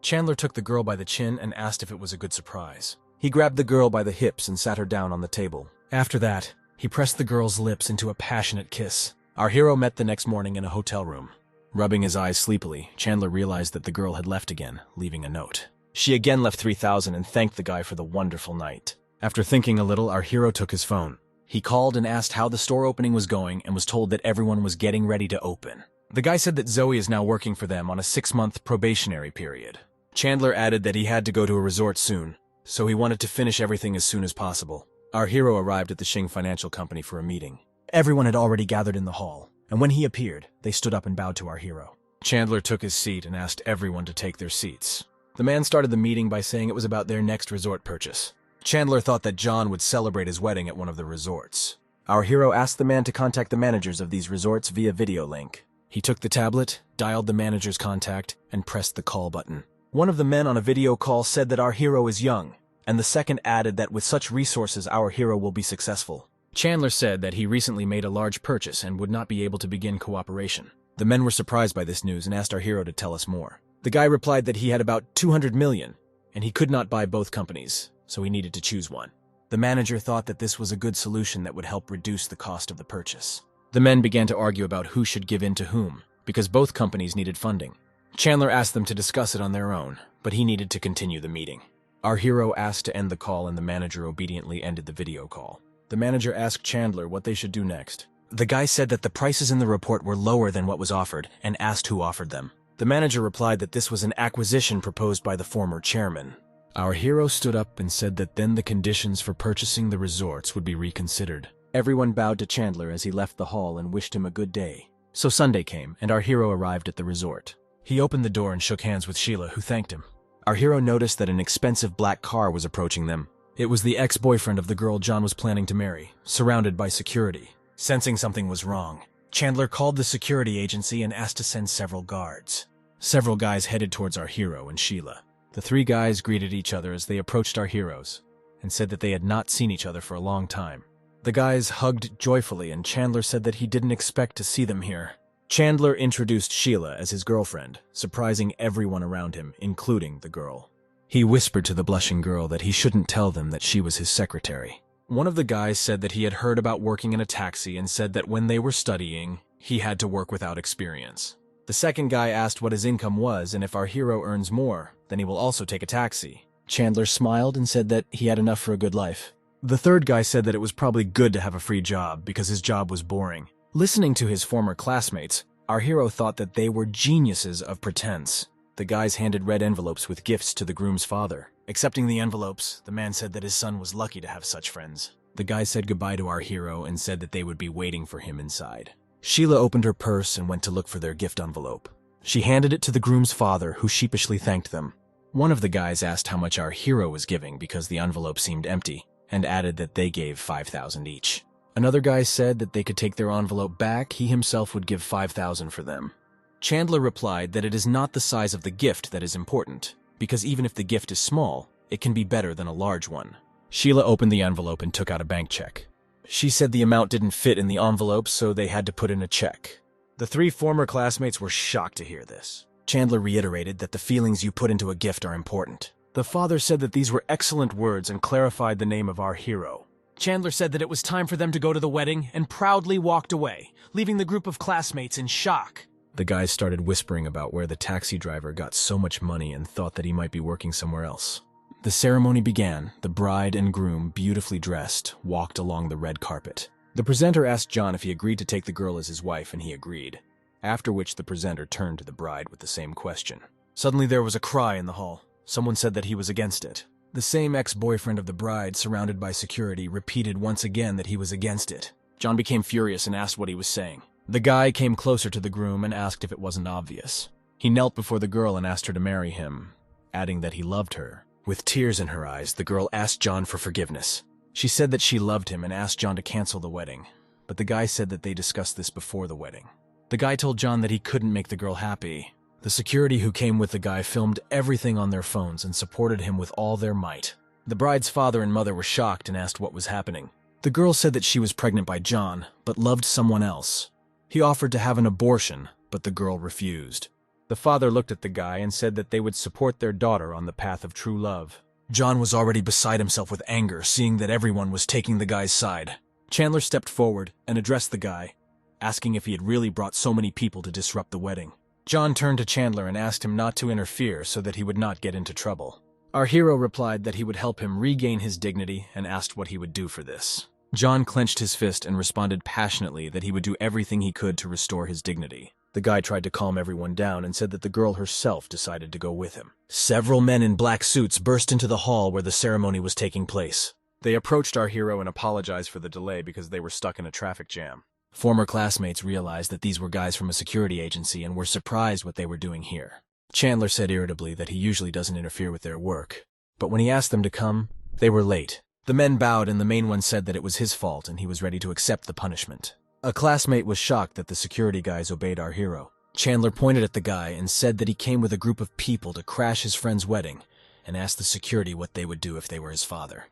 Chandler took the girl by the chin and asked if it was a good surprise. He grabbed the girl by the hips and sat her down on the table. After that, he pressed the girl's lips into a passionate kiss. Our hero met the next morning in a hotel room. Rubbing his eyes sleepily, Chandler realized that the girl had left again, leaving a note. She again left 3,000 and thanked the guy for the wonderful night. After thinking a little, our hero took his phone. He called and asked how the store opening was going and was told that everyone was getting ready to open. The guy said that Zoe is now working for them on a 6-month probationary period. Chandler added that he had to go to a resort soon, so he wanted to finish everything as soon as possible. Our hero arrived at the Xing Financial Company for a meeting. Everyone had already gathered in the hall, and when he appeared, they stood up and bowed to our hero. Chandler took his seat and asked everyone to take their seats. The man started the meeting by saying it was about their next resort purchase. Chandler thought that John would celebrate his wedding at one of the resorts. Our hero asked the man to contact the managers of these resorts via video link. He took the tablet, dialed the manager's contact, and pressed the call button. One of the men on a video call said that our hero is young, and the second added that with such resources our hero will be successful. Chandler said that he recently made a large purchase and would not be able to begin cooperation. The men were surprised by this news and asked our hero to tell us more. The guy replied that he had about 200 million, and he could not buy both companies, so he needed to choose one. The manager thought that this was a good solution that would help reduce the cost of the purchase. The men began to argue about who should give in to whom, because both companies needed funding. Chandler asked them to discuss it on their own, but he needed to continue the meeting. Our hero asked to end the call and the manager obediently ended the video call. The manager asked Chandler what they should do next. The guy said that the prices in the report were lower than what was offered and asked who offered them. The manager replied that this was an acquisition proposed by the former chairman. Our hero stood up and said that then the conditions for purchasing the resorts would be reconsidered. Everyone bowed to Chandler as he left the hall and wished him a good day. So Sunday came, and our hero arrived at the resort. He opened the door and shook hands with Sheila, who thanked him. Our hero noticed that an expensive black car was approaching them. It was the ex-boyfriend of the girl John was planning to marry, surrounded by security. Sensing something was wrong, Chandler called the security agency and asked to send several guards. Several guys headed towards our hero and Sheila. The three guys greeted each other as they approached our heroes and said that they had not seen each other for a long time. The guys hugged joyfully and Chandler said that he didn't expect to see them here. Chandler introduced Sheila as his girlfriend, surprising everyone around him, including the girl. He whispered to the blushing girl that he shouldn't tell them that she was his secretary. One of the guys said that he had heard about working in a taxi and said that when they were studying, he had to work without experience. The second guy asked what his income was and if our hero earns more, then he will also take a taxi. Chandler smiled and said that he had enough for a good life. The third guy said that it was probably good to have a free job because his job was boring. Listening to his former classmates, our hero thought that they were geniuses of pretense. The guys handed red envelopes with gifts to the groom's father. Accepting the envelopes, the man said that his son was lucky to have such friends. The guys said goodbye to our hero and said that they would be waiting for him inside. Sheila opened her purse and went to look for their gift envelope. She handed it to the groom's father, who sheepishly thanked them. One of the guys asked how much our hero was giving because the envelope seemed empty, and added that they gave 5,000 each. Another guy said that they could take their envelope back, he himself would give 5,000 for them. Chandler replied that it is not the size of the gift that is important, because even if the gift is small, it can be better than a large one. Sheila opened the envelope and took out a bank check. She said the amount didn't fit in the envelope, so they had to put in a check. The 3 former classmates were shocked to hear this. Chandler reiterated that the feelings you put into a gift are important. The father said that these were excellent words and clarified the name of our hero. Chandler said that it was time for them to go to the wedding and proudly walked away, leaving the group of classmates in shock. The guys started whispering about where the taxi driver got so much money and thought that he might be working somewhere else. The ceremony began. The bride and groom, beautifully dressed, walked along the red carpet. The presenter asked John if he agreed to take the girl as his wife, and he agreed, after which the presenter turned to the bride with the same question. Suddenly there was a cry in the hall. Someone said that he was against it. The same ex-boyfriend of the bride, surrounded by security, repeated once again that he was against it. John became furious and asked what he was saying. The guy came closer to the groom and asked if it wasn't obvious. He knelt before the girl and asked her to marry him, adding that he loved her. With tears in her eyes, the girl asked John for forgiveness. She said that she loved him and asked John to cancel the wedding, but the guy said that they discussed this before the wedding. The guy told John that he couldn't make the girl happy. The security who came with the guy filmed everything on their phones and supported him with all their might. The bride's father and mother were shocked and asked what was happening. The girl said that she was pregnant by John, but loved someone else. He offered to have an abortion, but the girl refused. The father looked at the guy and said that they would support their daughter on the path of true love. John was already beside himself with anger, seeing that everyone was taking the guy's side. Chandler stepped forward and addressed the guy, asking if he had really brought so many people to disrupt the wedding. John turned to Chandler and asked him not to interfere so that he would not get into trouble. Our hero replied that he would help him regain his dignity and asked what he would do for this. John clenched his fist and responded passionately that he would do everything he could to restore his dignity. The guy tried to calm everyone down and said that the girl herself decided to go with him. Several men in black suits burst into the hall where the ceremony was taking place. They approached our hero and apologized for the delay because they were stuck in a traffic jam. Former classmates realized that these were guys from a security agency and were surprised what they were doing here. Chandler said irritably that he usually doesn't interfere with their work, but when he asked them to come, they were late. The men bowed and the main one said that it was his fault and he was ready to accept the punishment. A classmate was shocked that the security guys obeyed our hero. Chandler pointed at the guy and said that he came with a group of people to crash his friend's wedding and asked the security what they would do if they were his father.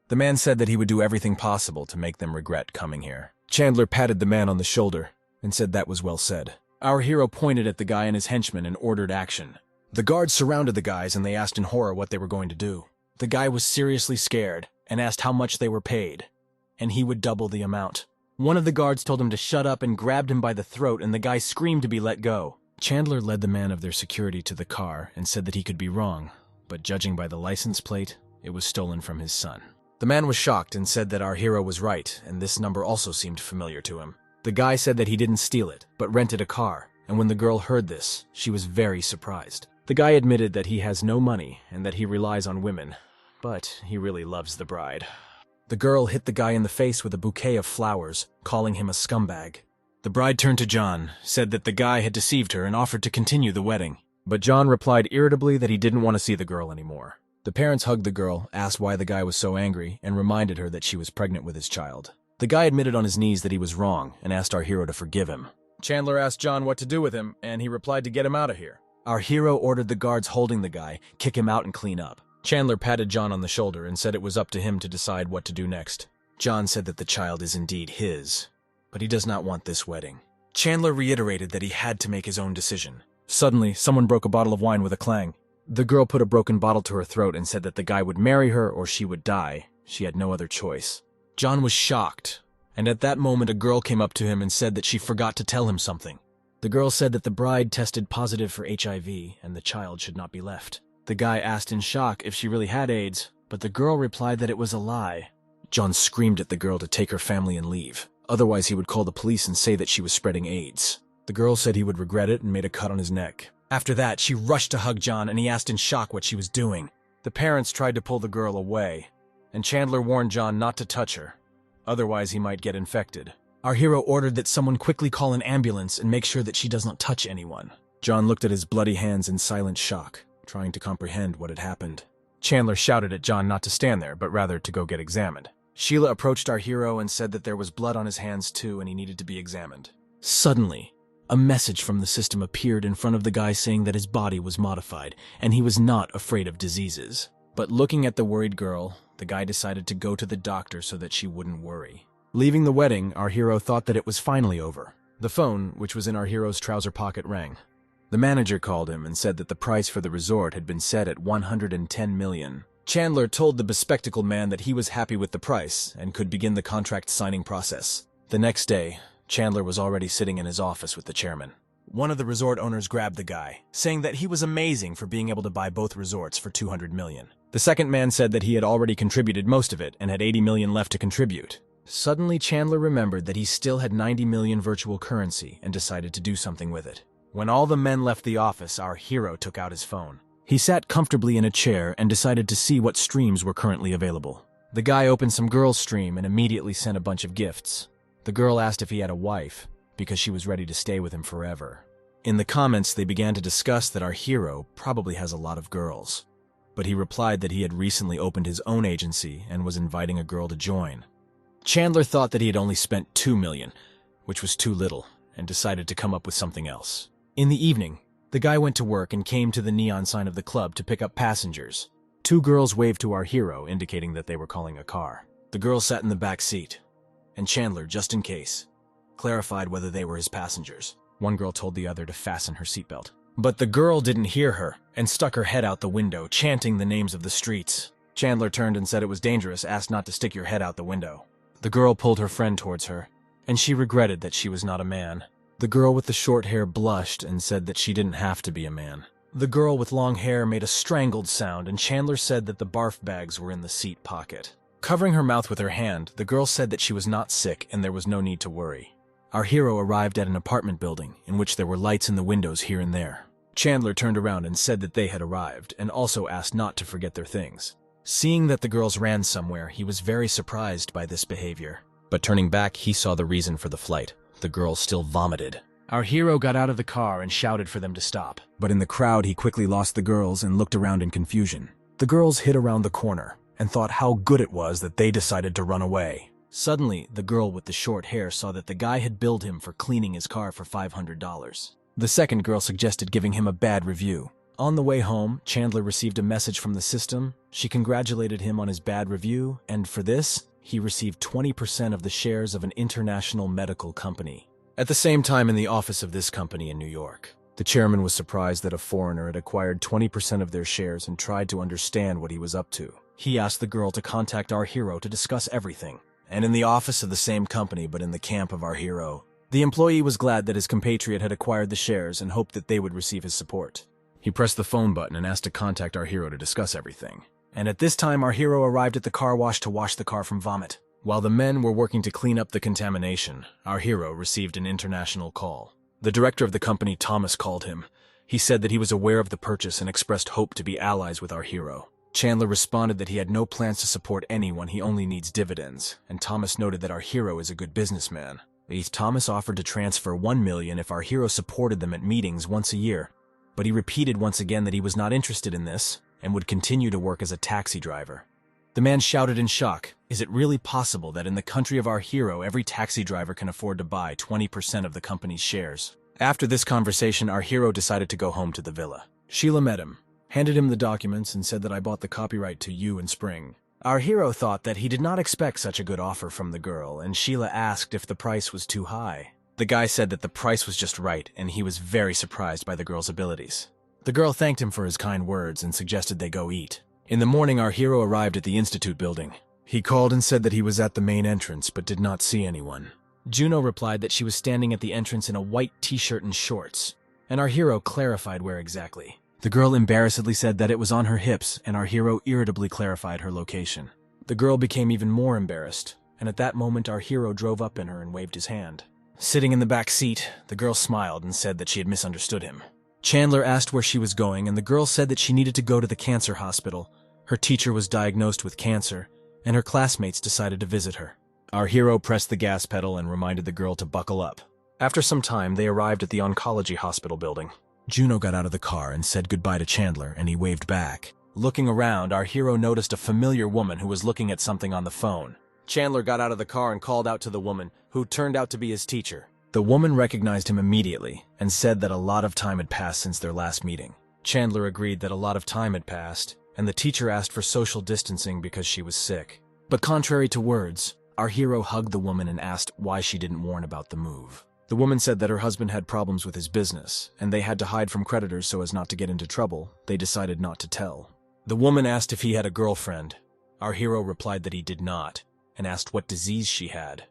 The man said that he would do everything possible to make them regret coming here. Chandler patted the man on the shoulder and said that was well said. Our hero pointed at the guy and his henchmen and ordered action. The guards surrounded the guys and they asked in horror what they were going to do. The guy was seriously scared and asked how much they were paid, and he would double the amount. One of the guards told him to shut up and grabbed him by the throat, and the guy screamed to be let go. Chandler led the man of their security to the car and said that he could be wrong, but judging by the license plate, it was stolen from his son. The man was shocked and said that our hero was right, and this number also seemed familiar to him. The guy said that he didn't steal it, but rented a car, and when the girl heard this, she was very surprised. The guy admitted that he has no money and that he relies on women, but he really loves the bride. The girl hit the guy in the face with a bouquet of flowers, calling him a scumbag. The bride turned to John, said that the guy had deceived her and offered to continue the wedding, but John replied irritably that he didn't want to see the girl anymore. The parents hugged the girl, asked why the guy was so angry, and reminded her that she was pregnant with his child. The guy admitted on his knees that he was wrong and asked our hero to forgive him. Chandler asked John what to do with him, and he replied to get him out of here. Our hero ordered the guards holding the guy, kick him out and clean up. Chandler patted John on the shoulder and said it was up to him to decide what to do next. John said that the child is indeed his, but he does not want this wedding. Chandler reiterated that he had to make his own decision. Suddenly, someone broke a bottle of wine with a clang. The girl put a broken bottle to her throat and said that the guy would marry her or she would die. She had no other choice. John was shocked, and at that moment a girl came up to him and said that she forgot to tell him something. The girl said that the bride tested positive for HIV and the child should not be left. The guy asked in shock if she really had AIDS, but the girl replied that it was a lie. John screamed at the girl to take her family and leave. Otherwise, he would call the police and say that she was spreading AIDS. The girl said he would regret it and made a cut on his neck. After that, she rushed to hug John and he asked in shock what she was doing. The parents tried to pull the girl away, and Chandler warned John not to touch her. Otherwise, he might get infected. Our hero ordered that someone quickly call an ambulance and make sure that she does not touch anyone. John looked at his bloody hands in silent shock. trying to comprehend what had happened. Chandler shouted at John not to stand there, but rather to go get examined. Sheila approached our hero and said that there was blood on his hands too and he needed to be examined. Suddenly, a message from the system appeared in front of the guy saying that his body was modified and he was not afraid of diseases. But looking at the worried girl, the guy decided to go to the doctor so that she wouldn't worry. Leaving the wedding, our hero thought that it was finally over. The phone, which was in our hero's trouser pocket, rang. The manager called him and said that the price for the resort had been set at $110 million. Chandler told the bespectacled man that he was happy with the price and could begin the contract signing process. The next day, Chandler was already sitting in his office with the chairman. One of the resort owners grabbed the guy, saying that he was amazing for being able to buy both resorts for $200 million. The second man said that he had already contributed most of it and had $80 million left to contribute. Suddenly, Chandler remembered that he still had 90 million virtual currency and decided to do something with it. When all the men left the office, our hero took out his phone. He sat comfortably in a chair and decided to see what streams were currently available. The guy opened some girl's stream and immediately sent a bunch of gifts. The girl asked if he had a wife, because she was ready to stay with him forever. In the comments, they began to discuss that our hero probably has a lot of girls. But he replied that he had recently opened his own agency and was inviting a girl to join. Chandler thought that he had only spent $2 million, which was too little, and decided to come up with something else. In the evening, the guy went to work and came to the neon sign of the club to pick up passengers. Two girls waved to our hero, indicating that they were calling a car. The girls sat in the back seat, and Chandler, just in case, clarified whether they were his passengers. One girl told the other to fasten her seatbelt. But the girl didn't hear her and stuck her head out the window, chanting the names of the streets. Chandler turned and said it was dangerous, asked not to stick your head out the window. The girl pulled her friend towards her, and she regretted that she was not a man. The girl with the short hair blushed and said that she didn't have to be a man. The girl with long hair made a strangled sound, and Chandler said that the barf bags were in the seat pocket. Covering her mouth with her hand, the girl said that she was not sick and there was no need to worry. Our hero arrived at an apartment building in which there were lights in the windows here and there. Chandler turned around and said that they had arrived, and also asked not to forget their things. Seeing that the girls ran somewhere, he was very surprised by this behavior. But turning back, he saw the reason for the flight. The girls still vomited. Our hero got out of the car and shouted for them to stop. But in the crowd, he quickly lost the girls and looked around in confusion. The girls hid around the corner and thought how good it was that they decided to run away. Suddenly, the girl with the short hair saw that the guy had billed him for cleaning his car for $500. The second girl suggested giving him a bad review. On the way home, Chandler received a message from the system. She congratulated him on his bad review, and for this, he received 20% of the shares of an international medical company. At the same time, in the office of this company in New York, the chairman was surprised that a foreigner had acquired 20% of their shares and tried to understand what he was up to. He asked the girl to contact our hero to discuss everything. And in the office of the same company, but in the camp of our hero, the employee was glad that his compatriot had acquired the shares and hoped that they would receive his support. He pressed the phone button and asked to contact our hero to discuss everything. And at this time, our hero arrived at the car wash to wash the car from vomit. While the men were working to clean up the contamination, our hero received an international call. The director of the company, Thomas, called him. He said that he was aware of the purchase and expressed hope to be allies with our hero. Chandler responded that he had no plans to support anyone, he only needs dividends, and Thomas noted that our hero is a good businessman. Thomas offered to transfer $1 million if our hero supported them at meetings once a year. But he repeated once again that he was not interested in this and would continue to work as a taxi driver. The man shouted in shock, "Is it really possible that in the country of our hero, every taxi driver can afford to buy 20% of the company's shares?" After this conversation, our hero decided to go home to the villa. Sheila met him, handed him the documents, and said that I bought the copyright to You in Spring. Our hero thought that he did not expect such a good offer from the girl, and Sheila asked if the price was too high. The guy said that the price was just right, and he was very surprised by the girl's abilities. The girl thanked him for his kind words and suggested they go eat. In the morning, our hero arrived at the Institute building. He called and said that he was at the main entrance, but did not see anyone. Juno replied that she was standing at the entrance in a white t-shirt and shorts, and our hero clarified where exactly. The girl embarrassedly said that it was on her hips, and our hero irritably clarified her location. The girl became even more embarrassed, and at that moment our hero drove up in her and waved his hand. Sitting in the back seat, the girl smiled and said that she had misunderstood him. Chandler asked where she was going, and the girl said that she needed to go to the cancer hospital. Her teacher was diagnosed with cancer, and her classmates decided to visit her. Our hero pressed the gas pedal and reminded the girl to buckle up. After some time, they arrived at the oncology hospital building. Juno got out of the car and said goodbye to Chandler, and he waved back. Looking around, our hero noticed a familiar woman who was looking at something on the phone. Chandler got out of the car and called out to the woman, who turned out to be his teacher. The woman recognized him immediately and said that a lot of time had passed since their last meeting. Chandler agreed that a lot of time had passed, and the teacher asked for social distancing because she was sick. But contrary to words, our hero hugged the woman and asked why she didn't warn about the move. The woman said that her husband had problems with his business, and they had to hide from creditors so as not to get into trouble. They decided not to tell. The woman asked if he had a girlfriend. Our hero replied that he did not, and asked what disease she had.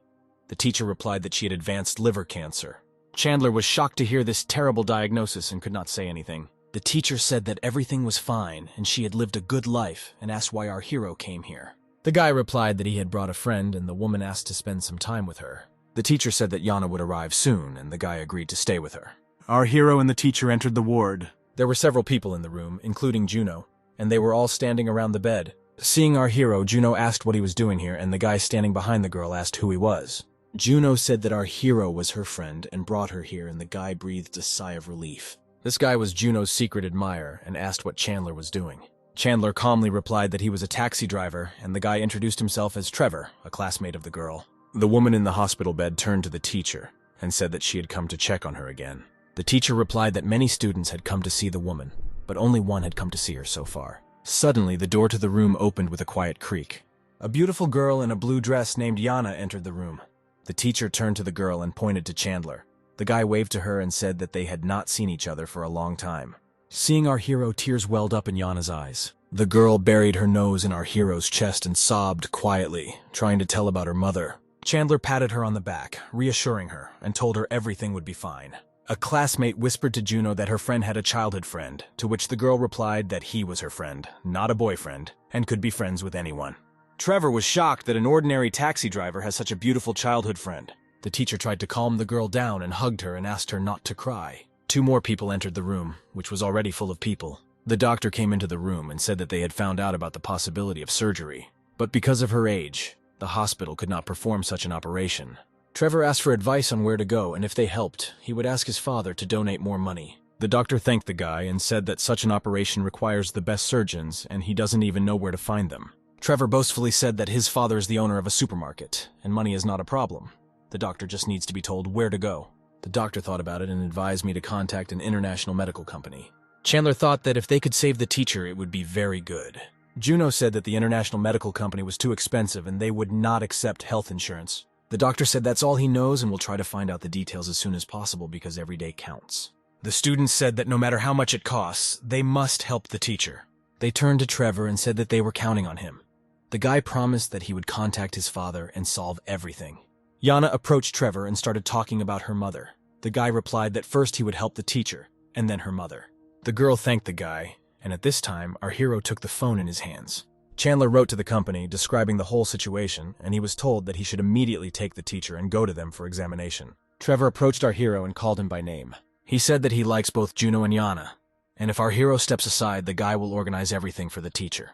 The teacher replied that she had advanced liver cancer. Chandler was shocked to hear this terrible diagnosis and could not say anything. The teacher said that everything was fine and she had lived a good life and asked why our hero came here. The guy replied that he had brought a friend and the woman asked to spend some time with her. The teacher said that Yana would arrive soon and the guy agreed to stay with her. Our hero and the teacher entered the ward. There were several people in the room, including Juno, and they were all standing around the bed. Seeing our hero, Juno asked what he was doing here, and the guy standing behind the girl asked who he was. Juno said that our hero was her friend and brought her here, and the guy breathed a sigh of relief. This guy was Juno's secret admirer and asked what Chandler was doing. Chandler calmly replied that he was a taxi driver, and the guy introduced himself as Trevor, a classmate of the girl. The woman in the hospital bed turned to the teacher and said that she had come to check on her again. The teacher replied that many students had come to see the woman, but only one had come to see her so far. Suddenly, the door to the room opened with a quiet creak. A beautiful girl in a blue dress named Yana entered the room. The teacher turned to the girl and pointed to Chandler. The guy waved to her and said that they had not seen each other for a long time. Seeing our hero, tears welled up in Yana's eyes. The girl buried her nose in our hero's chest and sobbed quietly, trying to tell about her mother. Chandler patted her on the back, reassuring her, and told her everything would be fine. A classmate whispered to Juno that her friend had a childhood friend, to which the girl replied that he was her friend, not a boyfriend, and could be friends with anyone. Trevor was shocked that an ordinary taxi driver has such a beautiful childhood friend. The teacher tried to calm the girl down and hugged her and asked her not to cry. 2 more people entered the room, which was already full of people. The doctor came into the room and said that they had found out about the possibility of surgery. But because of her age, the hospital could not perform such an operation. Trevor asked for advice on where to go, and if they helped, he would ask his father to donate more money. The doctor thanked the guy and said that such an operation requires the best surgeons, and he doesn't even know where to find them. Trevor boastfully said that his father is the owner of a supermarket, and money is not a problem. The doctor just needs to be told where to go. The doctor thought about it and advised me to contact an international medical company. Chandler thought that if they could save the teacher, it would be very good. Juno said that the international medical company was too expensive and they would not accept health insurance. The doctor said that's all he knows and will try to find out the details as soon as possible because every day counts. The students said that no matter how much it costs, they must help the teacher. They turned to Trevor and said that they were counting on him. The guy promised that he would contact his father and solve everything. Yana approached Trevor and started talking about her mother. The guy replied that first he would help the teacher, and then her mother. The girl thanked the guy, and at this time, our hero took the phone in his hands. Chandler wrote to the company, describing the whole situation, and he was told that he should immediately take the teacher and go to them for examination. Trevor approached our hero and called him by name. He said that he likes both Juno and Yana, and if our hero steps aside, the guy will organize everything for the teacher.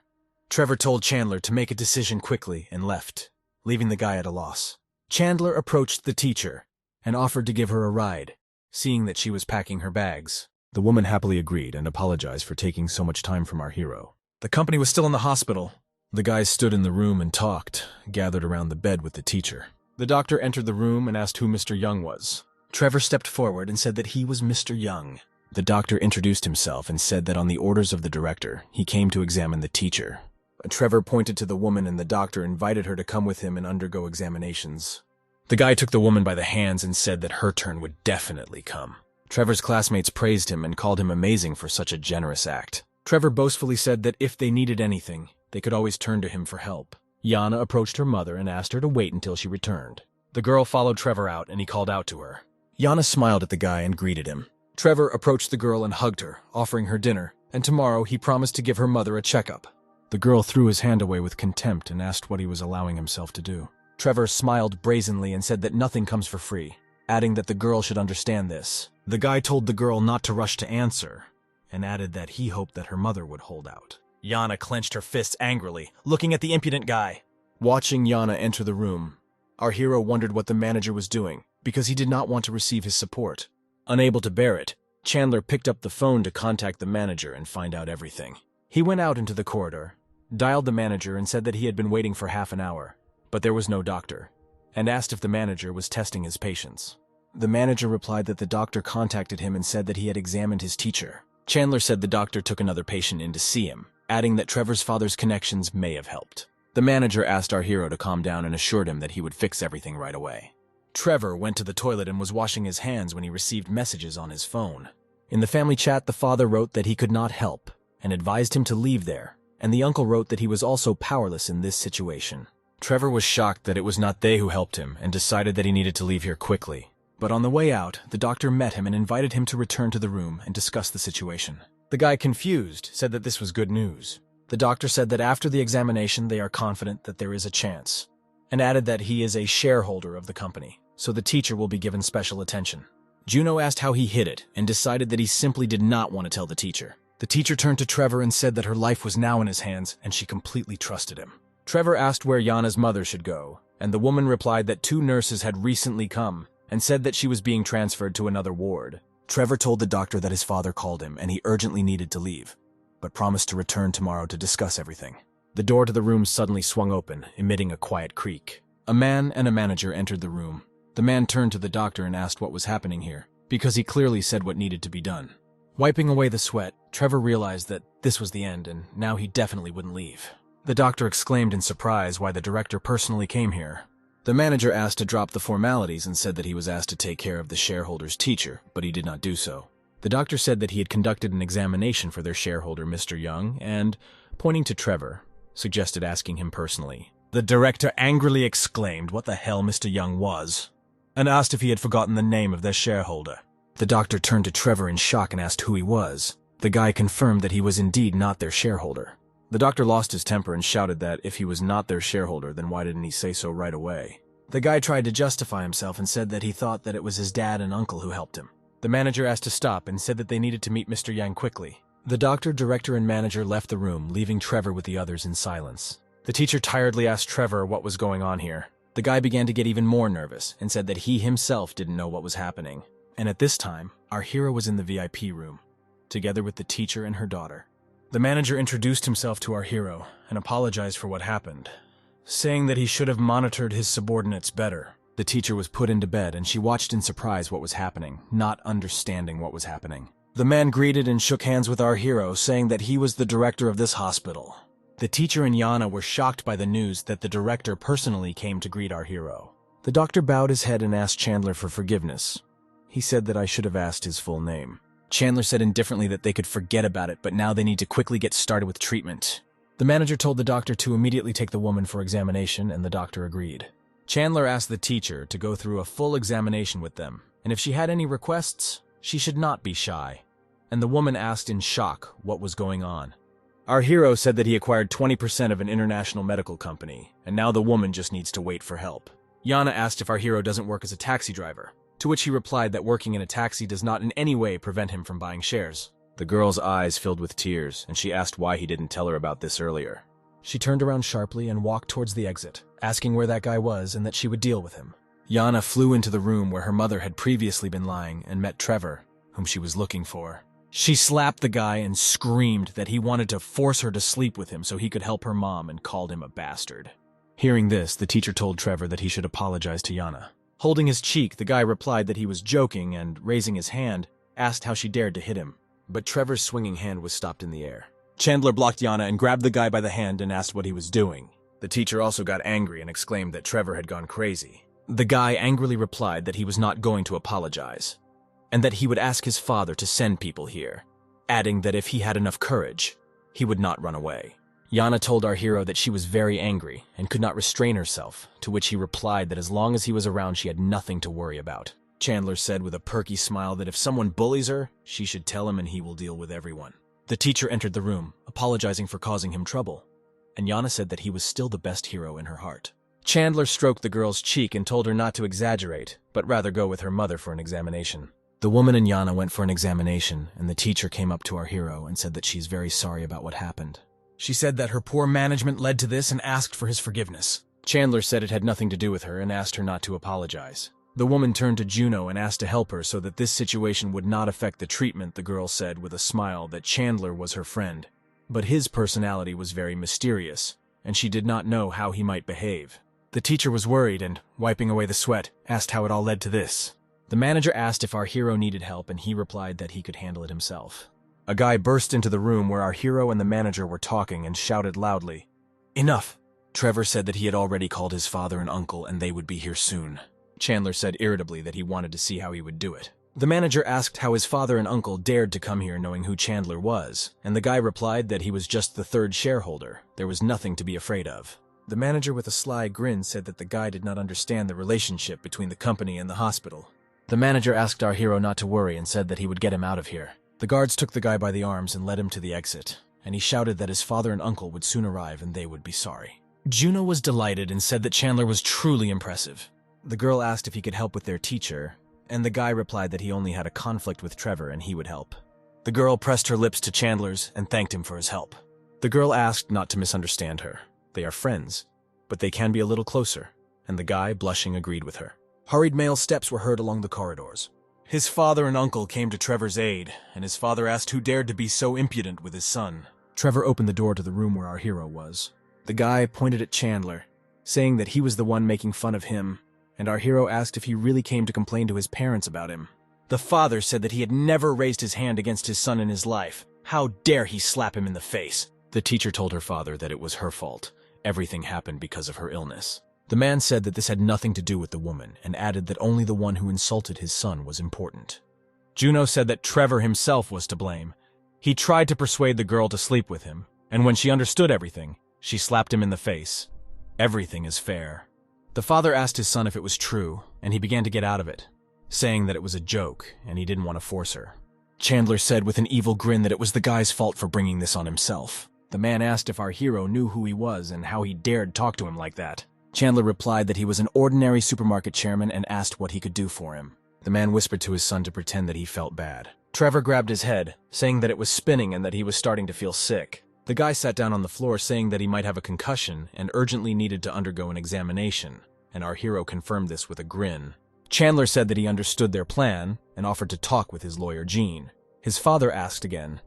Trevor told Chandler to make a decision quickly and left, leaving the guy at a loss. Chandler approached the teacher and offered to give her a ride, seeing that she was packing her bags. The woman happily agreed and apologized for taking so much time from our hero. The company was still in the hospital. The guys stood in the room and talked, gathered around the bed with the teacher. The doctor entered the room and asked who Mr. Young was. Trevor stepped forward and said that he was Mr. Young. The doctor introduced himself and said that on the orders of the director, he came to examine the teacher. Trevor pointed to the woman and the doctor invited her to come with him and undergo examinations. The guy took the woman by the hands and said that her turn would definitely come. Trevor's classmates praised him and called him amazing for such a generous act. Trevor boastfully said that if they needed anything, they could always turn to him for help. Yana approached her mother and asked her to wait until she returned. The girl followed Trevor out and he called out to her. Yana smiled at the guy and greeted him. Trevor approached the girl and hugged her, offering her dinner, and tomorrow he promised to give her mother a checkup. The girl threw his hand away with contempt and asked what he was allowing himself to do. Trevor smiled brazenly and said that nothing comes for free, adding that the girl should understand this. The guy told the girl not to rush to answer, and added that he hoped that her mother would hold out. Yana clenched her fists angrily, looking at the impudent guy. Watching Yana enter the room, our hero wondered what the manager was doing, because he did not want to receive his support. Unable to bear it, Chandler picked up the phone to contact the manager and find out everything. He went out into the corridor, dialed the manager and said that he had been waiting for half an hour, but there was no doctor, and asked if the manager was testing his patients. The manager replied that the doctor contacted him and said that he had examined his teacher. Chandler said the doctor took another patient in to see him, adding that Trevor's father's connections may have helped. The manager asked our hero to calm down and assured him that he would fix everything right away. Trevor went to the toilet and was washing his hands when he received messages on his phone. In the family chat, the father wrote that he could not help and advised him to leave there, and the uncle wrote that he was also powerless in this situation. Trevor was shocked that it was not they who helped him and decided that he needed to leave here quickly. But on the way out, the doctor met him and invited him to return to the room and discuss the situation. The guy, confused, said that this was good news. The doctor said that after the examination they are confident that there is a chance, and added that he is a shareholder of the company, so the teacher will be given special attention. Juno asked how he hid it and decided that he simply did not want to tell the teacher. The teacher turned to Trevor and said that her life was now in his hands and she completely trusted him. Trevor asked where Yana's mother should go, and the woman replied that 2 nurses had recently come and said that she was being transferred to another ward. Trevor told the doctor that his father called him and he urgently needed to leave, but promised to return tomorrow to discuss everything. The door to the room suddenly swung open, emitting a quiet creak. A man and a manager entered the room. The man turned to the doctor and asked what was happening here, because he clearly said what needed to be done. Wiping away the sweat, Trevor realized that this was the end and now he definitely wouldn't leave. The doctor exclaimed in surprise why the director personally came here. The manager asked to drop the formalities and said that he was asked to take care of the shareholder's teacher, but he did not do so. The doctor said that he had conducted an examination for their shareholder, Mr. Young, and, pointing to Trevor, suggested asking him personally. The director angrily exclaimed what the hell Mr. Young was, and asked if he had forgotten the name of their shareholder. The doctor turned to Trevor in shock and asked who he was. The guy confirmed that he was indeed not their shareholder. The doctor lost his temper and shouted that if he was not their shareholder, then why didn't he say so right away? The guy tried to justify himself and said that he thought that it was his dad and uncle who helped him. The manager asked to stop and said that they needed to meet Mr. Yang quickly. The doctor, director, and manager left the room, leaving Trevor with the others in silence. The teacher tiredly asked Trevor what was going on here. The guy began to get even more nervous and said that he himself didn't know what was happening. And at this time, our hero was in the VIP room, together with the teacher and her daughter. The manager introduced himself to our hero and apologized for what happened, saying that he should have monitored his subordinates better. The teacher was put into bed and she watched in surprise what was happening, not understanding what was happening. The man greeted and shook hands with our hero, saying that he was the director of this hospital. The teacher and Yana were shocked by the news that the director personally came to greet our hero. The doctor bowed his head and asked Chandler for forgiveness. He said that I should have asked his full name. Chandler said indifferently that they could forget about it, but now they need to quickly get started with treatment. The manager told the doctor to immediately take the woman for examination, and the doctor agreed. Chandler asked the teacher to go through a full examination with them, and if she had any requests, she should not be shy. And the woman asked in shock what was going on. Our hero said that he acquired 20% of an international medical company, and now the woman just needs to wait for help. Yana asked if our hero doesn't work as a taxi driver, to which he replied that working in a taxi does not in any way prevent him from buying shares. The girl's eyes filled with tears, and she asked why he didn't tell her about this earlier. She turned around sharply and walked towards the exit, asking where that guy was and that she would deal with him. Yana flew into the room where her mother had previously been lying and met Trevor, whom she was looking for. She slapped the guy and screamed that he wanted to force her to sleep with him so he could help her mom, and called him a bastard. Hearing this, the teacher told Trevor that he should apologize to Yana. Holding his cheek, the guy replied that he was joking and, raising his hand, asked how she dared to hit him. But Trevor's swinging hand was stopped in the air. Chandler blocked Yana and grabbed the guy by the hand and asked what he was doing. The teacher also got angry and exclaimed that Trevor had gone crazy. The guy angrily replied that he was not going to apologize, and that he would ask his father to send people here, adding that if he had enough courage, he would not run away. Yana told our hero that she was very angry and could not restrain herself, to which he replied that as long as he was around she had nothing to worry about. Chandler said with a perky smile that if someone bullies her, she should tell him and he will deal with everyone. The teacher entered the room, apologizing for causing him trouble, and Yana said that he was still the best hero in her heart. Chandler stroked the girl's cheek and told her not to exaggerate, but rather go with her mother for an examination. The woman and Yana went for an examination, and the teacher came up to our hero and said that she's very sorry about what happened. She said that her poor management led to this and asked for his forgiveness. Chandler said it had nothing to do with her and asked her not to apologize. The woman turned to Juno and asked to help her so that this situation would not affect the treatment. The girl said with a smile that Chandler was her friend, but his personality was very mysterious, and she did not know how he might behave. The teacher was worried and, wiping away the sweat, asked how it all led to this. The manager asked if our hero needed help, and he replied that he could handle it himself. A guy burst into the room where our hero and the manager were talking and shouted loudly, "Enough!" Trevor said that he had already called his father and uncle and they would be here soon. Chandler said irritably that he wanted to see how he would do it. The manager asked how his father and uncle dared to come here knowing who Chandler was, and the guy replied that he was just the third shareholder. There was nothing to be afraid of. The manager with a sly grin said that the guy did not understand the relationship between the company and the hospital. The manager asked our hero not to worry and said that he would get him out of here. The guards took the guy by the arms and led him to the exit, and he shouted that his father and uncle would soon arrive and they would be sorry. Juno was delighted and said that Chandler was truly impressive. The girl asked if he could help with their teacher, and the guy replied that he only had a conflict with Trevor and he would help. The girl pressed her lips to Chandler's and thanked him for his help. The girl asked not to misunderstand her. They are friends, but they can be a little closer, and the guy, blushing, agreed with her. Hurried male steps were heard along the corridors. His father and uncle came to Trevor's aid, and his father asked who dared to be so impudent with his son. Trevor opened the door to the room where our hero was. The guy pointed at Chandler, saying that he was the one making fun of him, and our hero asked if he really came to complain to his parents about him. The father said that he had never raised his hand against his son in his life. How dare he slap him in the face? The teacher told her father that it was her fault. Everything happened because of her illness. The man said that this had nothing to do with the woman, and added that only the one who insulted his son was important. Juno said that Trevor himself was to blame. He tried to persuade the girl to sleep with him, and when she understood everything, she slapped him in the face. Everything is fair. The father asked his son if it was true, and he began to get out of it, saying that it was a joke, and he didn't want to force her. Chandler said with an evil grin that it was the guy's fault for bringing this on himself. The man asked if our hero knew who he was and how he dared talk to him like that. Chandler replied that he was an ordinary supermarket chairman and asked what he could do for him. The man whispered to his son to pretend that he felt bad. Trevor grabbed his head, saying that it was spinning and that he was starting to feel sick. The guy sat down on the floor saying that he might have a concussion and urgently needed to undergo an examination, and our hero confirmed this with a grin. Chandler said that he understood their plan and offered to talk with his lawyer, Gene. His father asked again,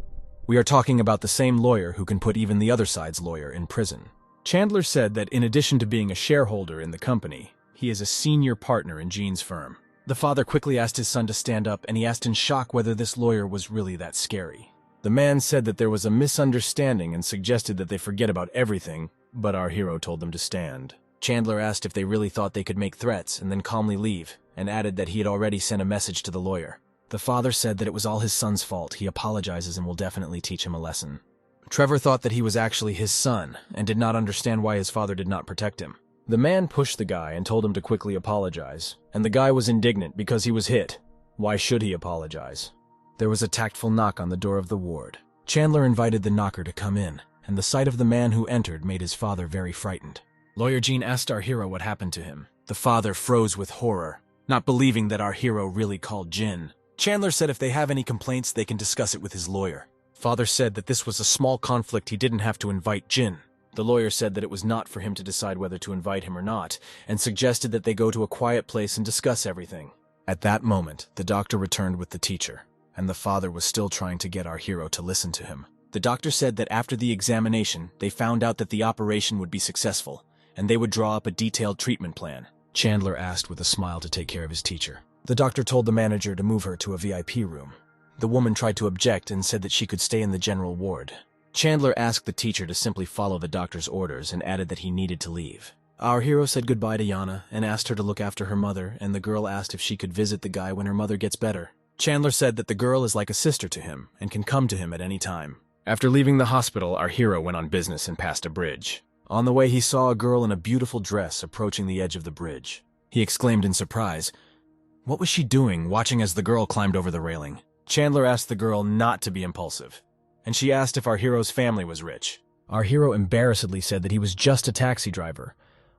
"We are talking about the same lawyer who can put even the other side's lawyer in prison." Chandler said that in addition to being a shareholder in the company, he is a senior partner in Gene's firm. The father quickly asked his son to stand up, and he asked in shock whether this lawyer was really that scary. The man said that there was a misunderstanding and suggested that they forget about everything, but our hero told them to stand. Chandler asked if they really thought they could make threats and then calmly leave, and added that he had already sent a message to the lawyer. The father said that it was all his son's fault. He apologizes and will definitely teach him a lesson. Trevor thought that he was actually his son and did not understand why his father did not protect him. The man pushed the guy and told him to quickly apologize, and the guy was indignant because he was hit. Why should he apologize? There was a tactful knock on the door of the ward. Chandler invited the knocker to come in, and the sight of the man who entered made his father very frightened. Lawyer Gene asked our hero what happened to him. The father froze with horror, not believing that our hero really called Jin. Chandler said if they have any complaints, they can discuss it with his lawyer. Father said that this was a small conflict, he didn't have to invite Jin. The lawyer said that it was not for him to decide whether to invite him or not, and suggested that they go to a quiet place and discuss everything. At that moment, the doctor returned with the teacher, and the father was still trying to get our hero to listen to him. The doctor said that after the examination, they found out that the operation would be successful, and they would draw up a detailed treatment plan. Chandler asked with a smile to take care of his teacher. The doctor told the manager to move her to a VIP room. The woman tried to object and said that she could stay in the general ward. Chandler asked the teacher to simply follow the doctor's orders and added that he needed to leave. Our hero said goodbye to Yana and asked her to look after her mother, and the girl asked if she could visit the guy when her mother gets better. Chandler said that the girl is like a sister to him and can come to him at any time. After leaving the hospital, our hero went on business and passed a bridge. On the way, he saw a girl in a beautiful dress approaching the edge of the bridge. He exclaimed in surprise, "What was she doing, watching as the girl climbed over the railing?" Chandler asked the girl not to be impulsive, and she asked if our hero's family was rich. Our hero embarrassedly said that he was just a taxi driver.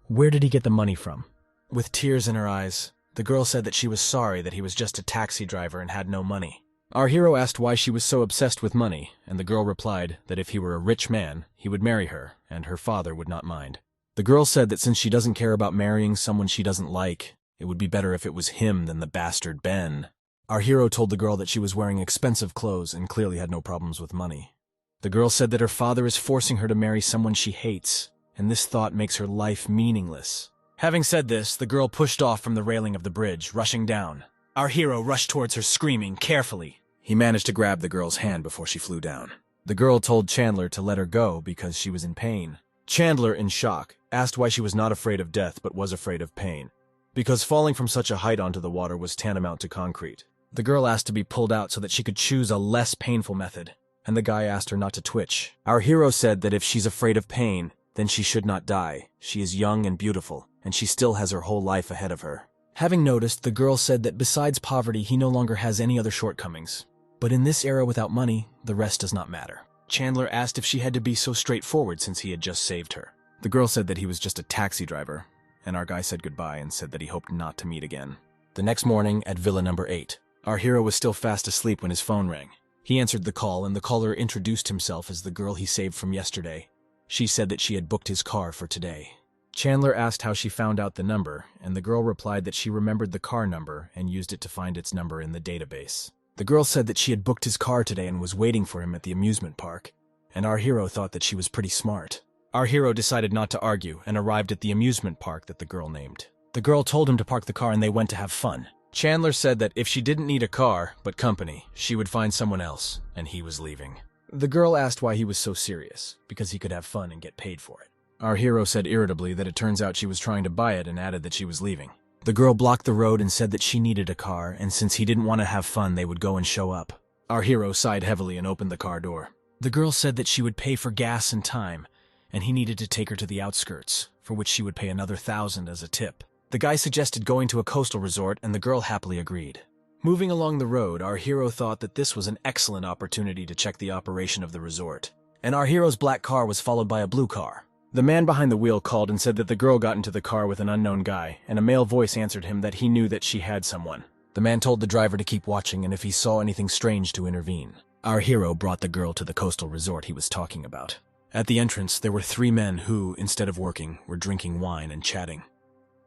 Where did he get the money from? With tears in her eyes, the girl said that she was sorry that he was just a taxi driver and had no money. Our hero asked why she was so obsessed with money, and the girl replied that if he were a rich man, he would marry her, and her father would not mind. The girl said that since she doesn't care about marrying someone she doesn't like, It would be better if it was him than the bastard Ben. Our hero told the girl that she was wearing expensive clothes and clearly had no problems with money. The girl said that her father is forcing her to marry someone she hates, and this thought makes her life meaningless. Having said this, the girl pushed off from the railing of the bridge, rushing down. Our hero rushed towards her, screaming carefully. He managed to grab the girl's hand before she flew down. The girl told Chandler to let her go because she was in pain. Chandler, in shock, asked why she was not afraid of death but was afraid of pain, because falling from such a height onto the water was tantamount to concrete. The girl asked to be pulled out so that she could choose a less painful method, and the guy asked her not to twitch. Our hero said that if she's afraid of pain, then she should not die. She is young and beautiful, and she still has her whole life ahead of her. Having noticed, the girl said that besides poverty, he no longer has any other shortcomings. But in this era without money, the rest does not matter. Chandler asked if she had to be so straightforward since he had just saved her. The girl said that he was just a taxi driver, and our guy said goodbye and said that he hoped not to meet again. The next morning at Villa number 8, our hero was still fast asleep when his phone rang. He answered the call, and the caller introduced himself as the girl he saved from yesterday. She said that she had booked his car for today. Chandler asked how she found out the number, and the girl replied that she remembered the car number and used it to find its number in the database. The girl said that she had booked his car today and was waiting for him at the amusement park, and our hero thought that she was pretty smart. Our hero decided not to argue and arrived at the amusement park that the girl named. The girl told him to park the car and they went to have fun. Chandler said that if she didn't need a car, but company, she would find someone else, and he was leaving. The girl asked why he was so serious, because he could have fun and get paid for it. Our hero said irritably that it turns out she was trying to buy it and added that she was leaving. The girl blocked the road and said that she needed a car, and since he didn't want to have fun, they would go and show up. Our hero sighed heavily and opened the car door. The girl said that she would pay for gas and time, and he needed to take her to the outskirts, for which she would pay another 1,000 as a tip. The guy suggested going to a coastal resort, and the girl happily agreed. Moving along the road, our hero thought that this was an excellent opportunity to check the operation of the resort, and our hero's black car was followed by a blue car. The man behind the wheel called and said that the girl got into the car with an unknown guy, and a male voice answered him that he knew that she had someone. The man told the driver to keep watching and if he saw anything strange to intervene. Our hero brought the girl to the coastal resort he was talking about. At the entrance, there were 3 men who, instead of working, were drinking wine and chatting.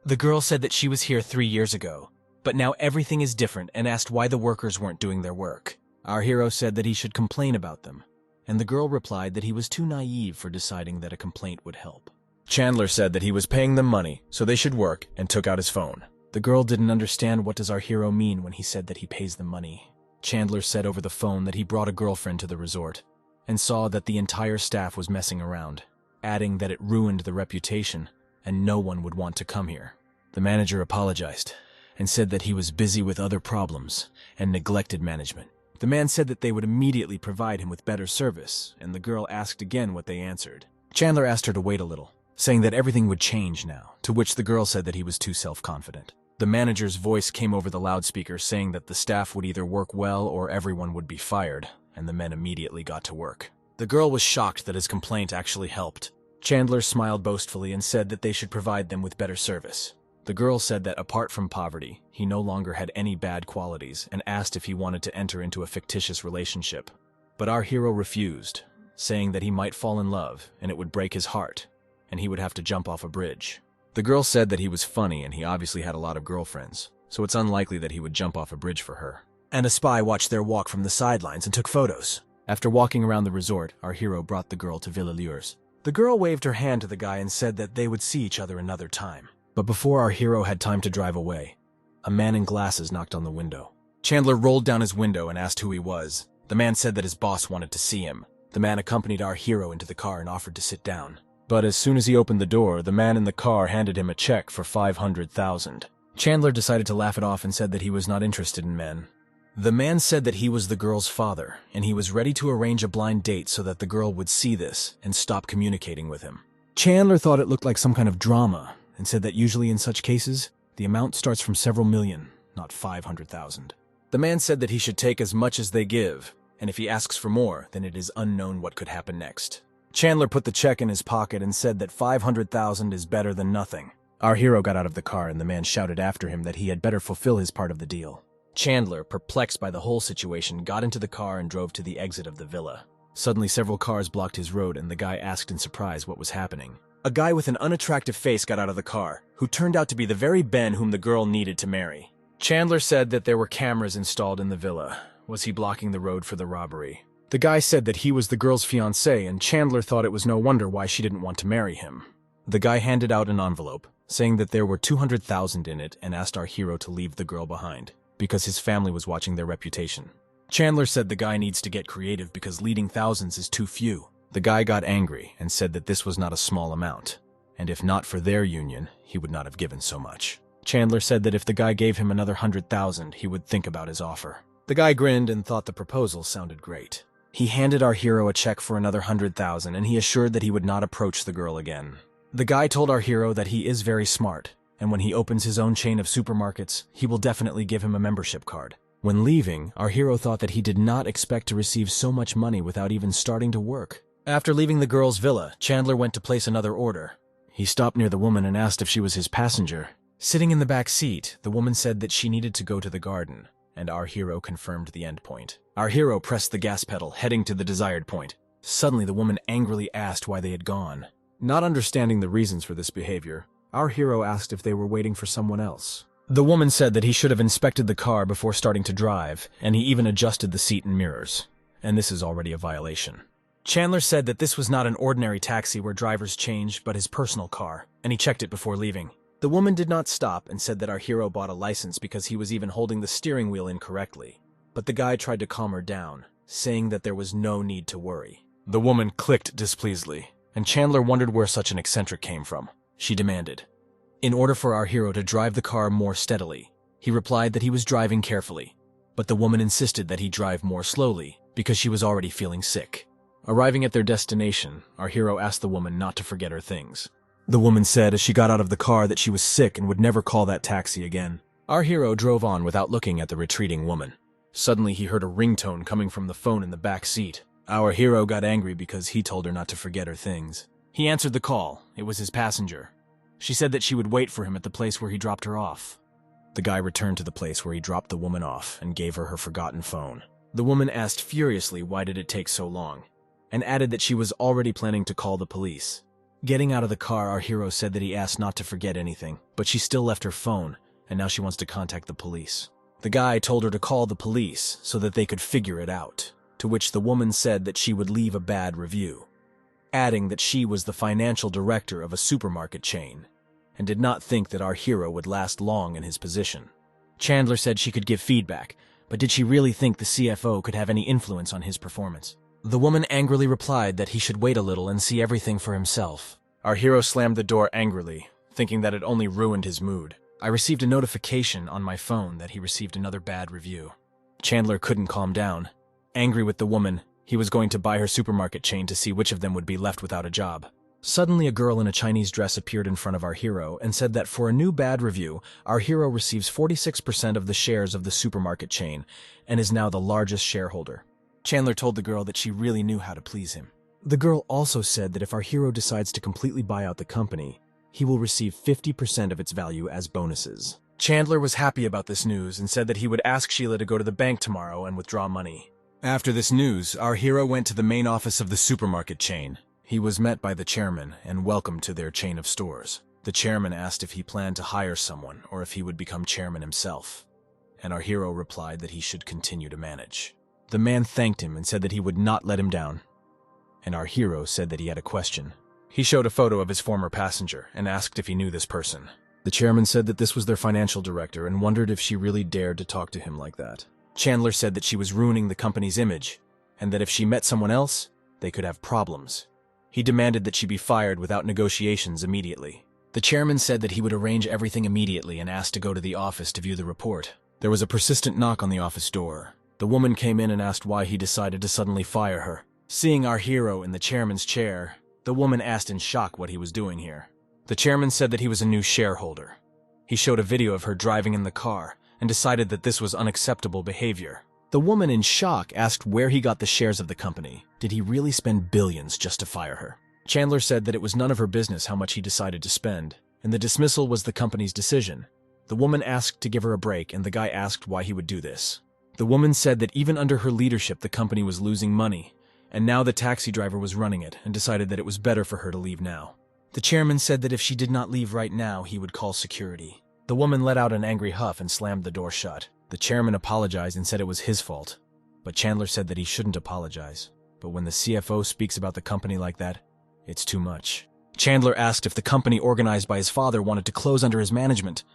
The girl said that she was here 3 years ago, but now everything is different and asked why the workers weren't doing their work. Our hero said that he should complain about them, and the girl replied that he was too naive for deciding that a complaint would help. Chandler said that he was paying them money, so they should work, and took out his phone. The girl didn't understand what does our hero mean when he said that he pays them money. Chandler said over the phone that he brought a girlfriend to the resort, and saw that the entire staff was messing around, adding that it ruined the reputation, and no one would want to come here. The manager apologized, and said that he was busy with other problems, and neglected management. The man said that they would immediately provide him with better service, and the girl asked again what they answered. Chandler asked her to wait a little, saying that everything would change now, to which the girl said that he was too self-confident. The manager's voice came over the loudspeaker saying that the staff would either work well or everyone would be fired, and the men immediately got to work. The girl was shocked that his complaint actually helped. Chandler smiled boastfully and said that they should provide them with better service. The girl said that apart from poverty, he no longer had any bad qualities and asked if he wanted to enter into a fictitious relationship. But our hero refused, saying that he might fall in love and it would break his heart, and he would have to jump off a bridge. The girl said that he was funny and he obviously had a lot of girlfriends, so it's unlikely that he would jump off a bridge for her. And a spy watched their walk from the sidelines and took photos. After walking around the resort, our hero brought the girl to Villa Lures. The girl waved her hand to the guy and said that they would see each other another time. But before our hero had time to drive away, a man in glasses knocked on the window. Chandler rolled down his window and asked who he was. The man said that his boss wanted to see him. The man accompanied our hero into the car and offered to sit down. But as soon as he opened the door, the man in the car handed him a check for $500,000. Chandler decided to laugh it off and said that he was not interested in men. The man said that he was the girl's father, and he was ready to arrange a blind date so that the girl would see this and stop communicating with him. Chandler thought it looked like some kind of drama, and said that usually in such cases, the amount starts from several million, not 500,000. The man said that he should take as much as they give, and if he asks for more, then it is unknown what could happen next. Chandler put the check in his pocket and said that 500,000 is better than nothing. Our hero got out of the car and the man shouted after him that he had better fulfill his part of the deal. Chandler, perplexed by the whole situation, got into the car and drove to the exit of the villa. Suddenly several cars blocked his road and the guy asked in surprise what was happening. A guy with an unattractive face got out of the car, who turned out to be the very Ben whom the girl needed to marry. Chandler said that there were cameras installed in the villa. Was he blocking the road for the robbery? The guy said that he was the girl's fiancé, and Chandler thought it was no wonder why she didn't want to marry him. The guy handed out an envelope, saying that there were 200,000 in it, and asked our hero to leave the girl behind, because his family was watching their reputation. Chandler said the guy needs to get creative because leading thousands is too few. The guy got angry and said that this was not a small amount, and if not for their union, he would not have given so much. Chandler said that if the guy gave him another 100,000, he would think about his offer. The guy grinned and thought the proposal sounded great. He handed our hero a check for another 100,000, and he assured that he would not approach the girl again. The guy told our hero that he is very smart, and when he opens his own chain of supermarkets, he will definitely give him a membership card. When leaving, our hero thought that he did not expect to receive so much money without even starting to work. After leaving the girl's villa, Chandler went to place another order. He stopped near the woman and asked if she was his passenger. Sitting in the back seat, the woman said that she needed to go to the garden, and our hero confirmed the end point. Our hero pressed the gas pedal, heading to the desired point. Suddenly, the woman angrily asked why they had gone. Not understanding the reasons for this behavior, our hero asked if they were waiting for someone else. The woman said that he should have inspected the car before starting to drive, and he even adjusted the seat and mirrors. And this is already a violation. Chandler said that this was not an ordinary taxi where drivers change, but his personal car, and he checked it before leaving. The woman did not stop and said that our hero bought a license because he was even holding the steering wheel incorrectly. But the guy tried to calm her down, saying that there was no need to worry. The woman clicked displeasedly, and Chandler wondered where such an eccentric came from. She demanded, in order for our hero to drive the car more steadily, he replied that he was driving carefully, but the woman insisted that he drive more slowly because she was already feeling sick. Arriving at their destination, our hero asked the woman not to forget her things. The woman said as she got out of the car that she was sick and would never call that taxi again. Our hero drove on without looking at the retreating woman. Suddenly he heard a ringtone coming from the phone in the back seat. Our hero got angry because he told her not to forget her things. He answered the call. It was his passenger. She said that she would wait for him at the place where he dropped her off. The guy returned to the place where he dropped the woman off and gave her her forgotten phone. The woman asked furiously why did it take so long, and added that she was already planning to call the police. Getting out of the car, our hero said that he asked not to forget anything, but she still left her phone, and now she wants to contact the police. The guy told her to call the police so that they could figure it out, to which the woman said that she would leave a bad review, adding that she was the financial director of a supermarket chain, and did not think that our hero would last long in his position. Chandler said she could give feedback, but did she really think the CFO could have any influence on his performance? The woman angrily replied that he should wait a little and see everything for himself. Our hero slammed the door angrily, thinking that it only ruined his mood. I received a notification on my phone that he received another bad review. Chandler couldn't calm down. Angry with the woman, he was going to buy her supermarket chain to see which of them would be left without a job. Suddenly, a girl in a Chinese dress appeared in front of our hero and said that for a new bad review, our hero receives 46% of the shares of the supermarket chain and is now the largest shareholder. Chandler told the girl that she really knew how to please him. The girl also said that if our hero decides to completely buy out the company, he will receive 50% of its value as bonuses. Chandler was happy about this news and said that he would ask Sheila to go to the bank tomorrow and withdraw money. After this news, our hero went to the main office of the supermarket chain. He was met by the chairman and welcomed to their chain of stores. The chairman asked if he planned to hire someone or if he would become chairman himself, and our hero replied that he should continue to manage. The man thanked him and said that he would not let him down, and our hero said that he had a question. He showed a photo of his former passenger and asked if he knew this person. The chairman said that this was their financial director and wondered if she really dared to talk to him like that. Chandler said that she was ruining the company's image, and that if she met someone else, they could have problems. He demanded that she be fired without negotiations immediately. The chairman said that he would arrange everything immediately and asked to go to the office to view the report. There was a persistent knock on the office door. The woman came in and asked why he decided to suddenly fire her. Seeing our hero in the chairman's chair, the woman asked in shock what he was doing here. The chairman said that he was a new shareholder. He showed a video of her driving in the car and decided that this was unacceptable behavior. The woman in shock asked where he got the shares of the company. Did he really spend billions just to fire her? Chandler said that it was none of her business how much he decided to spend, and the dismissal was the company's decision. The woman asked to give her a break, and the guy asked why he would do this. The woman said that even under her leadership the company was losing money, and now the taxi driver was running it and decided that it was better for her to leave now. The chairman said that if she did not leave right now, he would call security. The woman let out an angry huff and slammed the door shut. The chairman apologized and said it was his fault, but Chandler said that he shouldn't apologize. But when the CFO speaks about the company like that, it's too much. Chandler asked if the company organized by his father wanted to close under his management,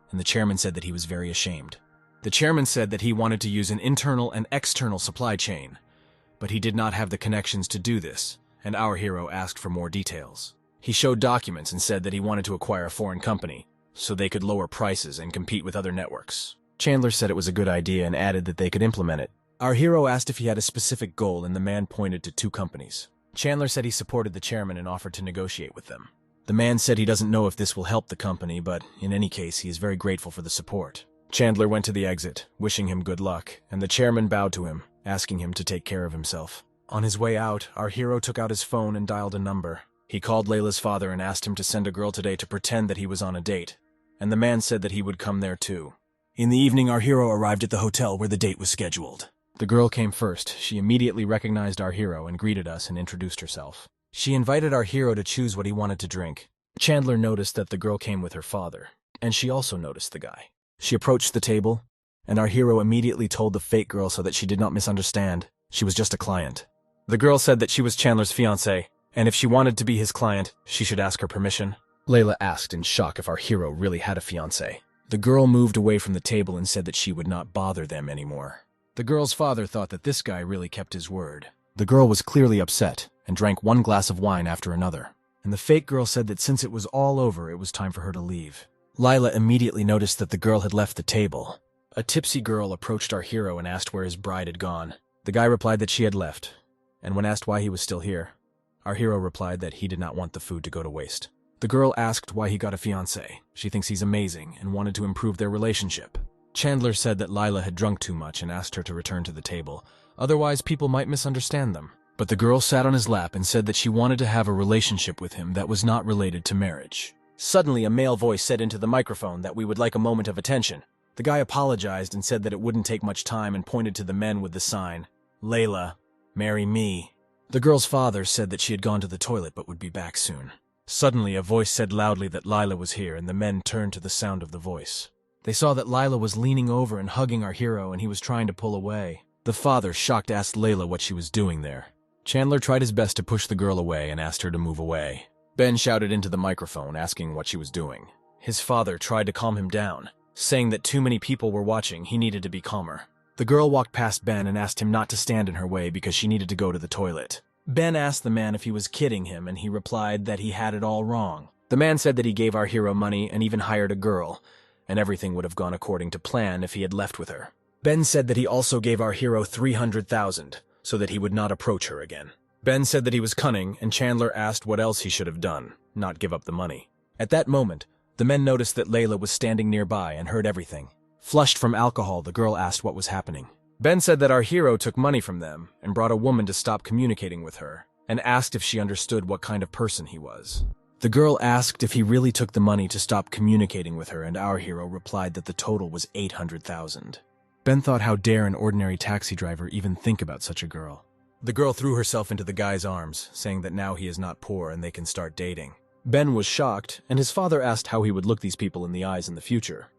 and the chairman said that he was very ashamed. The chairman said that he wanted to use an internal and external supply chain, but he did not have the connections to do this, and our hero asked for more details. He showed documents and said that he wanted to acquire a foreign company, so they could lower prices and compete with other networks. Chandler said it was a good idea and added that they could implement it. Our hero asked if he had a specific goal, and the man pointed to 2 companies. Chandler said he supported the chairman and offered to negotiate with them. The man said he doesn't know if this will help the company, but in any case, he is very grateful for the support. Chandler went to the exit, wishing him good luck, and the chairman bowed to him, asking him to take care of himself. On his way out, our hero took out his phone and dialed a number. He called Layla's father and asked him to send a girl today to pretend that he was on a date, and the man said that he would come there too. In the evening, our hero arrived at the hotel where the date was scheduled. The girl came first. She immediately recognized our hero and greeted us and introduced herself. She invited our hero to choose what he wanted to drink. Chandler noticed that the girl came with her father, and she also noticed the guy. She approached the table, and our hero immediately told the fake girl so that she did not misunderstand. She was just a client. The girl said that she was Chandler's fiancée, and if she wanted to be his client, she should ask her permission. Layla asked in shock if our hero really had a fiancée. The girl moved away from the table and said that she would not bother them anymore. The girl's father thought that this guy really kept his word. The girl was clearly upset and drank 1 glass of wine after another, and the fake girl said that since it was all over, it was time for her to leave. Lila immediately noticed that the girl had left the table. A tipsy girl approached our hero and asked where his bride had gone. The guy replied that she had left, and when asked why he was still here, our hero replied that he did not want the food to go to waste. The girl asked why he got a fiancé. She thinks he's amazing and wanted to improve their relationship. Chandler said that Lila had drunk too much and asked her to return to the table, otherwise people might misunderstand them. But the girl sat on his lap and said that she wanted to have a relationship with him that was not related to marriage. Suddenly, a male voice said into the microphone that we would like a moment of attention. The guy apologized and said that it wouldn't take much time and pointed to the men with the sign, "Layla, marry me." The girl's father said that she had gone to the toilet but would be back soon. Suddenly, a voice said loudly that Lila was here, and the men turned to the sound of the voice. They saw that Lila was leaning over and hugging our hero, and he was trying to pull away. The father, shocked, asked Layla what she was doing there. Chandler tried his best to push the girl away and asked her to move away. Ben shouted into the microphone, asking what she was doing. His father tried to calm him down, saying that too many people were watching, he needed to be calmer. The girl walked past Ben and asked him not to stand in her way because she needed to go to the toilet. Ben asked the man if he was kidding him, and he replied that he had it all wrong. The man said that he gave our hero money and even hired a girl, and everything would have gone according to plan if he had left with her. Ben said that he also gave our hero $300,000 so that he would not approach her again. Ben said that he was cunning, and Chandler asked what else he should have done, not give up the money. At that moment, the men noticed that Layla was standing nearby and heard everything. Flushed from alcohol, the girl asked what was happening. Ben said that our hero took money from them and brought a woman to stop communicating with her, and asked if she understood what kind of person he was. The girl asked if he really took the money to stop communicating with her, and our hero replied that the total was $800,000. Ben thought, how dare an ordinary taxi driver even think about such a girl. The girl threw herself into the guy's arms, saying that now he is not poor and they can start dating. Ben was shocked, and his father asked how he would look these people in the eyes in the future.